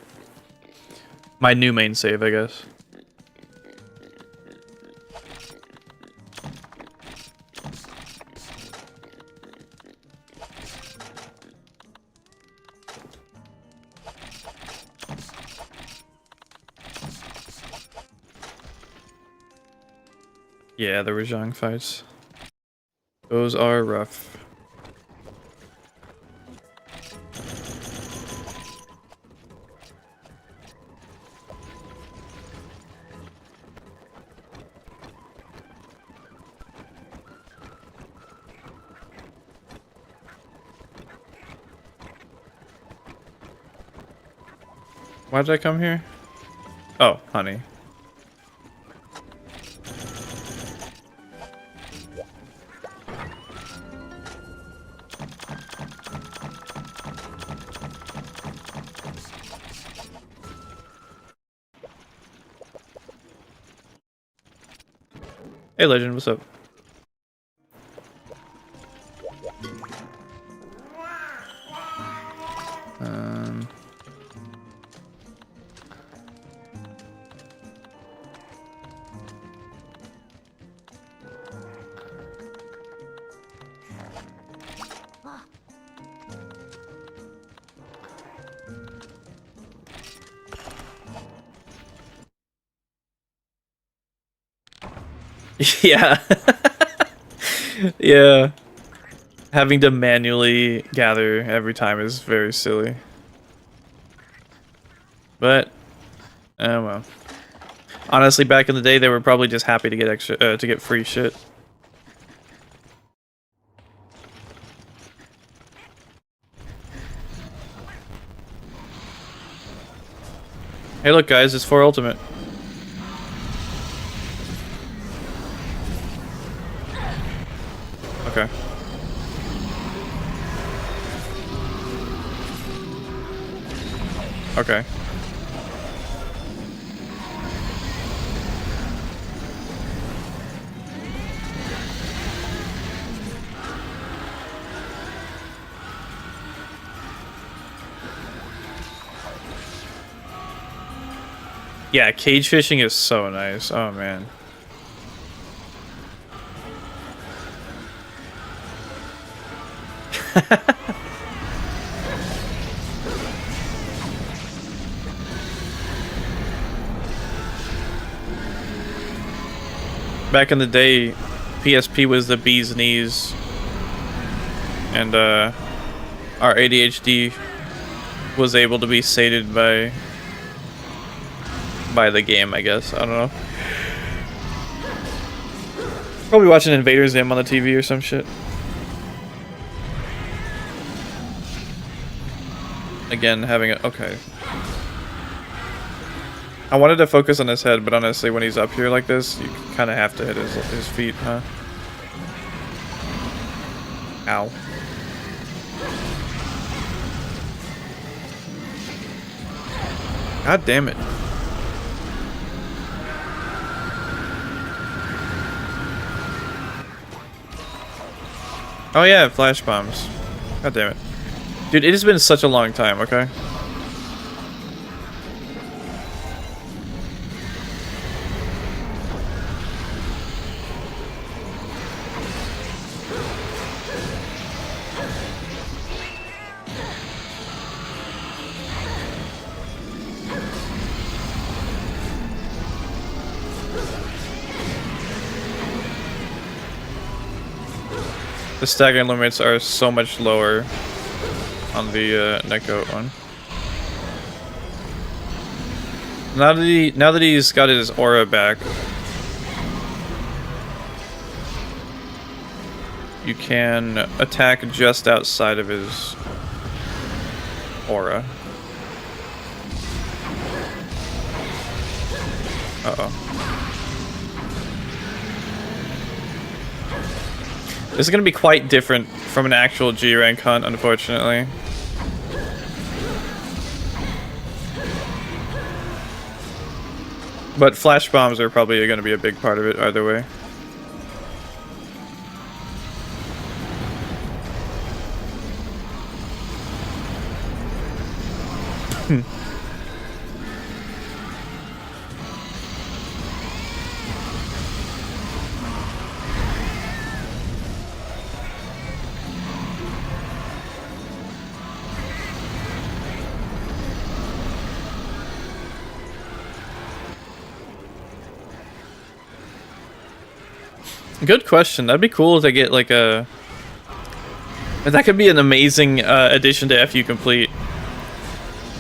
my new main save, I guess. Yeah, the Rajang fights. Those are rough. Why did I come here? Oh, honey. Hey Legend, what's up? Yeah. Yeah. Having to manually gather every time is very silly. But, well. Honestly, back in the day, they were probably just happy to get extra, to get free shit. Hey, look, guys, it's 4 Ultimate. Okay. Okay. Yeah, cage fishing is so nice. Oh, man. Back in the day, PSP was the bee's knees, and our ADHD was able to be sated by the game, I guess. I don't know. Probably watching Invader Zim on the TV or some shit. Again, having a... Okay. I wanted to focus on his head, but honestly, when he's up here like this, you kind of have to hit his feet, huh? Ow. God damn it. Oh yeah, flash bombs. God damn it. Dude, it has been such a long time, okay? The stagger limits are so much lower on the Nekoht one. Now that he's got his aura back, you can attack just outside of his aura. Uh-oh. This is going to be quite different from an actual G rank hunt, unfortunately. But flash bombs are probably going to be a big part of it either way. Good question. That'd be cool to get like a... That could be an amazing addition to FU Complete.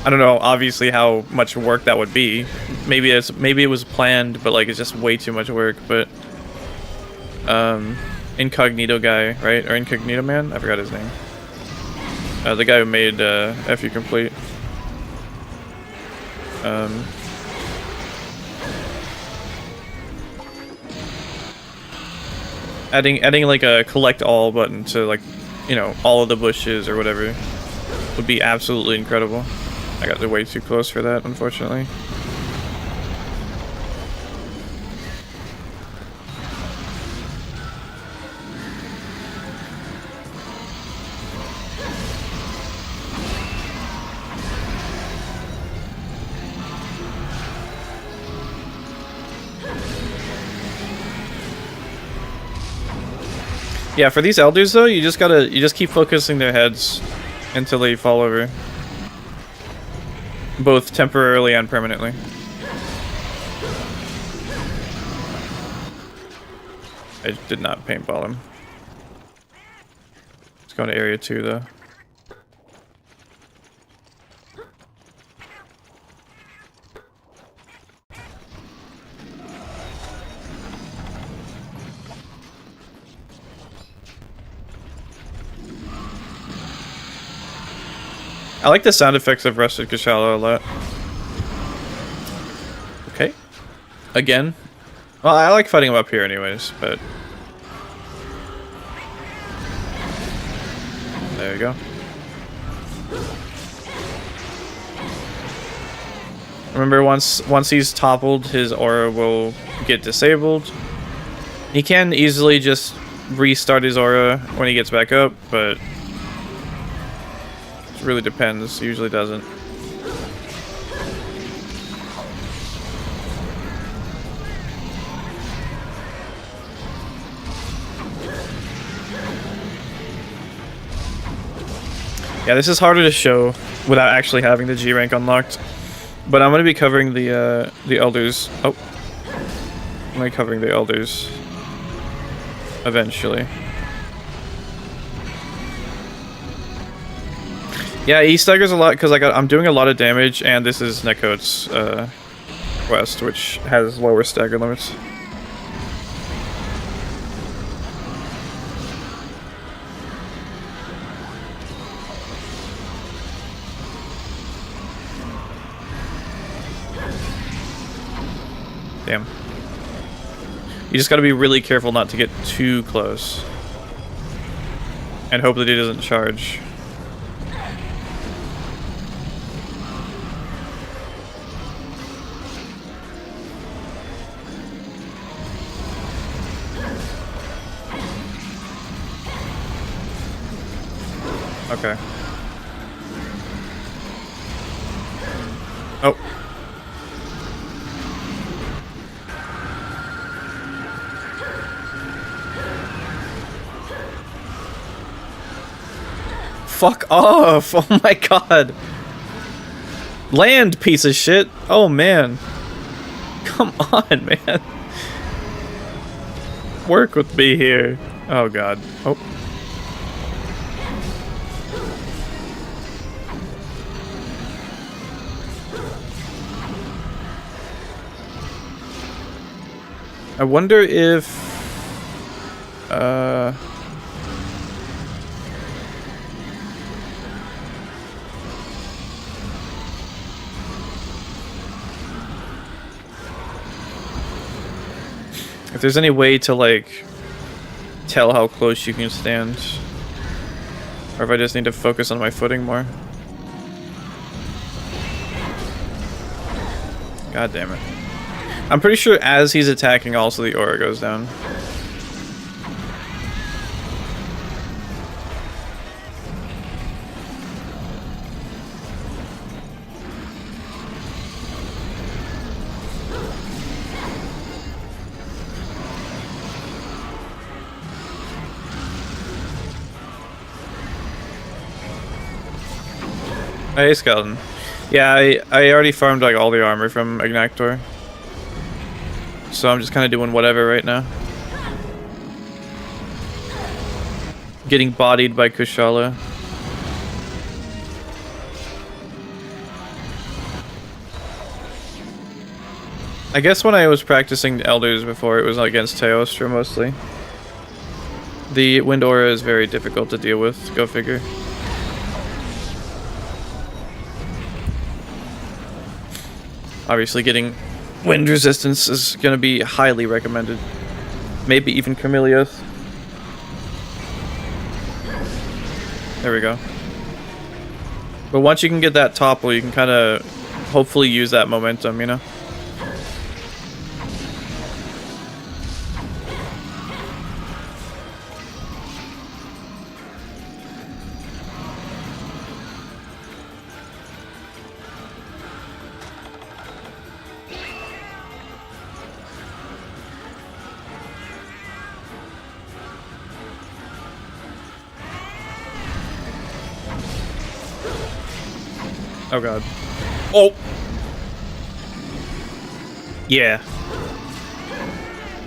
I don't know, obviously, how much work that would be. Maybe it was planned, but like it's just way too much work. But Incognito guy, right? Or Incognito man? I forgot his name. The guy who made FU Complete. Adding like a collect all button to, like, you know, all of the bushes or whatever would be absolutely incredible. I got way too close for that, unfortunately. Yeah, for these elders though, you just keep focusing their heads until they fall over. Both temporarily and permanently. I did not paintball him. Let's go to area 2 though. I like the sound effects of Rusted Kushala a lot. Okay. Again. Well, I like fighting him up here anyways, but... There you go. Remember, once he's toppled, his aura will get disabled. He can easily just restart his aura when he gets back up, but... It really depends. Usually doesn't. Yeah, this is harder to show without actually having the G rank unlocked. But I'm gonna be covering the elders. Oh, I'm gonna be covering the elders eventually. Yeah, he staggers a lot because I'm doing a lot of damage, and this is Nekoht's quest, which has lower stagger limits. Damn. You just gotta be really careful not to get too close. And hope that he doesn't charge. Okay. Oh. Fuck off! Oh my god! Land, piece of shit! Oh man! Come on, man! Work with me here! Oh god. Oh. I wonder if if there's any way to like tell how close you can stand, or if I just need to focus on my footing more. God damn it. I'm pretty sure as he's attacking also the aura goes down. Hey, Skeleton. Yeah, I already farmed like all the armor from Agnaktor. So I'm just kind of doing whatever right now. Getting bodied by Kushala. I guess when I was practicing Elders before, it was against Teostra mostly. The Wind Aura is very difficult to deal with, go figure. Obviously getting wind resistance is going to be highly recommended. Maybe even Plesioth. There we go. But once you can get that topple, you can kind of hopefully use that momentum, you know? Oh god. Oh! Yeah.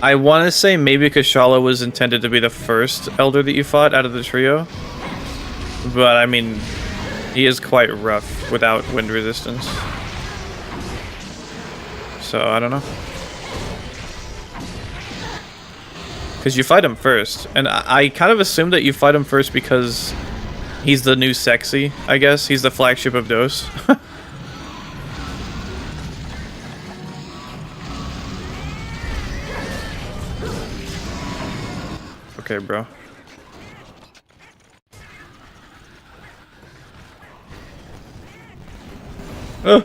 I want to say maybe Kushala was intended to be the first Elder that you fought out of the trio. But I mean, he is quite rough without wind resistance. So, I don't know. Because you fight him first. And I kind of assumed that you fight him first because he's the new sexy, I guess. He's the flagship of Dose. Okay, bro. Uh-oh.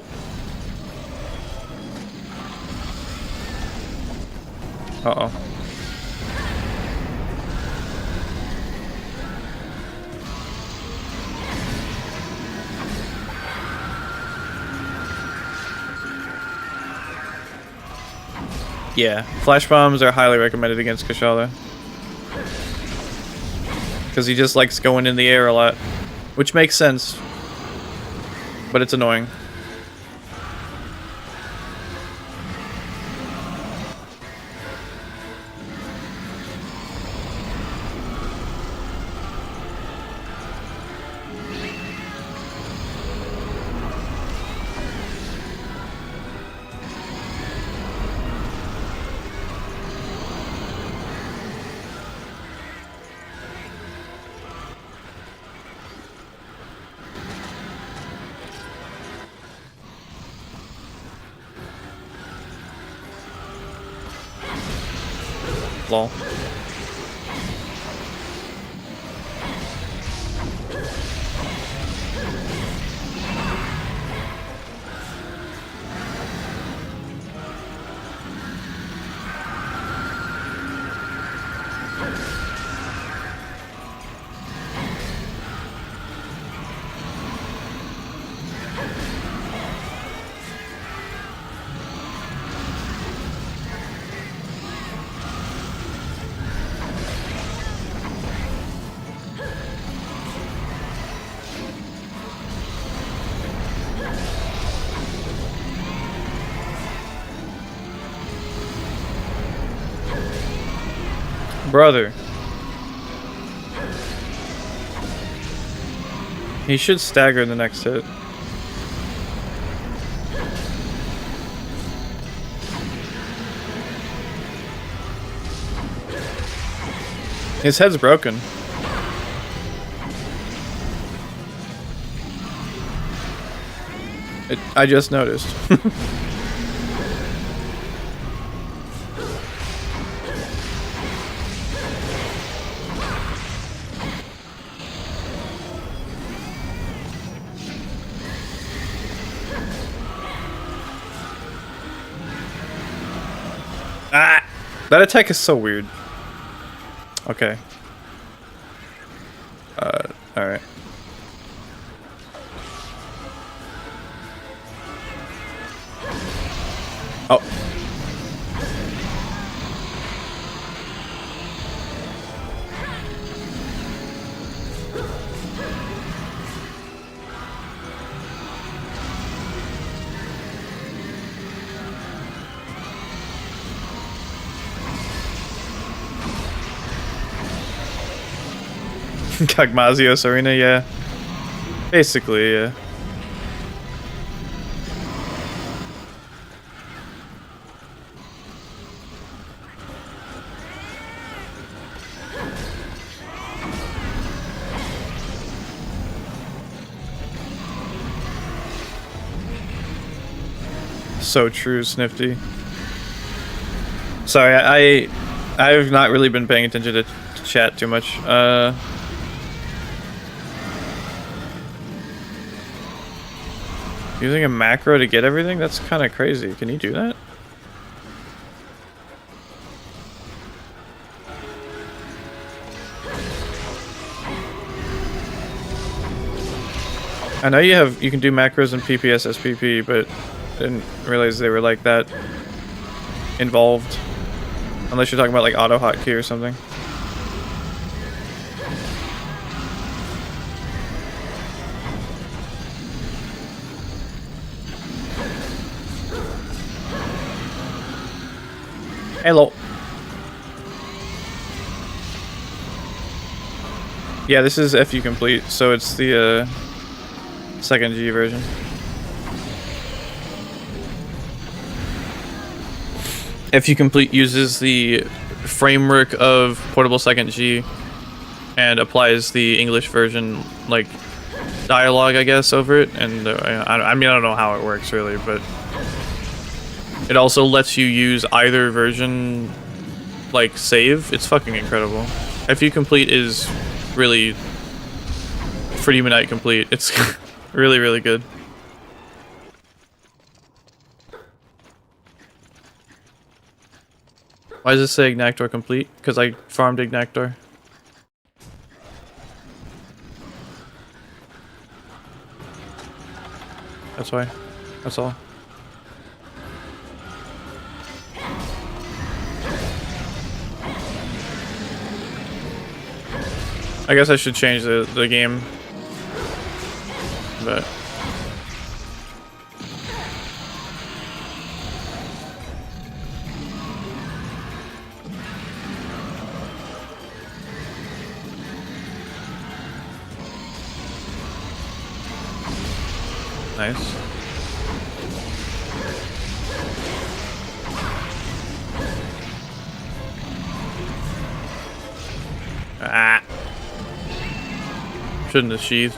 Yeah, flash bombs are highly recommended against Kushala. Because he just likes going in the air a lot. Which makes sense. But it's annoying. Lol. Brother. He should stagger in the next hit. His head's broken. I just noticed. Ah! That attack is so weird. Okay. Alright. Oh. Kagmazios Arena, yeah. Basically, yeah. So true, Snifty. Sorry, I've not really been paying attention to chat too much. Using a macro to get everything? That's kind of crazy. Can you do that? I know you can do macros in PPS SPP, but I didn't realize they were like that involved. Unless you're talking about like auto hotkey or something. Hello. Yeah, this is FU complete, so it's the second G version. FU complete uses the framework of portable second G and applies the English version like dialogue, I guess, over it. And I mean, I don't know how it works really, but it also lets you use either version, like, save. It's fucking incredible. FU complete is really Freedom Unite complete. It's really, really good. Why does it say Agnaktor complete? Because I farmed Agnaktor. That's why. That's all. I guess I should change the game, but nice. Ah. Shouldn't have sheathed.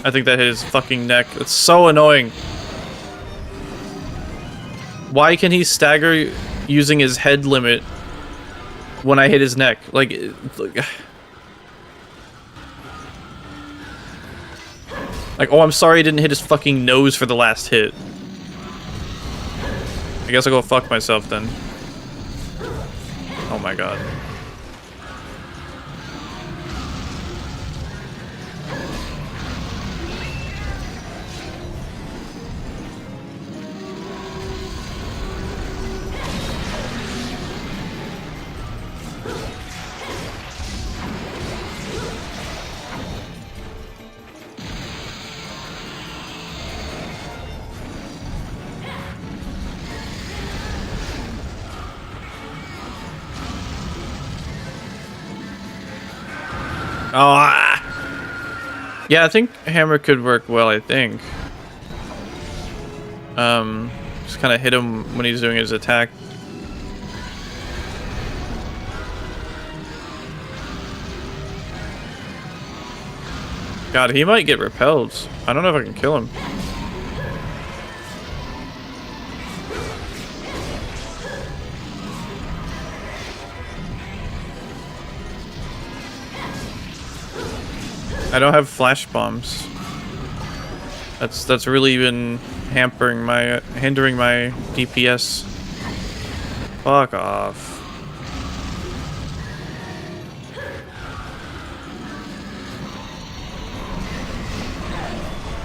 I think that hit his fucking neck. It's so annoying. Why can he stagger using his head limit when I hit his neck? Like oh, I'm sorry I didn't hit his fucking nose for the last hit. I guess I'll go fuck myself then. Oh my god. Oh, ah. Yeah, I think hammer could work well, I think. Just kind of hit him when he's doing his attack. God, he might get repelled. I don't know if I can kill him. I don't have flash bombs. That's really been hindering my DPS. Fuck off.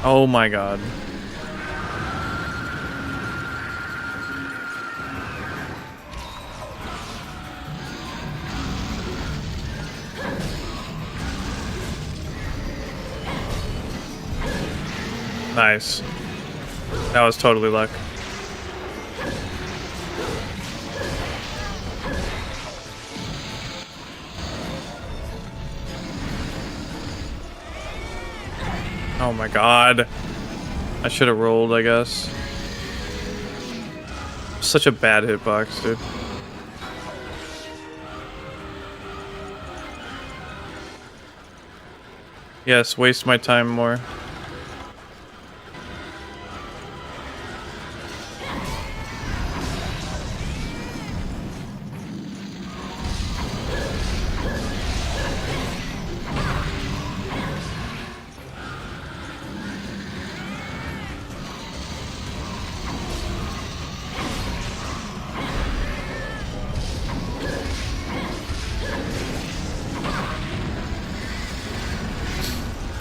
Oh my god. Nice. That was totally luck. Oh my god. I should have rolled, I guess. Such a bad hitbox, dude. Yes, waste my time more.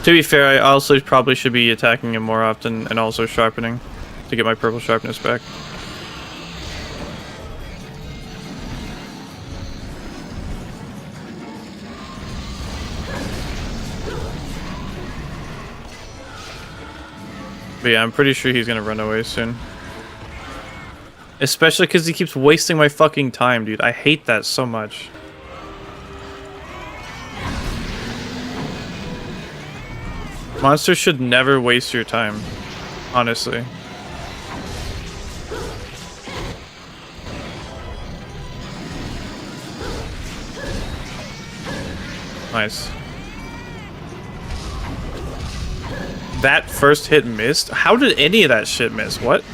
To be fair, I also probably should be attacking him more often and also sharpening to get my purple sharpness back. But yeah, I'm pretty sure he's gonna run away soon. Especially because he keeps wasting my fucking time, dude. I hate that so much. Monsters should never waste your time, honestly. Nice. That first hit missed? How did any of that shit miss? What?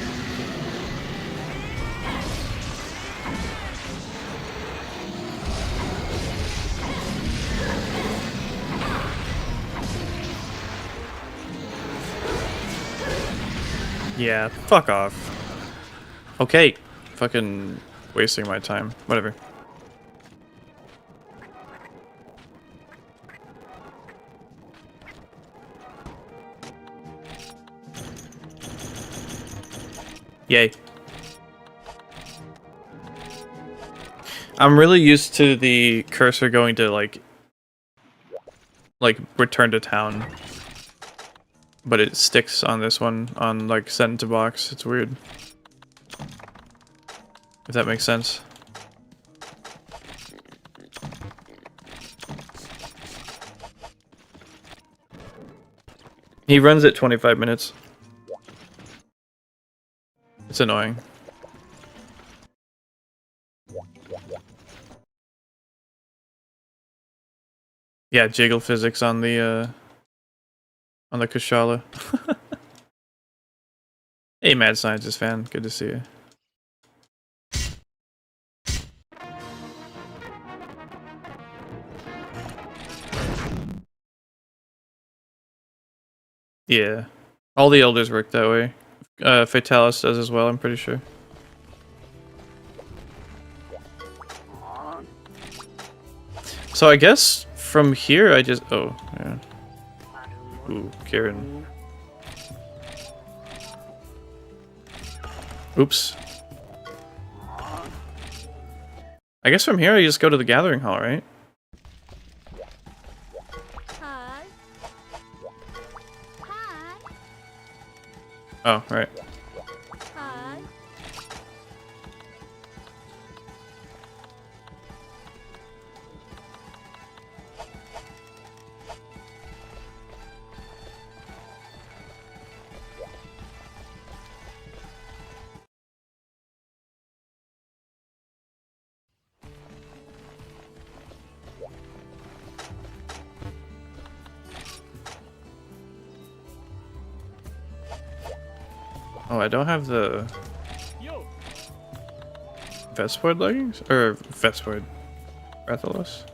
Yeah, fuck off. Okay, fucking wasting my time. Whatever. Yay. I'm really used to the cursor going to like return to town. But it sticks on this one, on like send to box. It's weird. If that makes sense. He runs at 25 minutes. It's annoying. Yeah, jiggle physics on the Kushala. Hey, Mad Scientist fan. Good to see you. Yeah. All the elders work that way. Fatalis does as well, I'm pretty sure. So I guess from here I just... Oh, yeah. Ooh, Kieran. Oops. I guess from here I just go to the gathering hall, right? Hi. Hi. Oh, right. Hi. Oh, I don't have the Vestward leggings? Or Vestward. Rathalos?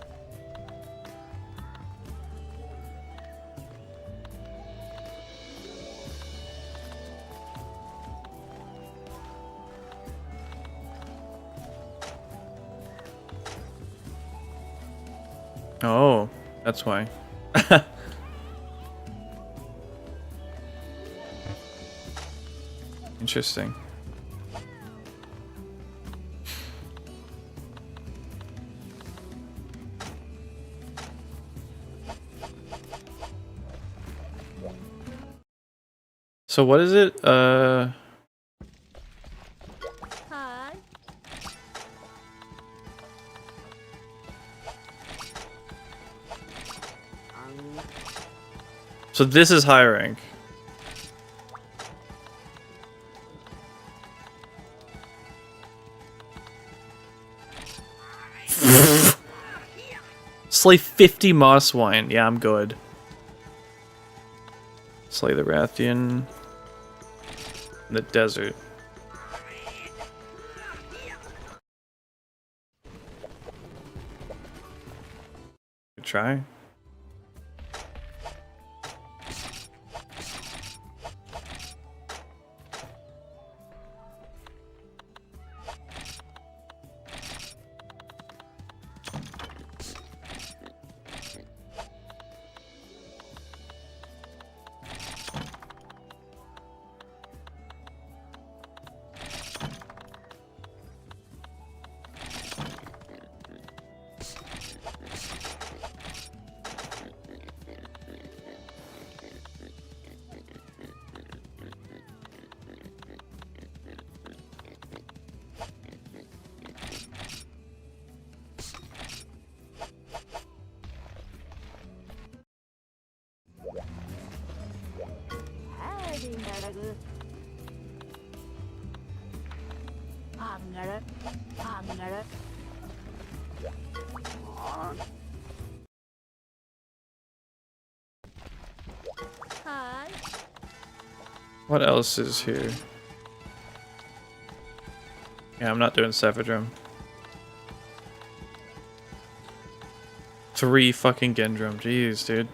Oh, that's why. Interesting. So what is it? Hi. So this is high rank. Slay 50 moss wine. Yeah, I'm good. Slay the Rathian in the desert. Good try. Hi. What else is here? Yeah, I'm not doing Sephadrum. 3 fucking Gendrum. Jeez, dude.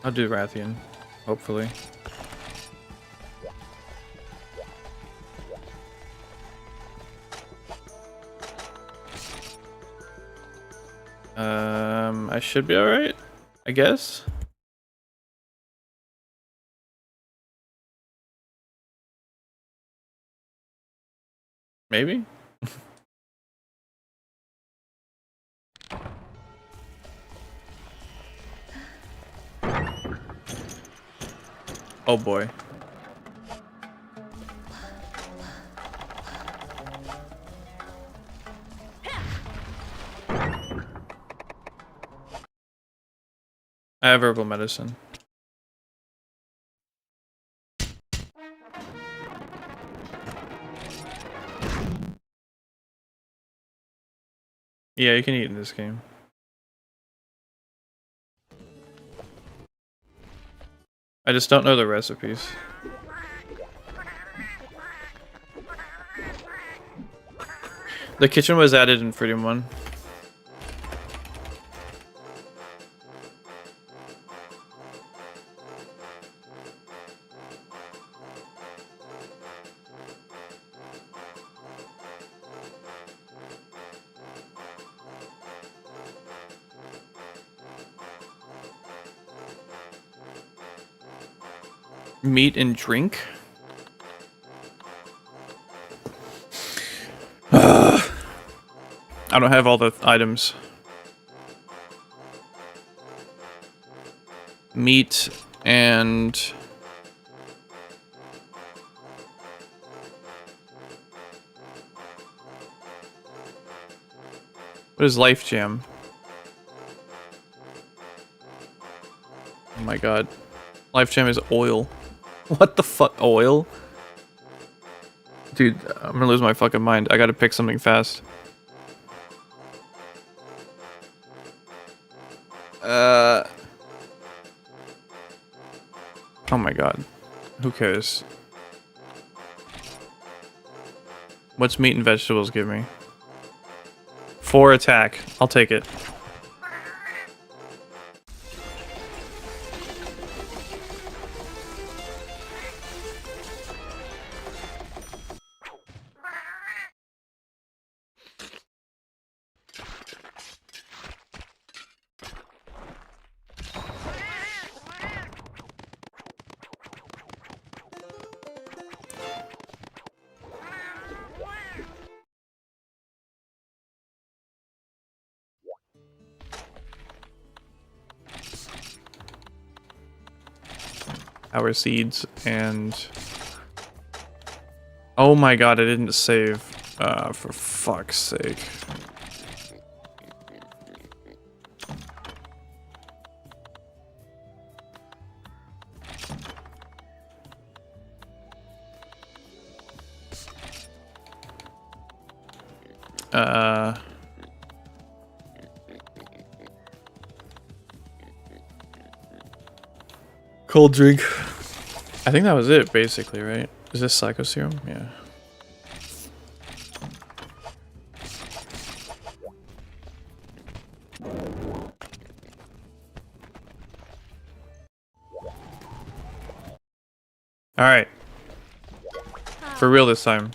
I'll do Rathian, hopefully. I should be alright, I guess. Maybe? Oh boy. I have herbal medicine. Yeah, you can eat in this game. I just don't know the recipes. The kitchen was added in Freedom 1. Meat and drink. I don't have all the items. Meat and what is Life Jam? Oh my god. Life Jam is oil. What the fuck? Oil? Dude, I'm gonna lose my fucking mind. I gotta pick something fast. Oh my god. Who cares? What's meat and vegetables give me? 4 attack. I'll take it. Our seeds and... Oh my god, I didn't save. For fuck's sake. Cold drink. I think that was it, basically, right? Is this Psycho Serum? Yeah. Alright. For real this time.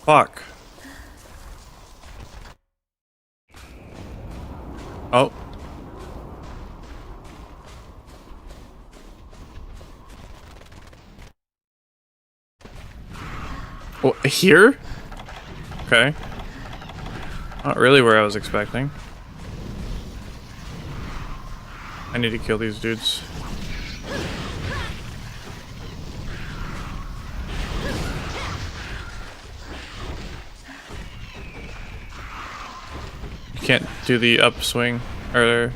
Fuck. Oh. Oh, here? Okay. Not really where I was expecting. I need to kill these dudes. Can't do the upswing or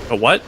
a what?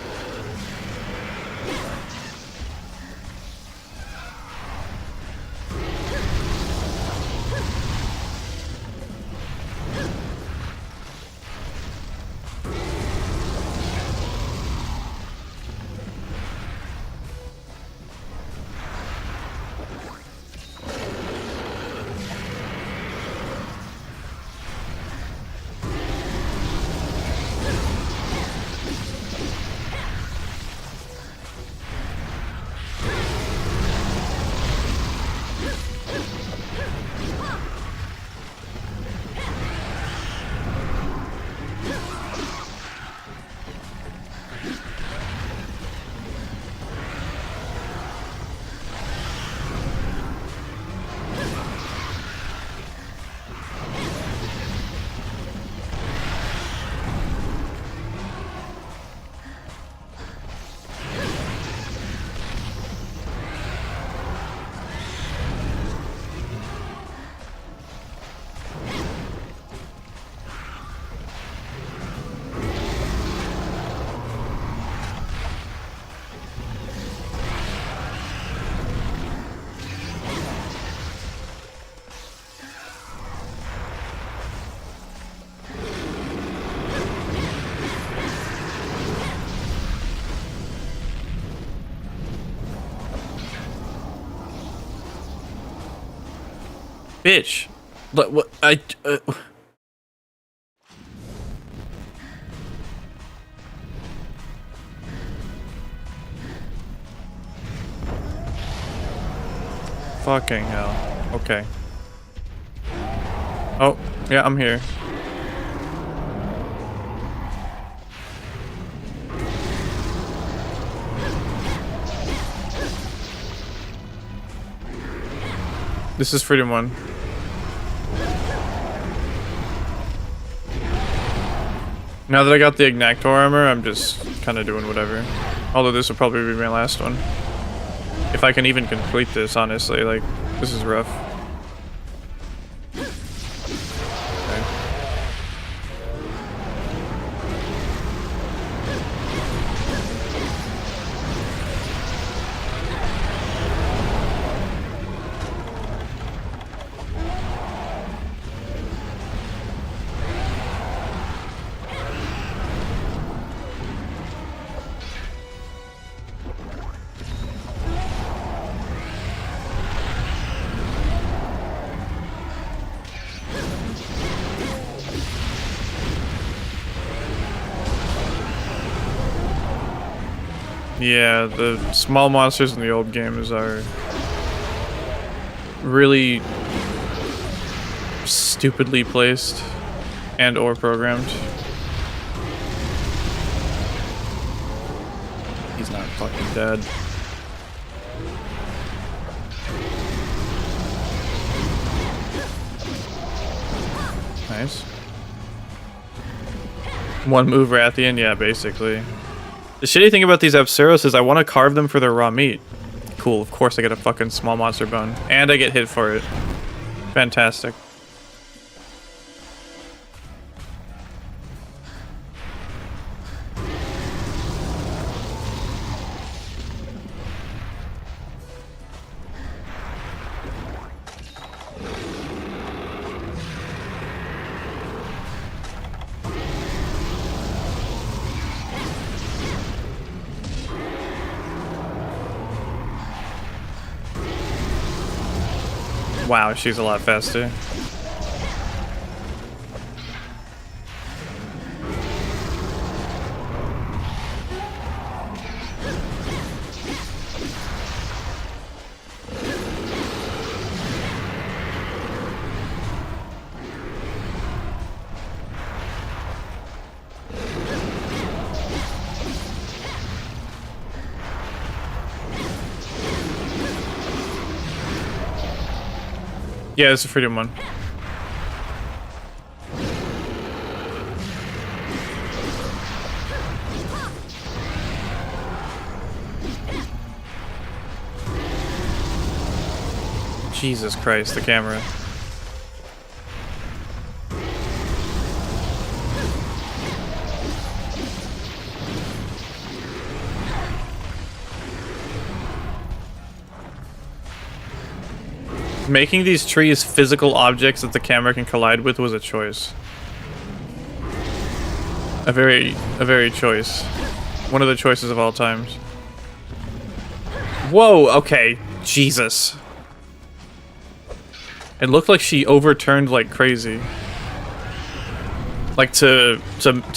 Bitch. What? Fucking hell. Okay. Oh, yeah, I'm here. This is Freedom 1. Now that I got the Agnaktor armor, I'm just kind of doing whatever. Although this will probably be my last one. If I can even complete this, honestly, like, this is rough. Okay. Yeah, the small monsters in the old games are really stupidly placed and or programmed. He's not fucking dead. Nice. One move Rathian, yeah, basically. The shitty thing about these Apsaros is I want to carve them for their raw meat. Cool, of course I get a fucking small monster bone. And I get hit for it. Fantastic. Wow, she's a lot faster. Yeah, it's a Freedom 1. Jesus Christ, the camera. Making these trees physical objects that the camera can collide with was a choice. A very choice. One of the choices of all times. Whoa, okay. Jesus. It looked like she overturned like crazy. Like to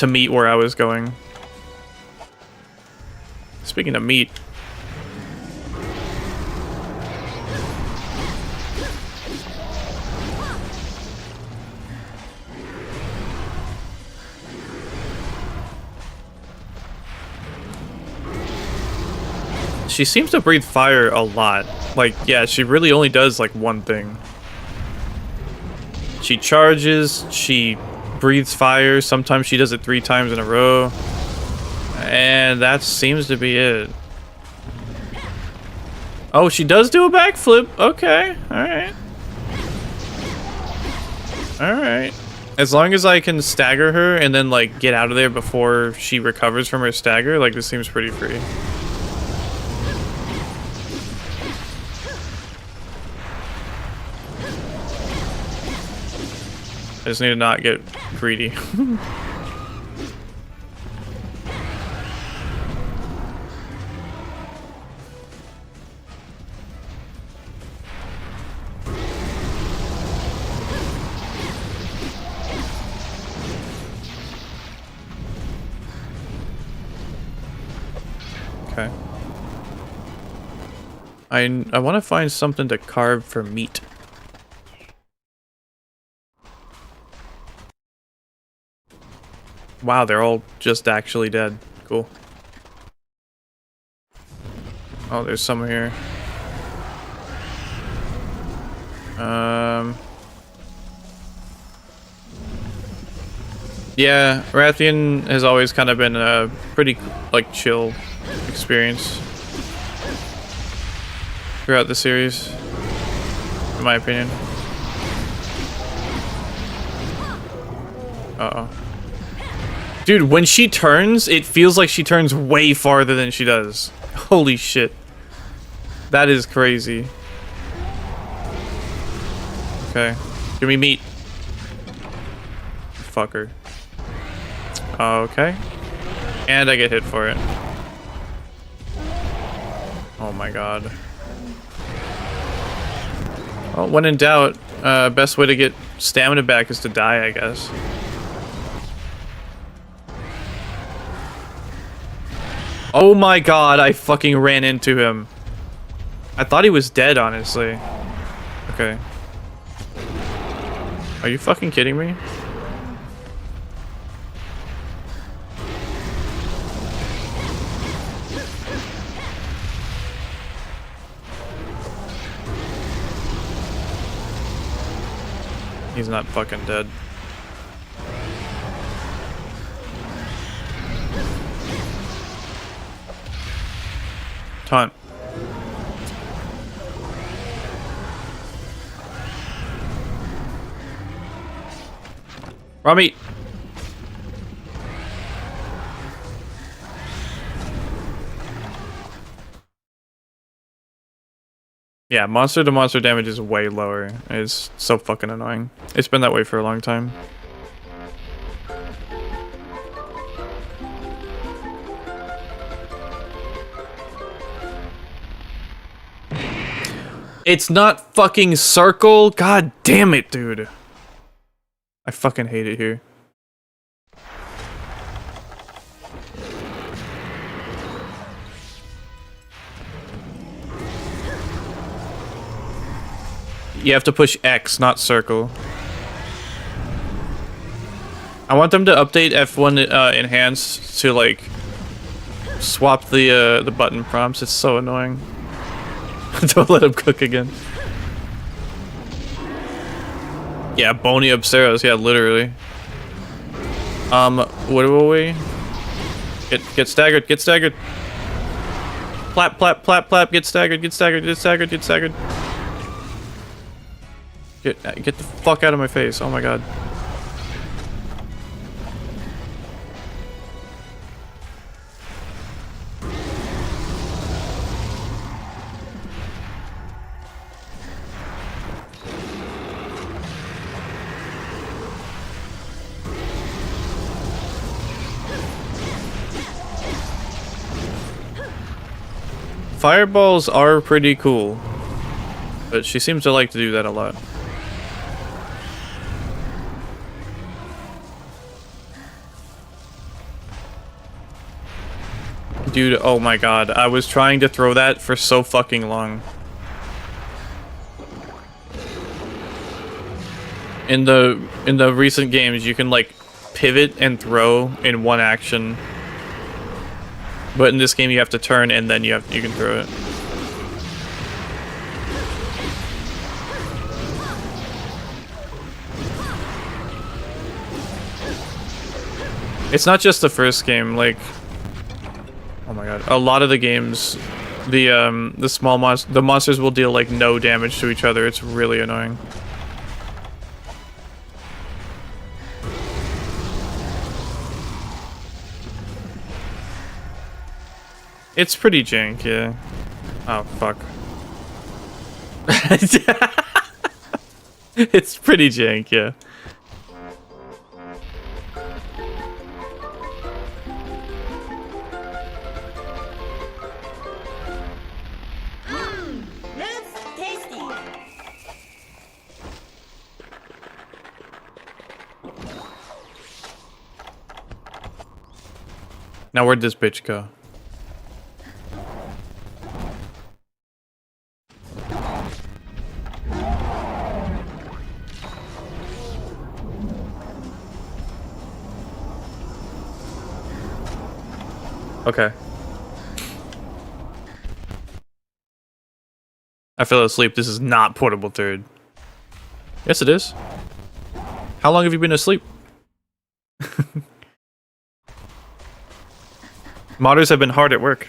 meet where I was going. Speaking of meat. She seems to breathe fire a lot. Like, yeah, she really only does, like, one thing. She charges, she breathes fire, sometimes she does it 3 times in a row. And that seems to be it. Oh, she does do a backflip. Okay, alright. Alright. As long as I can stagger her and then, like, get out of there before she recovers from her stagger, like, this seems pretty free. I just need to not get greedy. I want to find something to carve for meat. Wow, they're all just actually dead. Cool. Oh, there's some here. Yeah, Rathian has always kind of been a pretty, like, chill experience throughout the series, in my opinion. Uh-oh. Dude, when she turns, it feels like she turns way farther than she does. Holy shit. That is crazy. Okay. Give me meat. Fucker. Okay. And I get hit for it. Oh my god. Well, when in doubt, best way to get stamina back is to die, I guess. Oh my god, I fucking ran into him. I thought he was dead, honestly. Okay. Are you fucking kidding me? He's not fucking dead. Taunt. Raw meat. Yeah, monster to monster damage is way lower. It's so fucking annoying. It's been that way for a long time. It's not fucking circle. God damn it, dude. I fucking hate it here. You have to push X, not circle. I want them to update F1 enhanced to like swap the button prompts. It's so annoying. Don't let him cook again. Yeah, bony upstairs. Yeah, literally. What will we? Get staggered. Get staggered. Plap, plap, plap, plap. Get staggered. Get staggered. Get staggered. Get staggered. Get the fuck out of my face. Oh my god. Fireballs are pretty cool, but she seems to like to do that a lot. Dude, oh my god, I was trying to throw that for so fucking long. In the recent games, you can like pivot and throw in one action. But in this game you have to turn and then you can throw it. It's not just the first game, like, oh my god, a lot of the games, the monsters will deal like no damage to each other. It's really annoying. It's pretty jank, yeah. Oh, fuck. It's pretty jank, yeah. That's tasty. Now where'd this bitch go? Okay. I fell asleep. This is not portable third. Yes, it is. How long have you been asleep? Modders have been hard at work.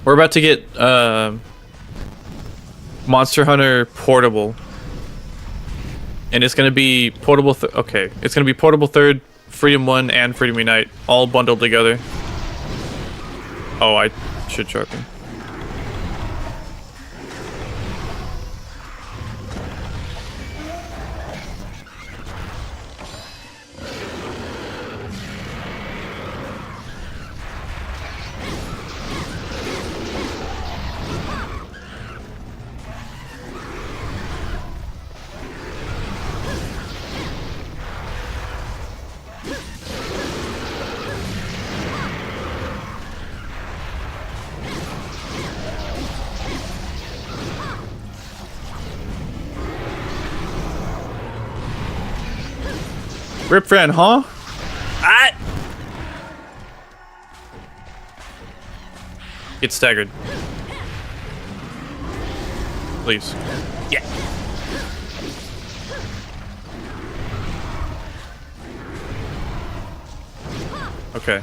We're about to get Monster Hunter Portable. And it's gonna be portable okay. It's gonna be portable third, Freedom 1, and Freedom Unite, all bundled together. Oh, I should sharpen. Rip Fran, huh? Ah! Get staggered. Please. Yeah. Okay.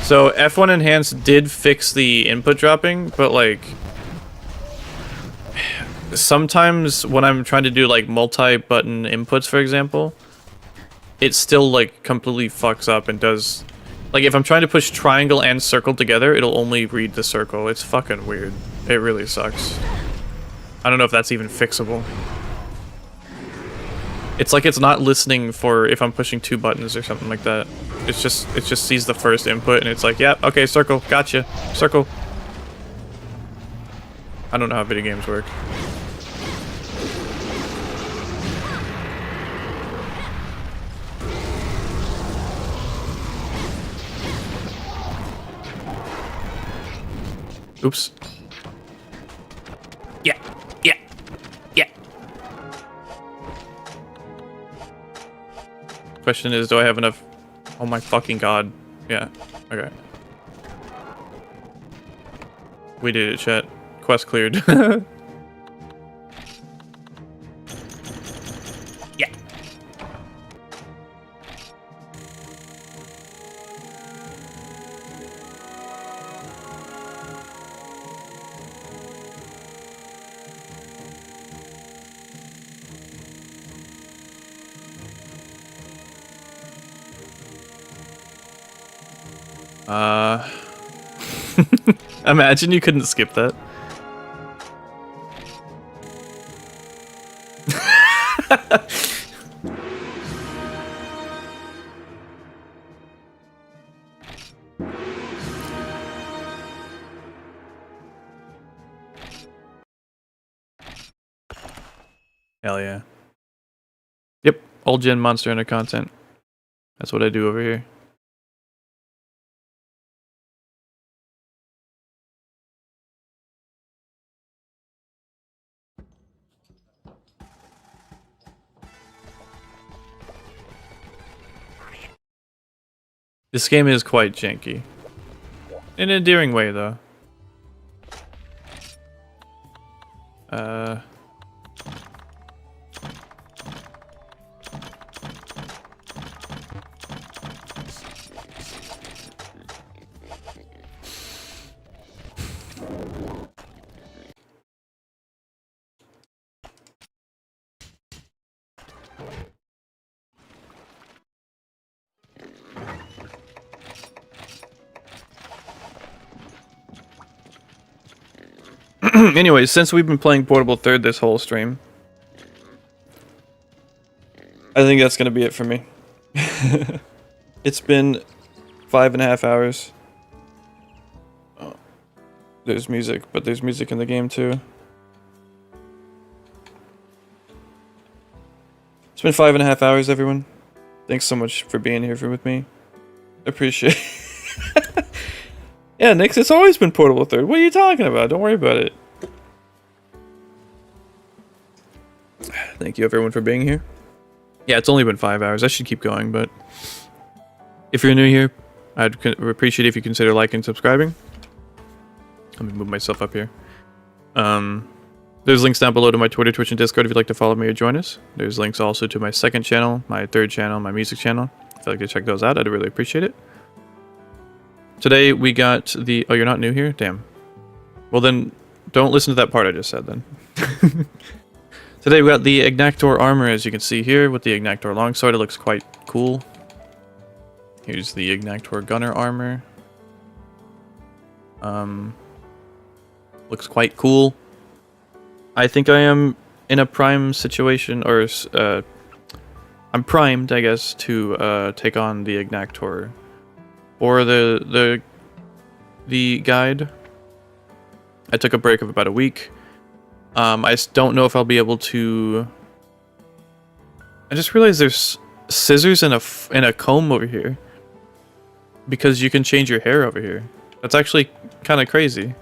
So F1 Enhanced did fix the input dropping, but like sometimes when I'm trying to do like multi-button inputs, for example, it still like completely fucks up and does like if I'm trying to push triangle and circle together, it'll only read the circle. It's fucking weird. It really sucks. I don't know if that's even fixable. It's like it's not listening for if I'm pushing 2 buttons or something like that. It just sees the first input and it's like, yeah, okay, circle, gotcha, circle. I don't know how video games work. Oops. Yeah, yeah, yeah. Question is, do I have enough? Oh my fucking god. Yeah, okay. We did it, chat. Quest cleared. Yeah. Imagine you couldn't skip that. Hell yeah. Yep, old gen Monster Hunter content. That's what I do over here. This game is quite janky. In an endearing way, though. Anyways, since we've been playing Portable Third this whole stream, I think that's gonna be it for me. It's been 5.5 hours. Oh, there's music, but there's music in the game too. It's been 5.5 hours, everyone. Thanks so much for being here with me. Appreciate it. Yeah, Nix, it's always been Portable Third. What are you talking about? Don't worry about it. Thank you everyone for being here. Yeah, it's only been 5 hours. I should keep going, but if you're new here, I'd appreciate it if you consider liking and subscribing. Let me move myself up here. There's links down below to my Twitter, Twitch, and Discord if you'd like to follow me or join us. There's links also to my second channel, my third channel, my music channel. If you'd like to check those out, I'd really appreciate it. Today we got the... Oh, you're not new here? Damn. Well then, don't listen to that part I just said then. Today we got the Agnaktor armor, as you can see here, with the Agnaktor longsword. It looks quite cool. Here's the Agnaktor gunner armor. Looks quite cool. I think I am in a prime situation, or I'm primed, I guess, to take on the Agnaktor or the guide. I took a break of about a week. I don't know if I'll be able to. I just realized there's scissors and a comb over here because you can change your hair over here. That's actually kind of crazy.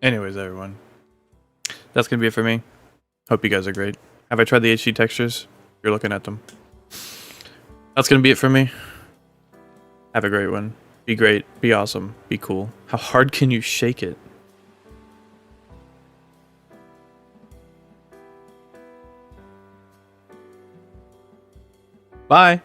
Anyways, everyone, that's gonna be it for me. Hope you guys are great. Have I tried the HD textures? You're looking at them. That's gonna be it for me. Have a great one. Be great. Be awesome. Be cool. How hard can you shake it? Bye.